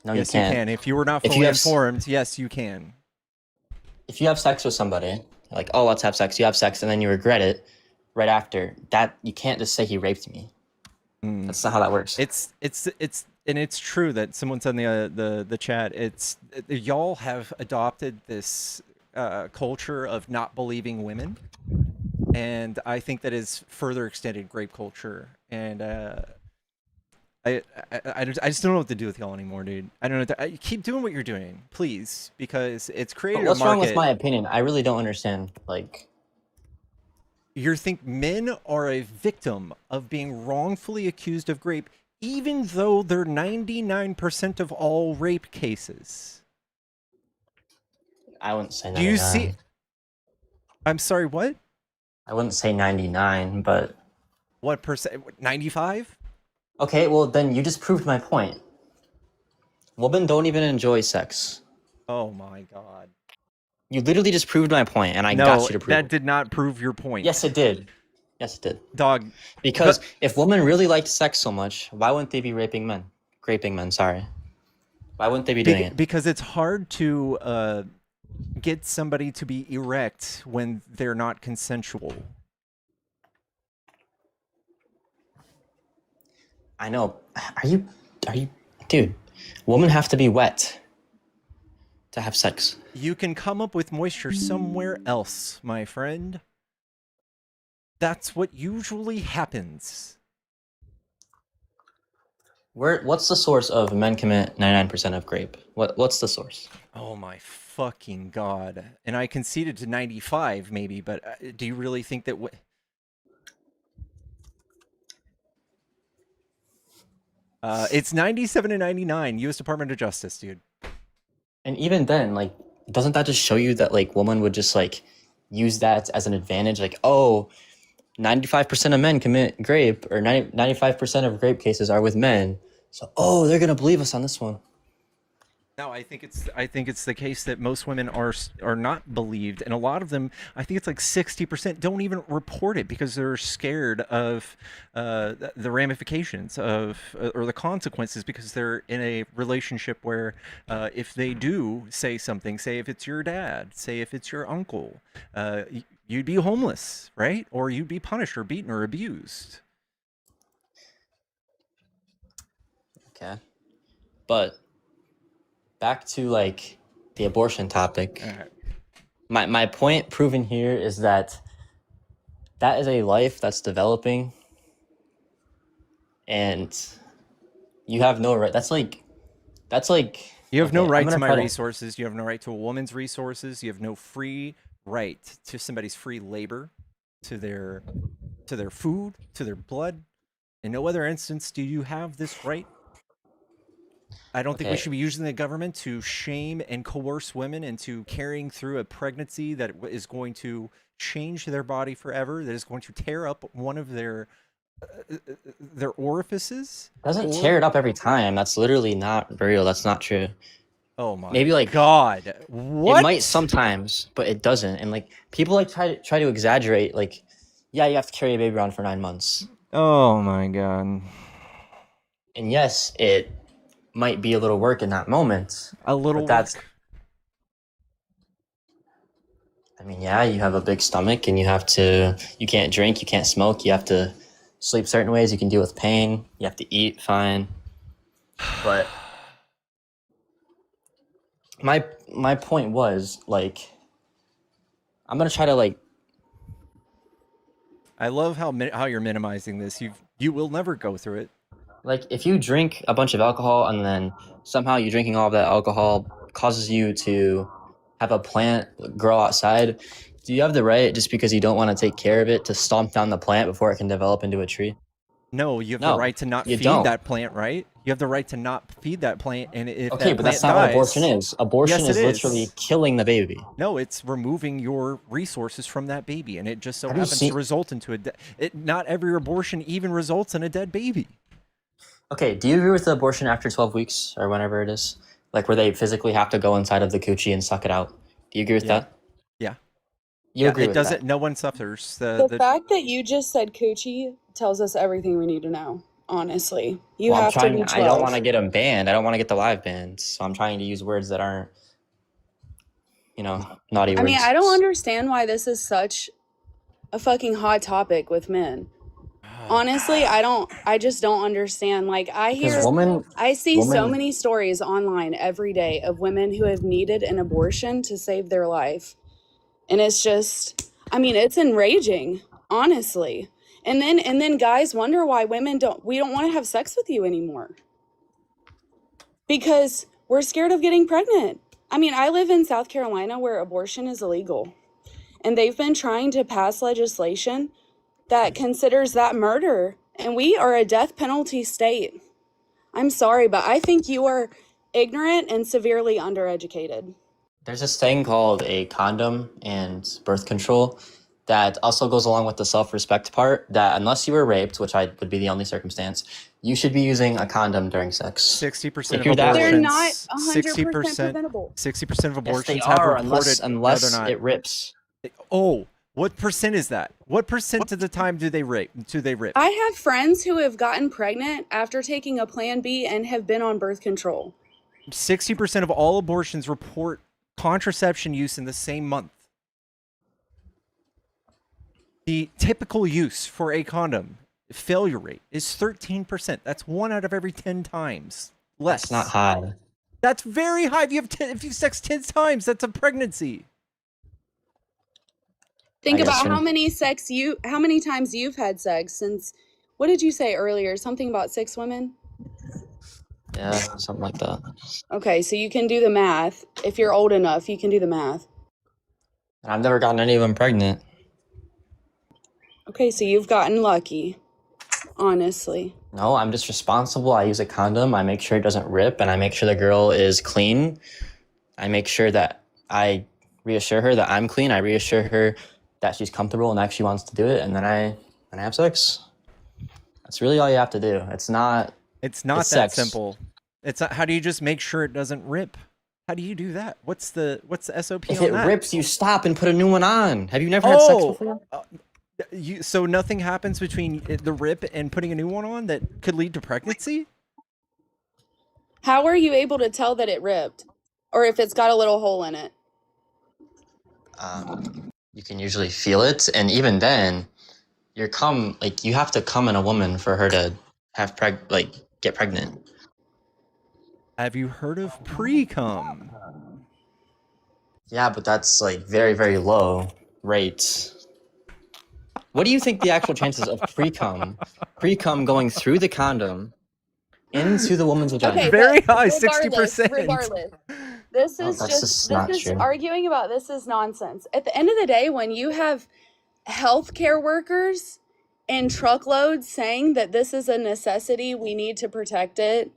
No, Yes, you can't. can. If you were not If fully you have informed, yes, you can. If you have sex with somebody, like, oh, let's have sex, you have sex, and then you regret it right after, that you can't just say he raped me. That's not how that works. And it's true that someone said in the chat, y'all have adopted this culture of not believing women, and I think that is further extended grape culture. And I just don't know what to do with y'all anymore, dude. I don't know. Keep doing what you're doing, please, because it's created But what's a market. wrong with my opinion? I really don't understand. Like, You think men are a victim of being wrongfully accused of rape, even though they're 99% of all rape cases? I wouldn't say 99. Do you see? I'm sorry, what? I wouldn't say 99, but... What percent? 95? Okay, well, then you just proved my point. Women don't even enjoy sex. Oh my god. You literally just proved my point, and I got you to prove that it. did not prove your point. Yes, it did. Yes, it did. Dog. Because if women really liked sex so much, why wouldn't they be raping men? Graping men, sorry. Why wouldn't they be doing it? Because it's hard to get somebody to be erect when they're not consensual. I know. Are you, dude? Women have to be wet to have sex. You can come up with moisture somewhere else, my friend. That's what usually happens. What's the source of men commit 99% of rape? What's the source? Oh my fucking god. And I conceded to 95 maybe, but do you really think that it's 97 and 99, U.S. Department of Justice, dude. And even then, like, doesn't that just show you that, like, women would just, like, use that as an advantage? Like, oh, 95% of men commit rape, or 95% of rape cases are with men. So, oh, they're going to believe us on this one. No, I think it's the case that most women are not believed, and a lot of them, I think it's like 60%, don't even report it because they're scared of the ramifications of or the consequences, because they're in a relationship where if they do say something, say if it's your dad, say if it's your uncle, you'd be homeless, right? Or you'd be punished or beaten or abused. Okay. But back to, like, the abortion topic. My point proven here is that is a life that's developing, and you have no right. That's like you have no okay, right to my resources. You have no right to a woman's resources. You have no free right to somebody's free labor, to their food, to their blood. In no other instance do you have this right. I don't think we should be using the government to shame and coerce women into carrying through a pregnancy that is going to change their body forever, that is going to tear up one of their orifices. Doesn't tear it up every time. That's literally not real. That's not true. Oh my Maybe like god. What? It might sometimes, but it doesn't. And like people like try to exaggerate, like, yeah, you have to carry a baby around for 9 months. Oh my god. And yes, it might be a little work in that moment. A little but that's work. I mean, yeah, you have a big stomach and you can't drink, you can't smoke, you have to sleep certain ways, you can deal with pain, you have to eat fine. But my point was, like, I'm going to try to, like, I love how you're minimizing this. You will never go through it. Like, if you drink a bunch of alcohol and then somehow you drinking all of that alcohol causes you to have a plant grow outside, do you have the right, just because you don't want to take care of it, to stomp down the plant before it can develop into a tree? No, you have the right to not feed that plant, right? You have the right to not feed that plant, and if okay, that but plant that's not dies, what abortion is. Abortion yes, is literally killing the baby. No, it's removing your resources from that baby, and it just so Have you happens seen- to result into not every abortion even results in a dead baby. Okay, do you agree with the abortion after 12 weeks or whenever it is? Like, where they physically have to go inside of the coochie and suck it out? Do you agree with that? Yeah. You agree it with doesn't. that? No one suffers. The fact that you just said coochie tells us everything we need to know. Honestly, you Well, have to be 12. I don't want to get them banned. I don't want to get the live bans. So I'm trying to use words that aren't, naughty words. I mean, I don't understand why this is such a fucking hot topic with men. Honestly, I just don't understand. Like, I see so many stories online every day of women who have needed an abortion to save their life. And it's just, I mean, it's enraging, honestly. And then guys wonder why we don't want to have sex with you anymore. Because we're scared of getting pregnant. I mean, I live in South Carolina where abortion is illegal. And they've been trying to pass legislation that considers that murder. And we are a death penalty state. I'm sorry, but I think you are ignorant and severely undereducated. There's this thing called a condom and birth control that also goes along with the self-respect part, that unless you were raped, which would be the only circumstance, you should be using a condom during sex. 60% of abortions. They're not 100% preventable. 60% of abortions yes, they are, have reported unless it rips. Oh, what percent is that? What percent of the time do they rape? I have friends who have gotten pregnant after taking a Plan B and have been on birth control. 60% of all abortions report contraception use in the same month. The typical use for a condom failure rate is 13%. That's 1 out of every 10 times. Less. That's not high. That's very high. If you sex 10 times, that's a pregnancy. Think about how many times you've had sex since. What did you say earlier? Something about 6 women? Yeah, something like that. Okay, so you can do the math. If you're old enough, you can do the math. And I've never gotten any of them pregnant. Okay, so you've gotten lucky, honestly. No, I'm just responsible. I use a condom. I make sure it doesn't rip, and I make sure the girl is clean. I make sure that I reassure her that I'm clean. I reassure her that she's comfortable and actually wants to do it, and then I have sex. That's really all you have to do. It's not that sex. simple. It's not, how do you just make sure it doesn't rip? How do you do that? What's the SOP If on it that? rips, you stop and put a new one on. Have you never had sex before? So nothing happens between the rip and putting a new one on that could lead to pregnancy? How are you able to tell that it ripped? Or if it's got a little hole in it? You can usually feel it, and even then, you have to come in a woman for her to have get pregnant. Have you heard of pre-cum? Yeah, but that's like very, very low rate. What do you think the actual chances of pre-cum going through the condom into the woman's vagina? Okay, very high, regardless, 60%. Regardless, this is just not true. arguing about this is nonsense. At the end of the day, when you have healthcare workers in truckloads saying that this is a necessity, we need to protect it,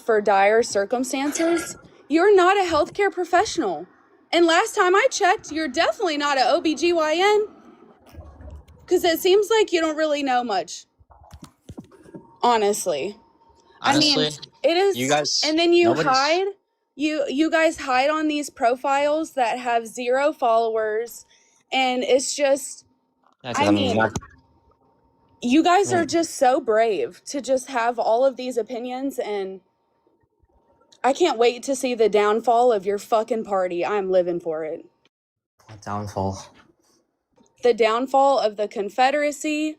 for dire circumstances, you're not a healthcare professional. And last time I checked, you're definitely not an OBGYN, because it seems like you don't really know much. Honestly, I mean, it is. You guys, and then you hide. You guys hide on these profiles that have 0 followers, and it's just. I mean, you guys are just so brave to just have all of these opinions, and I can't wait to see the downfall of your fucking party. I'm living for it. What downfall? The downfall of the Confederacy.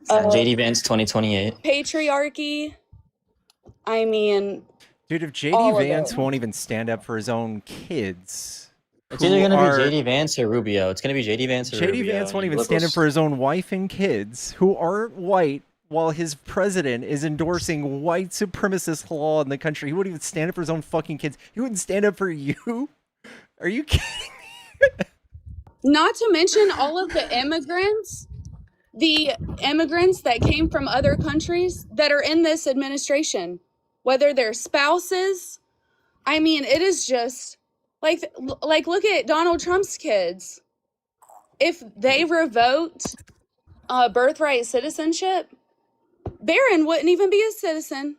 JD Vance 2028. Patriarchy. I mean, dude, if JD Vance won't even stand up for his own kids, it's either going to be JD Vance or Rubio. It's going to be JD Vance or Rubio. JD Vance won't even stand up for his own wife and kids, who aren't white, while his president is endorsing white supremacist law in the country. He wouldn't even stand up for his own fucking kids. He wouldn't stand up for you. Are you kidding me? Not to mention all of the immigrants that came from other countries that are in this administration, whether they're spouses. I mean, it is just like look at Donald Trump's kids. If they revoked birthright citizenship, Barron wouldn't even be a citizen.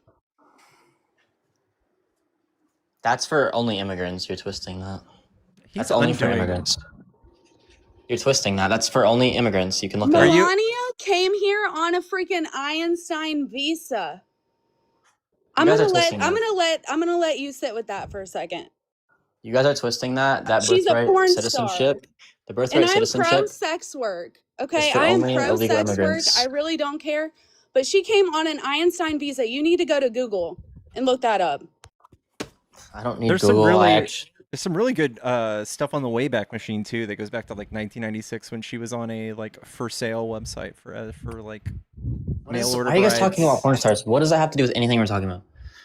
That's for only immigrants. You're twisting that. That's only for immigrants. You're twisting that. That's for only immigrants. You can look at it. Melania came here on a freaking Einstein visa. I'm gonna let you sit with that for a second. You guys are twisting that. That She's a birthright porn citizenship. star. The birthright citizenship. I'm pro sex work. Okay, for I am only pro illegal sex work. immigrants. I really don't care. But she came on an Einstein visa. You need to go to Google and look that up. I don't need There's Google. There's some really good stuff on the Wayback Machine too that goes back to like 1996 when she was on a for sale website for like mail order. Why are you guys talking about porn stars? What does that have to do with anything we're talking about?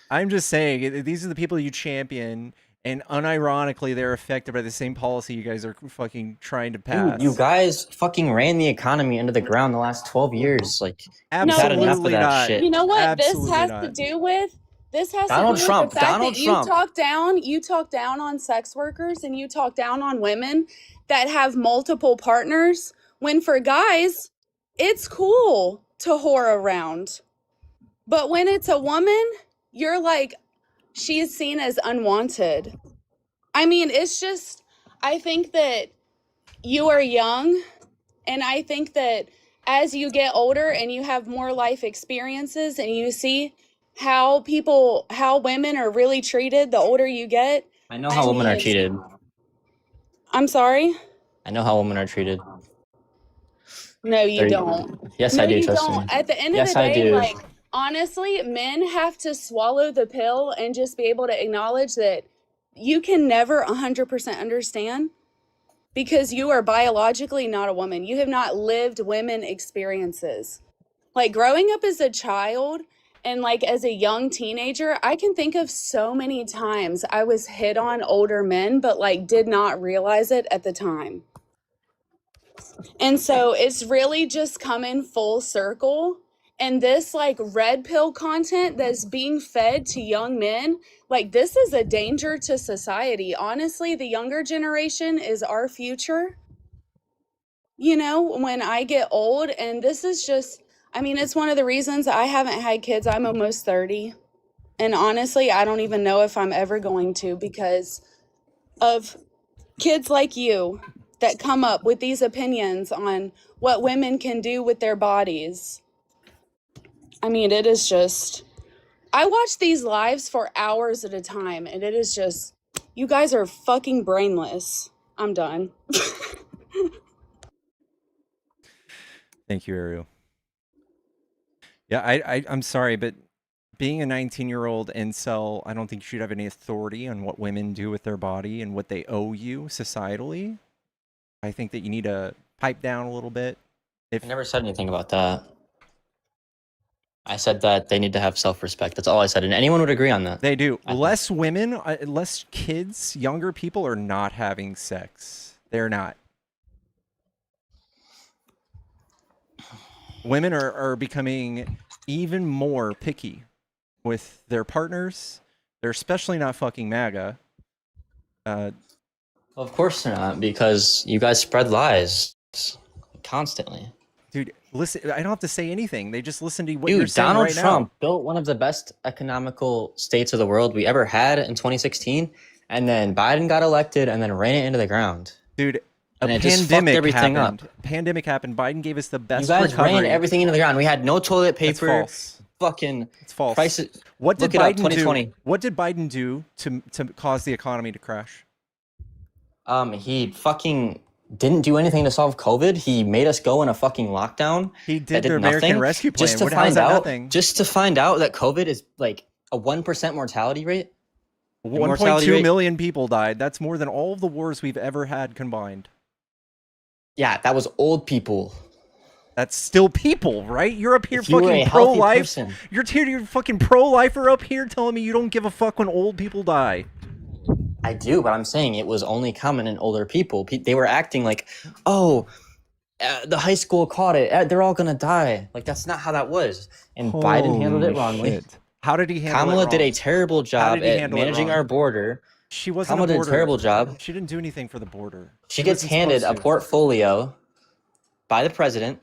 I'm just saying these are the people you champion, and unironically they're affected by the same policy you guys are fucking trying to pass. Dude, you guys fucking ran the economy into the ground the last 12 years. Like, absolutely you've had enough of that not. shit. You know what Absolutely this has not. to do with? This has Donald to do Trump, with the fact Donald that Trump. you talk down on sex workers and you talk down on women that have multiple partners, when for guys, it's cool to whore around. But when it's a woman, you're like, she is seen as unwanted. I mean, it's just, I think that you are young, and I think that as you get older and you have more life experiences and you see how women are really treated the older you get. I know how women are treated. I'm sorry? I know how women are treated. No, you There don't. yes, No, I do. you Trust don't. me. At the end of the Yes, I day, do. like, honestly, men have to swallow the pill and just be able to acknowledge that you can never 100% understand because you are biologically not a woman. You have not lived women experiences. Like, growing up as a child and like as a young teenager, I can think of so many times I was hit on older men, but like did not realize it at the time. And so it's really just coming full circle. And this like red pill content that's being fed to young men, like this is a danger to society. Honestly, the younger generation is our future. You know, when I get old, and this is just, I mean, it's one of the reasons I haven't had kids. I'm almost 30. And honestly, I don't even know if I'm ever going to because of kids like you that come up with these opinions on what women can do with their bodies. I mean, it is just, I watch these lives for hours at a time, and it is just, you guys are fucking brainless. I'm done. Thank you, Ariel. Yeah, I'm sorry, but being a 19-year-old incel, I don't think you should have any authority on what women do with their body and what they owe you societally. I think that you need to pipe down a little bit. I never said anything about that. I said that they need to have self-respect. That's all I said, and anyone would agree on that. They do. Less women, less kids, younger people are not having sex. They're not. Women are becoming even more picky with their partners. They're especially not fucking MAGA. Of course they're not, because you guys spread lies constantly. Dude, listen, I don't have to say anything. They just listen to what you're Dude, saying Donald right Trump now. built one of the best economical states of the world we ever had in 2016, and then Biden got elected and then ran it into the ground. Dude, and a it just fucked pandemic everything happened. up. Pandemic happened. Biden gave us the best You guys recovery. ran everything into the ground. We had no toilet paper. That's false. Fucking it's false. Prices. What did Look it up, Biden 2020. do? What did Biden do to cause the economy to crash? He fucking didn't do anything to solve COVID. He made us go in a fucking lockdown. He did that the American nothing, Rescue Plan. Just to How's find that out, nothing? just to find out that COVID is like a 1% mortality rate. 1.2 million people died. That's more than all of the wars we've ever had combined. Yeah, that was old people. That's still people, right? You're up here If you were fucking a healthy pro-life. person. You're fucking pro-lifer up here telling me you don't give a fuck when old people die. I do, but I'm saying it was only common in older people. They were acting like, oh, the high school caught it. They're all gonna die. Like, that's not how that was. And Biden handled it wrongly. Shit. How did he handle it Kamala wrong? did a terrible job did he at handle it managing wrong? our border. She wasn't Kamala a did border. a terrible job. She didn't do anything for the border. She gets wasn't handed a supposed to. portfolio by the president,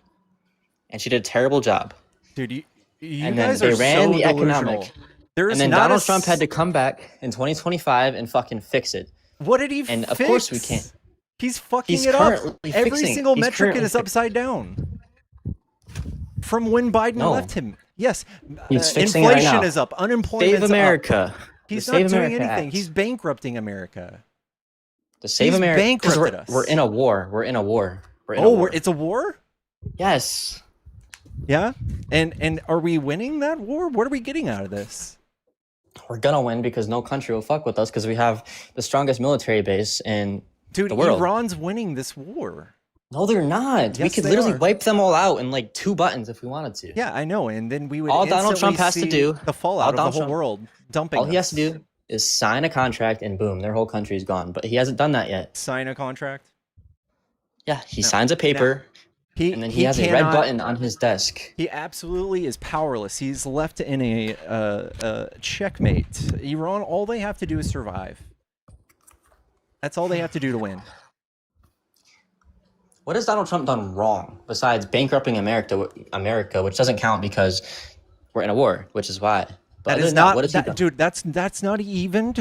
and she did a terrible job. Dude, you And guys then are they ran so the delusional. economic. There's And then not Donald a Trump had to come back in 2025 and fucking fix it. What did he And fix? of course we can't. He's fucking He's it up. currently Every fixing it. single He's metric currently is upside down. From when Biden No. left him. Yes, He's fixing it right inflation now. is up. Unemployment's Save America. up. He's The not Save doing America anything. Act. He's bankrupting America. To save He's America. 'Cause bankrupted us. We're in a war. We're in a war. We're in a Oh, war. it's a war? Yes. Yeah? And are we winning that war? What are we getting out of this? We're gonna win because no country will fuck with us because we have the strongest military base in Dude, the world. Iran's winning this war. No, they're not. We Yes, could they literally are. wipe them all out in like 2 buttons if we wanted to. Yeah, I know. And then we would All Donald instantly Trump has to see do, the fallout of the Donald whole Trump- world dumping all he has us. to do is sign a contract and boom, their whole country is gone. But he hasn't done that yet. Sign a contract? Yeah, he No. signs a paper and then he has a red cannot- button on his desk. He absolutely is powerless. He's left in a checkmate. Iran, all they have to do is survive. That's all they have to do to win. What has Donald Trump done wrong besides bankrupting America, which doesn't count because we're in a war, which is why. But That other is than not, what has he done? dude. That's not even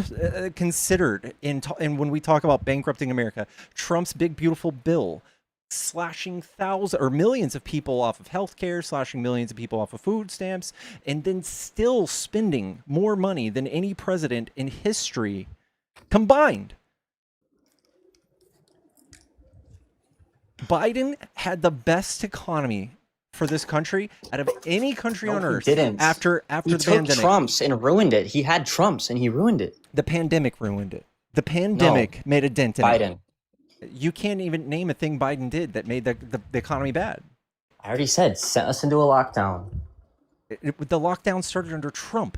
considered in when we talk about bankrupting America. Trump's big beautiful bill, slashing thousands or millions of people off of healthcare, slashing millions of people off of food stamps, and then still spending more money than any president in history combined. Biden had the best economy for this country out of any country on earth. Didn't. After He the took pandemic. Trump's and ruined it. He had Trump's and he ruined it. The pandemic ruined it. The pandemic made a dent in Biden. it. You can't even name a thing Biden did that made the economy bad. I already said, sent us into a lockdown. The lockdown started under Trump,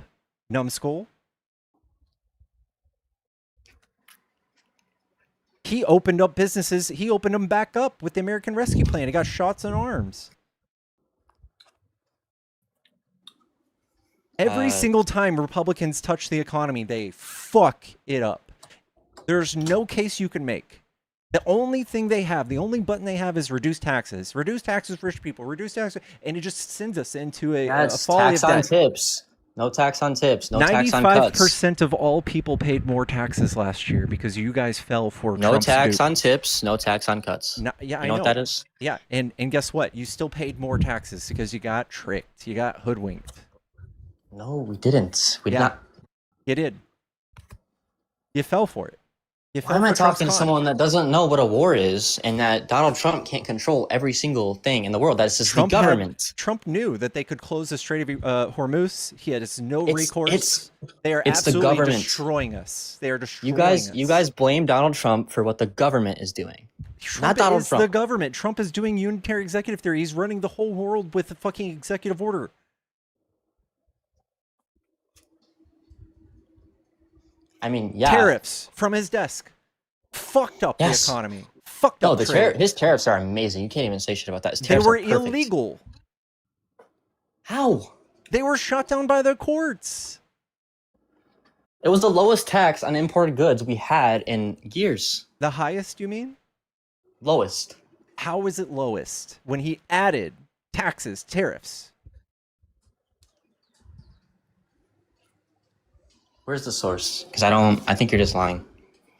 numbskull. He opened up businesses. He opened them back up with the American Rescue Plan. He got shots in arms. Every single time Republicans touch the economy, they fuck it up. There's no case you can make. The only thing they have, the only button they have is reduce taxes. Reduce taxes for rich people. Reduce taxes. And it just sends us into a folly tax of on debt. tips. No tax on tips. No tax on cuts. 95% of all people paid more taxes last year because you guys fell for No Trump's tax dupe. on tips. No tax on cuts. No, yeah, you know what that is? Yeah, and guess what? You still paid more taxes because you got tricked. You got hoodwinked. No, we didn't. We did not. You did. You fell for it. You Why am I talking to someone that doesn't know what a war is and that Donald Trump can't control every single thing in the world? That's just the government. Trump knew that they could close the Strait of Hormuz. He had no recourse. They are it's absolutely the government. destroying us. They are destroying You guys blame Donald Trump for what the government is doing. Not Donald Trump. The government. Trump is doing unitary executive theory. He's running the whole world with a fucking executive order. I mean, yeah. Tariffs from his desk. Fucked up the economy. Fucked up trade. His tariffs are amazing. You can't even say shit about that. His They tariffs were are perfect. illegal. How? They were shot down by the courts. It was the lowest tax on imported goods we had in years. The highest, you mean? Lowest. How is it lowest? When he added taxes, tariffs. Where's the source? Because I think you're just lying.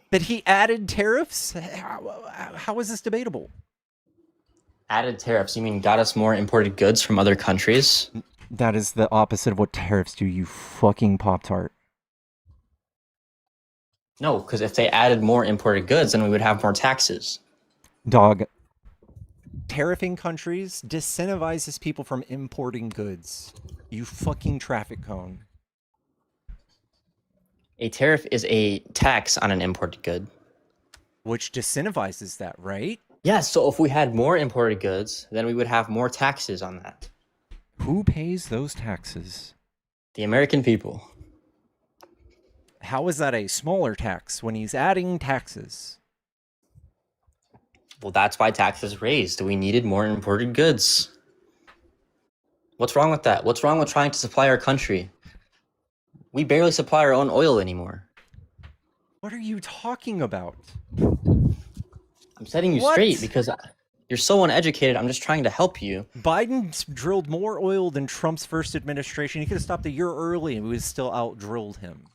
That he added tariffs? How is this debatable? Added tariffs? You mean got us more imported goods from other countries? That is the opposite of what tariffs do, you fucking Pop-Tart. No, because if they added more imported goods, then we would have more taxes. Dog. Tariffing countries disincentivizes people from importing goods. You fucking traffic cone. A tariff is a tax on an imported good. Which disincentivizes that, right? Yes, so if we had more imported goods, then we would have more taxes on that. Who pays those taxes? The American people. How is that a smaller tax when he's adding taxes? Well, that's why taxes raised. We needed more imported goods. What's wrong with that? What's wrong with trying to supply our country? We barely supply our own oil anymore. What are you talking about? I'm setting you straight because you're so uneducated. I'm just trying to help you. Biden drilled more oil than Trump's first administration. He could have stopped a year early and we would have still out-drilled him.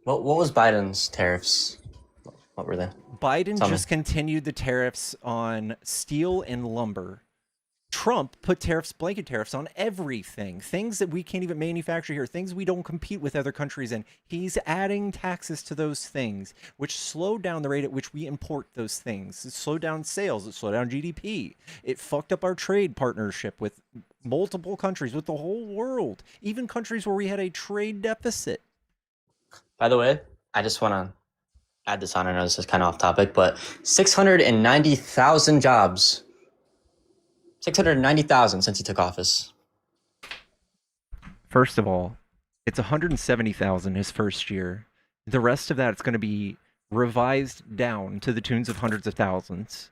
What was Biden's tariffs? What were they? Biden just continued the tariffs on steel and lumber. Trump put tariffs, blanket tariffs on everything. Things that we can't even manufacture here. Things we don't compete with other countries in. He's adding taxes to those things, which slowed down the rate at which we import those things. It slowed down sales. It slowed down GDP. It fucked up our trade partnership with multiple countries, with the whole world. Even countries where we had a trade deficit. By the way, I just want to add this on. I know this is kind of off topic, but 690,000 jobs. 690,000 since he took office. First of all, it's 170,000 his first year. The rest of that, it's going to be revised down to the tunes of hundreds of thousands.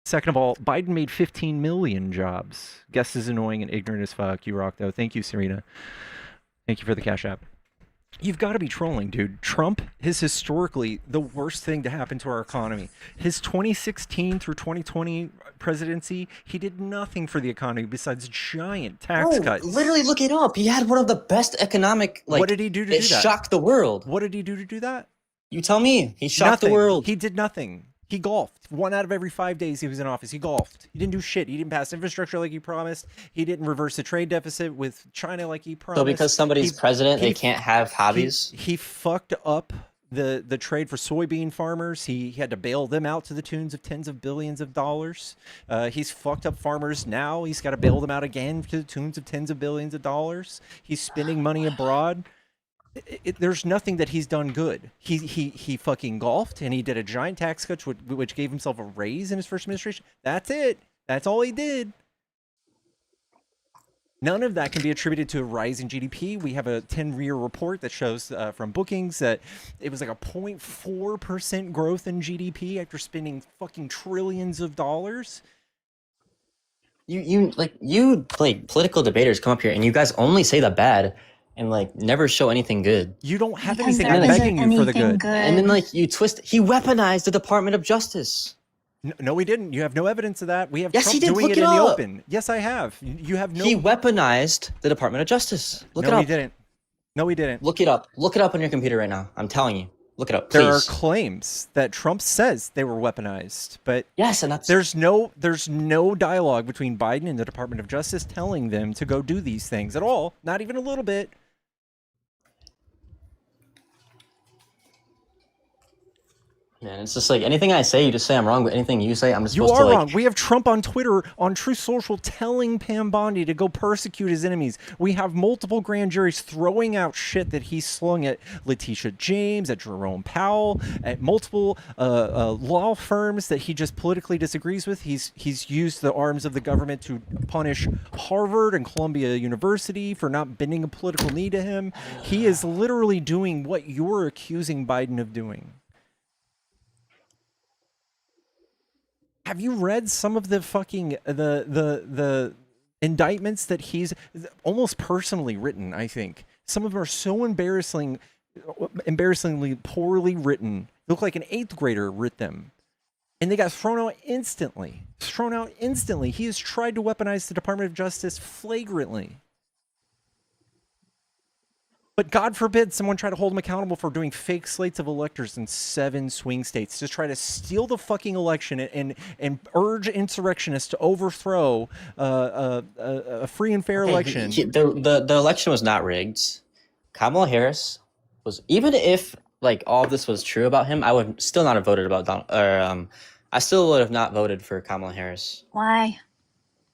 Second of all, Biden made 15 million jobs. Guess is annoying and ignorant as fuck. You rock, though. Thank you, Serena. Thank you for the Cash App. You've got to be trolling, dude. Trump is historically the worst thing to happen to our economy. His 2016 through 2020 presidency, he did nothing for the economy besides giant tax cuts. Literally look it up. He had one of the best economic, what did he do to do that? It shocked the world. What did he do to do that? You tell me. He shocked the world. He did nothing. He golfed. 1 out of every 5 days he was in office, he golfed. He didn't do shit. He didn't pass infrastructure like he promised. He didn't reverse the trade deficit with China like he promised. So because somebody's president, they can't have hobbies? He fucked up the trade for soybean farmers. He had to bail them out to the tunes of tens of billions of dollars. He's fucked up farmers now. He's got to bail them out again to the tunes of tens of billions of dollars. He's spending money abroad. There's nothing that he's done good. He fucking golfed, and he did a giant tax cut, which gave himself a raise in his first administration. That's it. That's all he did. None of that can be attributed to a rise in GDP. We have a 10-year report that shows from bookings that it was like a 0.4% growth in GDP after spending fucking trillions of dollars. You political debaters come up here and you guys only say the bad and like never show anything good. You don't have Because anything. there I'm isn't begging you for the anything good. good. And then like you twist. He weaponized the Department of Justice. No, he didn't. You have no evidence of that. We have Yes, Trump he did. doing Look it it in the up. open. Yes, I have. You have no. He weaponized the Department of Justice. Look it No, up. he didn't. No, he didn't. Look it up. Look it up on your computer right now. I'm telling you. Look it up, There are please. claims that Trump says they were weaponized, but yes, and that's there's no dialogue between Biden and the Department of Justice telling them to go do these things at all. Not even a little bit. Man, it's just like anything I say, you just say I'm wrong, but anything you say, I'm just You supposed are to like. wrong. We have Trump on Twitter, on Truth Social, telling Pam Bondi to go persecute his enemies. We have multiple grand juries throwing out shit that he slung at Letitia James, at Jerome Powell, at multiple law firms that he just politically disagrees with. He's used the arms of the government to punish Harvard and Columbia University for not bending a political knee to him. He is literally doing what you're accusing Biden of doing. Have you read some of the fucking the indictments that he's almost personally written? I think some of them are so embarrassingly poorly written. Look like an 8th grader writ them, and they got thrown out instantly. He has tried to weaponize the Department of Justice flagrantly. But God forbid someone try to hold him accountable for doing fake slates of electors in 7 swing states to try to steal the fucking election and urge insurrectionists to overthrow a free and fair election. The election was not rigged. Kamala Harris was, even if like all of this was true about him, I would still not have voted about Donald. I still would have not voted for Kamala Harris. Why?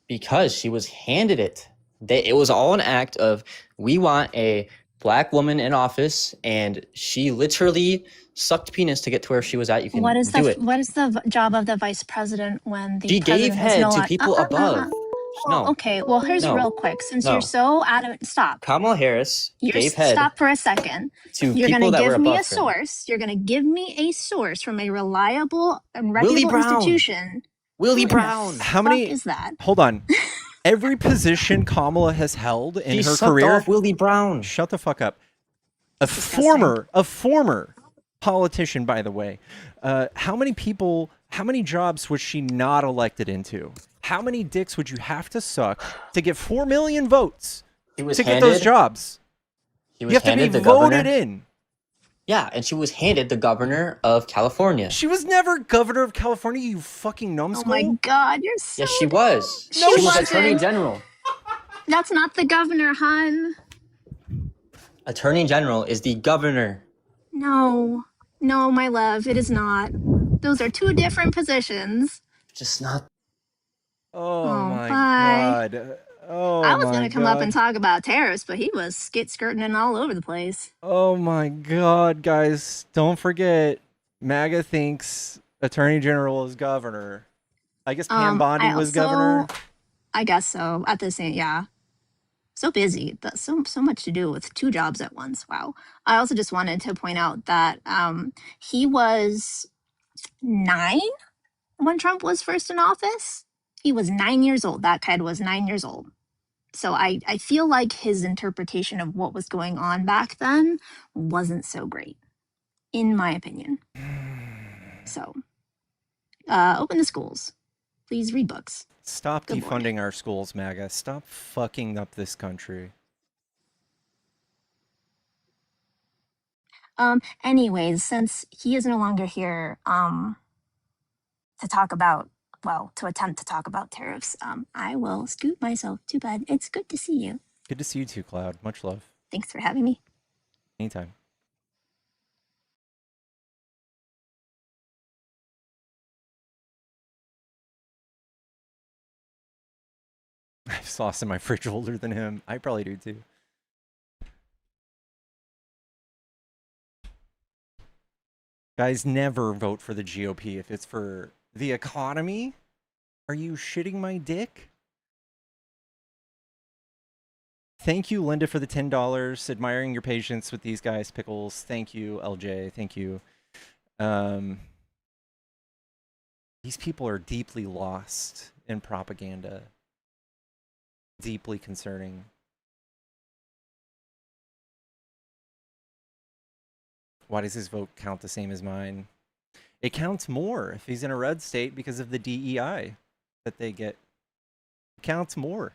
Because she was handed it. It was all an act of, we want a Black woman in office, and she literally sucked penis to get to where she was at. You can What is do the it. what is the job of the vice president when the She president gave has head no to lo- people above. Well, No. okay. Well, here's No. real quick. Since No. you're so adamant, stop. Kamala Harris gave head Stop for a second. to You're people going to that were give me a above her. source. You're going to give me a source from a reliable and Willie reputable Brown. institution. Willie Who in the Brown. How many fuck is that? Hold on. Every position Kamala has held in She her sucked career. off Willie Brown. Shut the fuck up. A former politician, by the way. How many jobs was she not elected into? How many dicks would you have to suck to get 4 million votes She was to get those handed- jobs? She You was have to be handed the voted governor. in. Yeah, and she was handed the governor of California. She was never governor of California, you fucking numbskull. Oh my God, you're so. Yes, she was. She She was wasn't. attorney general. That's not the governor, hon. Attorney general is the governor. No, my love, it is not. Those are two different positions. Just not. Oh my bye. God. Oh I was my gonna come up God. and talk about tariffs, but he was skirting and all over the place. Oh my God, guys. Don't forget, MAGA thinks Attorney General is governor. I guess Pam Bondi I was also- governor. I guess so. At the same, yeah. So busy. That's so much to do with 2 jobs at once. Wow. I also just wanted to point out that he was 9 when Trump was first in office. He was 9 years old. That kid was 9 years old. So I feel like his interpretation of what was going on back then wasn't so great, in my opinion. So, open the schools. Please read books. Stop Good Lord. defunding our schools, MAGA. Stop fucking up this country. Anyways, since he is no longer here, to talk about, to attempt to talk about tariffs, I will scoot myself to bed. It's good to see you. Good to see you too, Cloud. Much love. Thanks for having me. Anytime. I have sauce in my fridge older than him. I probably do too. Guys, never vote for the GOP if it's for the economy. Are you shitting my dick? Thank you, Linda, for the $10. Admiring your patience with these guys, Pickles. Thank you, LJ. Thank you. These people are deeply lost in propaganda. Deeply concerning. Why does his vote count the same as mine? It counts more if he's in a red state because of the DEI that they get. It counts more.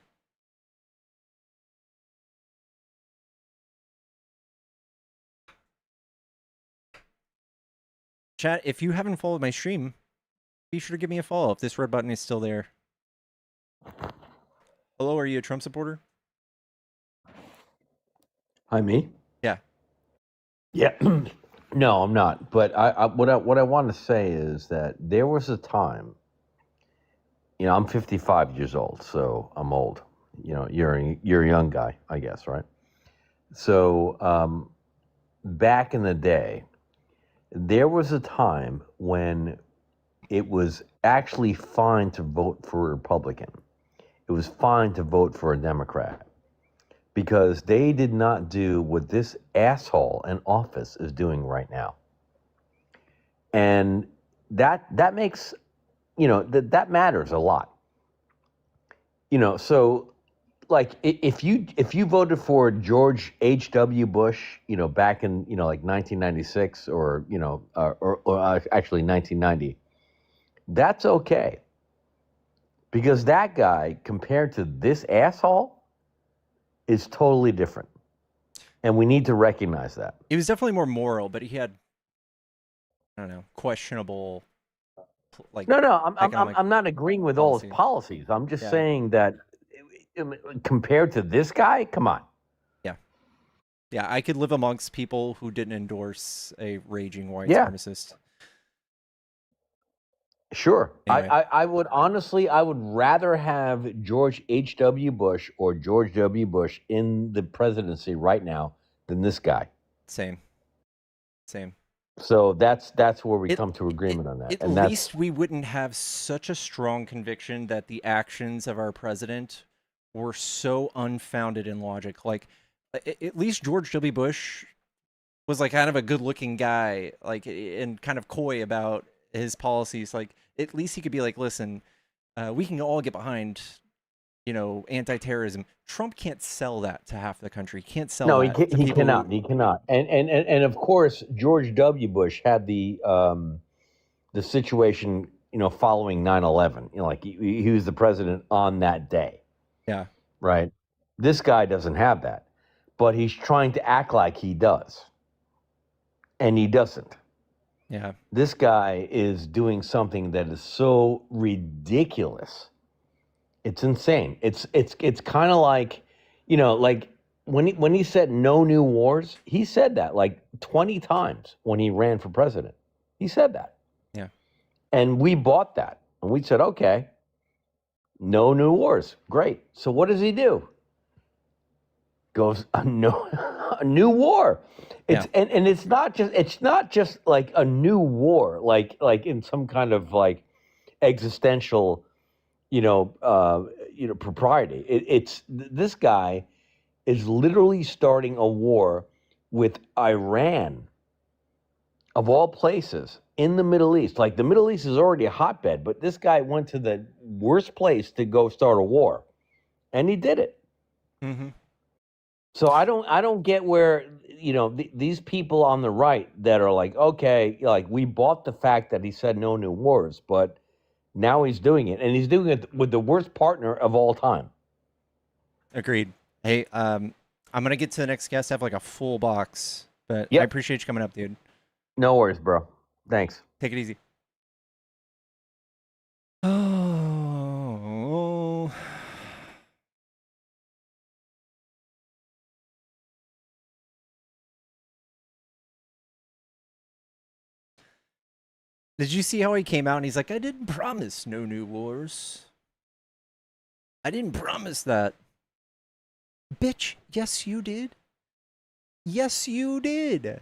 Chat, if you haven't followed my stream, be sure to give me a follow if this red button is still there. Hello, are you a Trump supporter? Hi, me? Yeah. Yeah. No, I'm not. But what I want to say is that there was a time, I'm 55 years old, so I'm old. You're a young guy, I guess, right? So back in the day, there was a time when it was actually fine to vote for a Republican. It was fine to vote for a Democrat because they did not do what this asshole in office is doing right now. And that makes, that matters a lot. So like if you voted for George H.W. Bush, back in, like 1996 or actually 1990, that's okay. Because that guy, compared to this asshole, is totally different. And we need to recognize that. He was definitely more moral, but he had, I don't know, questionable, like, No, economic I'm not agreeing with all his policies. I'm just Yeah. saying that compared to this guy, come on. Yeah, I could live amongst people who didn't endorse a raging white Yeah. supremacist. Sure. Anyway. I would honestly, I would rather have George H.W. Bush or George W. Bush in the presidency right now than this guy. Same. So that's where we come to agreement on that. At And least we wouldn't have such a strong conviction that the actions of our president were so unfounded in logic. Like, at least George W. Bush was like kind of a good-looking guy, like, and kind of coy about his policies. Like, at least he could be like, listen, we can all get behind, anti-terrorism. Trump can't sell that to half the country. Can't sell no, that to he people cannot. He cannot. And of course, George W. Bush had the situation, following 9/11. Like he was the president on that day. Yeah. Right. This guy doesn't have that, but he's trying to act like he does, and he doesn't. Yeah. This guy is doing something that is so ridiculous. It's insane. It's kind of like, like when he said no new wars, he said that like 20 times when he ran for president. He said that. Yeah. And we bought that. And we said, okay, no new wars. Great. So what does he do? Goes a new war. It's and it's not just like a new war, like in some kind of like existential, propriety. It's this guy is literally starting a war with Iran, of all places, in the Middle East. Like the Middle East is already a hotbed, but this guy went to the worst place to go start a war, and he did it. Mm-hmm. So I don't get where these people on the right that are like, okay, like we bought the fact that he said no new wars, but now he's doing it, and he's doing it with the worst partner of all time. Agreed. Hey, I'm gonna get to the next guest. I have like a full box, but I appreciate you coming up, dude. No worries, bro. Thanks. Take it easy. Oh. Did you see how he came out and he's like, I didn't promise no new wars. I didn't promise that. Bitch, yes you did. Yes you did.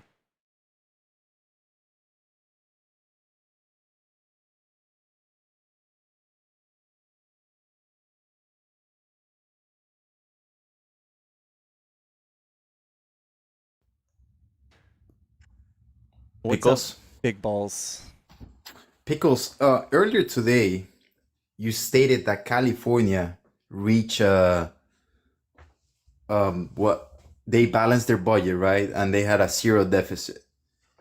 What's up, Pickles. big balls? Pickles. Earlier today, you stated that California reached what they balanced their budget, right, and they had a zero deficit.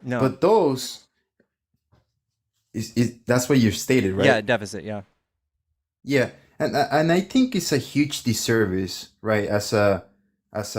No. But those is that's what you stated, right? Yeah, deficit. Yeah. Yeah, and I think it's a huge disservice, right, as a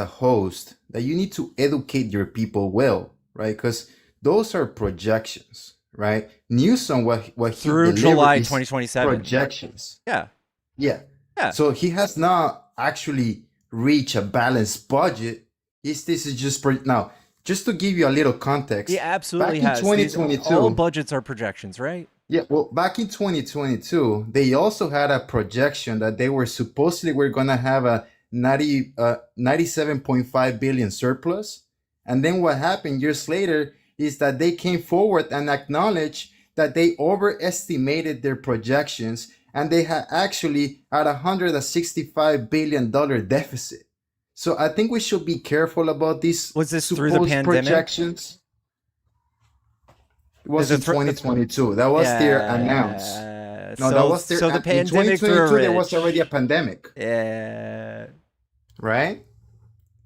host, that you need to educate your people well, right? Because those are projections, right? Newsom, what he Through delivered July is 2027. projections. Yeah. Yeah. Yeah. So he has not actually reached a balanced budget. This is just now. Just to give you a little context, He absolutely back in has. 2022, All budgets are projections, right? yeah, well, back in 2022, they also had a projection that they were supposedly we're gonna have a 97.5 billion surplus. And then what happened years later is that they came forward and acknowledged that they overestimated their projections and they had actually had $165 billion deficit. So I think we should be careful about these Was this through supposed the pandemic? projections. It was Is in it 2022. That was their announced. No, that was their. So the in pandemic threw a 2022, there was wrench. already a pandemic, Yeah. right?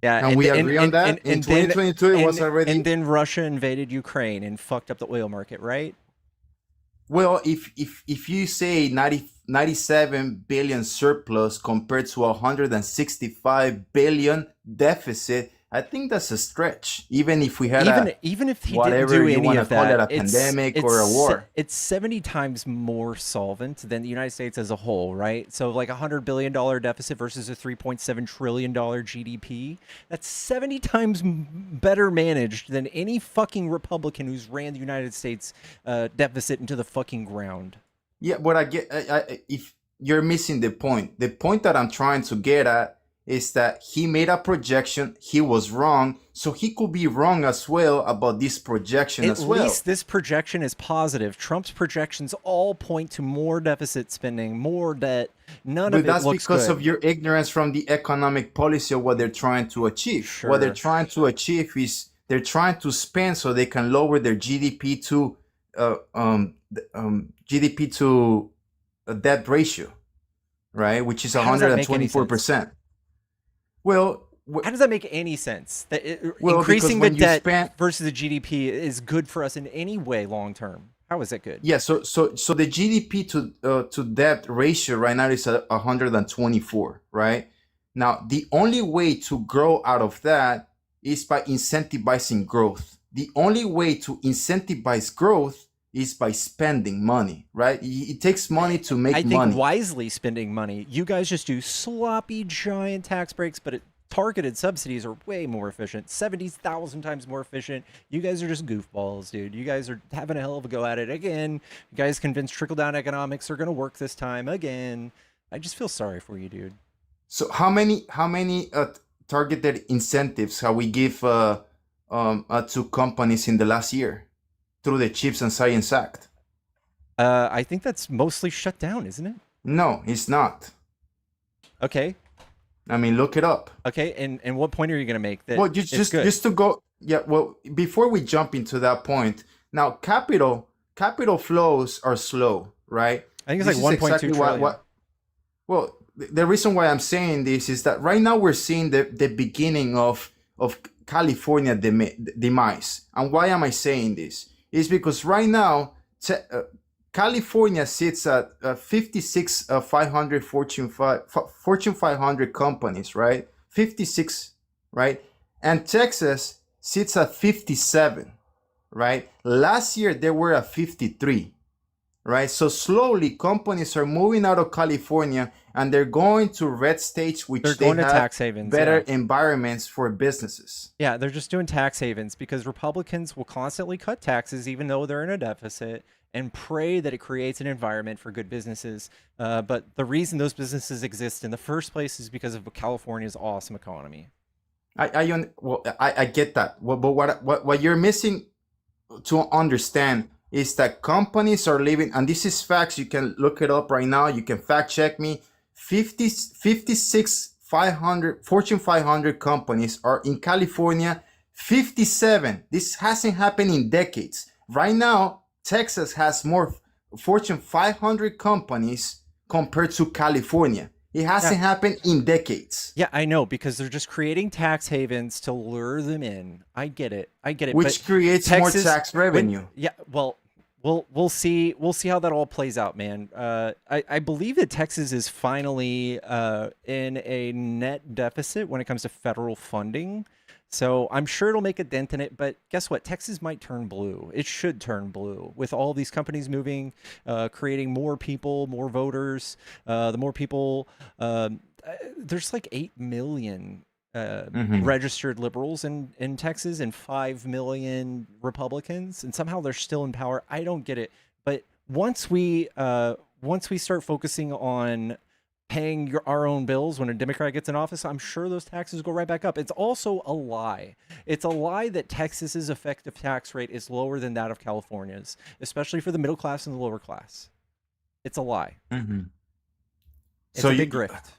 Yeah, And we agree on that? In 2022, it was already. And then Russia invaded Ukraine and fucked up the oil market, right? Well, if you say 97 billion surplus compared to 165 billion deficit, I think that's a stretch. Even if we had even if he whatever didn't do you any want to of call that, it, a pandemic or a war. It's 70 times more solvent than the United States as a whole, right? So like $100 billion deficit versus a $3.7 trillion GDP. That's 70 times better managed than any fucking Republican who's ran the United States deficit into the fucking ground. Yeah, but I get if you're missing the point. The point that I'm trying to get at is that he made a projection, he was wrong, so he could be wrong as well about this projection as well. At least this projection is positive. Trump's projections all point to more deficit spending, more debt. None of it looks good. But that's because of your ignorance from the economic policy of what they're trying to achieve. Sure. What they're trying to achieve is they're trying to spend so they can lower their GDP to debt ratio, right? Which is 124%. Well, how does that make any sense? That well, increasing the because when debt versus the GDP is good for us in any way long term. How is it good? Yeah, so the GDP to debt ratio right now is 124, right? Now, the only way to grow out of that is by incentivizing growth. The only way to incentivize growth is by spending money, right? It takes money to make money. I think wisely spending money. You guys just do sloppy giant tax breaks, but targeted subsidies are way more efficient, 70,000 times more efficient. You guys are just goofballs, dude. You guys are having a hell of a go at it again. You guys convinced trickle-down economics are going to work this time again. I just feel sorry for you, dude. So how many targeted incentives have we give to companies in the last year through the Chips and Science Act? I think that's mostly shut down, isn't it? No, it's not. Okay. I mean, look it up. Okay, and what point are you going to make? That well, just to go, yeah. Well, before we jump into that point, now capital flows are slow, right? I think it's like 1.2 trillion. Well, the reason why I'm saying this is that right now we're seeing the beginning of California demise. And why am I saying this? It's because right now California sits at 56 500 Fortune 500 companies, right? 56, right? And Texas sits at 57, right? Last year, they were at 53, right? So slowly companies are moving out of California and they're going to red states, which They're they going to have tax havens. better Yeah. environments for businesses. Yeah, they're just doing tax havens because Republicans will constantly cut taxes even though they're in a deficit and pray that it creates an environment for good businesses. But the reason those businesses exist in the first place is because of California's awesome economy. I get that. But what you're missing to understand is that companies are living, and this is facts. You can look it up right now. You can fact check me. 56 500 Fortune 500 companies are in California. 57. This hasn't happened in decades. Right now, Texas has more Fortune 500 companies compared to California. It hasn't happened in decades. Yeah, I know, because they're just creating tax havens to lure them in. I get it. Which but creates more tax revenue. Well, we'll see how that all plays out, man. I believe that Texas is finally in a net deficit when it comes to federal funding. So I'm sure it'll make a dent in it, but guess what? Texas might turn blue. It should turn blue with all these companies moving, creating more people, more voters. The more people, there's like 8 million registered liberals in Texas and 5 million Republicans, and somehow they're still in power. I don't get it. But once we start focusing on paying our own bills when a Democrat gets in office, I'm sure those taxes go right back up. It's also a lie. It's a lie that Texas's effective tax rate is lower than that of California's, especially for the middle class and the lower class. It's a lie. It's a big grift.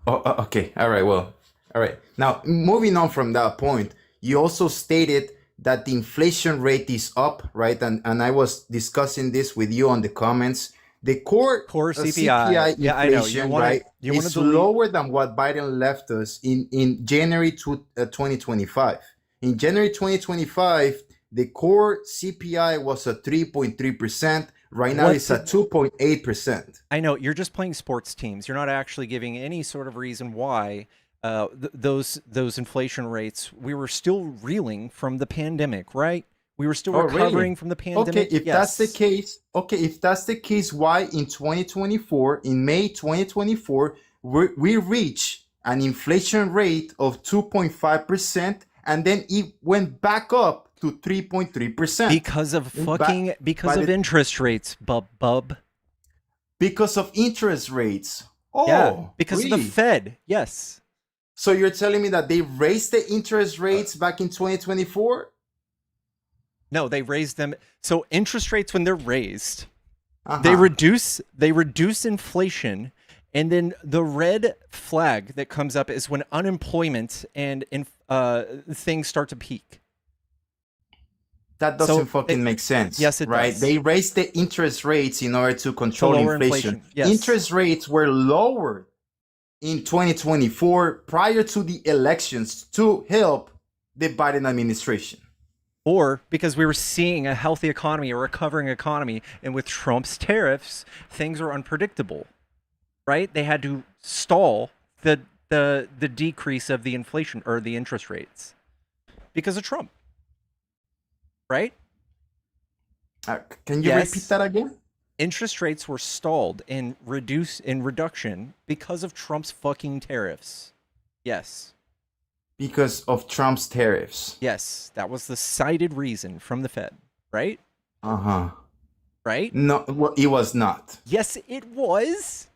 Okay. All right. Well, all right. Now, moving on from that point, you also stated that the inflation rate is up, right? And I was discussing this with you on the comments. The core CPI yeah, I know. inflation, right, is lower than what Biden left us in January 2025. In January 2025, the core CPI was at 3.3%. Right now, it's at 2.8%. I know. You're just playing sports teams. You're not actually giving any sort of reason why those inflation rates. We were still reeling from the pandemic, right? We were still recovering from the pandemic. Okay, if that's the case, why in 2024, in May 2024, we reached an inflation rate of 2.5%, and then it went back up to 3.3%. Because of interest rates, bub. Because of interest rates. Oh, yeah, because really? of the Fed. Yes. So you're telling me that they raised the interest rates back in 2024? No, they raised them. So interest rates, when they're raised, they reduce inflation, and then the red flag that comes up is when unemployment and things start to peak. That doesn't fucking make sense. Yes, it right? does. They raised the interest rates in order to control inflation. Yes. Interest rates were lowered in 2024 prior to the elections to help the Biden administration. Or because we were seeing a healthy economy, a recovering economy, and with Trump's tariffs, things are unpredictable, right? They had to stall the decrease of the inflation or the interest rates because of Trump, right? Can you repeat that again? Interest rates were stalled and reduction because of Trump's fucking tariffs. Yes. Because of Trump's tariffs. Yes, that was the cited reason from the Fed, right? Right? No, well, it was not. Yes, it was.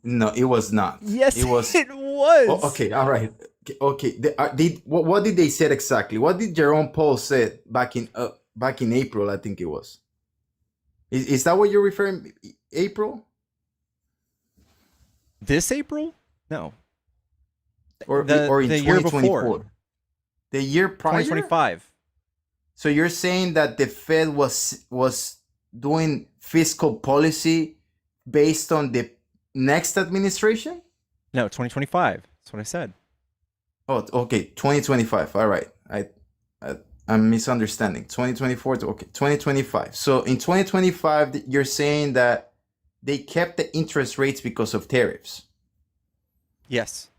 No, it was not. Yes, it was. Oh, okay, all right. Okay, what did they say exactly? What did Jerome Powell say back in April? I think it was. Is that what you're referring? April? This April? No. Or in 2024? The year prior? 2025. So you're saying that the Fed was doing fiscal policy based on the next administration? No, 2025. That's what I said. Oh, okay, 2025. All right, I'm misunderstanding. 2024 to 2025. So in 2025, you're saying that they kept the interest rates because of tariffs. Yes.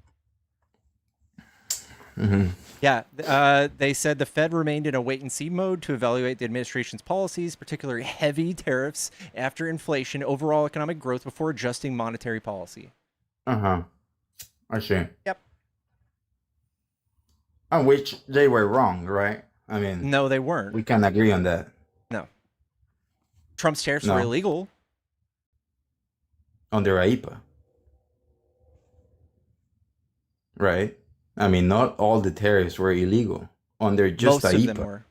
Yeah, they said the Fed remained in a wait-and-see mode to evaluate the administration's policies, particularly heavy tariffs after inflation, overall economic growth before adjusting monetary policy. I see. Yep. On which they were wrong, right? I mean, No, they weren't. we can agree on that. No. Trump's tariffs were No. illegal. Under AIPA. Right? I mean, not all the tariffs were illegal under just Most AIPA. of them were.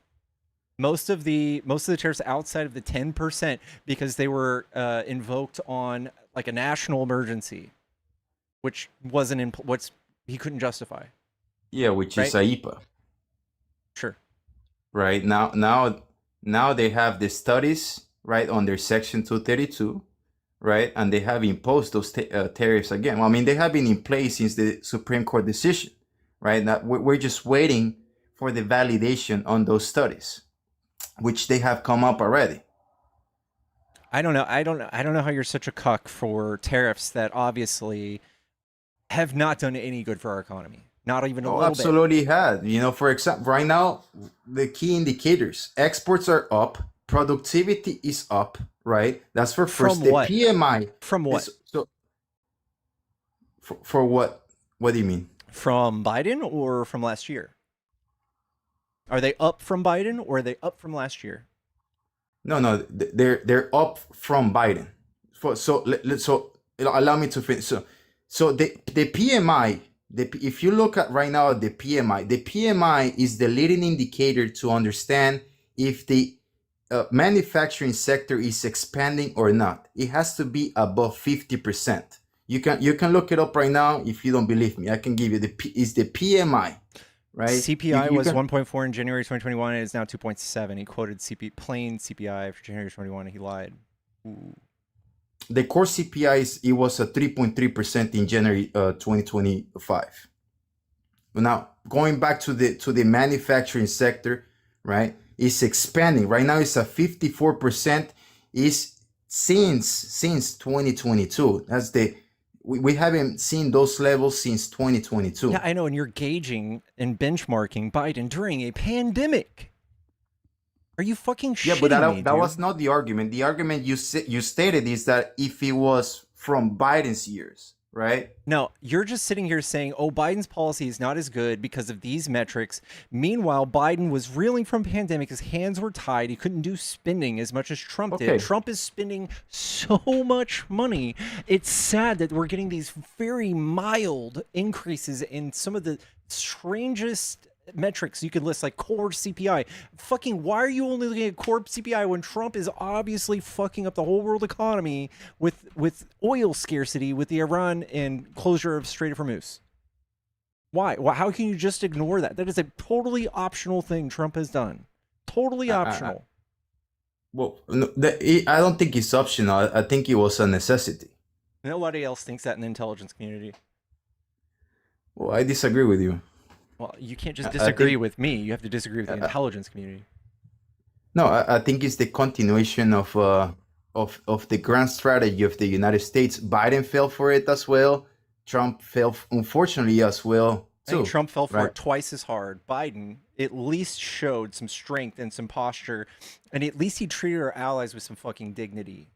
Most of the tariffs outside of the 10% because they were invoked on like a national emergency, which wasn't in what's he couldn't justify. Yeah, which is Right? AIPA. Sure. Right? Now they have the studies, right, under Section 232, right? And they have imposed those tariffs again. Well, I mean, they have been in place since the Supreme Court decision, right? Now we're just waiting for the validation on those studies, which they have come up already. I don't know how you're such a cuck for tariffs that obviously have not done any good for our economy. Not even a Oh, little absolutely had. You know, for example, right now, the key indicators, exports are up, productivity is up, right? That's for first. From The what? PMI. From what? So, for what? What do you mean? From Biden or from last year? Are they up from Biden or are they up from last year? No, they're up from Biden. So allow me to finish. So the PMI, if you look at right now the PMI is the leading indicator to understand if the manufacturing sector is expanding or not. It has to be above 50%. You can look it up right now if you don't believe me. I can give you the PMI. Right? CPI You was can- 1.4 in January 2021 and it's now 2.7. He quoted plain CPI for January 21 and he lied. Ooh. The core CPI it was a 3.3% in January 2025. Now going back to the manufacturing sector, right? It's expanding. Right now it's a 54%. Is since 2022. That's we haven't seen those levels since 2022. Yeah, I know, and you're gauging and benchmarking Biden during a pandemic. Are you fucking shitting Yeah, but me, that dude? was not the argument. The argument you stated is that if it was from Biden's years, right? No, you're just sitting here saying, oh, Biden's policy is not as good because of these metrics. Meanwhile, Biden was reeling from pandemic. His hands were tied. He couldn't do spending as much as Trump Okay. did. Trump is spending so much money. It's sad that we're getting these very mild increases in some of the strangest metrics you could list, like core CPI. Fucking, why are you only looking at core CPI when Trump is obviously fucking up the whole world economy with oil scarcity, with the Iran and closure of Strait of Hormuz? Why? How can you just ignore that? That is a totally optional thing Trump has done. Totally optional. Well, no, I don't think it's optional. I think it was a necessity. Nobody else thinks that in the intelligence community. Well, I disagree with you. Well, you can't just I disagree think- with me. You have to disagree with the intelligence community. No, I think it's the continuation of the grand strategy of the United States. Biden fell for it as well. Trump fell, unfortunately, as well I think too. Trump fell for right? it twice as hard. Biden at least showed some strength and some posture, and at least he treated our allies with some fucking dignity.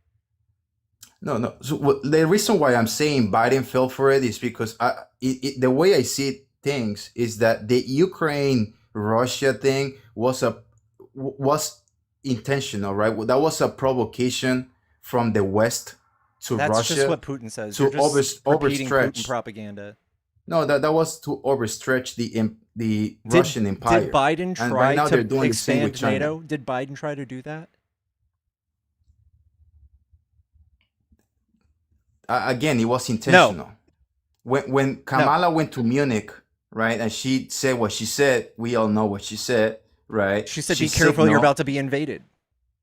No. So the reason why I'm saying Biden fell for it is because the way I see things is that the Ukraine-Russia thing was intentional, right? That was a provocation from the West to That's Russia. just what Putin says. to You're just repeating overstretch. Putin propaganda. No, that was to overstretch the Russian empire. Did Biden And try right now they're to doing the same with expand China. NATO? Did Biden try to do that? Again, it was intentional. When Kamala went to Munich, right, and she said what she said, we all know what she said, right? She said, "Be careful, you're about to be invaded."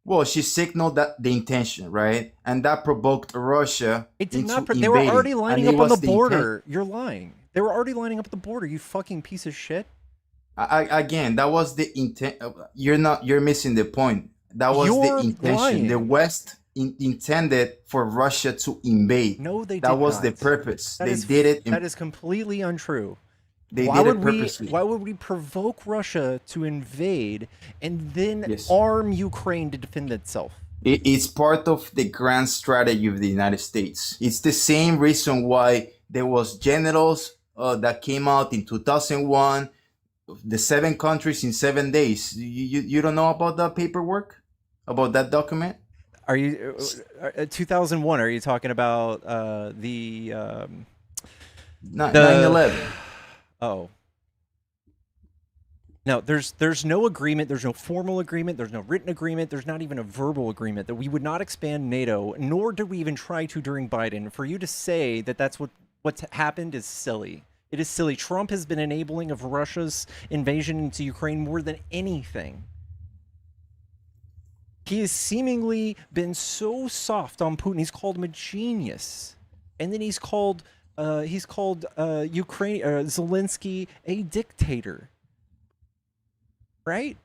Well, she signaled that the intention, right, and that provoked Russia. It did into not. They were invading, already and lining it up on was the intent- border. You're lying. They were already lining up at the border. You fucking piece of shit. Again, that was the intent. You're missing the point. That was You're the intention. lying. The West intended for Russia to invade. No, they That did was not. the purpose. That They is- did it. That is completely untrue. They Why did would it we? purposely. Why would we provoke Russia to invade and then Yes. arm Ukraine to defend itself? It's part of the grand strategy of the United States. It's the same reason why there was generals that came out in 2001, the 7 countries in 7 days. You don't know about that paperwork, about that document? Are you 2001? Are you talking about the 9/11. Oh. No, there's no agreement. There's no formal agreement. There's no written agreement. There's not even a verbal agreement that we would not expand NATO, nor did we even try to during Biden. For you to say that that's what's happened is silly. It is silly. Trump has been enabling of Russia's invasion into Ukraine more than anything. He has seemingly been so soft on Putin. He's called him a genius, and then he's called Ukraine Zelensky a dictator. Right?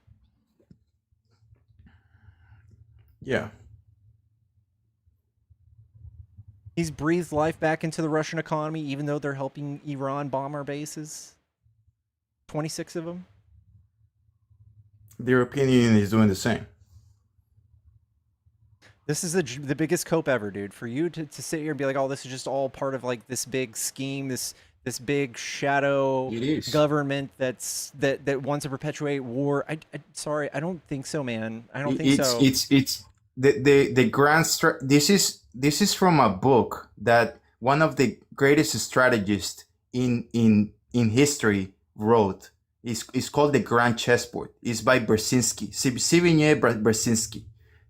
Yeah. He's breathed life back into the Russian economy, even though they're helping Iran bomb our bases. 26 of them. The European Union is doing the same. This is the biggest cope ever, dude. For you to sit here and be like, oh, this is just all part of like this big scheme, this big shadow government that wants to perpetuate war. Sorry, I don't think so, man. I don't think so. It's the grand this is from a book that one of the greatest strategists in history wrote. It's called The Grand Chessboard. It's by Brzezinski, Zbigniew Brzezinski.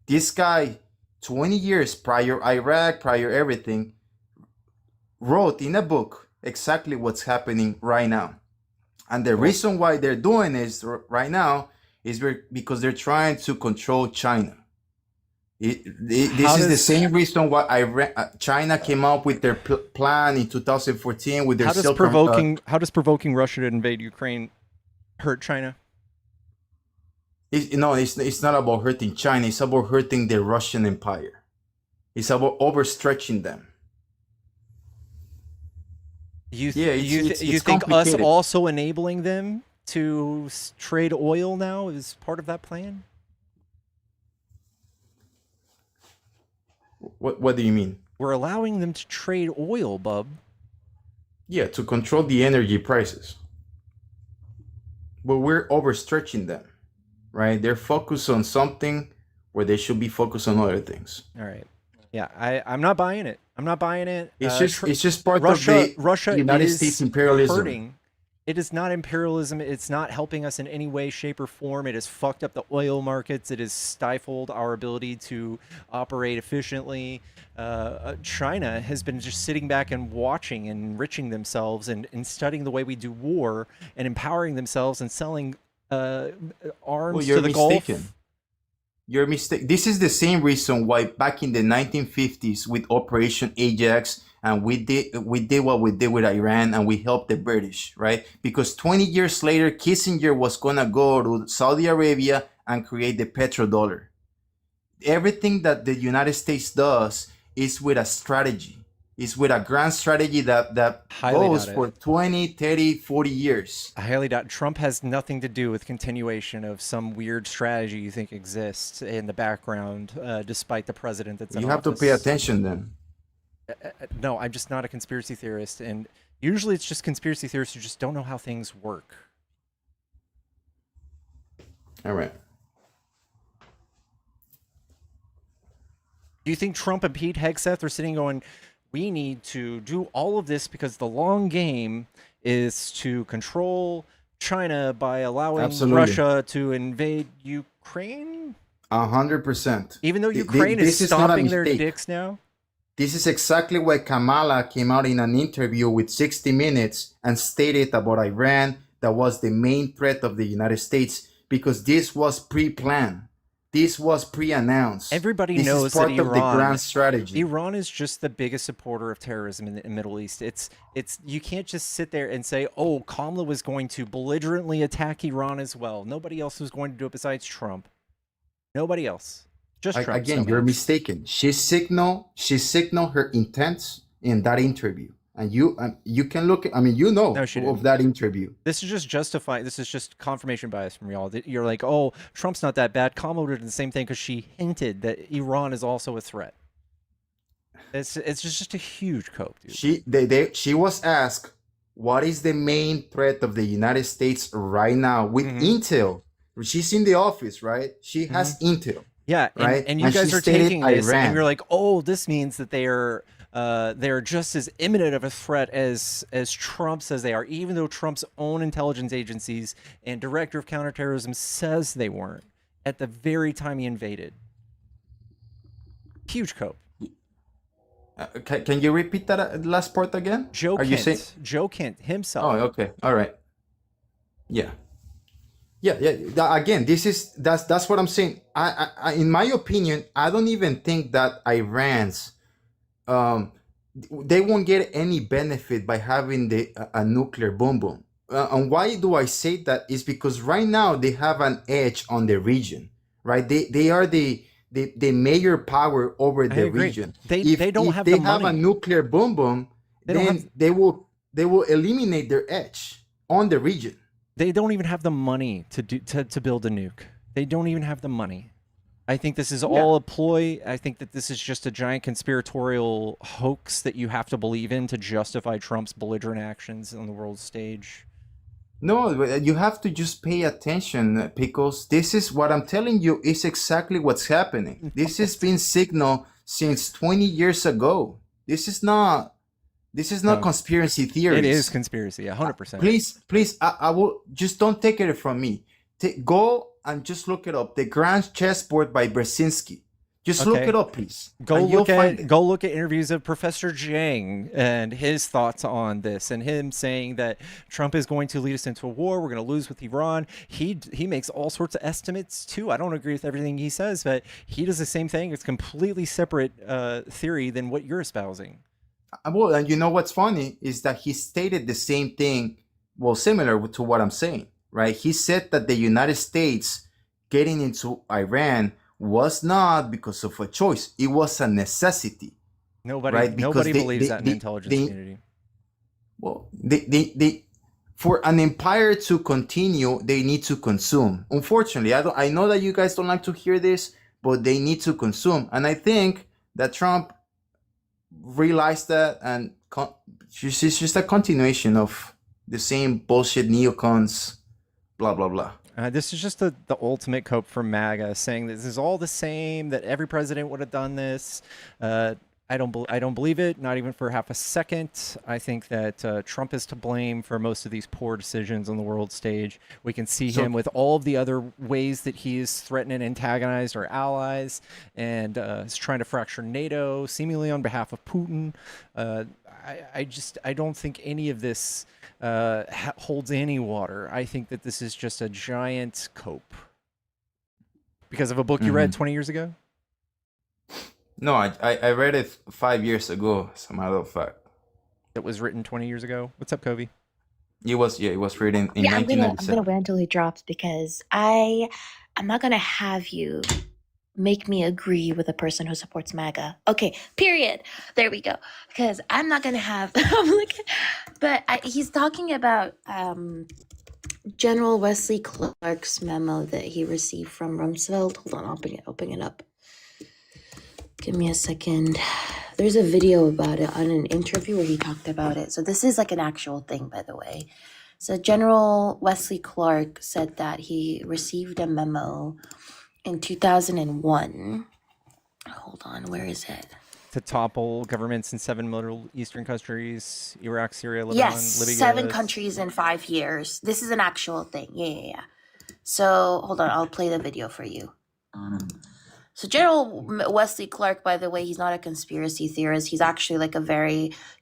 This guy, 20 years prior Iraq, prior everything, wrote in a book exactly what's happening right now. And the reason why they're doing this right now is because they're trying to control China. This is the same reason why China came up with their plan in 2014 with their how does provoking Russia to invade Ukraine hurt China? It's not about hurting China. It's about hurting the Russian Empire. It's about overstretching them. You think us also enabling them to trade oil now is part of that plan? What do you mean? We're allowing them to trade oil, bub. Yeah, to control the energy prices. But we're overstretching them, right? They're focused on something where they should be focused on other things. All right. Yeah, I'm not buying it. I'm not buying it. It's just part of the United States imperialism. Hurting. It is not imperialism. It's not helping us in any way, shape, or form. It has fucked up the oil markets. It has stifled our ability to operate efficiently. China has been just sitting back and watching and enriching themselves and studying the way we do war and empowering themselves and selling arms to the Gulf. You're mistaken. This is the same reason why back in the 1950s with Operation Ajax, and we did what we did with Iran, and we helped the British, right? Because 20 years later, Kissinger was gonna go to Saudi Arabia and create the petrodollar. Everything that the United States does is with a strategy. It's with a grand strategy that goes for 20, 30, 40 years. I highly doubt. Trump has nothing to do with continuation of some weird strategy you think exists in the background, despite the president that's in You have to pay attention then. No, I'm just not a conspiracy theorist, and usually it's just conspiracy theorists who just don't know how things work. All right. Do you think Trump and Pete Hegseth are sitting going, we need to do all of this because the long game is to control China by allowing Russia to invade Ukraine? 100%. Even though Ukraine is stomping their dicks now? This is exactly why Kamala came out in an interview with 60 Minutes and stated about Iran that was the main threat of the United States, because this was pre-planned. This was pre-announced. Everybody this knows is part that of the grand strategy. Iran is just the biggest supporter of terrorism in the Middle East. It's you can't just sit there and say, "Oh, Kamala was going to belligerently attack Iran as well." Nobody else was going to do it besides Trump. Nobody else. Just Trump. Again, you're mistaken. She signaled her intents in that interview. And you can look at, I mean, No, she of didn't. that interview. This is just justifying. This is just confirmation bias from y'all. You're like, oh, Trump's not that bad. Kamala did the same thing because she hinted that Iran is also a threat. It's just a huge cope, dude. She was asked, what is the main threat of the United States right now with intel? She's in the office, right? She has intel. Yeah, right. and you guys she are stated taking this, and Iran. you're like, oh, this means that they're just as imminent of a threat as Trump says they are, even though Trump's own intelligence agencies and director of counterterrorism says they weren't at the very time he invaded. Huge cope. Can you repeat that last part again? Joe Are Kent. you saying Joe Kent himself. Oh, okay. All right. Yeah. Again, that's what I'm saying. I in my opinion, I don't even think that Iran's they won't get any benefit by having a nuclear boom boom. And why do I say that? Is because right now they have an edge on the region, right? They are the major power over the region. They don't have they the have money. a nuclear boom boom, then they will eliminate their edge on the region. They don't even have the money to build a nuke. They don't even have the money. I think this is all a ploy. I think that this is just a giant conspiratorial hoax that you have to believe in to justify Trump's belligerent actions on the world stage. No, you have to just pay attention, because this is what I'm telling you is exactly what's happening. This has been signaled since 20 years ago. This is not conspiracy theories. It is conspiracy, 100%. Please, I will just don't take it from me. Go and just look it up. The Grand Chessboard by Brzezinski. Just look it up, please. Go look at interviews of Professor Zhang and his thoughts on this, and him saying that Trump is going to lead us into a war. We're going to lose with Iran. He makes all sorts of estimates too. I don't agree with everything he says, but he does the same thing. It's completely separate theory than what you're espousing. Well, and you know what's funny is that he stated the same thing, well, similar to what I'm saying, right? He said that the United States getting into Iran was not because of a choice. It was a necessity. Nobody believes that in the intelligence community. Well, they for an empire to continue, they need to consume. Unfortunately, I know that you guys don't like to hear this, but they need to consume. And I think that Trump realized that, and it's just a continuation of the same bullshit neocons, blah blah blah. This is just the ultimate cope for MAGA, saying this is all the same, that every president would have done this. I don't believe it, not even for half a second. I think that Trump is to blame for most of these poor decisions on the world stage. We can see him with all of the other ways that he is threatened and antagonized our allies, and is trying to fracture NATO, seemingly on behalf of Putin. I don't think any of this holds any water. I think that this is just a giant cope. Because of a book you read 20 years ago? No, I read it 5 years ago, as a matter of fact. It was written 20 years ago? What's up, Kobe? It was written in 1997. I'm gonna wait until he drops, because I'm not gonna have you make me agree with a person who supports MAGA. Okay, period. There we go. Because I'm not gonna have. He's talking about General Wesley Clark's memo that he received from Rumsfeld. Hold on, I'll open it up. Give me a second. There's a video about it on an interview where he talked about it. So this is like an actual thing, by the way. So General Wesley Clark said that he received a memo in 2001. Hold on, where is it? To topple governments in 7 Middle Eastern countries: Iraq, Syria, Lebanon, Yes, Libya. 7 countries in 5 years. This is an actual thing. Yeah. So hold on, I'll play the video for you. So General Wesley Clark, by the way, he's not a conspiracy theorist. He's actually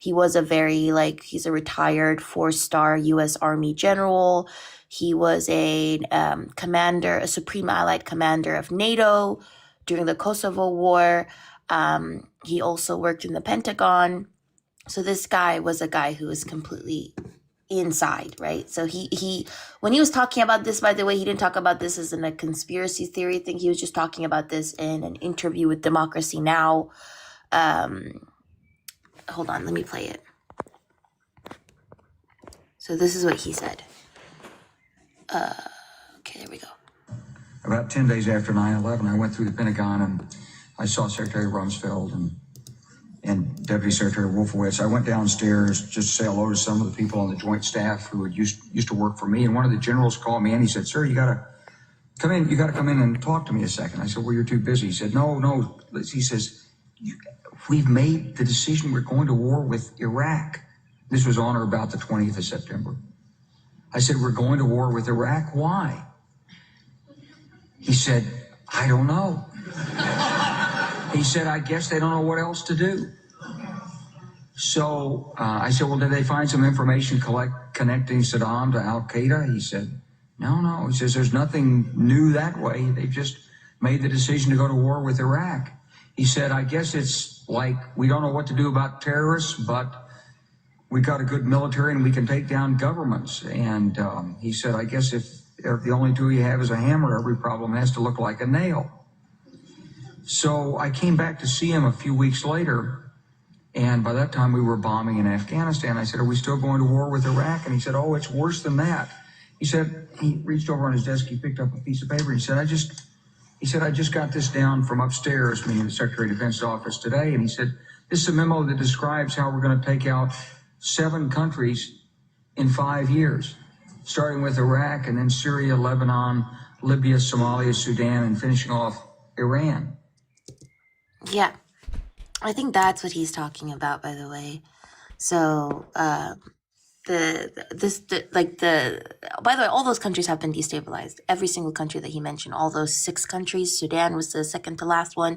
he's a retired 4-star U.S. Army general. He was a Supreme Allied Commander of NATO during the Kosovo War. He also worked in the Pentagon. So this guy was a guy who was completely inside, right? So he when he was talking about this, by the way, he didn't talk about this as in a conspiracy theory thing. He was just talking about this in an interview with Democracy Now! Hold on, let me play it. So this is what he said. Okay, there we go. About 10 days after 9/11, I went through the Pentagon and I saw Secretary Rumsfeld and Deputy Secretary Wolfowitz. I went downstairs just to say hello to some of the people on the Joint Staff who had used to work for me. And one of the generals called me and he said, "Sir, you got to come in. You got to come in and talk to me a second." I said, "Well, you're too busy." He said, No. He says, "We've made the decision. We're going to war with Iraq." This was on or about the 20th of September. I said, "We're going to war with Iraq. Why?" He said, "I don't know." He said, "I guess they don't know what else to do." So I said, "Well, did they find some information connecting Saddam to Al-Qaeda?" He said, No. He says, "There's nothing new that way. They've just made the decision to go to war with Iraq." He said, "I guess it's like we don't know what to do about terrorists, but we got a good military and we can take down governments." And he said, "I guess if the only tool you have is a hammer, every problem has to look like a nail." So I came back to see him a few weeks later, and by that time we were bombing in Afghanistan. I said, "Are we still going to war with Iraq?" And he said, "Oh, it's worse than that." He said, he reached over on his desk, he picked up a piece of paper, and he said, I just got this down from upstairs, meaning the Secretary of Defense's office today, and he said, "This is a memo that describes how we're going to take out 7 countries in 5 years, starting with Iraq and then Syria, Lebanon, Libya, Somalia, Sudan, and finishing off Iran." Yeah, I think that's what he's talking about, by the way. So, by the way, all those countries have been destabilized. Every single country that he mentioned, all those 6 countries. Sudan was the second to last one,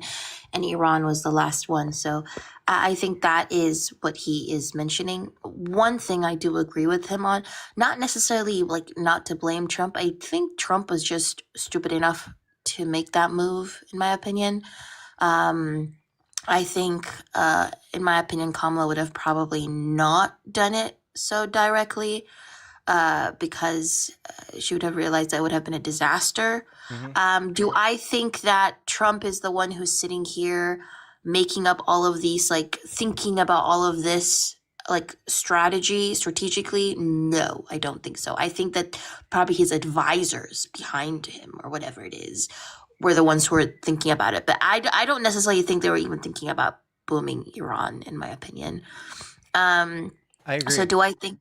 and Iran was the last one. So I think that is what he is mentioning. One thing I do agree with him on, not necessarily like not to blame Trump. I think Trump was just stupid enough to make that move, in my opinion. I think, in my opinion, Kamala would have probably not done it so directly, because she would have realized that would have been a disaster. Do I think that Trump is the one who's sitting here making up all of these, like thinking about all of this, like strategically? No, I don't think so. I think that probably his advisors behind him or whatever it is were the ones who were thinking about it. But I don't necessarily think they were even thinking about booming Iran, in my opinion. I agree. So do I think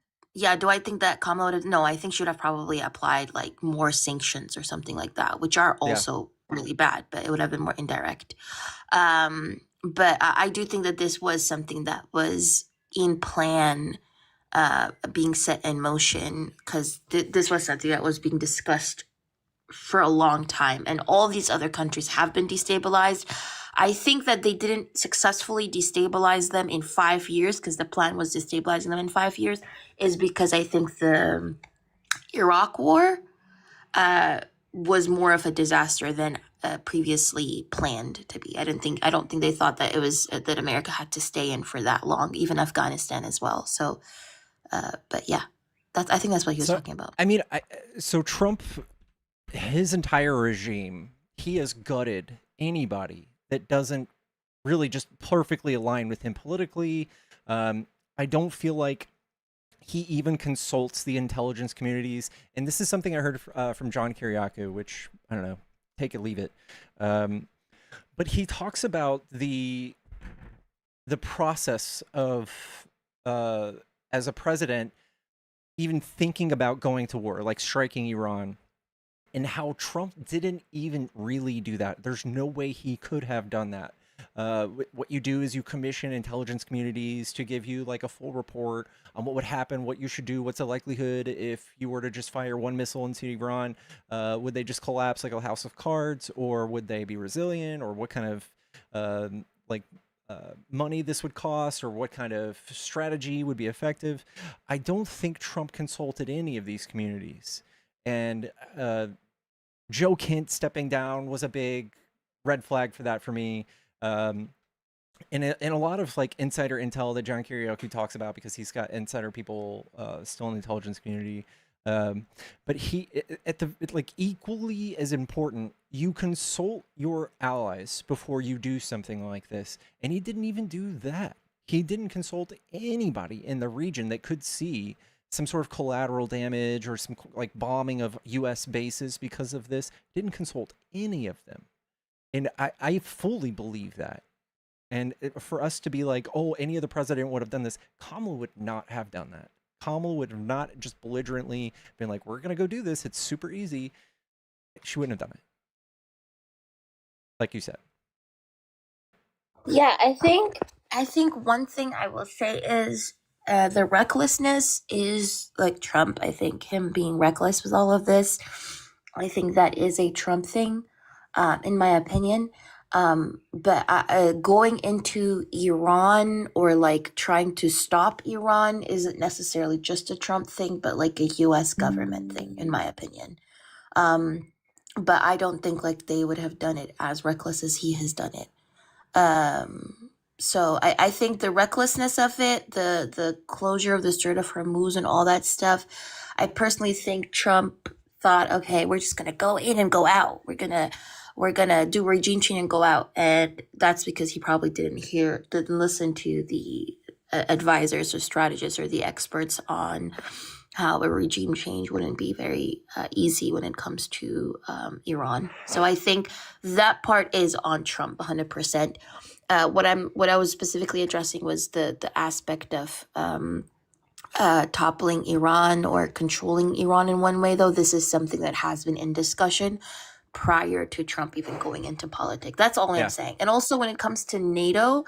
that Kamala would have, no, I think she would have probably applied like more sanctions or something like that, which are Yeah. also really bad, but it would have been more indirect. But I do think that this was something that was in plan, being set in motion, because this was something that was being discussed for a long time, and all these other countries have been destabilized. I think that they didn't successfully destabilize them in 5 years, because the plan was destabilizing them in 5 years, is because I think the Iraq war was more of a disaster than previously planned to be. I don't think they thought that it was that America had to stay in for that long, even Afghanistan as well. So, but yeah, I think that's what he was talking about. I mean, so Trump, his entire regime, he has gutted anybody that doesn't really just perfectly align with him politically. I don't feel like he even consults the intelligence communities. And this is something I heard from John Kiriakou, which, I don't know, take it, leave it. But he talks about the process of, as a president, even thinking about going to war, like striking Iran, and how Trump didn't even really do that. There's no way he could have done that. What you do is you commission intelligence communities to give you like a full report on what would happen, what you should do, what's the likelihood if you were to just fire one missile into Iran. Would they just collapse like a house of cards, or would they be resilient, or what kind of money this would cost, or what kind of strategy would be effective? I don't think Trump consulted any of these communities. And Joe Kent stepping down was a big red flag for that for me. And a lot of like insider intel that John Kiriakou talks about, because he's got insider people still in the intelligence community. But he, equally as important, you consult your allies before you do something like this. And he didn't even do that. He didn't consult anybody in the region that could see some sort of collateral damage or some like bombing of U.S. bases because of this. Didn't consult any of them, and I fully believe that. And for us to be like, oh, any other president would have done this, Kamala would not have done that. Kamala would have not just belligerently been like, we're going to go do this. It's super easy. She wouldn't have done it. Like you said. Yeah, I think one thing I will say is the recklessness is like Trump. I think him being reckless with all of this, I think that is a Trump thing, in my opinion. But going into Iran or like trying to stop Iran isn't necessarily just a Trump thing, but like a U.S. government thing, in my opinion. But I don't think like they would have done it as reckless as he has done it. So I think the recklessness of it, the closure of the Strait of Hormuz and all that stuff, I personally think Trump thought, okay, we're just gonna go in and go out. We're gonna do regime change and go out, and that's because he probably didn't listen to the advisors or strategists or the experts on how a regime change wouldn't be very easy when it comes to Iran. So I think that part is on Trump 100%. What I was specifically addressing was the aspect of toppling Iran or controlling Iran in one way, though. This is something that has been in discussion prior to Trump even going into politics. That's all I'm saying. And also when it comes to NATO,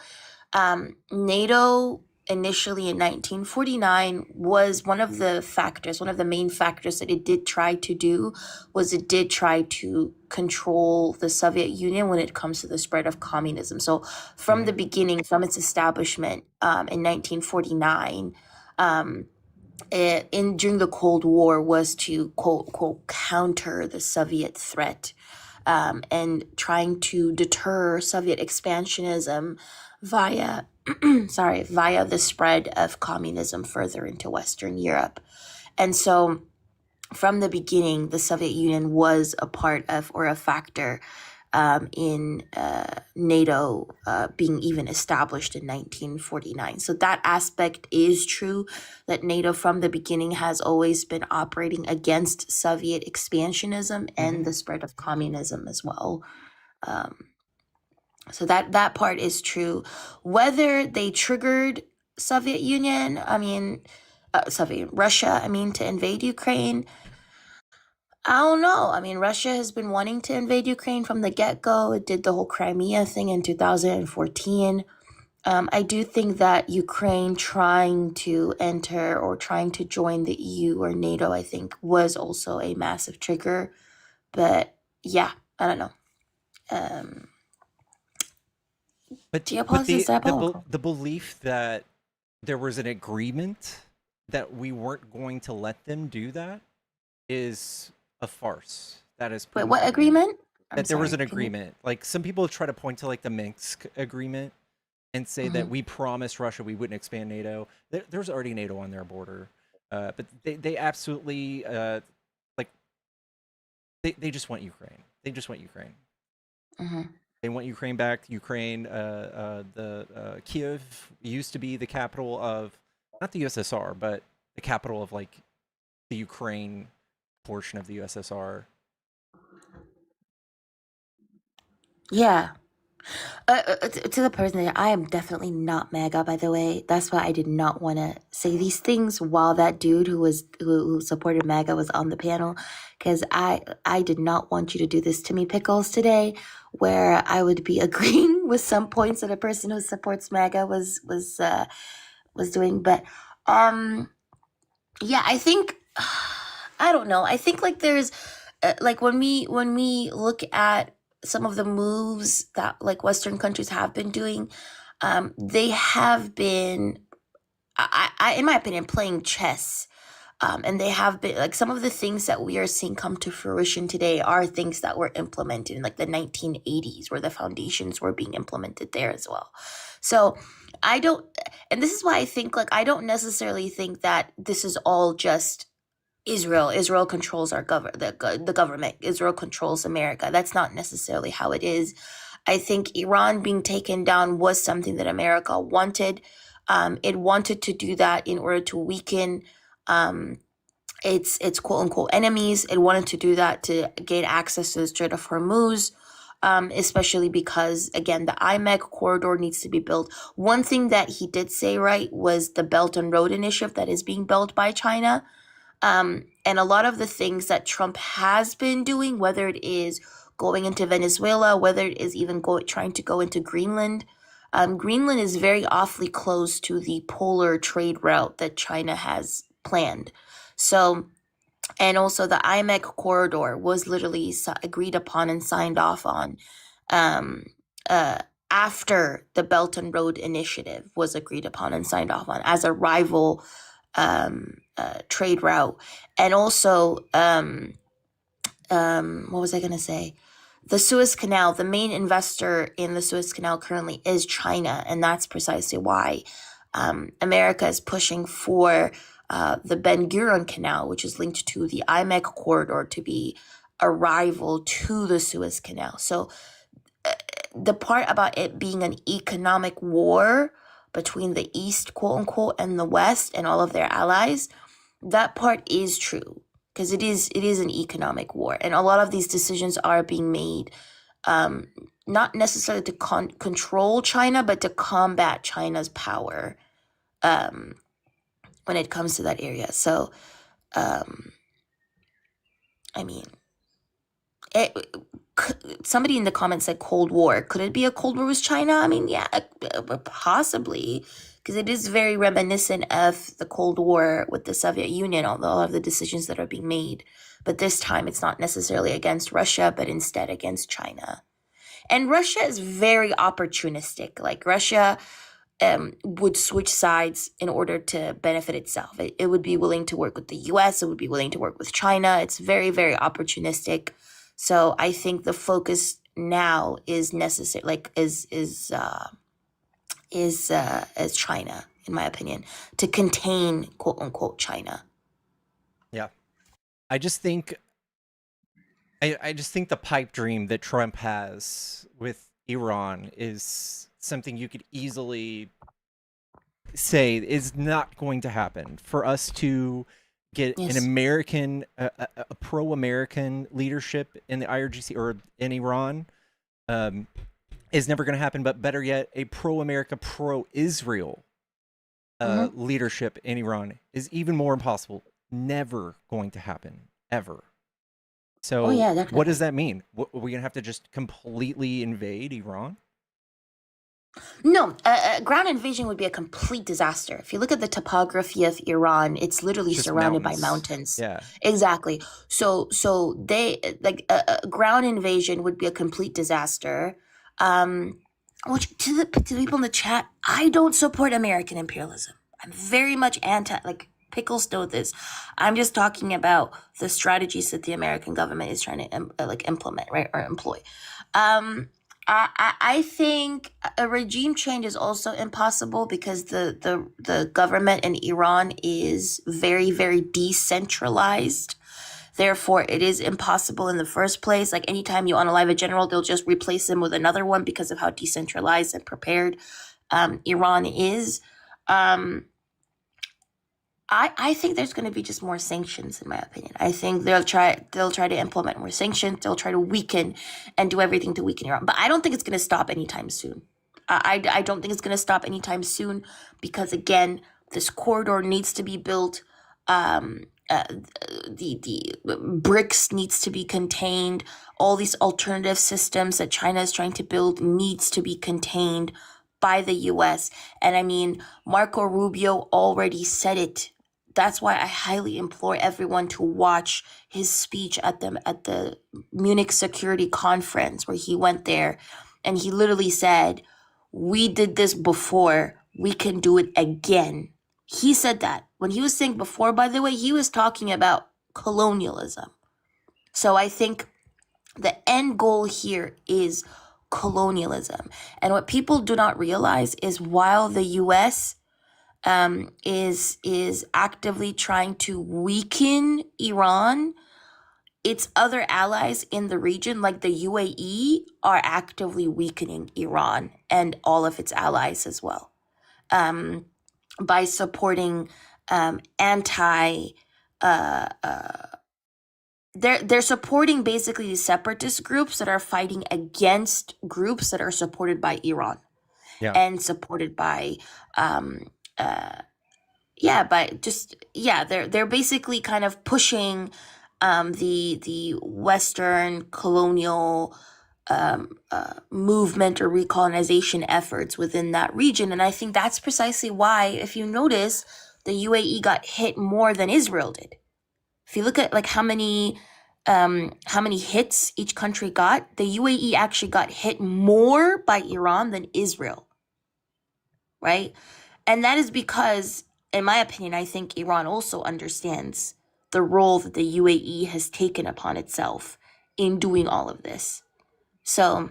NATO initially in 1949 was one of the main factors that it did try to do was it did try to control the Soviet Union when it comes to the spread of communism. So from the beginning, from its establishment in 1949, during the Cold War was to quote counter the Soviet threat, and trying to deter Soviet expansionism via the spread of communism further into Western Europe. And so from the beginning, the Soviet Union was a part of or a factor in NATO being even established in 1949. So that aspect is true, that NATO from the beginning has always been operating against Soviet expansionism and the spread of communism as well. So that part is true. Whether they triggered Russia, to invade Ukraine, I don't know. I mean, Russia has been wanting to invade Ukraine from the get-go. It did the whole Crimea thing in 2014. I do think that Ukraine trying to enter or trying to join the EU or NATO, I think, was also a massive trigger. But yeah, I don't know. But the belief that there was an agreement that we weren't going to let them do that is a farce. That is. Wait, what agreement? That there was an agreement. Like some people try to point to like the Minsk agreement and say that we promised Russia we wouldn't expand NATO. There's already NATO on their border, but they absolutely they just want Ukraine. They just want Ukraine. They want Ukraine back. Ukraine, Kiev used to be the capital of not the USSR, but the capital of like the Ukraine portion of the USSR. Yeah. To the person that I am definitely not MAGA, by the way. That's why I did not want to say these things while that dude who supported MAGA was on the panel, because I did not want you to do this to me, Pickles, today, where I would be agreeing with some points that a person who supports MAGA was doing. But yeah, I think I don't know. I think like there's like when we look at some of the moves that like Western countries have been doing, they have been, I in my opinion, playing chess. And they have been like some of the things that we are seeing come to fruition today are things that were implemented in like the 1980s, where the foundations were being implemented there as well. So I don't, and this is why I think like I don't necessarily think that this is all just Israel. Israel controls our the government. Israel controls America. That's not necessarily how it is. I think Iran being taken down was something that America wanted. It wanted to do that in order to weaken its quote unquote enemies. It wanted to do that to gain access to the Strait of Hormuz, especially because, again, the IMEC corridor needs to be built. One thing that he did say, right, was the Belt and Road Initiative that is being built by China. And a lot of the things that Trump has been doing, whether it is going into Venezuela, whether it is even trying to go into Greenland. Greenland is very awfully close to the polar trade route that China has planned. So, and also the IMEC corridor was literally agreed upon and signed off on after the Belt and Road Initiative was agreed upon and signed off on as a rival trade route. And also, what was I going to say? The Suez Canal, the main investor in the Suez Canal currently is China, and that's precisely why America is pushing for the Ben Gurion Canal, which is linked to the IMEC corridor, to be a rival to the Suez Canal. So the part about it being an economic war between the East, quote unquote, and the West and all of their allies, that part is true. Because it is an economic war, and a lot of these decisions are being made, not necessarily to control China, but to combat China's power when it comes to that area. So, I mean, somebody in the comments said Cold War. Could it be a Cold War with China? I mean, yeah, possibly. Because it is very reminiscent of the Cold War with the Soviet Union, all of the decisions that are being made. But this time it's not necessarily against Russia, but instead against China. And Russia is very opportunistic. Like, Russia would switch sides in order to benefit itself. It would be willing to work with the US. It would be willing to work with China. It's very, very opportunistic. So I think the focus now is necessary, like is China, in my opinion, to contain quote unquote China. Yeah. I just think the pipe dream that Trump has with Iran is something you could easily say is not going to happen. For us to get an American, a pro-American leadership in the IRGC or in Iran is never going to happen. But better yet, a pro-America, pro-Israel leadership in Iran is even more impossible. Never going to happen, ever. So what does that mean? Are we going to have to just completely invade Iran? No, ground invasion would be a complete disaster. If you look at the topography of Iran, it's literally Just surrounded mountains. by mountains. Yeah. Exactly. So they like a ground invasion would be a complete disaster. Which to the people in the chat, I don't support American imperialism. I'm very much anti. Like, Pickles know this. I'm just talking about the strategies that the American government is trying to implement, right, or employ. I think a regime change is also impossible because the government in Iran is very, very decentralized. Therefore, it is impossible in the first place. Like, anytime you unalive a general, they'll just replace him with another one because of how decentralized and prepared Iran is. I think there's going to be just more sanctions, in my opinion. I think they'll try to implement more sanctions. They'll try to weaken and do everything to weaken Iran. But I don't think it's going to stop anytime soon. I don't think it's going to stop anytime soon because, again, this corridor needs to be built. The BRICS needs to be contained. All these alternative systems that China is trying to build needs to be contained by the U.S. And I mean, Marco Rubio already said it. That's why I highly implore everyone to watch his speech at the Munich Security Conference, where he went there and he literally said, "We did this before, we can do it again." He said that. When he was saying before, by the way, he was talking about colonialism. So I think the end goal here is colonialism. And what people do not realize is while the U.S. is actively trying to weaken Iran, its other allies in the region, like the UAE, are actively weakening Iran and all of its allies as well, by supporting anti. They're supporting basically these separatist groups that are fighting against groups that are supported by Iran Yeah. and supported by they're basically kind of pushing the Western colonial movement or recolonization efforts within that region. And I think that's precisely why, if you notice, the UAE got hit more than Israel did. If you look at like how many hits each country got, the UAE actually got hit more by Iran than Israel, right? And that is because, in my opinion, I think Iran also understands the role that the UAE has taken upon itself in doing all of this. So,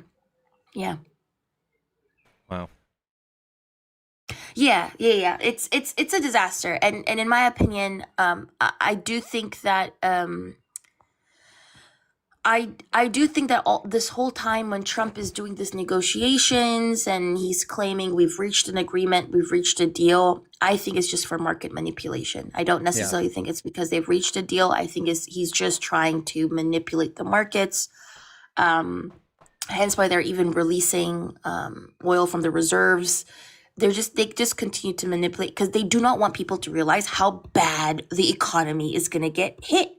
yeah. Wow. Yeah. It's a disaster, and in my opinion, I do think that I do think that all this whole time when Trump is doing these negotiations and he's claiming we've reached an agreement, we've reached a deal, I think it's just for market manipulation. I don't necessarily think it's because they've reached a deal. I think he's just trying to manipulate the markets. Hence why they're even releasing oil from the reserves. They just continue to manipulate because they do not want people to realize how bad the economy is going to get hit.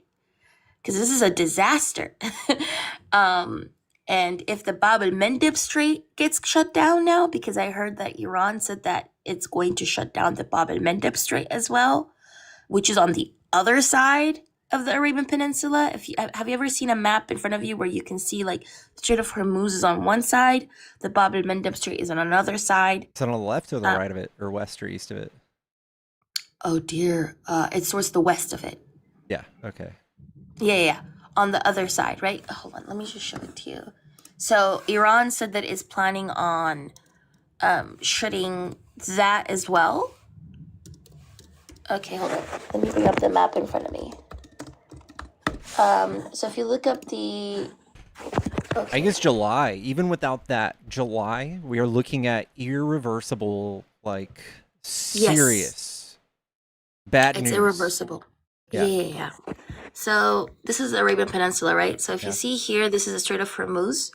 Because this is a disaster. And if the Bab el-Mandeb Strait gets shut down now, because I heard that Iran said that it's going to shut down the Bab el-Mandeb Strait as well, which is on the other side of the Arabian Peninsula. Have you ever seen a map in front of you where you can see like the Strait of Hormuz is on one side, the Bab el-Mandeb Strait is on another side? It's on the left or the right of it, or west or east of it? Oh dear, it's towards the west of it. Yeah. Okay. Yeah. On the other side, right? Hold on, let me just show it to you. So Iran said that it's planning on shutting that as well. Okay, hold on. Let me bring up the map in front of me. So if you look up the... I guess July, even without that July, we are looking at irreversible, like serious bad news. It's irreversible. Yeah. So this is the Arabian Peninsula, right? So if you see here, this is the Strait of Hormuz,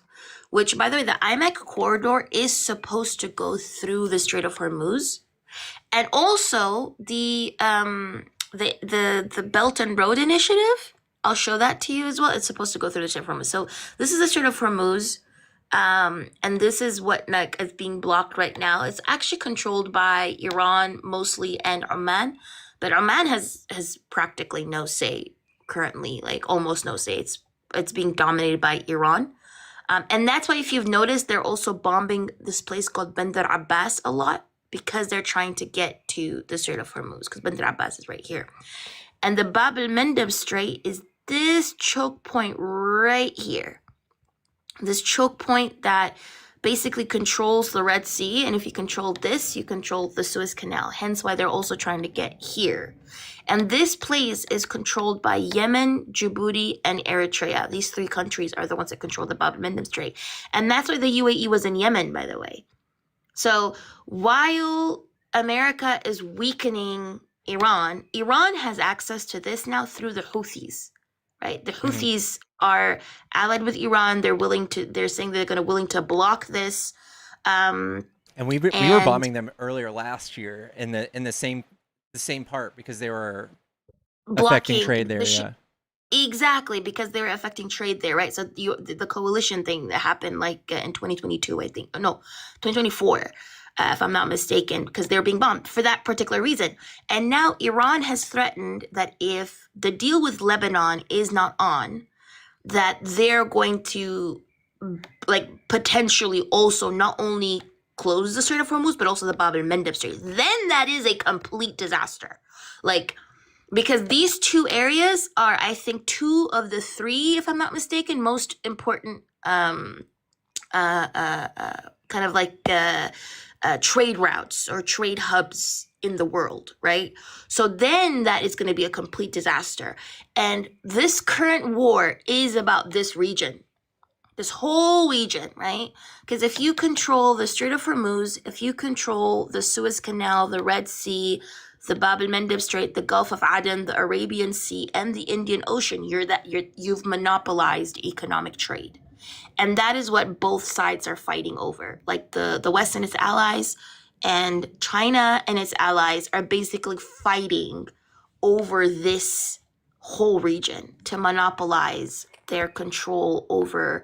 which, by the way, the IMEC corridor is supposed to go through the Strait of Hormuz, and also the Belt and Road Initiative. I'll show that to you as well. It's supposed to go through the Strait of Hormuz. So this is the Strait of Hormuz, and this is what is being blocked right now. It's actually controlled by Iran mostly and Oman, but Oman has practically no say currently, like almost no say. It's being dominated by Iran. And that's why, if you've noticed, they're also bombing this place called Bandar Abbas a lot, because they're trying to get to the Strait of Hormuz, because Bandar Abbas is right here. And the Bab el-Mandeb Strait is this choke point right here. This choke point that basically controls the Red Sea. And if you control this, you control the Suez Canal. Hence why they're also trying to get here. And this place is controlled by Yemen, Djibouti, and Eritrea. These three countries are the ones that control the Bab el-Mandeb Strait. And that's why the UAE was in Yemen, by the way. So while America is weakening Iran has access to this now through the Houthis, right? The Houthis are allied with Iran. They're saying they're willing to block this. And we were bombing them earlier last year in the same part, because they were affecting trade there. Exactly, because they were affecting trade there, right? So the coalition thing that happened like in 2022, I think. No, 2024, if I'm not mistaken, because they're being bombed for that particular reason. And now Iran has threatened that if the deal with Lebanon is not on, that they're going to potentially also not only close the Strait of Hormuz, but also the Bab el-Mandeb Strait. Then that is a complete disaster. Because these two areas are, I think, two of the three, if I'm not mistaken, most important trade routes or trade hubs in the world, right? So then that is going to be a complete disaster. And this current war is about this region, this whole region, right? Because if you control the Strait of Hormuz, if you control the Suez Canal, the Red Sea, the Bab el-Mandeb Strait, the Gulf of Aden, the Arabian Sea, and the Indian Ocean. You've monopolized economic trade. And that is what both sides are fighting over. Like the West and its allies, and China and its allies are basically fighting over this whole region to monopolize their control over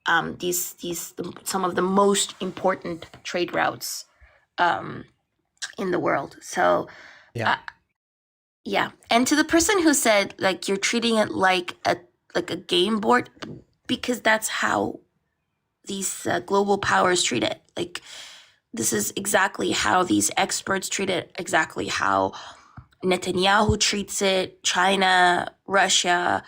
some of the most important trade routes in the world. So Yeah. yeah. And to the person who said like you're treating it like a game board, because that's how these global powers treat it. Like this is exactly how these experts treat it, exactly how Netanyahu treats it, China, Russia,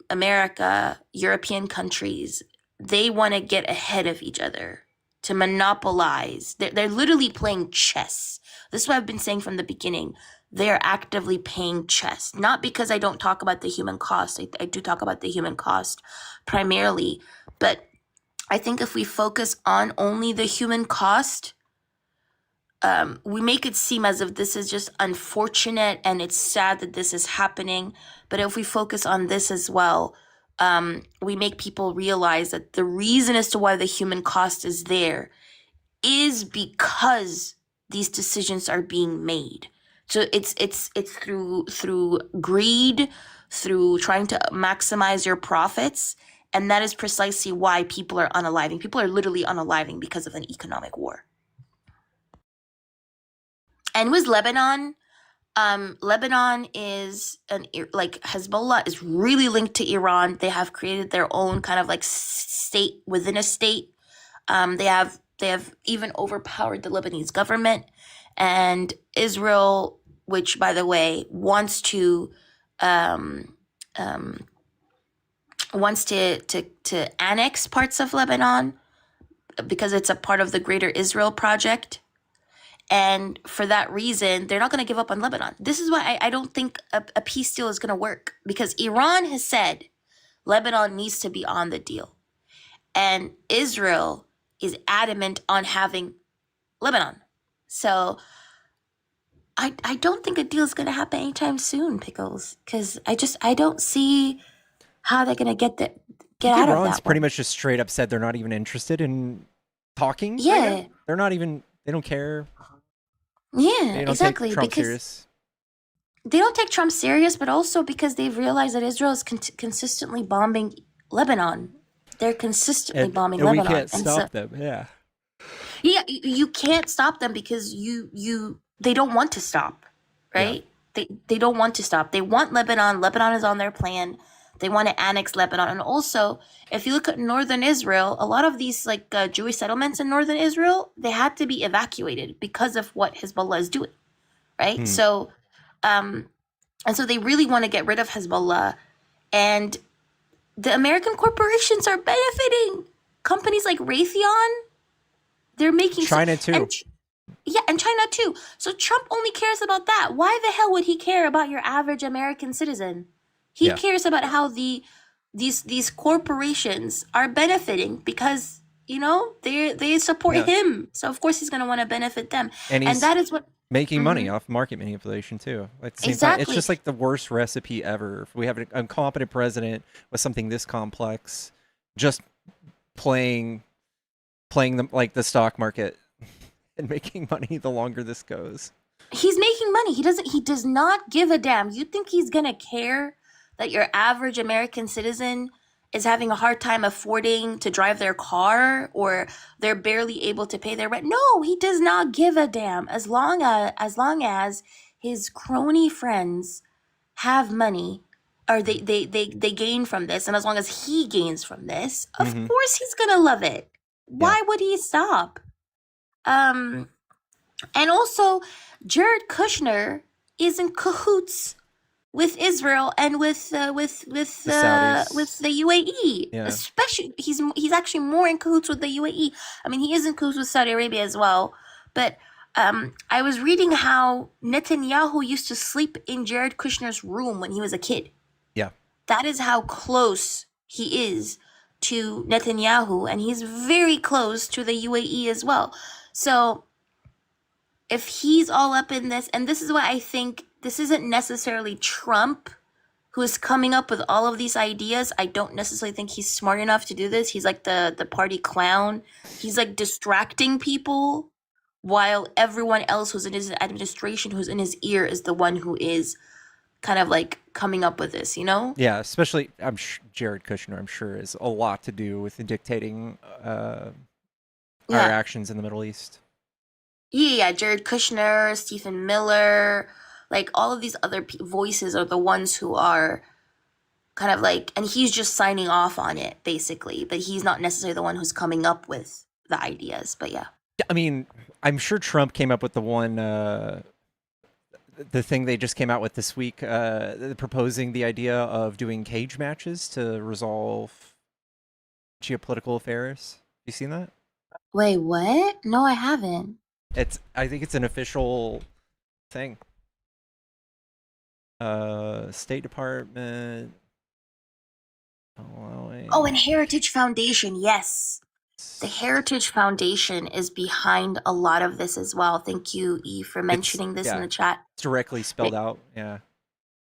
America, European countries. They want to get ahead of each other to monopolize. They're literally playing chess. This is what I've been saying from the beginning. They're actively playing chess. Not because I don't talk about the human cost. I do talk about the human cost primarily. But I think if we focus on only the human cost, we make it seem as if this is just unfortunate and it's sad that this is happening. But if we focus on this as well, we make people realize that the reason as to why the human cost is there is because these decisions are being made. So it's through greed, through trying to maximize your profits, and that is precisely why people are unaliving. People are literally unaliving because of an economic war. And with Lebanon, Lebanon is like Hezbollah is really linked to Iran. They have created their own kind of like state within a state. They have even overpowered the Lebanese government, and Israel, which by the way wants to annex parts of Lebanon because it's a part of the Greater Israel Project. And for that reason, they're not going to give up on Lebanon. This is why I don't think a peace deal is going to work, because Iran has said Lebanon needs to be on the deal. And Israel is adamant on having Lebanon. So I don't think a deal is going to happen anytime soon, Pickles, because I don't see how they're going to get out of Iran's that pretty one. much just straight up said they're not even interested in talking. right Yeah. now. They're not even, they don't care. Yeah, They don't exactly. take Trump Because serious. they don't take Trump serious, but also because they've realized that Israel is consistently bombing Lebanon. They're consistently bombing And we Lebanon. can't stop them. Yeah. Yeah, you can't stop them because they don't want to stop, right? They don't want to stop. They want Lebanon. Lebanon is on their plan. They want to annex Lebanon. And also, if you look at northern Israel, a lot of these like Jewish settlements in northern Israel, they had to be evacuated because of what Hezbollah is doing, right? So, and so they really want to get rid of Hezbollah, and the American corporations are benefiting. Companies like Raytheon, they're making China too. And China too. So Trump only cares about that. Why the hell would he care about your average American citizen? He cares about how these corporations are benefiting because they support him. So of course he's going to want to benefit them. And that is what making money off market manipulation too. At the same time, it's just like the worst recipe ever. If we have an incompetent president with something this complex, just playing them like the stock market and making money the longer this goes. He's making money. He does not give a damn. You think he's going to care that your average American citizen is having a hard time affording to drive their car, or they're barely able to pay their rent? No, he does not give a damn. As long as his crony friends have money, or they gain from this, and as long as he gains from this, of course he's gonna love it. Why would he stop? And also, Jared Kushner is in cahoots with Israel and with the UAE. Yeah. Especially, he's actually more in cahoots with the UAE. I mean, he is in cahoots with Saudi Arabia as well. But I was reading how Netanyahu used to sleep in Jared Kushner's room when he was a kid. Yeah. That is how close he is to Netanyahu, and he's very close to the UAE as well. So if he's all up in this, and this is why I think this isn't necessarily Trump who is coming up with all of these ideas. I don't necessarily think he's smart enough to do this. He's like the party clown. He's like distracting people while everyone else who's in his administration, who's in his ear, is the one who is kind of like coming up with this, you know? Yeah, especially Jared Kushner, I'm sure, is a lot to do with dictating our actions in the Middle East. Yeah, Jared Kushner, Stephen Miller, like all of these other voices are the ones who are kind of like, and he's just signing off on it basically, but he's not necessarily the one who's coming up with the ideas. But yeah, I mean, I'm sure Trump came up with the one, the thing they just came out with this week, proposing the idea of doing cage matches to resolve geopolitical affairs. You seen that? Wait, what? No, I haven't. I think it's an official thing. State Department. Oh, and Heritage Foundation, yes. The Heritage Foundation is behind a lot of this as well. Thank you, E, for mentioning this in the chat. It's directly spelled out, yeah.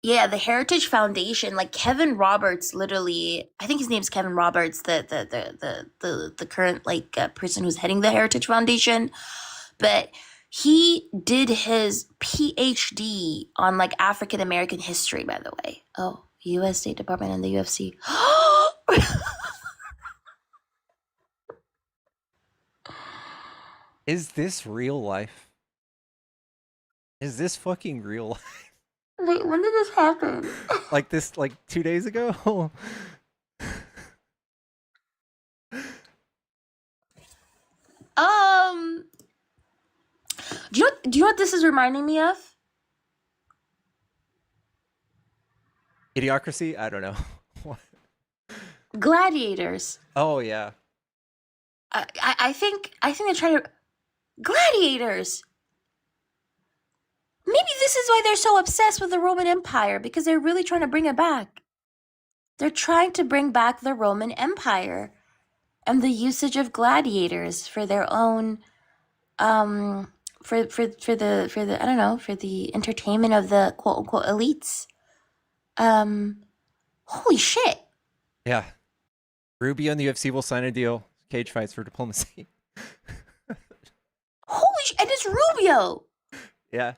Yeah, the Heritage Foundation, like Kevin Roberts, literally, I think his name's Kevin Roberts, the current like person who's heading the Heritage Foundation, but he did his PhD on like African American history, by the way. Oh, U.S. State Department and the UFC. Is this real life? Is this fucking real life? Wait, when did this happen? Like 2 days ago? Do you know what this is reminding me of? Idiocracy? I don't know. Gladiators. Oh yeah. I think they're trying to gladiators. Maybe this is why they're so obsessed with the Roman Empire, because they're really trying to bring it back. They're trying to bring back the Roman Empire and the usage of gladiators for their own for the I don't know, for the entertainment of the quote unquote elites. Holy shit. Yeah. Rubio and the UFC will sign a deal. Cage fights for diplomacy. Holy shit, and it's Rubio. Yeah.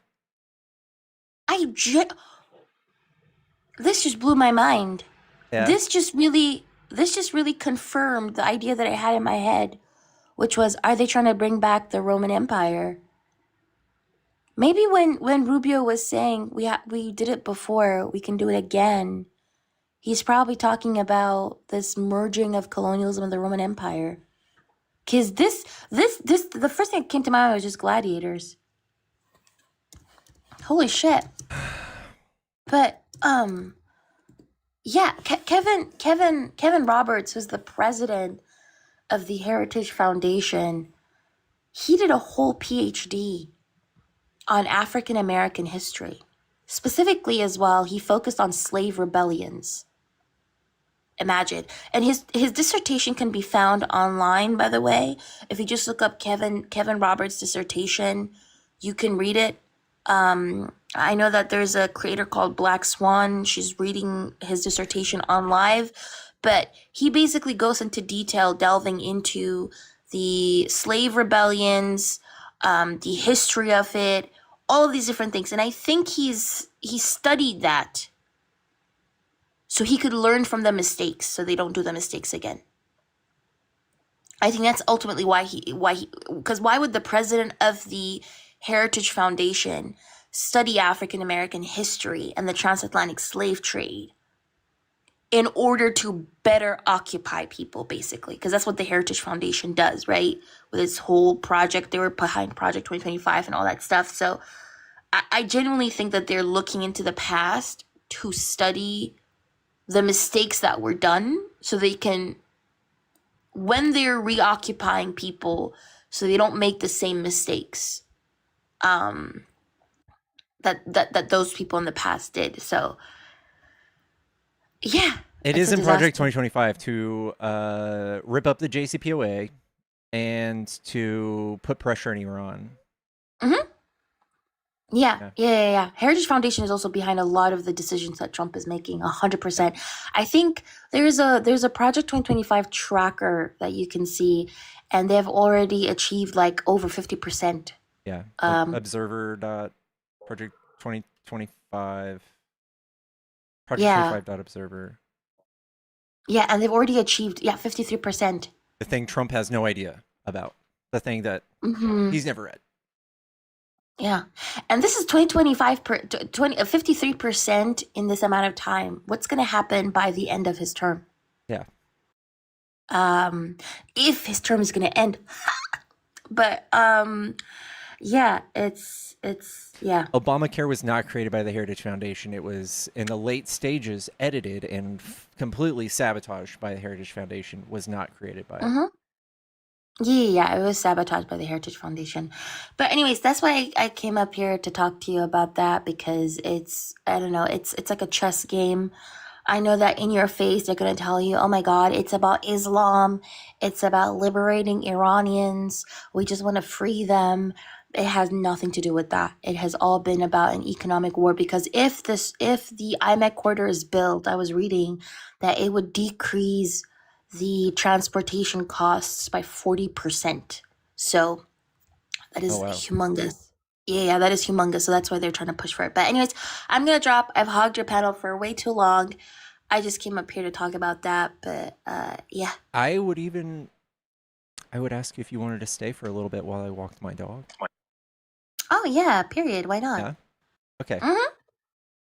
This just blew my mind. Yeah. This just really confirmed the idea that I had in my head, which was, are they trying to bring back the Roman Empire? Maybe when Rubio was saying we did it before, we can do it again, he's probably talking about this merging of colonialism and the Roman Empire. Because this the first thing that came to mind was just gladiators. Holy shit. But yeah, Kevin Roberts was the president of the Heritage Foundation. He did a whole PhD on African American history. Specifically as well, he focused on slave rebellions. Imagine. And his dissertation can be found online, by the way. If you just look up Kevin Roberts' dissertation, you can read it. I know that there's a creator called Black Swan. She's reading his dissertation on live, but he basically goes into detail, delving into the slave rebellions, the history of it, all of these different things. And I think he studied that so he could learn from the mistakes, so they don't do the mistakes again. I think that's ultimately because why would the president of the Heritage Foundation study African American history and the transatlantic slave trade in order to better occupy people, basically? Because that's what the Heritage Foundation does, right? With its whole project, they were behind Project 2025 and all that stuff. So I genuinely think that they're looking into the past to study the mistakes that were done so they can, when they're reoccupying people, so they don't make the same mistakes that those people in the past did. So yeah, it is in Project 2025 to rip up the JCPOA and to put pressure on Iran. Mm-hmm. Yeah. Heritage Foundation is also behind a lot of the decisions that Trump is making. 100%. I think there's a Project 2025 tracker that you can see, and they've already achieved like over 50%. Yeah. Observer.project 2025. Project Yeah. 25.observer. Yeah, and they've already achieved 53%. The thing Trump has no idea about. The thing that he's never read. Yeah. And this is 2025 53% in this amount of time. What's going to happen by the end of his term? Yeah. If his term is going to end. But yeah, it's Obamacare was not created by the Heritage Foundation. It was in the late stages edited and completely sabotaged by the Heritage Foundation. Was not created by it. Yeah, it was sabotaged by the Heritage Foundation. But anyways, that's why I came up here to talk to you about that, because it's like a chess game. I know that in your face they're going to tell you, oh my God, it's about Islam. It's about liberating Iranians. We just want to free them. It has nothing to do with that. It has all been about an economic war, because if the IMEC corridor is built, I was reading that it would decrease the transportation costs by 40%. So that is humongous. Yeah, that is humongous. So that's why they're trying to push for it. But anyways, I'm going to drop. I've hogged your panel for way too long. I just came up here to talk about that. But yeah. I would ask you if you wanted to stay for a little bit while I walked my dog. Oh, yeah, period. Why not? Yeah. Okay.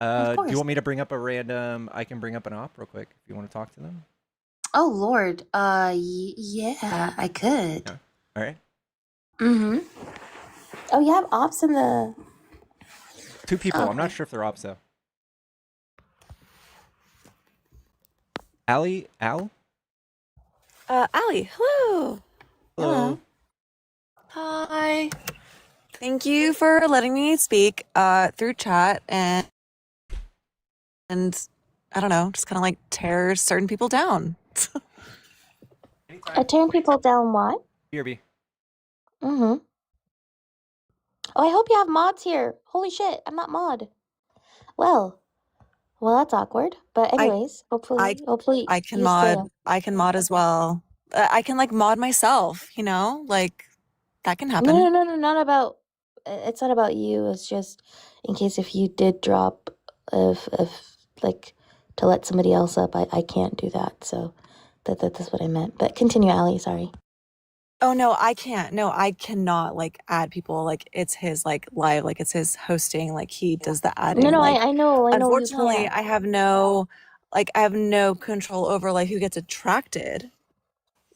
Of course. Do you want me to bring up I can bring up an op real quick if you want to talk to them? Oh, Lord. Yeah, I could. Yeah. All right. Oh, you have ops in the... 2 people. Okay. I'm not sure if they're ops, though. Al? Allie, hello. Hello. Hi. Thank you for letting me speak through chat and I don't know, just kind of like tear certain people down. Tearing people down what? BRB. Oh, I hope you have mods here. Holy shit, I'm not mod. Well, that's awkward. But anyways, hopefully I can you mod. stay. I can mod as well. I can like mod myself, you know, like that can happen. No, not about. It's not about you. It's just in case if you did drop, if like to let somebody else up, I can't do that. So that's what I meant. But continue, Allie. Sorry. Oh no, I can't. No, I cannot like add people. Like it's his like live, like it's his hosting. Like he does the adding. No, like, I know. Unfortunately, You can't. I have no control over like who gets attracted.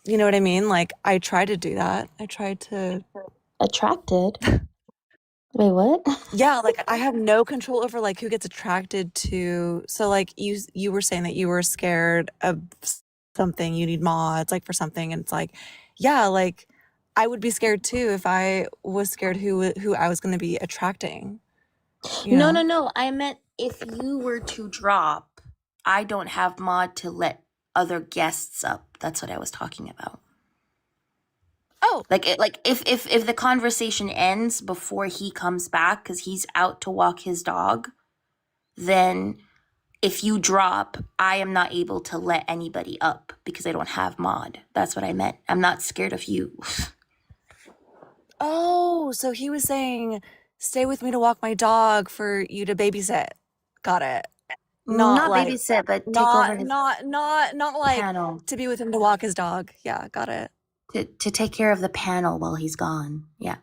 You know what I mean? Like I tried to do that. I tried to Attracted. Wait, what? Yeah, like I have no control over like who gets attracted to. So like you were saying that you were scared of something, you need mods like for something, and it's like, yeah, like I would be scared too if I was scared who I was going to be attracting. You know? No. I meant if you were to drop, I don't have mod to let other guests up. That's what I was talking about. Oh, like if the conversation ends before he comes back because he's out to walk his dog, then if you drop, I am not able to let anybody up because I don't have mod. That's what I meant. I'm not scared of you. Oh, so he was saying, stay with me to walk my dog for you to babysit. Got it. Not like babysit, but take over his not like panel. to be with him to walk his dog. Yeah, got it. To take care of the panel while he's gone. Yeah.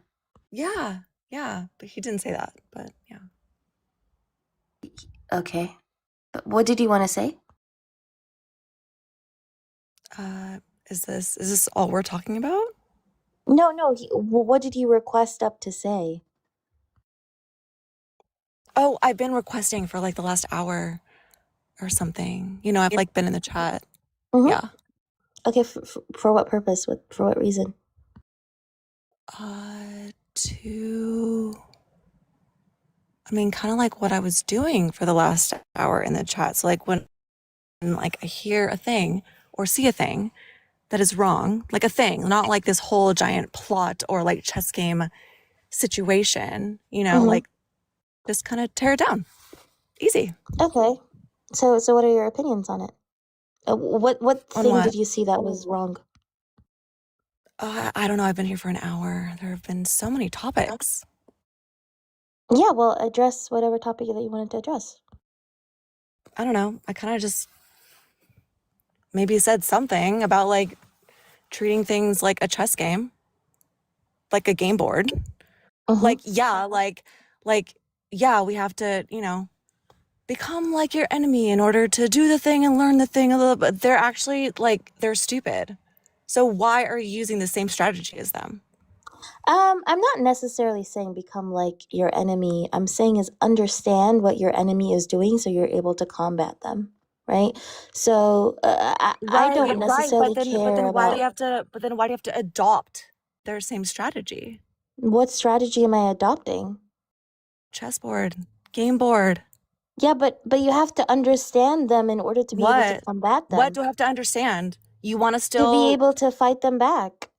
Yeah, but he didn't say that. But yeah. Okay. But what did you want to say? Is this all we're talking about? No. What did he request up to say? Oh, I've been requesting for like the last hour or something. You know, I've like been in the chat. Yeah. Okay, for what purpose? For what reason? Kind of like what I was doing for the last hour in the chat. So like when like I hear a thing or see a thing that is wrong, like a thing, not like this whole giant plot or like chess game situation, you know, like just kind of tear it down. Easy. Okay. So what are your opinions on it? What On thing what? did you see that was wrong? I don't know. I've been here for an hour. There have been so many topics. Yeah, well, address whatever topic that you wanted to address. I don't know. I kind of just maybe said something about like treating things like a chess game, like a game board. Like, yeah, yeah, we have to, become like your enemy in order to do the thing and learn the thing a little bit. They're actually they're stupid. So why are you using the same strategy as them? I'm not necessarily saying become like your enemy. I'm saying is understand what your enemy is doing so you're able to combat them, right? So I don't necessarily but care then why do about you have to adopt their same strategy? what strategy am I adopting? Chessboard, game board. Yeah, but you have to understand them in order to be able to combat them. What do I have to understand? You want to To be still able to fight them back.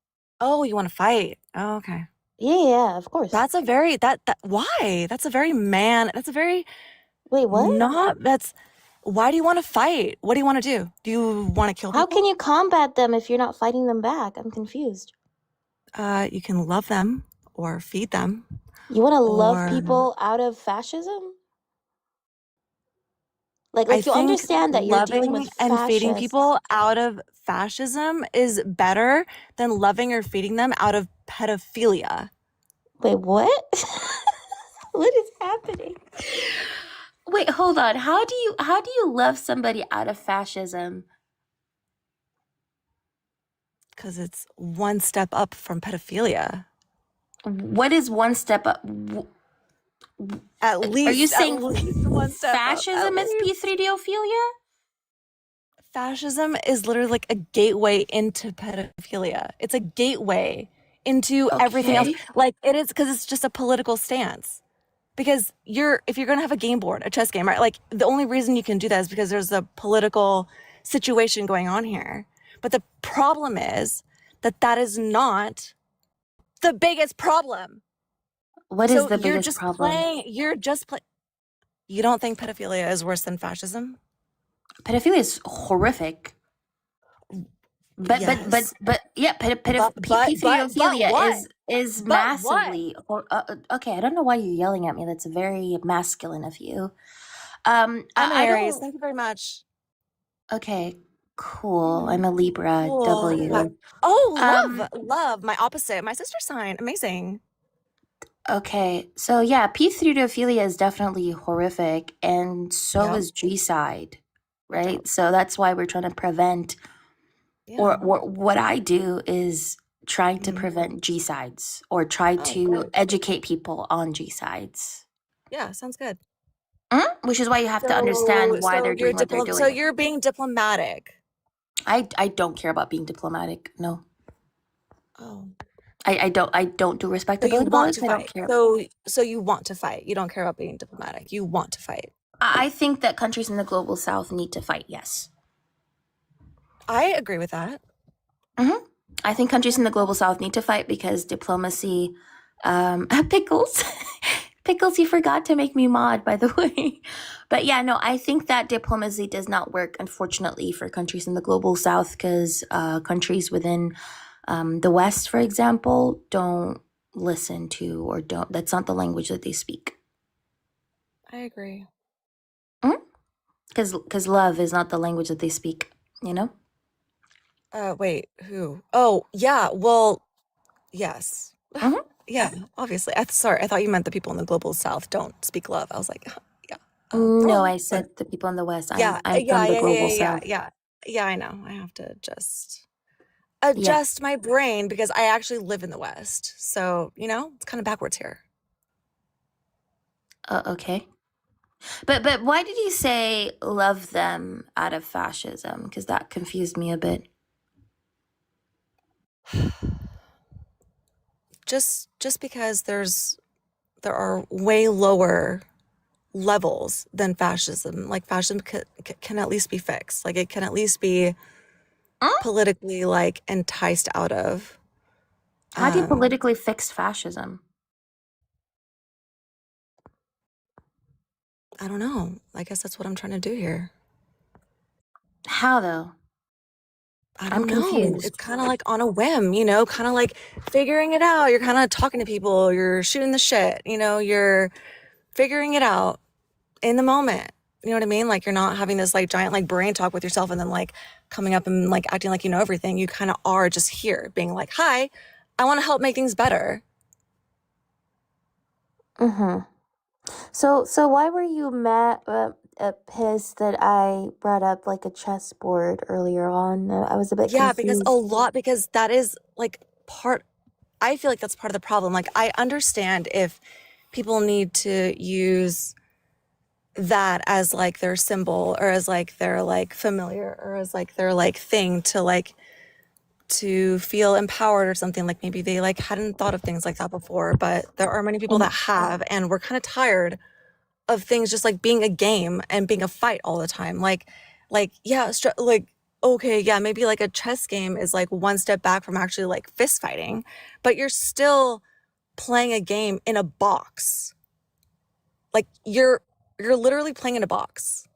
Oh, you want to fight. Oh, okay. Yeah, of course. That's a very why? That's a very Wait, what? Why do you want to fight? What do you want to do? Do you want to kill How people? can you combat them if you're not fighting them back? I'm confused. You can love them or feed them. You want to love or- people out of fascism? Like I you think understand that you're dealing loving with and feeding fascists. people out of fascism is better than loving or feeding them out of pedophilia. Wait, what? What is happening? Wait, hold on. How do you love somebody out of fascism? Because it's one step up from pedophilia. What is one step up? At least, Are you saying one step fascism up, is P3ophilia? Fascism is literally like a gateway into pedophilia. It's a gateway into everything else. Okay. Like it is because it's just a political stance. Because if you're gonna have a game board, a chess game, right? Like the only reason you can do that is because there's a political situation going on here. But the problem is that is not the biggest problem. What is the biggest problem? You're just playing. You don't think pedophilia is worse than fascism? Pedophilia is horrific. But Yes. yeah, pedophilia what? is But massively okay. I don't know why you're yelling at me. That's very masculine of you. I'm an I Aries. don't. Thank you very much. Okay, cool. I'm a Libra. Cool. W. Oh, love. My opposite. My sister sign. Amazing. Okay, so yeah, P3ophilia is definitely horrific, and so Yep. is G-side, right? So that's why we're trying to prevent, or what I do is trying to prevent G-sides, or try to good. educate people on G-sides. Yeah, sounds good. Which is why you have to understand why they're doing what they're doing. So you're being diplomatic. I don't care about being diplomatic. No, Oh. I don't do So you respectability want politics. to I don't fight. care. So you want to fight. You don't care about being diplomatic. You want to fight. I think that countries in the global south need to fight. Yes. I agree with that. I think countries in the global south need to fight because diplomacy, pickles, pickles, you forgot to make me mod, by the way. But yeah, no, I think that diplomacy does not work, unfortunately, for countries in the global south because countries within the West, for example, don't listen to or don't, that's not the language that they speak. I agree. Because love is not the language that they speak, you know? Wait, who? Oh, yeah. Well, yes. Yeah, obviously. Sorry, I thought you meant the people in the global south don't speak love. I was like, yeah. No, I said the people in the West. I'm from the global south. Yeah, I know. I have to just adjust my brain because I actually live in the West. So, it's kind of backwards here. Okay. But why did you say love them out of fascism? Because that confused me a bit. Just because there are way lower levels than fascism. Like fascism can at least be fixed. Like it can at least be politically enticed out of. How do you politically fix fascism? I don't know. I guess that's what I'm trying to do here. How though? I I'm don't know. confused. It's kind of like on a whim, kind of like figuring it out. You're kind of talking to people, you're shooting the shit, you're figuring it out in the moment. You know what I mean? Like you're not having this like giant like brain talk with yourself and then like coming up and like acting like you know everything. You kind of are just here being like, "Hi, I want to help make things better." Mm-hmm. So why were you pissed that I brought up like a chessboard earlier on? I was a bit Yeah, confused. because that is like I feel like that's part of the problem. Like I understand if people need to use that as like their symbol or as like their like familiar or as like their like thing to feel empowered or something. Like maybe they like hadn't thought of things like that before, but there are many people that have, and we're kind of tired of things just like being a game and being a fight all the time. Like yeah, like okay, yeah, maybe like a chess game is like one step back from actually like fist fighting, but you're still playing a game in a box. Like you're literally playing in a box.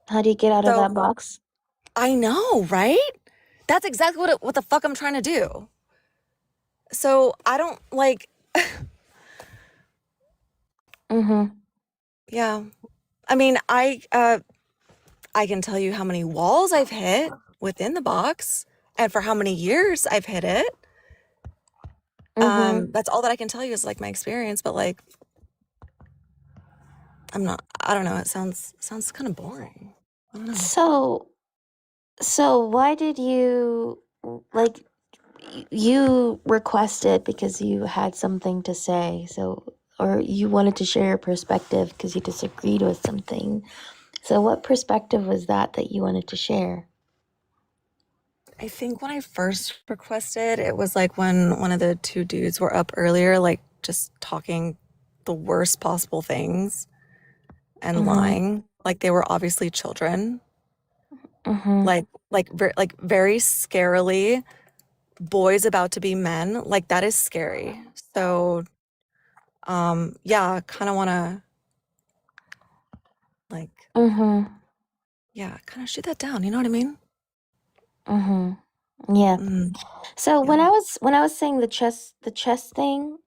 How do you get out of that box? I know, right? That's exactly what the fuck I'm trying to do. So I don't like. Mm-hmm. Yeah, I mean, I can tell you how many walls I've hit within the box, and for how many years I've hit it. Mm-hmm. That's all that I can tell you is like my experience, but like, I don't know. It sounds kind of boring. I don't know. So why did you like you requested because you had something to say, or you wanted to share your perspective because you disagreed with something. So what perspective was that you wanted to share? I think when I first requested, it was like when one of the two dudes were up earlier, like just talking the worst possible things and Mm-hmm. lying. Like they were obviously children. Mm-hmm. Like very scarily, boys about to be men. Like that is scary. So, yeah, kind of want to like, Mm-hmm. yeah, kind of shoot that down. You know what I mean? Mm-hmm. Yeah. Mm, So yeah. when I was saying the chess thing,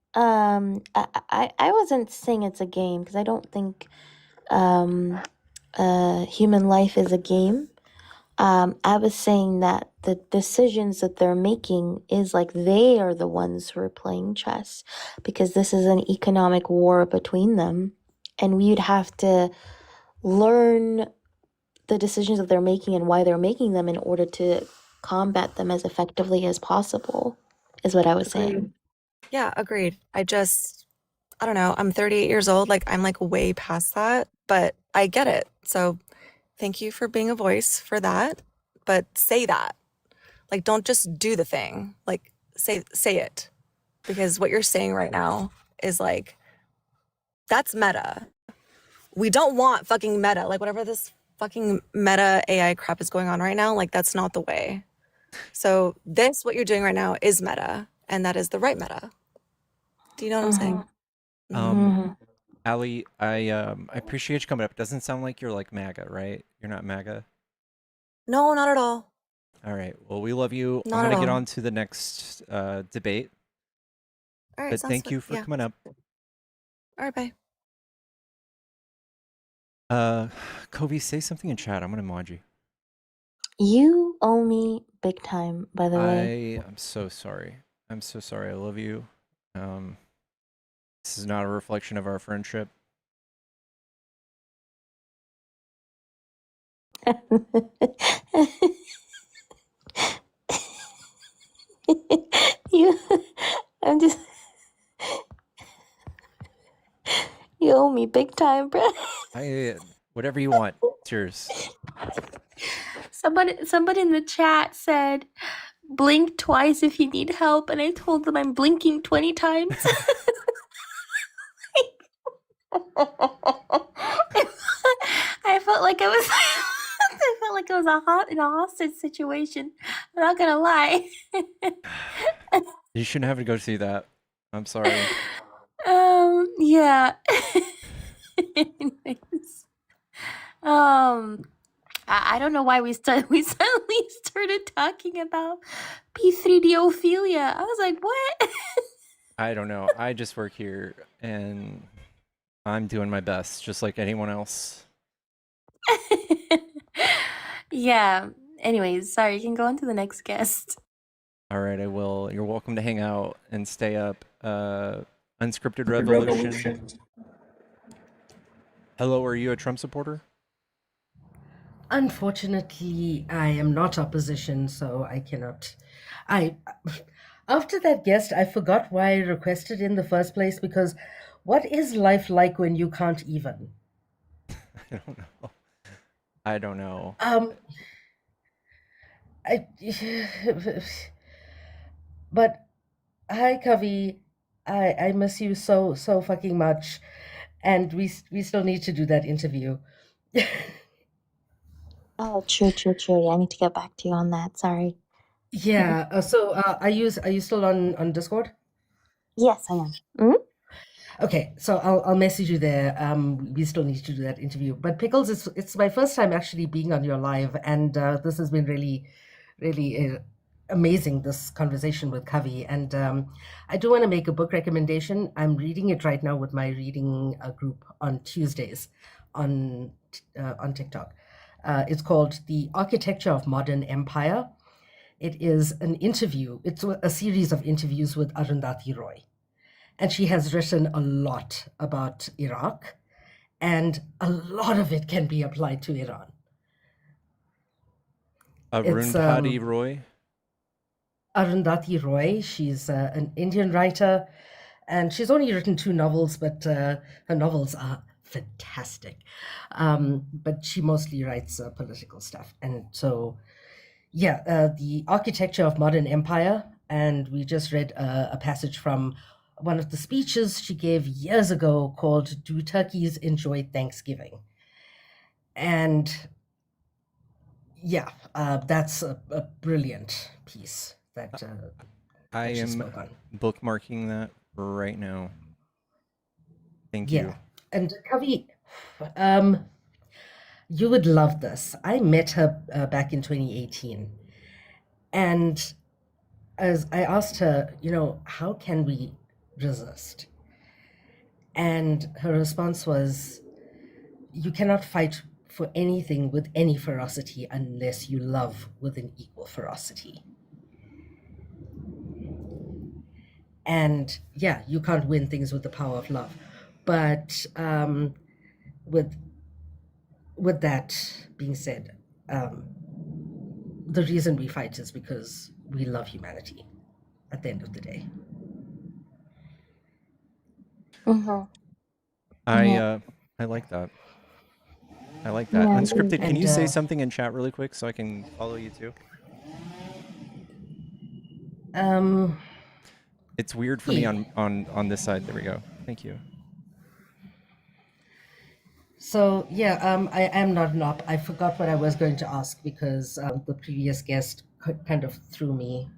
I wasn't saying it's a game because I don't think human life is a game. I was saying that the decisions that they're making is like they are the ones who are playing chess because this is an economic war between them, and we'd have to learn the decisions that they're making and why they're making them in order to combat them as effectively as possible, is what I was Agreed. saying. Yeah, agreed. I don't know. I'm 38 years old. Like I'm like way past that, but I get it. So thank you for being a voice for that. But say that. Like don't just do the thing. Like say it. Because what you're saying right now is like that's meta. We don't want fucking meta. Like whatever this fucking meta AI crap is going on right now, like that's not the way. So what you're doing right now is meta, and that is the right meta. Do you know what I'm saying? Um, Ali, I appreciate you coming up. It doesn't sound like you're like MAGA, right? You're not MAGA. No, not at all. All right. Well, we love you. I'm Not at gonna get all. on to the next debate. All right, But sounds thank good. you for Yeah. coming up. All right, bye. Kobe, say something in chat. I'm gonna mod you. You owe me big time, by the way. I'm so sorry. I'm so sorry. I love you. This is not a reflection of our friendship. you, I'm just, you owe me big time, bro. Whatever you want. It's yours. Somebody in the chat said, blink twice if you need help, and I told them I'm blinking 20 times. I felt like I was I felt like I was in a hostage situation. I'm not gonna lie. You shouldn't have to go through that. I'm sorry. Yeah. Anyways. I don't know why we suddenly started talking about P3D-ophilia. I was like, what? I don't know. I just work here and I'm doing my best, just like anyone else. Yeah. Anyways, sorry, you can go on to the next guest. All right, I will. You're welcome to hang out and stay up. Unscripted Revolution. Hello, are you a Trump supporter? Unfortunately, I am not opposition, so I cannot. I After that guest, I forgot why I requested in the first place because what is life like when you can't even? I don't know. I don't know. I but hi Kavi, I miss you so fucking much, and we still need to do that interview. Oh, true. I need to get back to you on that. Sorry. Yeah. Are you still on Discord? Yes, I am. Mhm. Okay, so I'll message you there. We still need to do that interview. But Pickles, it's my first time actually being on your live, and this has been really amazing. This conversation with Kavi, and I do want to make a book recommendation. I'm reading it right now with my reading group on Tuesdays, on TikTok. It's called "The Architecture of Modern Empire." It is an interview. It's a series of interviews with Arundhati Roy. And she has written a lot about Iraq, and a lot of it can be applied to Iran. Arundhati Roy? Arundhati Roy. She's an Indian writer, and she's only written 2 novels, but her novels are fantastic. But she mostly writes political stuff. And so, The Architecture of Modern Empire, and we just read a passage from one of the speeches she gave years ago called "Do Turkeys Enjoy Thanksgiving?" And that's a brilliant piece that I she am spoke on. bookmarking that right now. Thank Yeah. you. And Kavi, you would love this. I met her back in 2018, and as I asked her, how can we resist? And her response was, you cannot fight for anything with any ferocity unless you love with an equal ferocity. And you can't win things with the power of love. But with that being said, the reason we fight is because we love humanity at the end of the day. Mhm. I like that. I like that. Yeah. Unscripted, can And, you say something in chat really quick so I can follow you too? It's weird for me Yeah. on this side. There we go. Thank you. So I am not an op. I forgot what I was going to ask because the previous guest kind of threw me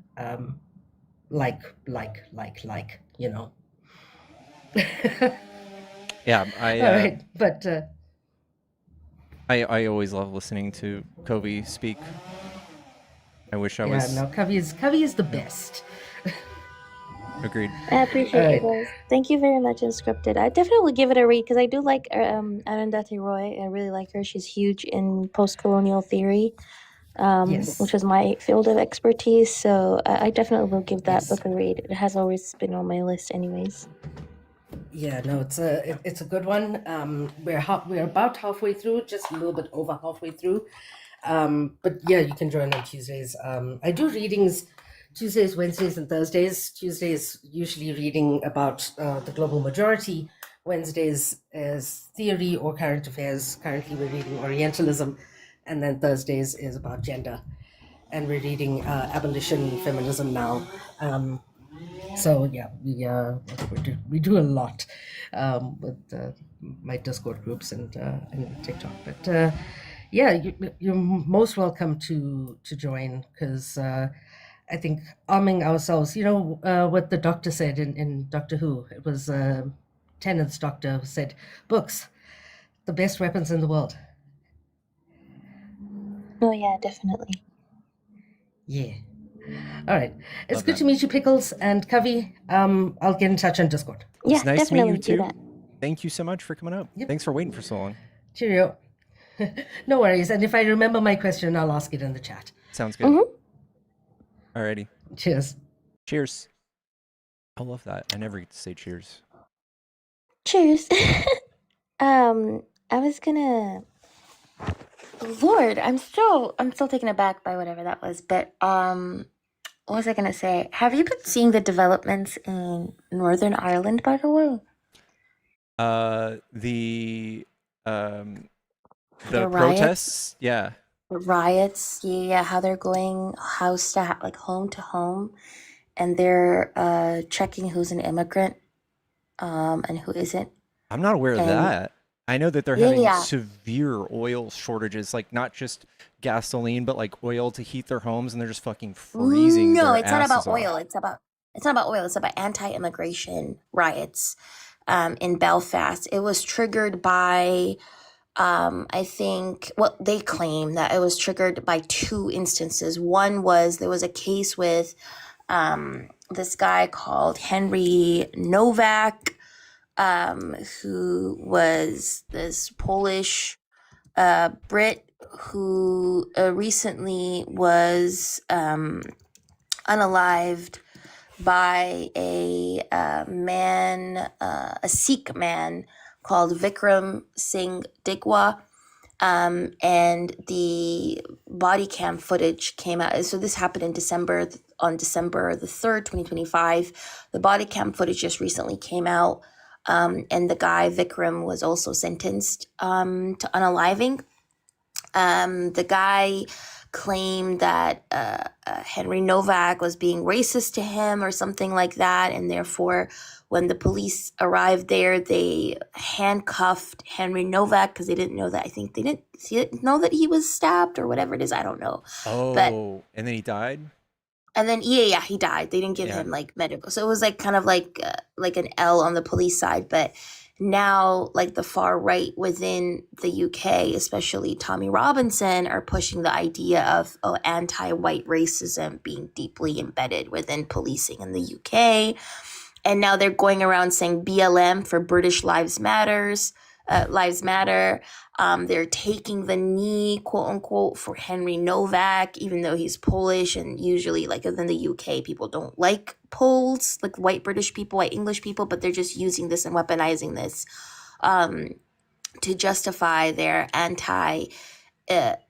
like. Yeah, All right, but I always love listening to Kobe speak. I wish I was. Kavi is the best. Agreed. I appreciate you guys. Thank you very much, Unscripted. I definitely give it a read because I do like Arundhati Roy. I really like her. She's huge in post-colonial theory, Yes. which is my field of expertise. So I definitely will give that book a read. It has always been on my list, anyways. Yeah, no, it's a good one. We're about halfway through, just a little bit over halfway through. But you can join on Tuesdays. I do readings Tuesdays, Wednesdays, and Thursdays. Tuesdays usually reading about the global majority. Wednesdays is theory or current affairs. Currently, we're reading Orientalism, and then Thursdays is about gender, and we're reading abolition, feminism now. We do a lot with my Discord groups and TikTok. But you're most welcome to join because I think arming ourselves. What the doctor said in Doctor Who. It was Tennant's doctor who said, "Books, the best weapons in the world." Oh yeah, definitely. Yeah. All right. It's Love good that. to meet you, Pickles and Kavi. I'll get in touch on Discord. Yeah, It's nice to meet you definitely do too. that. Thank you so much for coming up. Yep. Thanks for waiting for so long. Cheerio. No worries. And if I remember my question, I'll ask it in the chat. Sounds good. Mm-hmm. Alrighty. Cheers. Cheers. I love that. I never get to say cheers. Cheers. I was gonna. Lord, I'm still taken aback by whatever that was. But what was I gonna say? Have you been seeing the developments in Northern Ireland, by the way? The The riots, protests, yeah. yeah, how they're going house to like home to home, and they're checking who's an immigrant, and who isn't. I'm not aware of And that. I know that they're yeah, having yeah. severe oil shortages, like not just gasoline, but like oil to heat their homes, and they're just fucking freezing No, their it's not asses about off. oil. It's not about oil. It's about anti-immigration riots in Belfast. It was triggered by I think what they claim that it was triggered by two instances. One was there was a case with this guy called Henry Novak, who was this Polish Brit who recently was unalived by a a Sikh man called Vikram Singh Digwa. And the body cam footage came out. So this happened in December, on December the 3rd, 2025. The body cam footage just recently came out. And the guy, Vikram, was also sentenced to unaliving. The guy claimed that Henry Novak was being racist to him or something like that, and therefore when the police arrived there, they handcuffed Henry Novak because they didn't know that. I think they didn't know that he was stabbed or whatever it is. I don't know. But Oh, and then he died? and then yeah, he died. They didn't give Yeah. him like medical, so it was like kind of like an L on the police side. But now, like the far right within the UK, especially Tommy Robinson, are pushing the idea of anti-white racism being deeply embedded within policing in the UK. And now they're going around saying BLM for British Lives Matters, Lives Matter. They're taking the knee, quote unquote, for Henry Novak, even though he's Polish, and usually, like within the UK, people don't like Poles, like white British people, white English people, but they're just using this and weaponizing this to justify their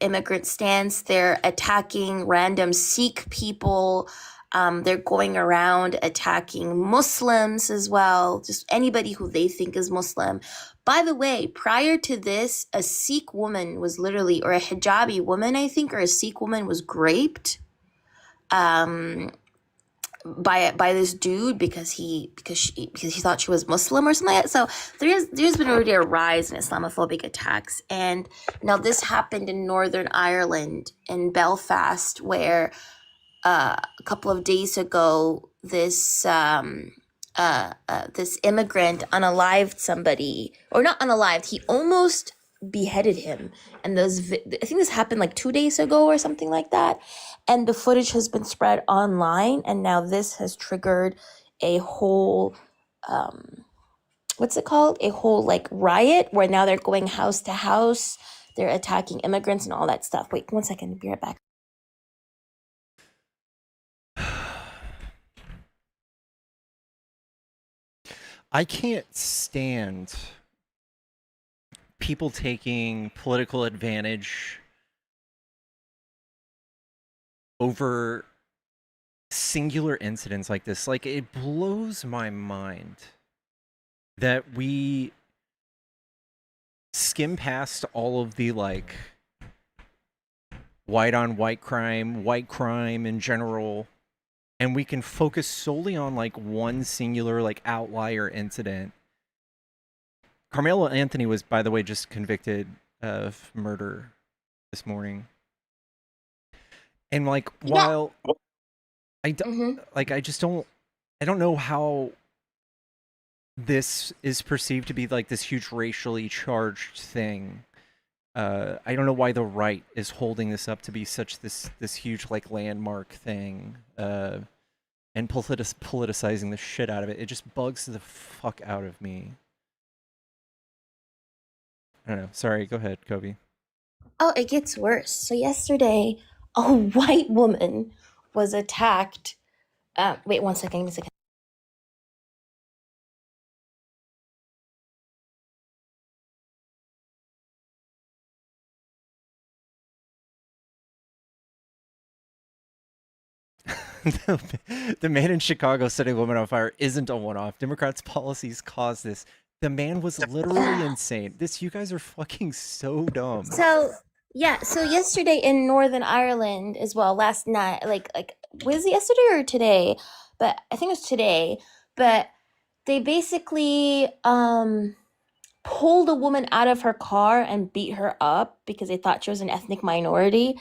immigrant stance. They're attacking random Sikh people. They're going around attacking Muslims as well, just anybody who they think is Muslim. By the way, prior to this, a Sikh woman was literally, or a hijabi woman, I think, or a Sikh woman was raped by this dude because he thought she was Muslim or something like that. So there's been already a rise in Islamophobic attacks, and now this happened in Northern Ireland in Belfast, where a couple of days ago this this immigrant unalived somebody, or not unalived, he almost beheaded him. And I think this happened like 2 days ago or something like that. And the footage has been spread online, and now this has triggered a whole what's it called? A whole like riot where now they're going house to house, they're attacking immigrants and all that stuff. Wait, 1 second, I'll be right back. I can't stand people taking political advantage over singular incidents like this. Like, it blows my mind that we skim past all of the like white on white crime in general, and we can focus solely on like one singular like outlier incident. Carmelo Anthony was, by the way, just convicted of murder this morning. And like, while I don't know how this is perceived to be like this huge racially charged thing. I don't know why the right is holding this up to be such this huge like landmark thing, and politicizing the shit out of it. It just bugs the fuck out of me. I don't know. Sorry, go ahead, Kobe. Oh, it gets worse. So yesterday, a white woman was attacked. Wait 1 second. Give me a second. The man in Chicago setting a woman on fire isn't a one-off. Democrats' policies caused this. The man was literally insane. You guys are fucking so dumb. So yeah, so yesterday in Northern Ireland as well, last night, like was it yesterday or today? But I think it was today. But they basically pulled a woman out of her car and beat her up because they thought she was an ethnic minority.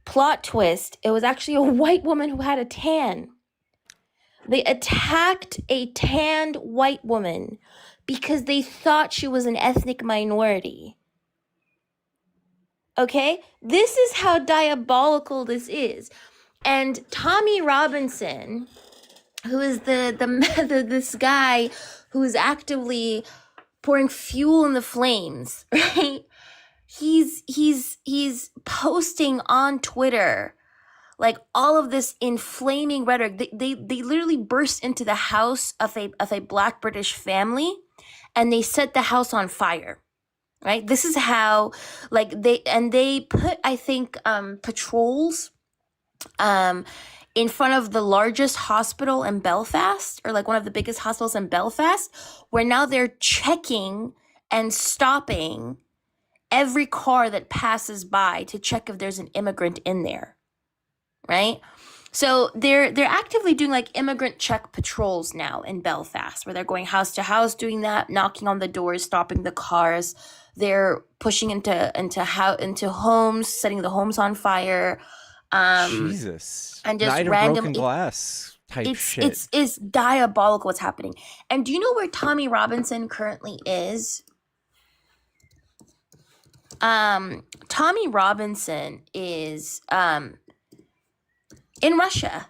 Plot twist, it was actually a white woman who had a tan. They attacked a tanned white woman because they thought she was an ethnic minority. Okay? This is how diabolical this is. And Tommy Robinson, who is this guy who is actively pouring fuel in the flames, right? He's posting on Twitter like all of this inflaming rhetoric. They literally burst into the house of a Black British family and they set the house on fire. Right? This is how like they put, I think, patrols in front of the largest hospital in Belfast, or like one of the biggest hospitals in Belfast, where now they're checking and stopping every car that passes by to check if there's an immigrant in there, right? So they're actively doing like immigrant check patrols now in Belfast, where they're going house to house, doing that, knocking on the doors, stopping the cars. They're pushing into homes, setting the homes on fire. Jesus. And just Night of random broken glass type shit. It's diabolical what's happening. And do you know where Tommy Robinson currently is? Tommy Robinson is in Russia.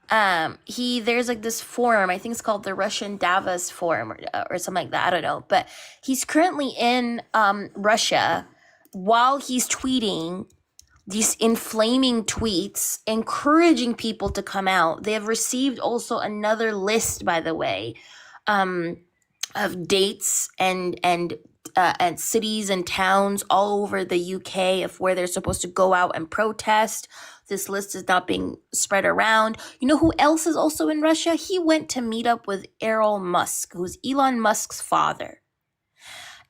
There's like this forum, I think it's called the Russian Davos Forum or something like that. I don't know, but he's currently in Russia while he's tweeting these inflaming tweets, encouraging people to come out. They have received also another list, by the way, of dates and cities and towns all over the UK of where they're supposed to go out and protest. This list is not being spread around. You know who else is also in Russia? He went to meet up with Elon Musk, who's Elon Musk's father.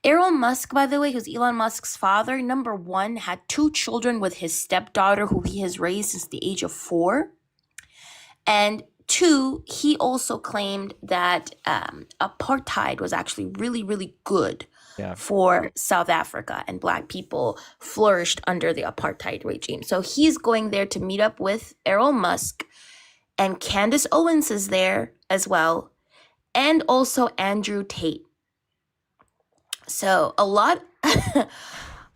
Elon Musk, by the way, who's Elon Musk's father, number one, had 2 children with his stepdaughter, who he has raised since the age of 4. And 2, he also claimed that apartheid was actually really, really good for South Africa, and Black people flourished under the apartheid regime. So he's going there to meet up with Elon Musk, and Candace Owens is there as well, and also Andrew Tate. So a lot.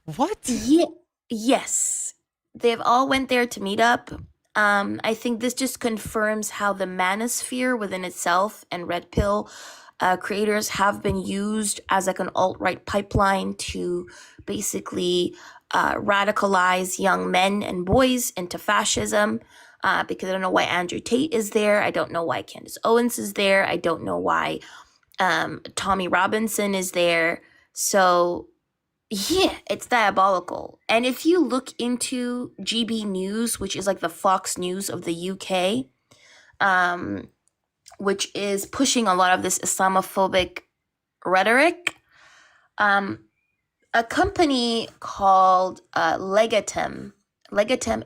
What? Yes, they've all went there to meet up. I think this just confirms how the manosphere within itself and Red Pill creators have been used as like an alt-right pipeline to basically radicalize young men and boys into fascism. Because I don't know why Andrew Tate is there. I don't know why Candace Owens is there. I don't know why Tommy Robinson is there. So yeah, it's diabolical. And if you look into GB News, which is like the Fox News of the UK, which is pushing a lot of this Islamophobic rhetoric, a company called Legatum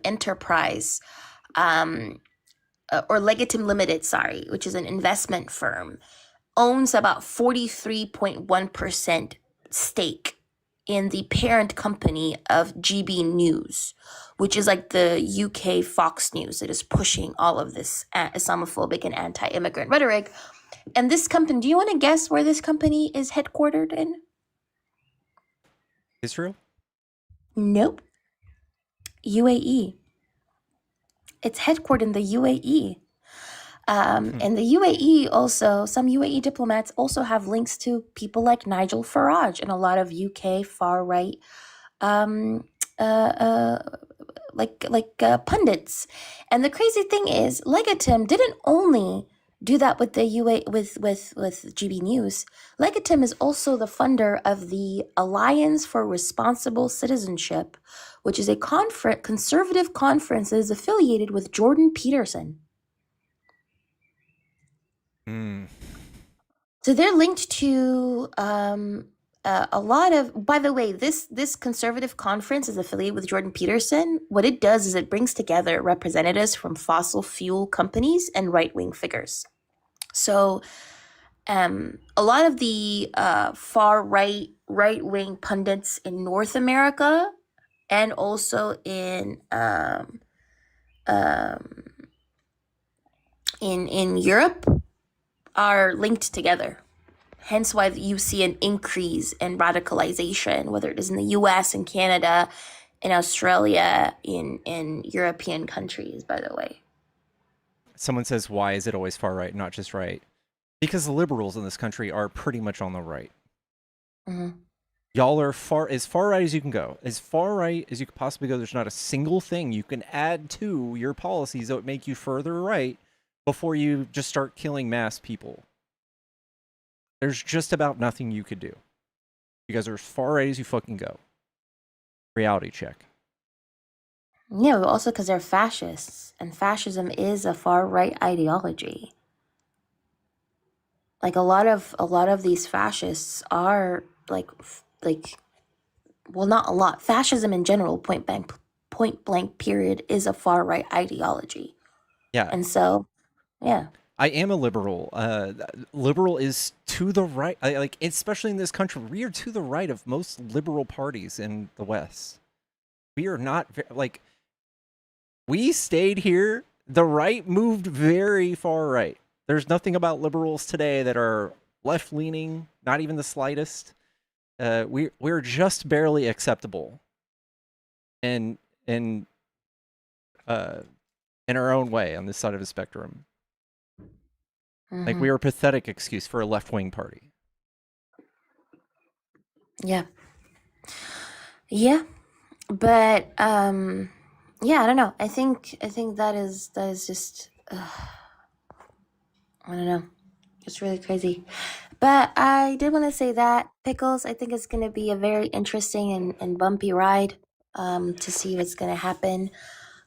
Enterprise, or Legatum Limited, sorry, which is an investment firm, owns about 43.1% stake in the parent company of GB News, which is like the UK Fox News that is pushing all of this Islamophobic and anti-immigrant rhetoric. And this company, do you want to guess where this company is headquartered in? Israel? Nope. UAE. It's headquartered in the UAE. And the UAE also, some UAE diplomats also have links to people like Nigel Farage and a lot of UK far right, um, pundits. And the crazy thing is, Legatim didn't only do that with the with GB News. Legatim is also the funder of the Alliance for Responsible Citizenship, which is a conservative conference that is affiliated with Jordan Peterson. So they're linked to a lot of. By the way, this conservative conference is affiliated with Jordan Peterson. What it does is it brings together representatives from fossil fuel companies and right wing figures. So, a lot of the far right wing pundits in North America and also in Europe are linked together. Hence why you see an increase in radicalization, whether it is in the US and Canada, in Australia, in European countries, by the way. Someone says, why is it always far right, not just right? Because the liberals in this country are pretty much on the right. Mm-hmm. Y'all are as far right as you can go. As far right as you could possibly go. There's not a single thing you can add to your policies that would make you further right before you just start killing mass people. There's just about nothing you could do. You guys are as far right as you fucking go. Reality check. Yeah, but also because they're fascists, and fascism is a far right ideology. Like a lot of these fascists are well, not a lot. Fascism in general, point blank period, is a far right ideology. Yeah. And so, yeah. I am a liberal. Liberal is to the right. Like, especially in this country, we are to the right of most liberal parties in the West. We are not like. We stayed here. The right moved very far right. There's nothing about liberals today that are left leaning. Not even the slightest. We're just barely acceptable. In our own way on this side of the spectrum. Like, we are a pathetic excuse for a left-wing party. Yeah. Yeah. But yeah, I don't know. I think that is just I don't know. It's really crazy. But I did want to say that Pickles, I think it's going to be a very interesting and bumpy ride to see what's going to happen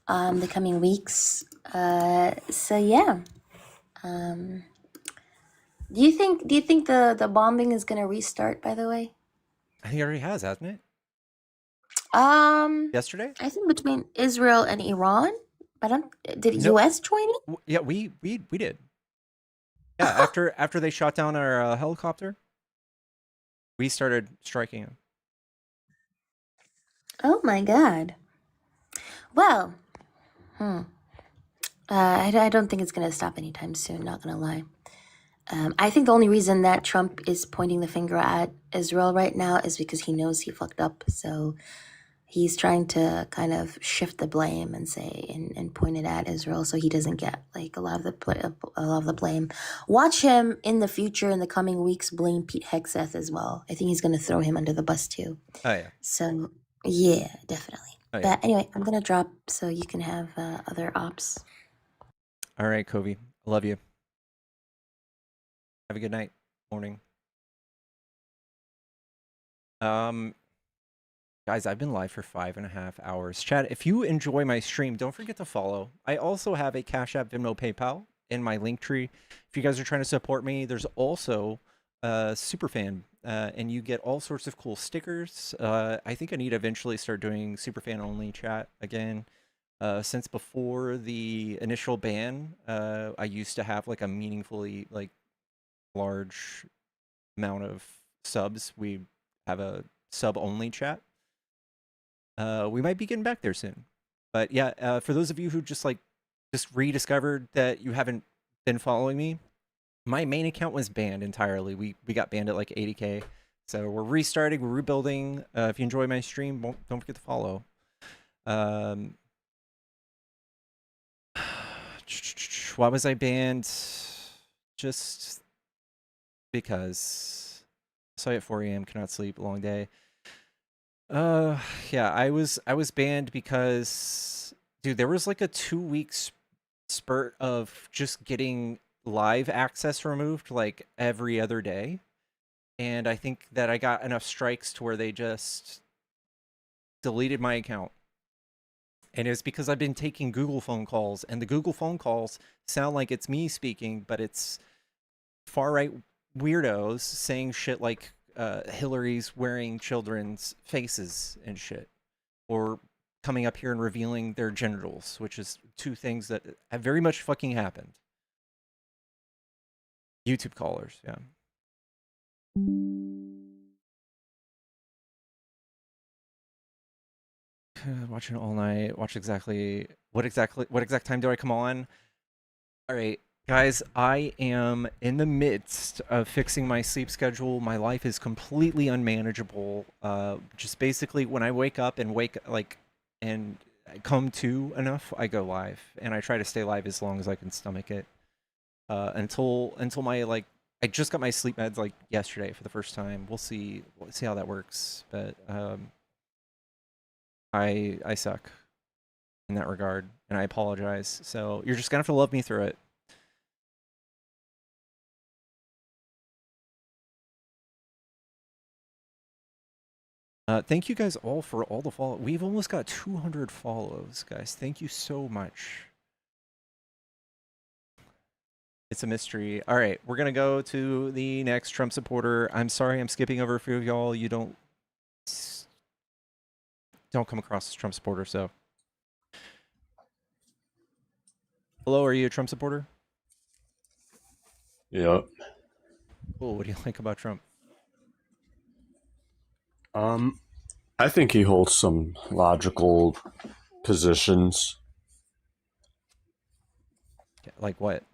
the coming weeks. So yeah. Do you think the bombing is going to restart, by the way? I think it already has, hasn't it? Yesterday? I think between Israel and Iran, but did US join it? Yeah, we did. Yeah, after they shot down our helicopter, we started striking them. Oh my God. Well, I don't think it's gonna stop anytime soon. Not gonna lie. I think the only reason that Trump is pointing the finger at Israel right now is because he knows he fucked up. So he's trying to kind of shift the blame and say and point it at Israel, so he doesn't get like a lot of the blame. Watch him in the future, in the coming weeks, blame Pete Hegseth as well. I think he's going to throw him under the bus too. Oh yeah. So yeah, definitely. Oh, yeah. But anyway, I'm gonna drop so you can have other ops. All right, Covey. I love you. Have a good night, morning. Guys, I've been live for 5.5 hours. Chat, if you enjoy my stream, don't forget to follow. I also have a Cash App, Venmo, PayPal in my link tree. If you guys are trying to support me, there's also Superfan, and you get all sorts of cool stickers. I think I need to eventually start doing Superfan only chat again. Since before the initial ban, I used to have like a meaningfully large amount of subs. We have a sub only chat. We might be getting back there soon. But yeah, for those of you who just rediscovered that you haven't been following me, my main account was banned entirely. We got banned at like 80K. So we're restarting, we're rebuilding. If you enjoy my stream, don't forget to follow. Why was I banned? Just because. Saw at 4 a.m. Cannot sleep. Long day. Yeah, I was banned because, dude, there was like a 2-week spurt of just getting live access removed like every other day, and I think that I got enough strikes to where they just deleted my account. And it's because I've been taking Google phone calls, and the Google phone calls sound like it's me speaking, but it's far-right weirdos saying shit like Hillary's wearing children's faces and shit, or coming up here and revealing their genitals, which is two things that have very much fucking happened. YouTube callers, yeah. Watching all night. Watch exactly what exact time do I come on? All right, guys, I am in the midst of fixing my sleep schedule. My life is completely unmanageable. Just basically when I wake up and and I come to enough, I go live, and I try to stay live as long as I can stomach it. Until my I just got my sleep meds like yesterday for the first time. We'll see how that works, but I suck in that regard, and I apologize. So you're just gonna have to love me through it. Thank you guys all for all the follow. We've almost got 200 follows, guys. Thank you so much. It's a mystery. All right, we're gonna go to the next Trump supporter. I'm sorry, I'm skipping over a few of y'all. You don't come across as Trump supporter, so. Hello, are you a Trump supporter? Yep. Cool. What do you like about Trump? I think he holds some logical positions. Like what?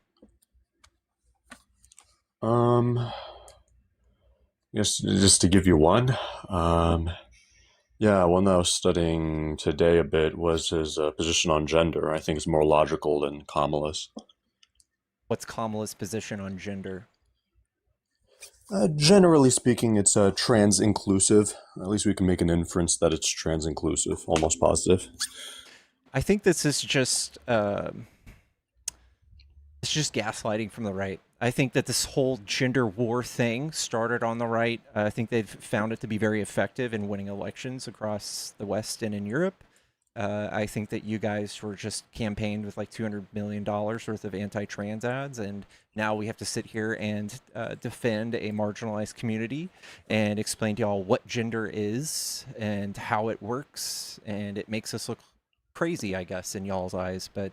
Just to give you one. Yeah, one that I was studying today a bit was his position on gender. I think it's more logical than Kamala's. What's Kamala's position on gender? Generally speaking, it's trans inclusive. At least we can make an inference that it's trans inclusive, almost positive. I think this is just it's just gaslighting from the right. I think that this whole gender war thing started on the right. I think they've found it to be very effective in winning elections across the West and in Europe. I think that you guys were just campaigned with like $200 million worth of anti-trans ads, and now we have to sit here and defend a marginalized community and explain to y'all what gender is and how it works, and it makes us look crazy, I guess, in y'all's eyes, but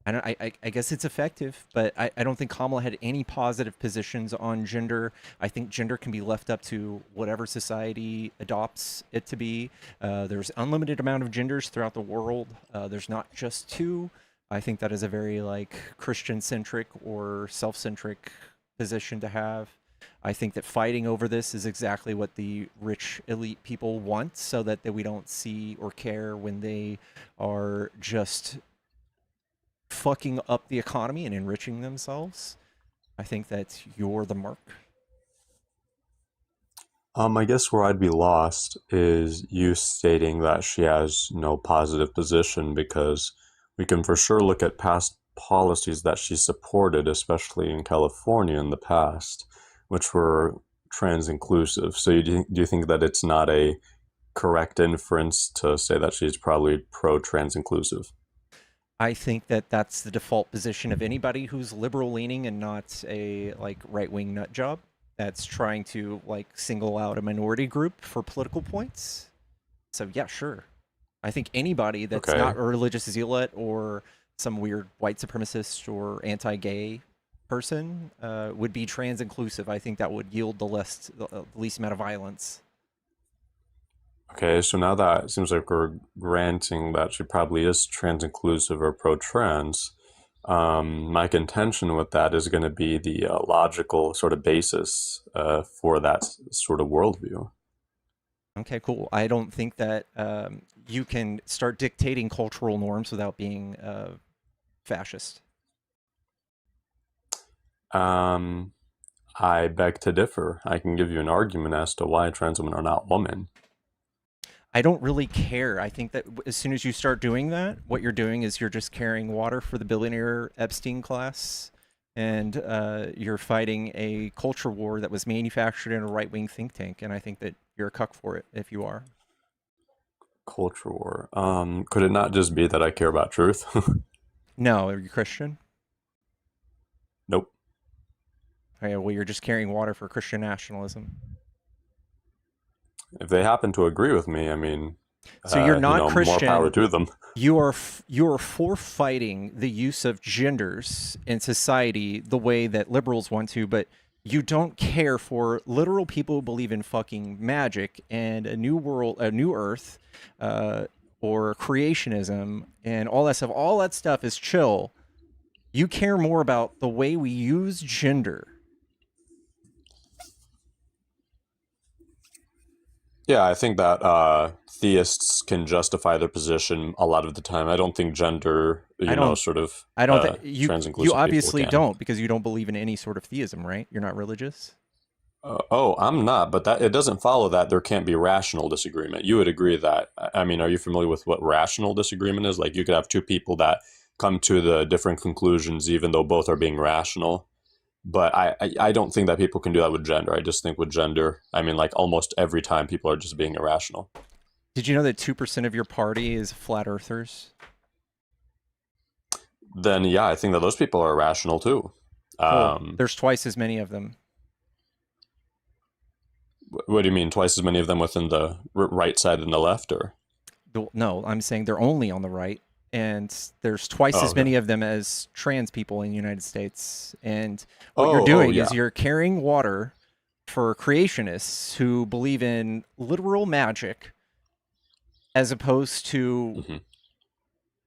I guess it's effective, but I don't think Kamala had any positive positions on gender. I think gender can be left up to whatever society adopts it to be. There's unlimited amount of genders throughout the world. There's not just two. I think that is a very Christian-centric or self-centric position to have. I think that fighting over this is exactly what the rich elite people want, so that we don't see or care when they are just fucking up the economy and enriching themselves. I think that you're the mark. I guess where I'd be lost is you stating that she has no positive position, because we can for sure look at past policies that she supported, especially in California in the past, which were trans inclusive. So do you think that it's not a correct inference to say that she's probably pro trans inclusive? I think that that's the default position of anybody who's liberal leaning and not a right wing nut job that's trying to single out a minority group for political points. So yeah, sure. I think anybody that's not a religious zealot or some weird white supremacist or anti-gay person would be trans inclusive. I think that would yield the least amount of violence. Okay, so now that it seems like we're granting that she probably is trans inclusive or pro trans, My contention with that is going to be the logical sort of basis for that sort of worldview. Okay, cool. I don't think that you can start dictating cultural norms without being fascist. I beg to differ. I can give you an argument as to why trans women are not women. I don't really care. I think that as soon as you start doing that, what you're doing is you're just carrying water for the billionaire Epstein class, and you're fighting a culture war that was manufactured in a right-wing think tank, and I think that you're a cuck for it if you are. Culture war. Could it not just be that I care about truth? No, are you Christian? Nope. Okay, well, you're just carrying water for Christian nationalism. If they happen to agree with me, I mean, so you're not Christian. More power to them. You are for fighting the use of genders in society the way that liberals want to, but you don't care for literal people who believe in fucking magic and a new world, a new earth, or creationism and all that stuff. All that stuff is chill. You care more about the way we use gender. Yeah, I think that theists can justify their position a lot of the time. I don't think gender, sort of you obviously don't, because you don't believe in any sort of theism, right? You're not religious. I'm not, but it doesn't follow that there can't be rational disagreement. You would agree that, I mean, are you familiar with what rational disagreement is? Like, you could have two people that come to the different conclusions, even though both are being rational. But I don't think that people can do that with gender. I just think with gender, I mean, like, almost every time people are just being irrational. Did you know that 2% of your party is flat earthers? Then, yeah, I think that those people are irrational too. Cool. There's twice as many of them. What do you mean, twice as many of them within the right side than the left, or? No, I'm saying they're only on the right. And there's twice as many of them as trans people in the United States. And what you're doing is you're carrying water for creationists who believe in literal magic as opposed to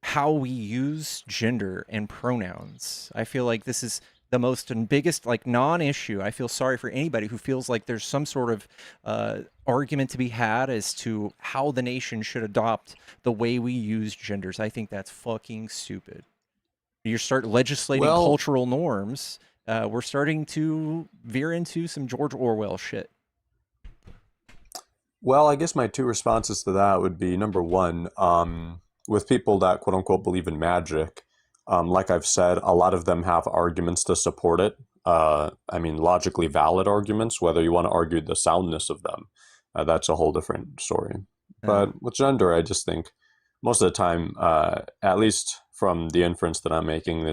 how we use gender and pronouns. I feel like this is the most and biggest non-issue. I feel sorry for anybody who feels like there's some sort of argument to be had as to how the nation should adopt the way we use genders. I think that's fucking stupid. You start legislating cultural norms, we're starting to veer into some George Orwell shit. Well, I guess my two responses to that would be, number one, with people that quote unquote believe in magic, like I've said, a lot of them have arguments to support it. I mean, logically valid arguments, whether you want to argue the soundness of them. That's a whole different story. But with gender, I just think most of the time, at least from the inference that I'm making,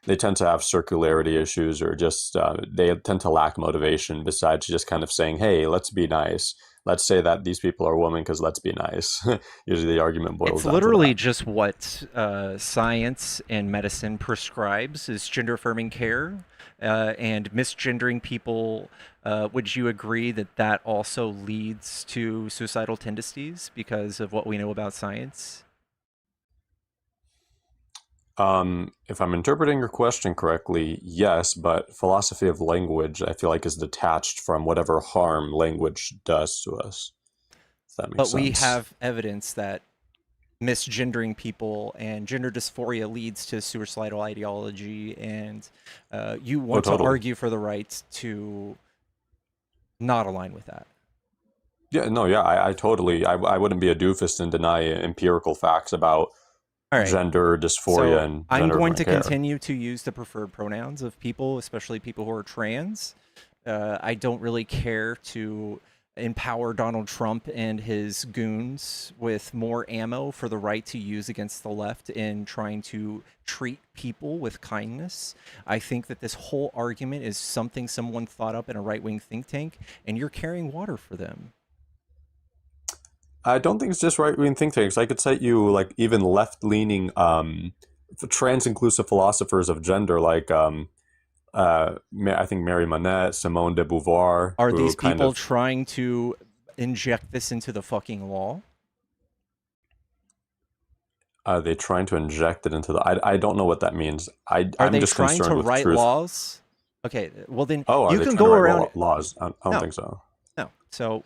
they tend to have circularity issues, or just they tend to lack motivation besides just kind of saying, hey, let's be nice. Let's say that these people are women because let's be nice. Usually the argument boils down to that. It's literally just what science and medicine prescribes is gender-affirming care and misgendering people. Would you agree that that also leads to suicidal tendencies because of what we know about science? If I'm interpreting your question correctly, yes, but philosophy of language, I feel like, is detached from whatever harm language does to us. If that makes sense. But we have evidence that misgendering people and gender dysphoria leads to suicidal ideology, and you want to argue for the right to not align with that. Yeah, no, yeah, I totally, I wouldn't be a doofus and deny empirical facts about gender dysphoria and gender I'm going to care. continue to use the preferred pronouns of people, especially people who are trans. I don't really care to empower Donald Trump and his goons with more ammo for the right to use against the left in trying to treat people with kindness. I think that this whole argument is something someone thought up in a right-wing think tank, and you're carrying water for them. I don't think it's just right-wing think tanks. I could cite you like even left-leaning trans-inclusive philosophers of gender, like I think Mary Monette, Simone de Beauvoir. Are these people trying to inject this into the fucking law? Are they trying to inject it into the? I don't know what that means. Are I'm they just trying to concerned with write truth. laws? Okay, well then Oh, are you they can trying to go write around. laws? I don't No, think so. no. So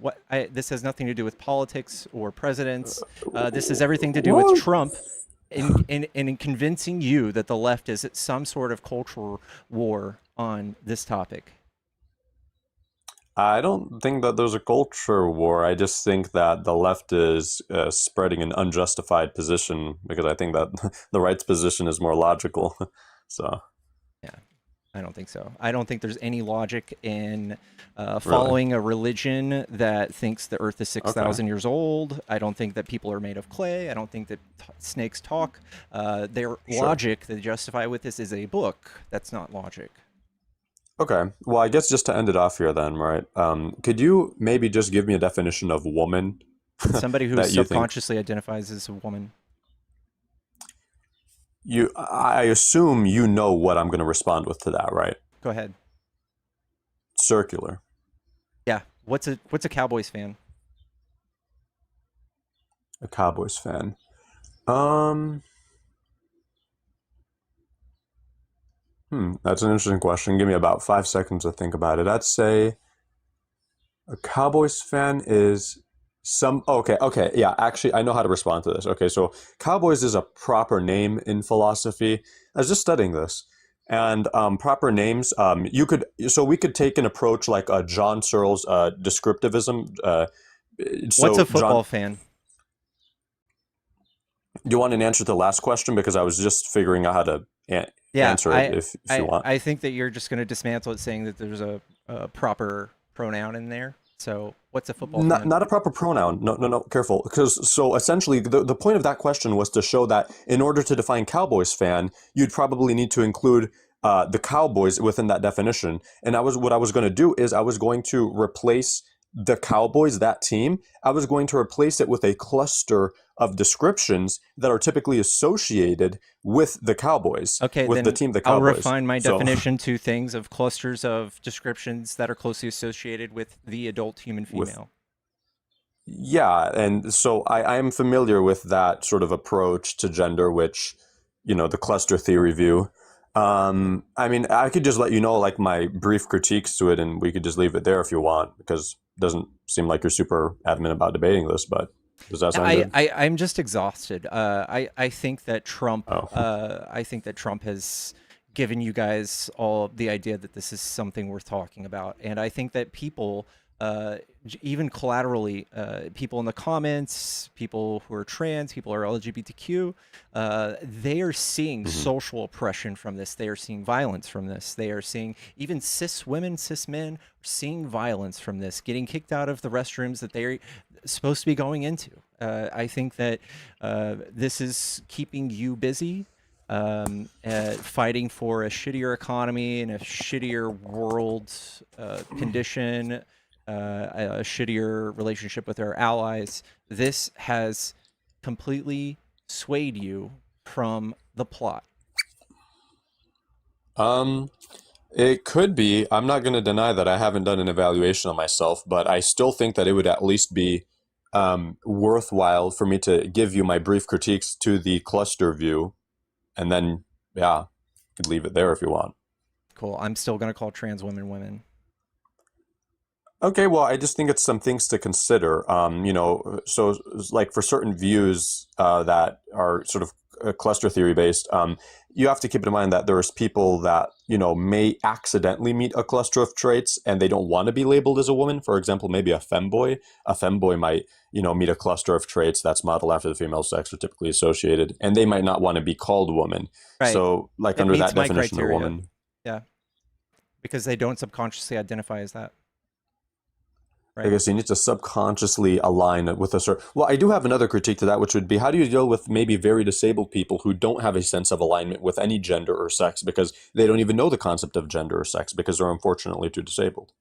this has nothing to do with politics or presidents. This has everything to do with What? Trump in convincing you that the left is at some sort of cultural war on this topic. I don't think that there's a culture war. I just think that the left is spreading an unjustified position because I think that the right's position is more logical. So, Yeah, I don't think so. I don't think there's any logic in really? following a religion that thinks the Earth is Okay. 6,000 years old. I don't think that people are made of clay. I don't think that snakes talk. Their Sure. logic that they justify with this is a book. That's not logic. Okay. Well, I guess just to end it off here then, right? Could you maybe just give me a definition of woman Somebody who that you think subconsciously identifies as a woman. I assume you know what I'm going to respond with to that, right? Go ahead. Circular. Yeah. What's a Cowboys fan? A Cowboys fan. That's an interesting question. Give me about 5 seconds to think about it. I'd say a Cowboys fan is okay, yeah, actually I know how to respond to this. Okay, so Cowboys is a proper name in philosophy. I was just studying this. And proper names, we could take an approach like John Searle's descriptivism. What's a football fan? Do you want an answer to the last question? Because I was just figuring out how to answer it if you want. I think that you're just going to dismantle it saying that there's a proper pronoun in there. So what's a football fan? Not a proper pronoun. No, careful. So essentially, the point of that question was to show that in order to define Cowboys fan, you'd probably need to include the Cowboys within that definition. And what I was going to do is I was going to replace the Cowboys, that team, I was going to replace it with a cluster of descriptions that are typically associated with the Cowboys. Okay, with then the team, the I'll Cowboys. refine my definition to things of clusters of descriptions that are closely associated with the adult human female. Yeah, and so I am familiar with that sort of approach to gender, which, the cluster theory view. I mean, I could just let you know like my brief critiques to it, and we could just leave it there if you want, because it doesn't seem like you're super adamant about debating this, but does that sound good? I'm just exhausted. I think that Trump. I think that Trump has given you guys all the idea that this is something worth talking about, and I think that people, even collaterally, people in the comments, people who are trans, people who are LGBTQ, they are seeing social oppression from this. They are seeing violence from this. They are seeing even cis women, cis men seeing violence from this, getting kicked out of the restrooms that they're supposed to be going into. I think that this is keeping you busy, fighting for a shittier economy and a shittier world condition, a shittier relationship with our allies. This has completely swayed you from the plot. It could be. I'm not going to deny that I haven't done an evaluation on myself, but I still think that it would at least be worthwhile for me to give you my brief critiques to the cluster view, and then, yeah, you could leave it there if you want. Cool. I'm still going to call trans women women. Okay, well, I just think it's some things to consider. So like for certain views that are sort of cluster theory based, you have to keep in mind that there's people that, may accidentally meet a cluster of traits and they don't want to be labeled as a woman. For example, maybe a femboy. A femboy might, meet a cluster of traits that's modeled after the female sex or typically associated, and they might not want to be called woman. Right. So like It under meets that my definition of criteria. woman. Yeah. Because they don't subconsciously identify as that. I guess you need to subconsciously align with a certain... Well, I do have another critique to that, which would be, how do you deal with maybe very disabled people who don't have a sense of alignment with any gender or sex because they don't even know the concept of gender or sex because they're unfortunately too disabled?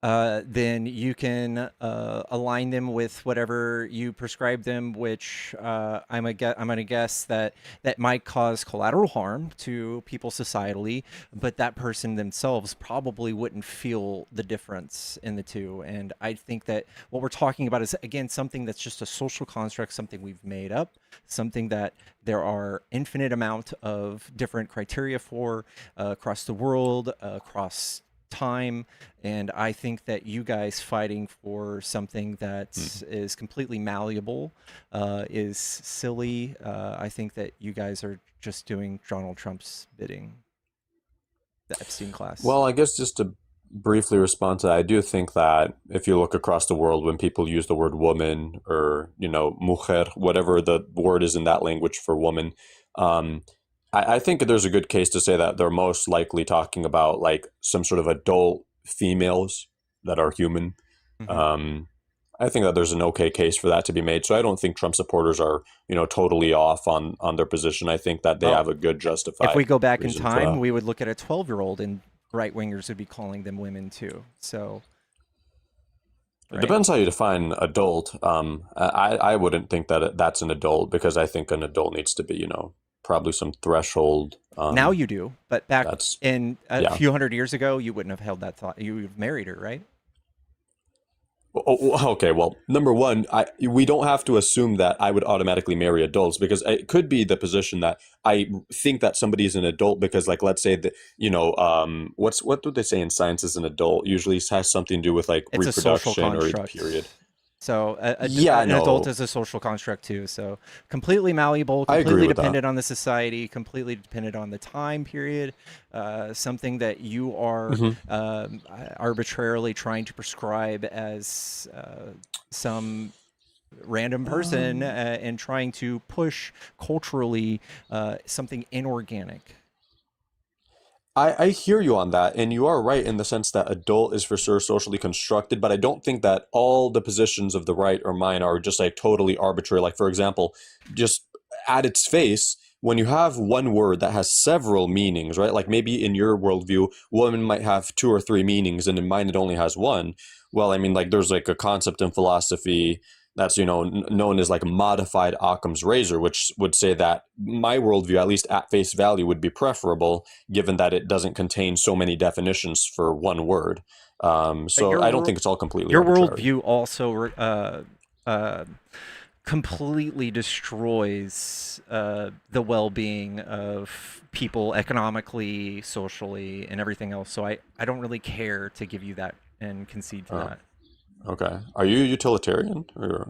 then you can align them with whatever you prescribe them, which I'm going to guess that might cause collateral harm to people societally, but that person themselves probably wouldn't feel the difference in the two. And I think that what we're talking about is, again, something that's just a social construct, something we've made up, something that there are infinite amount of different criteria for across the world, across time. And I think that you guys fighting for something that is completely malleable is silly. I think that you guys are just doing Donald Trump's bidding, the Epstein class. Well, I guess just to briefly respond to that, I do think that if you look across the world, when people use the word woman or, mujer, whatever the word is in that language for woman, I think there's a good case to say that they're most likely talking about like some sort of adult females that are human. I think that there's an okay case for that to be made. So I don't think Trump supporters are, totally off on their position. I think that they have a good justified. If we go back in reason for time, that. we would look at a 12-year-old and right wingers would be calling them women too. So It depends how you define adult. I wouldn't think that that's an adult, because I think an adult needs to be, probably some threshold. Now you do, but back in a yeah. few hundred years ago, you wouldn't have held that thought. You would have married her, right? Okay, well, number one, we don't have to assume that I would automatically marry adults, because it could be the position that I think that somebody is an adult because, like, let's say that, what do they say in science is an adult? Usually has something to do with like It's a social reproduction or construct. period. So Yeah, an no. adult is a social construct too. So completely malleable, I agree completely with that. dependent on the society, completely dependent on the time period. Something that you are arbitrarily trying to prescribe as some random person and trying to push culturally something inorganic. I hear you on that, and you are right in the sense that adult is for sure socially constructed, but I don't think that all the positions of the right or mine are just like totally arbitrary. Like, for example, just at its face, when you have one word that has several meanings, right? Like maybe in your worldview, woman might have 2 or 3 meanings, and in mine it only has one. Well, I mean, like there's like a concept in philosophy that's known as like modified Occam's razor, which would say that my worldview, at least at face value, would be preferable, given that it doesn't contain so many definitions for one word. So I don't think it's all completely your arbitrary. worldview also completely destroys the well-being of people economically, socially, and everything else. So I don't really care to give you that and concede to that. Okay. Are you utilitarian? Or,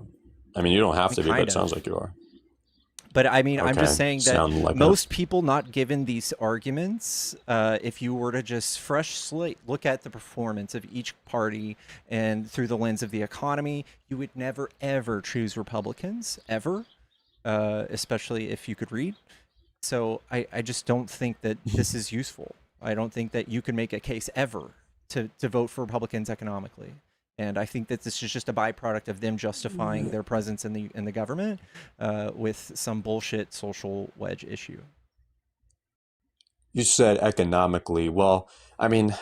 I mean, you don't have to be, but Kind it of. sounds like you are. But I mean, I'm just Okay, saying that sound like most people not given these arguments, if you were to just fresh slate, look at the performance of each party and through the lens of the economy, you would never, ever choose Republicans, ever, especially if you could read. So I just don't think that this is useful. I don't think that you can make a case ever to vote for Republicans economically. And I think that this is just a byproduct of them justifying their presence in the government with some bullshit social wedge issue. You said economically. Well, I mean,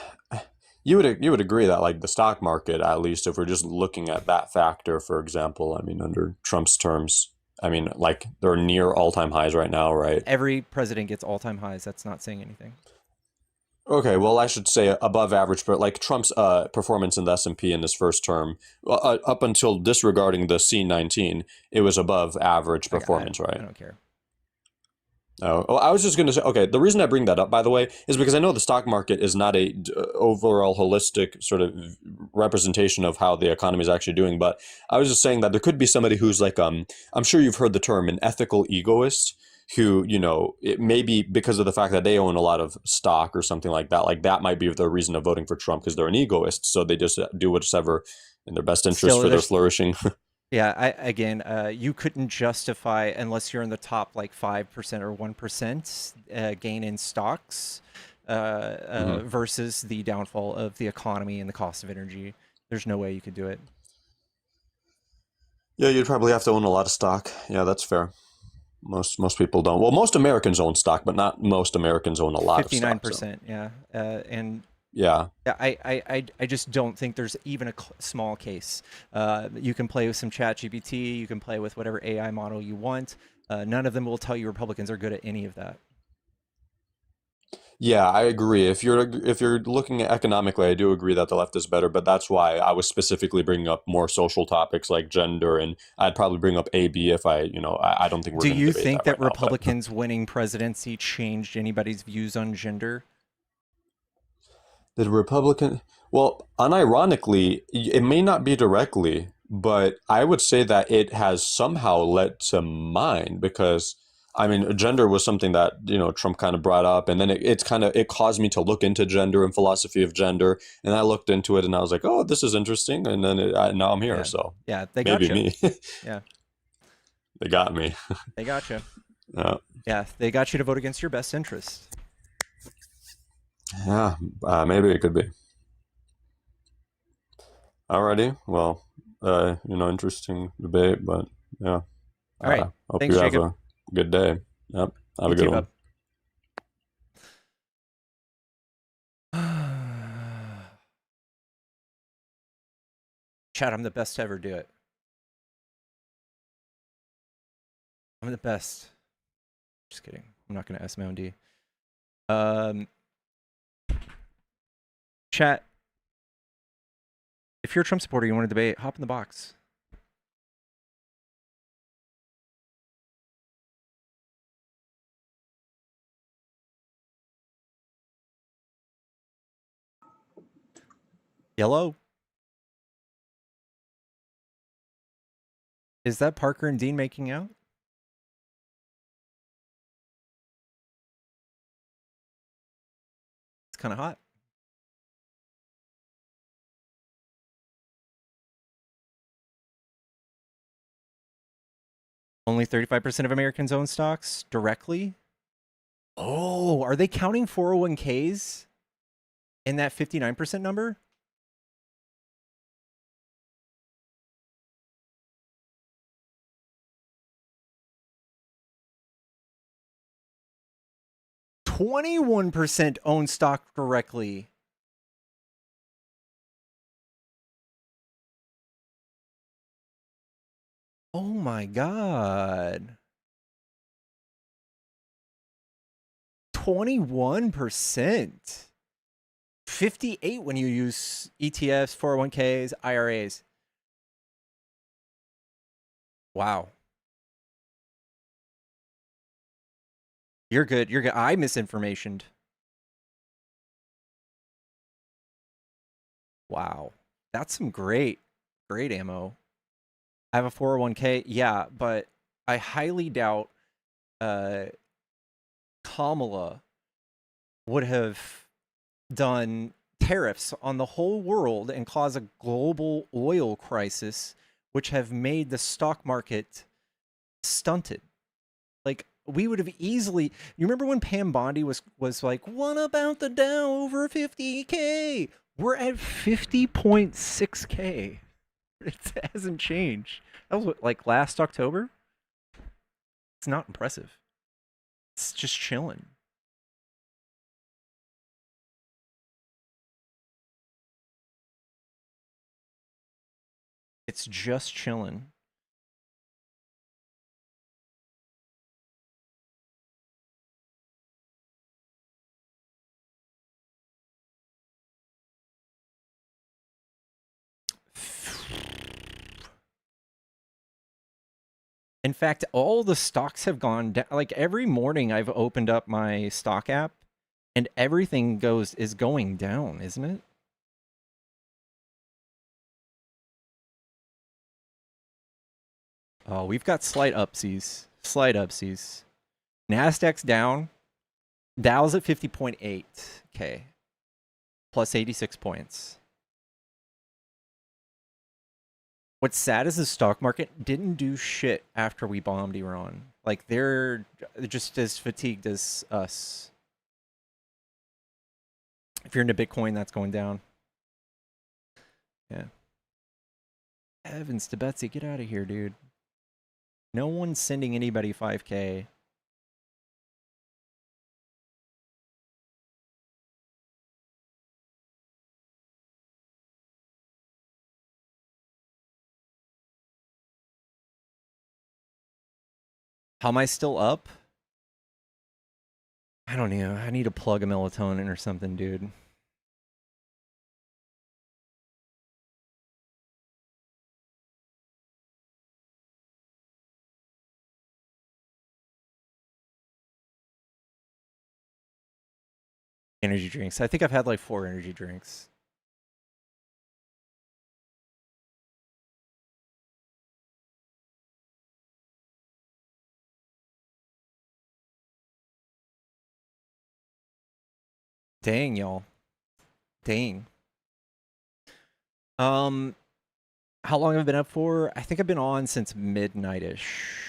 you would agree that like the stock market, at least if we're just looking at that factor, for example, I mean, under Trump's terms, I mean, like they're near all-time highs right now, right? Every president gets all-time highs. That's not saying anything. Okay, well, I should say above average, but like Trump's performance in the S&P in his first term, up until disregarding the C19, it was above average performance, right? I don't care. Oh, I was just going to say, okay, the reason I bring that up, by the way, is because I know the stock market is not a overall holistic sort of representation of how the economy is actually doing, but I was just saying that there could be somebody who's like, I'm sure you've heard the term an ethical egoist, who, it may be because of the fact that they own a lot of stock or something like that might be the reason of voting for Trump, because they're an egoist, so they just do whatever in their best interest Still, for their flourishing. Yeah, you couldn't justify, unless you're in the top like 5% or 1% gain in stocks versus the downfall of the economy and the cost of energy. There's no way you could do it. Yeah, you'd probably have to own a lot of stock. Yeah, that's fair. Most people don't. Well, most Americans own stock, but not most Americans own a lot of stock. 59%, yeah. And Yeah. Yeah, I just don't think there's even a small case. You can play with some ChatGPT, you can play with whatever AI model you want. None of them will tell you Republicans are good at any of that. Yeah, I agree. If you're looking at economically, I do agree that the left is better, but that's why I was specifically bringing up more social topics like gender, and I'd probably bring up AB if I don't think we're Do going to you debate think that that right now, but Republicans winning presidency changed anybody's views on gender? the Republican, well, unironically, it may not be directly, but I would say that it has somehow led to mine because I mean, gender was something that, Trump kind of brought up, and then it caused me to look into gender and philosophy of gender, and I looked into it and I was like, oh, this is interesting, and then now I'm here, Yeah. so Yeah, they got maybe you. me. Yeah. They got me. They got you. Yeah. Yeah, they got you to vote against your best interest. Yeah, maybe it could be. Alrighty, well, interesting debate, but yeah. All right. Hope Thanks, you have Jacob. a good day. Yep. Have You a good too, one. bub. Chad, I'm the best to ever do it. I'm the best. Just kidding. I'm not going to S my own D. Chat, if you're a Trump supporter, you want to debate, hop in the box. Yellow? Is that Parker and Dean making out? It's kind of hot. Only 35% of Americans own stocks directly. Oh, are they counting 401ks in that 59% number? %21% own stock directly. Oh my God. 21%. 58 when you use ETFs, 401ks, IRAs. Wow. You're good. You're good. I misinformationed. Wow. That's some great ammo. I have a 401k. Yeah, but I highly doubt Kamala would have done tariffs on the whole world and cause a global oil crisis, which have made the stock market stunted. Like, we would have easily. You remember when Pam Bondi was like, "What about the Dow over 50K?" We're at 50.6K. It hasn't changed. That was what, like last October. It's not impressive. It's just chilling. It's just chilling. In fact, all the stocks have gone down. Like every morning I've opened up my stock app and everything is going down, isn't it? Oh, we've got slight upsies. Slight upsies. Nasdaq's down. Dow's at 50.8K. Plus 86 points. What's sad is the stock market didn't do shit after we bombed Iran. Like, they're just as fatigued as us. If you're into Bitcoin, that's going down. Yeah. Heavens to Betsy, get out of here, dude. No one's sending anybody 5K. How am I still up? I don't know. I need to plug a melatonin or something, dude. Energy drinks. I think I've had like 4 energy drinks. Dang, y'all. Dang. How long have I been up for? I think I've been on since midnight-ish.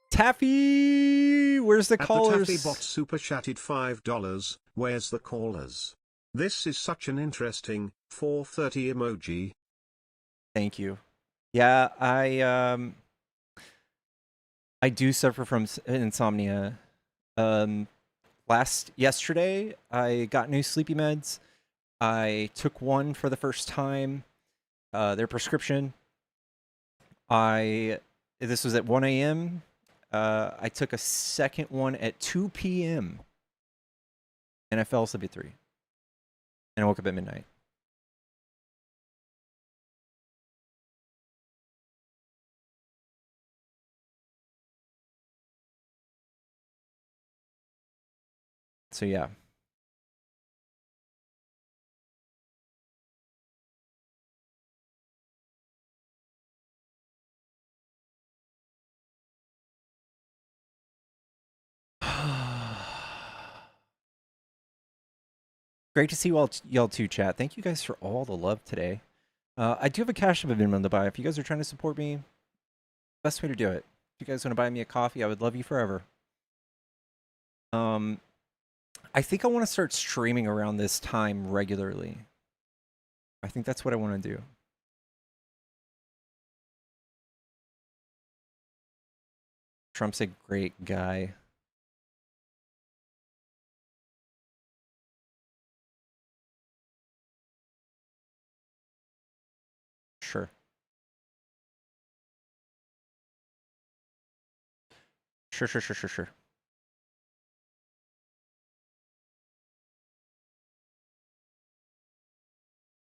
Taffy! Where's the At callers? The Taffy bot super chatted $5. Where's the callers? This is such an interesting 430 emoji. Thank you. Yeah, I do suffer from insomnia. Yesterday, I got new sleepy meds. I took one for the first time, their prescription. This was at 1 a.m. I took a second one at 2 p.m. and I fell asleep at 3. And I woke up at midnight. So yeah. Great to see y'all too, chat. Thank you guys for all the love today. I do have a Cash App minimum to buy. If you guys are trying to support me, best way to do it. If you guys want to buy me a coffee, I would love you forever. I think I want to start streaming around this time regularly. I think that's what I want to do. Trump's a great guy. Sure. Sure.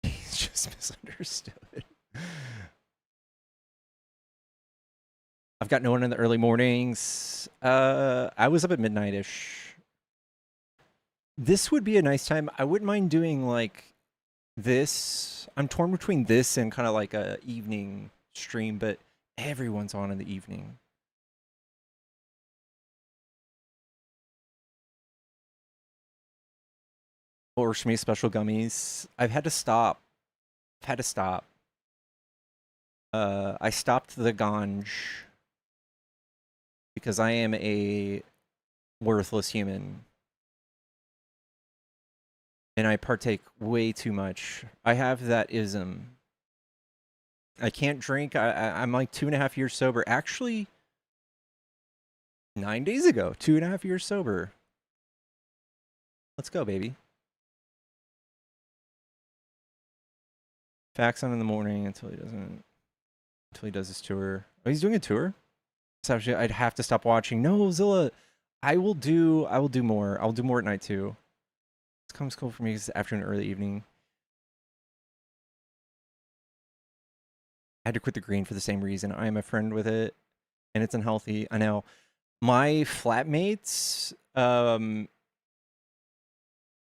He's just misunderstood. I've got no one in the early mornings. I was up at midnight-ish. This would be a nice time. I wouldn't mind doing like this. I'm torn between this and kind of like a evening stream, but everyone's on in the evening. Or me special gummies. I've had to stop. I stopped the ganj because I am a worthless human. And I partake way too much. I have that ism. I can't drink. I'm like 2.5 years sober. Actually, 9 days ago, 2.5 years sober. Let's go, baby. Facts on in the morning until he does his tour. Oh, he's doing a tour? So actually, I'd have to stop watching. No, Zilla, I will do more. I'll do more at night too. This comes cool for me because it's afternoon, early evening. I had to quit the green for the same reason. I am a friend with it, and it's unhealthy. I know. My flatmates,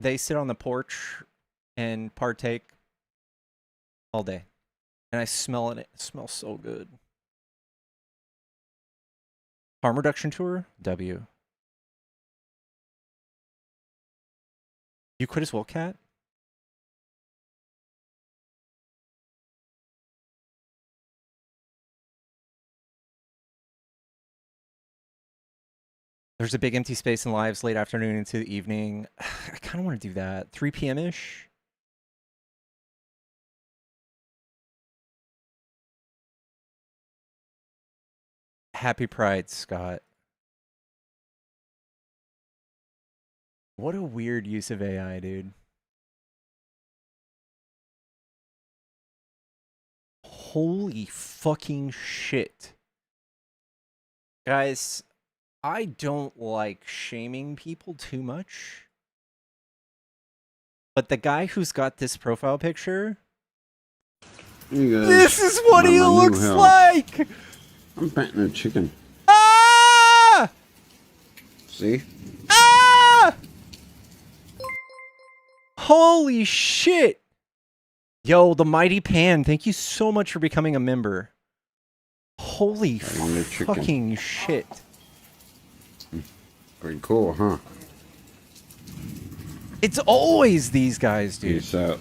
they sit on the porch and partake all day, and I smell it. It smells so good. Harm reduction tour, W. You quit as well, Cat? There's a big empty space in lives late afternoon into the evening. I kind of want to do that. 3 p.m.-ish? Happy Pride, Scott. What a weird use of AI, dude. Holy fucking shit. Guys, I don't like shaming people too much. But the guy who's got this profile picture, this is what he looks like! I'm painting a chicken. Ah! See? Ah! Holy shit! Yo, the Mighty Pan, thank you so much for becoming a member. Holy fucking shit. Pretty cool, huh? It's always these guys, dude. Peace out.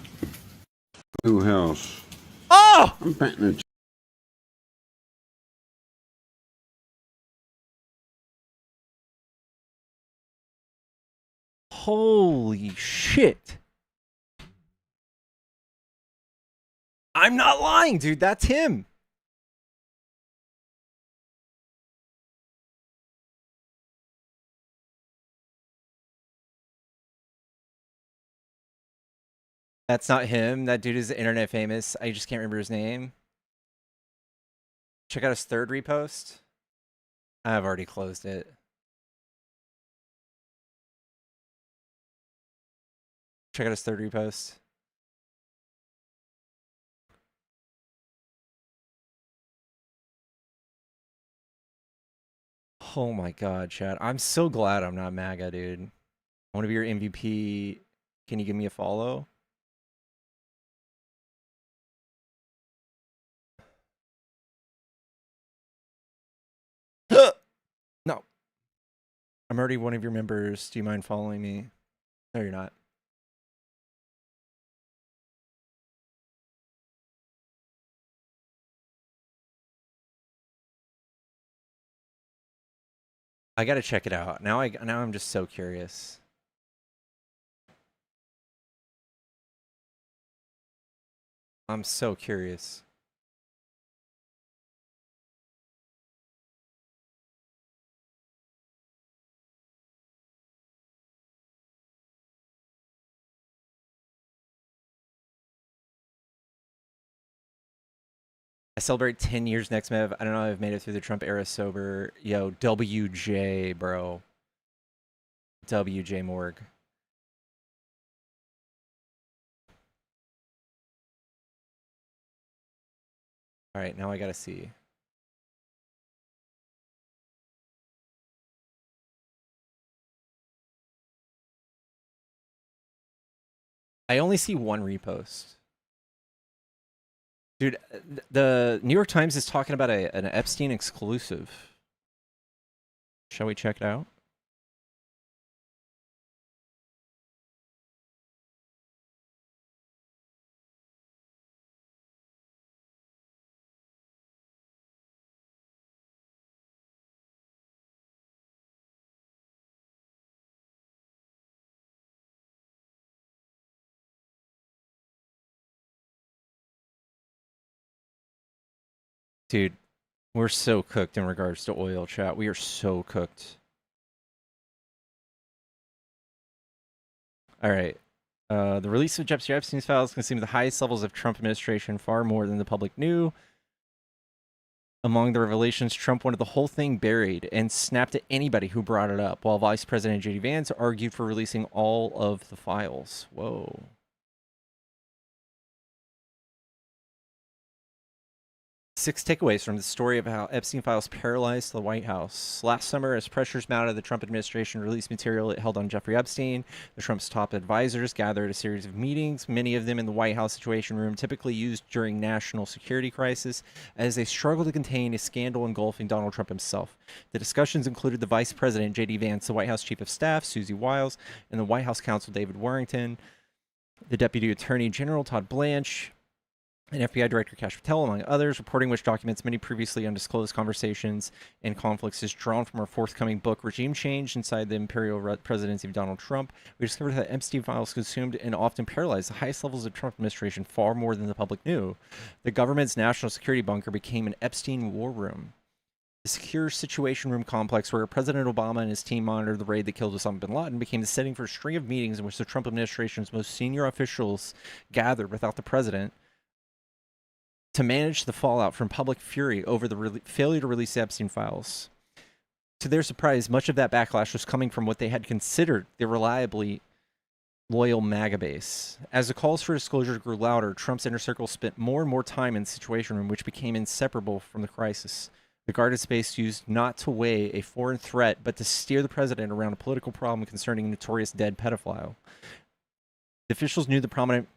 Who else? Oh! I'm painting a chicken. Holy shit. I'm not lying, dude. That's him. That's not him. That dude is internet famous. I just can't remember his name. Check out his third repost. I've already closed it. Check out his third repost. Oh my god, chat. I'm so glad I'm not MAGA, dude. I want to be your MVP. Can you give me a follow? No. I'm already one of your members. Do you mind following me? No, you're not. I gotta check it out. Now I'm just so curious. I'm so curious. I celebrate 10 years next Mev. I don't know if I've made it through the Trump era sober. Yo, WJ, bro. WJ Morg. All right, now I gotta see. I only see one repost. Dude, the New York Times is talking about an Epstein exclusive. Shall we check it out? Dude, we're so cooked in regards to oil, chat. We are so cooked. All right. The release of Jeffrey Epstein's files consumed the highest levels of Trump administration, far more than the public knew. Among the revelations, Trump wanted the whole thing buried and snapped at anybody who brought it up, while Vice President J.D. Vance argued for releasing all of the files. Whoa. 6 takeaways from the story of how Epstein files paralyzed the White House. Last summer, as pressures mounted, the Trump administration released material it held on Jeffrey Epstein. The Trump's top advisors gathered a series of meetings, many of them in the White House Situation Room, typically used during national security crisis, as they struggled to contain a scandal engulfing Donald Trump himself. The discussions included the Vice President, J.D. Vance, the White House Chief of Staff, Susie Wiles, and the White House Counsel, David Warrington, the Deputy Attorney General, Todd Blanche, and FBI Director Kash Patel, among others, reporting which documents many previously undisclosed conversations and conflicts is drawn from our forthcoming book, Regime Change Inside the Imperial Presidency of Donald Trump. We discovered that Epstein files consumed and often paralyzed the highest levels of Trump administration far more than the public knew. The government's national security bunker became an Epstein war room. The secure Situation Room complex where President Obama and his team monitored the raid that killed Osama bin Laden became the setting for a string of meetings in which the Trump administration's most senior officials gathered without the president to manage the fallout from public fury over the failure to release the Epstein files. To their surprise, much of that backlash was coming from what they had considered the reliably loyal MAGA base. As the calls for disclosure grew louder, Trump's inner circle spent more and more time in the Situation Room, which became inseparable from the crisis. The guarded space used not to weigh a foreign threat, but to steer the president around a political problem concerning a notorious dead pedophile. The officials knew the prominent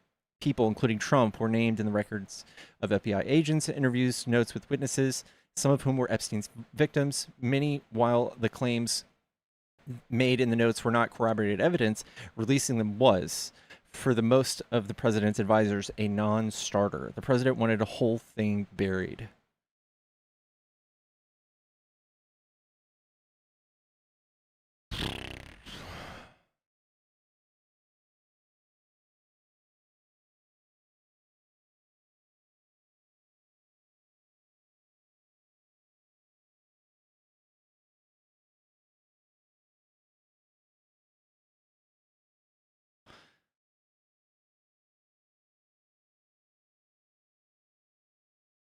people, including Trump, were named in the records of FBI agents, interviews, notes with witnesses, some of whom were Epstein's victims. Many, while the claims made in the notes were not corroborated evidence, releasing them was, for the most of the president's advisors, a non-starter. The president wanted the whole thing buried.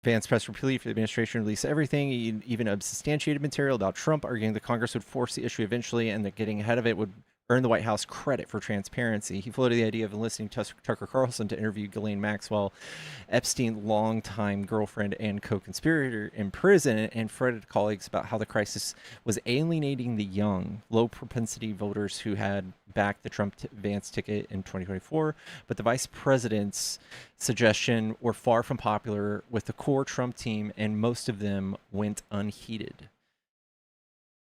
Vance pressed repeatedly for the administration to release everything, even unsubstantiated material about Trump, arguing that Congress would force the issue eventually and that getting ahead of it would earn the White House credit for transparency. He floated the idea of enlisting Tucker Carlson to interview Ghislaine Maxwell, Epstein's longtime girlfriend and co-conspirator, in prison, and fretted colleagues about how the crisis was alienating the young, low-propensity voters who had backed the Trump-Vance ticket in 2024. But the vice president's suggestion were far from popular with the core Trump team, and most of them went unheeded.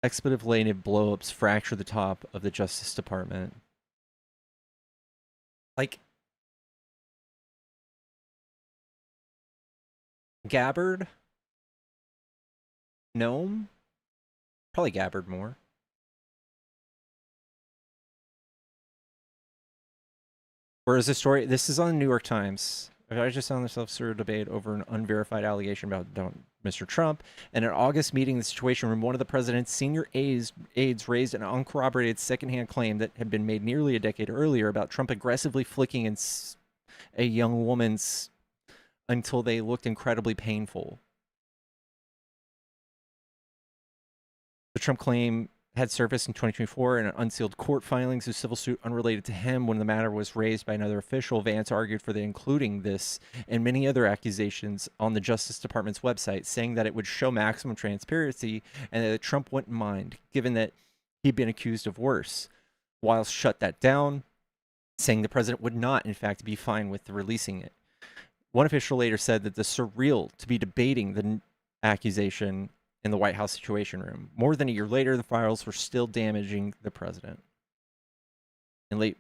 Expletive-laden blowups fractured the top of the Justice Department. Like, Gabbard? Gnome? Probably Gabbard more. Whereas the story, this is on the New York Times. I just found myself sort of debate over an unverified allegation about Mr. Trump. And at an August meeting in the Situation Room, one of the president's senior aides raised an uncorroborated secondhand claim that had been made nearly a decade earlier about Trump aggressively flicking a young woman's until they looked incredibly painful. The Trump claim had surfaced in 2024 in an unsealed court filings, a civil suit unrelated to him. When the matter was raised by another official, Vance argued for including this and many other accusations on the Justice Department's website, saying that it would show maximum transparency and that Trump wouldn't mind, given that he'd been accused of worse. Wiles shut that down, saying the president would not, in fact, be fine with releasing it. One official later said that the surreal to be debating the accusation in the White House Situation Room. More than a year later, the files were still damaging the president. In late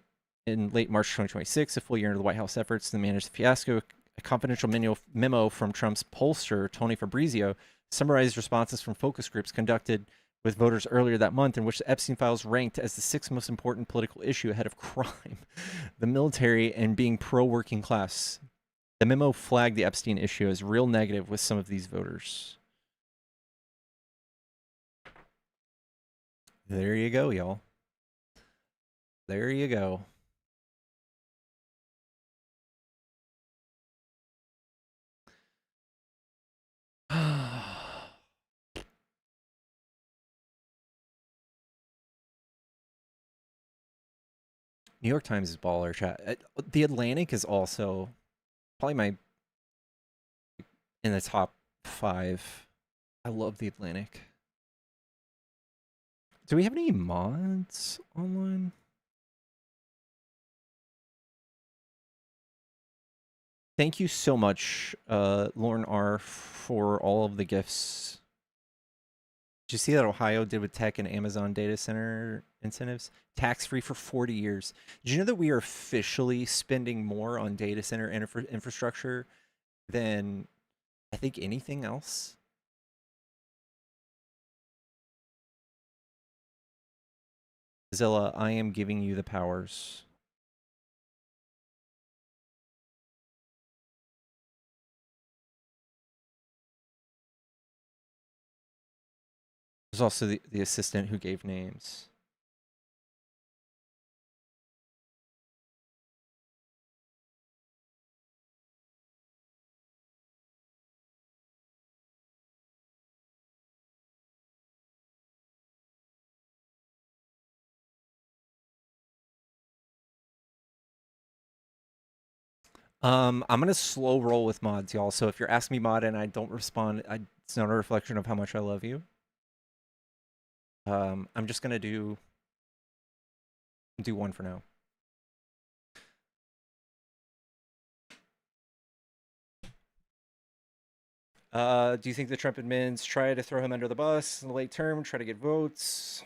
March 2026, a full year into the White House efforts to manage the fiasco, a confidential memo from Trump's pollster, Tony Fabrizio, summarized responses from focus groups conducted with voters earlier that month, in which the Epstein files ranked as the 6th most important political issue ahead of crime, the military, and being pro-working class. The memo flagged the Epstein issue as real negative with some of these voters. There you go, y'all. There you go. New York Times is baller, chat. The Atlantic is also probably in the top 5. I love the Atlantic. Do we have any mods online? Thank you so much, Lauren R, for all of the gifts. Did you see that Ohio did with tech and Amazon data center incentives? Tax-free for 40 years. Did you know that we are officially spending more on data center infrastructure than I think anything else? Zilla, I am giving you the powers. There's also the assistant who gave names. I'm gonna slow roll with mods, y'all. So if you're asking me mod and I don't respond, it's not a reflection of how much I love you. I'm just gonna do one for now. Do you think the Trump admins try to throw him under the bus in the late term, try to get votes?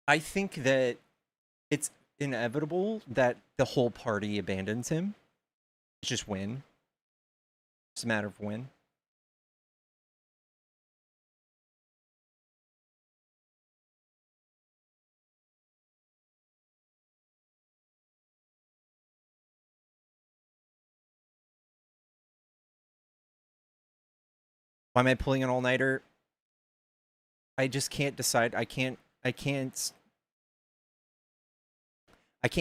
I think that it's inevitable that the whole party abandons him. It's just when. It's a matter of when. Why am I pulling an all-nighter? I just can't decide. I can't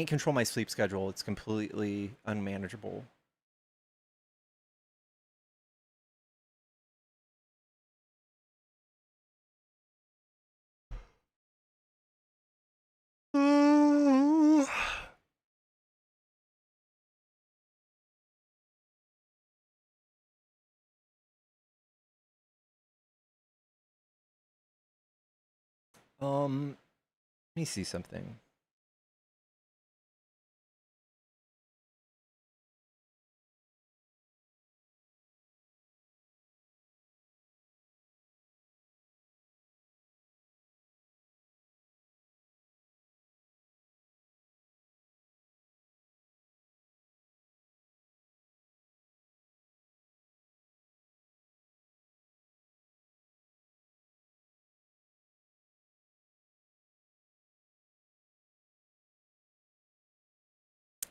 control my sleep schedule. It's completely unmanageable. Let me see something.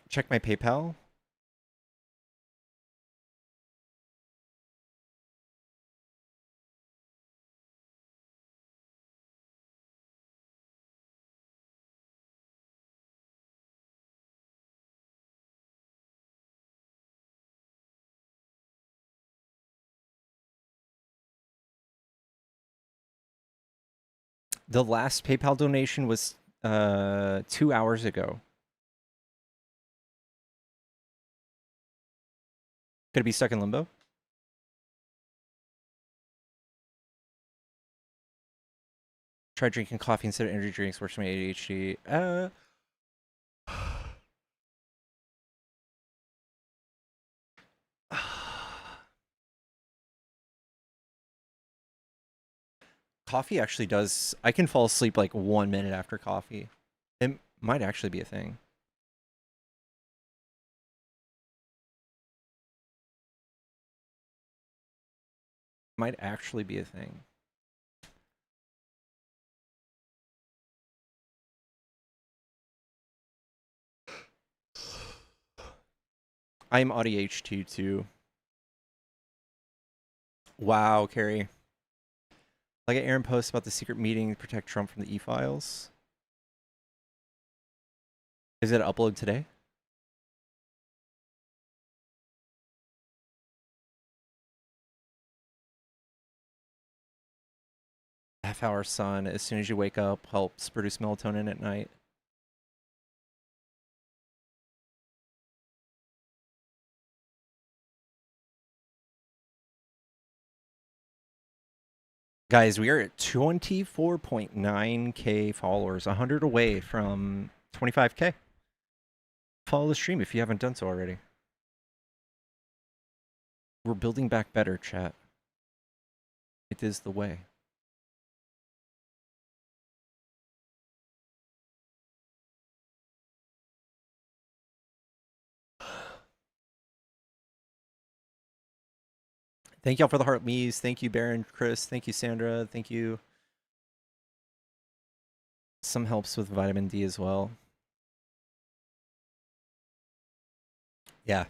Check my PayPal. The last PayPal donation was 2 hours ago. Could it be stuck in limbo? Try drinking coffee instead of energy drinks. Works for my ADHD. Coffee actually does. I can fall asleep like 1 minute after coffee. It might actually be a thing. Might actually be a thing. I'm ADHD too. Wow, Carrie. Like Aaron posts about the secret meeting to protect Trump from the e-files. Is it upload today? Half-hour sun as soon as you wake up helps produce melatonin at night. Guys, we are at 24.9k followers, 100 away from 25k. Follow the stream if you haven't done so already. We're building back better, chat. It is the way. Thank y'all for the heart me's. Thank you, Baron, Chris. Thank you, Sandra. Thank you. Some helps with vitamin D as well. Yeah,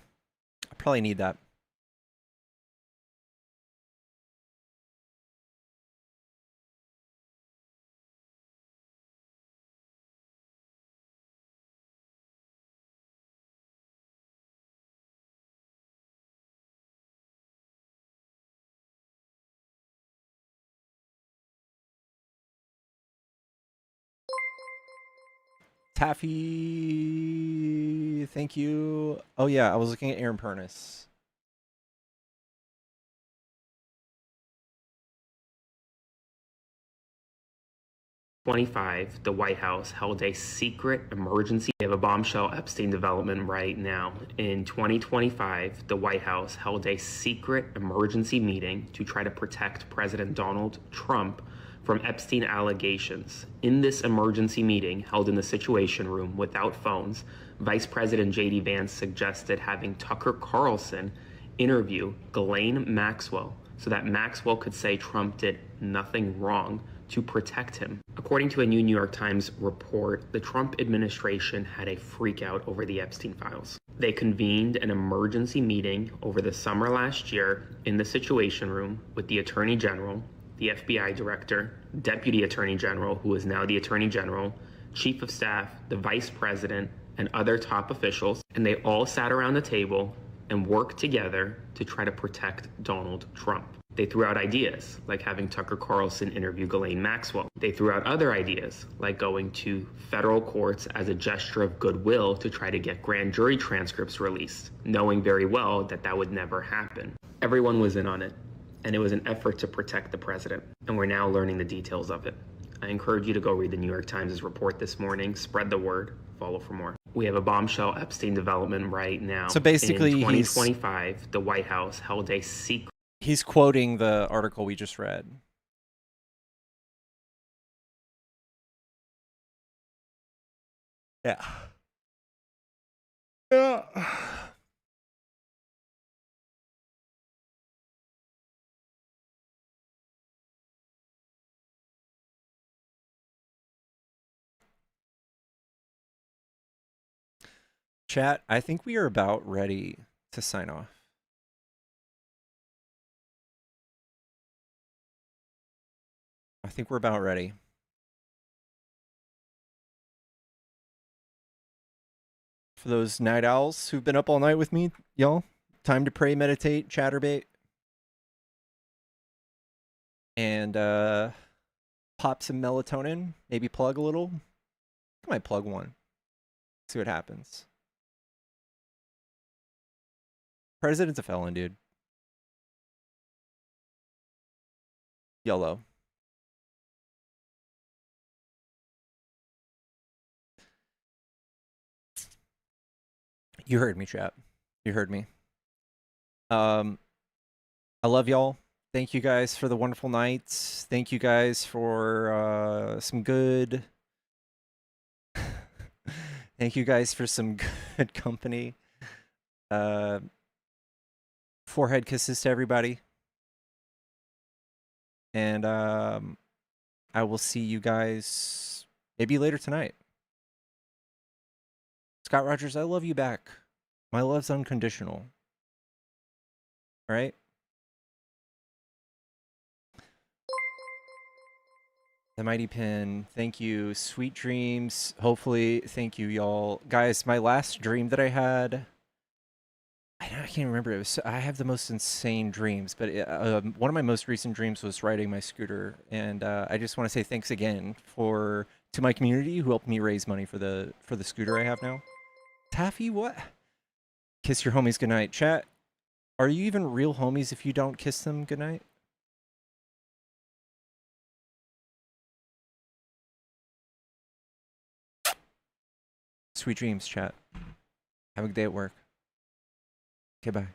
I probably need that. Taffy, thank you. Oh yeah, I was looking at Aaron Purnis. The White House held a secret emergency. We have a bombshell Epstein development right now. In 2025, the White House held a secret emergency meeting to try to protect President Donald Trump from Epstein allegations. In this emergency meeting held in the Situation Room without phones, Vice President J.D. Vance suggested having Tucker Carlson interview Ghislaine Maxwell so that Maxwell could say Trump did nothing wrong to protect him. According to a new New York Times report, the Trump administration had a freak out over the Epstein files. They convened an emergency meeting over the summer last year in the Situation Room with the Attorney General, the FBI Director, Deputy Attorney General, who is now the Attorney General, Chief of Staff, the Vice President, and other top officials, and they all sat around the table and worked together to try to protect Donald Trump. They threw out ideas, like having Tucker Carlson interview Ghislaine Maxwell. They threw out other ideas, like going to federal courts as a gesture of goodwill to try to get grand jury transcripts released, knowing very well that that would never happen. Everyone was in on it, and it was an effort to protect the president, and we're now learning the details of it. I encourage you to go read the New York Times' report this morning, spread the word, follow for more. We have a bombshell Epstein development right now. So basically, in 2025, the White House held a secret. He's quoting the article we just read. Yeah. Yeah. Chat, I think we are about ready to sign off. I think we're about ready. For those night owls who've been up all night with me, y'all, time to pray, meditate, chatterbait. And pop some melatonin, maybe plug a little. I might plug one. See what happens. President's a felon, dude. YOLO. You heard me, chat. You heard me. I love y'all. Thank you guys for the wonderful nights. Thank you guys for some good... Thank you guys for some good company. Forehead kisses to everybody. And I will see you guys maybe later tonight. Scott Rogers, I love you back. My love's unconditional. All right? The Mighty Pin, thank you. Sweet dreams. Hopefully, thank you, y'all. Guys, my last dream that I had... I can't remember. It was, I have the most insane dreams, but one of my most recent dreams was riding my scooter. And I just want to say thanks again to my community who helped me raise money for the scooter I have now. Taffy, what? Kiss your homies goodnight. Chat, are you even real homies if you don't kiss them goodnight? Sweet dreams, chat. Have a good day at work. Okay, bye.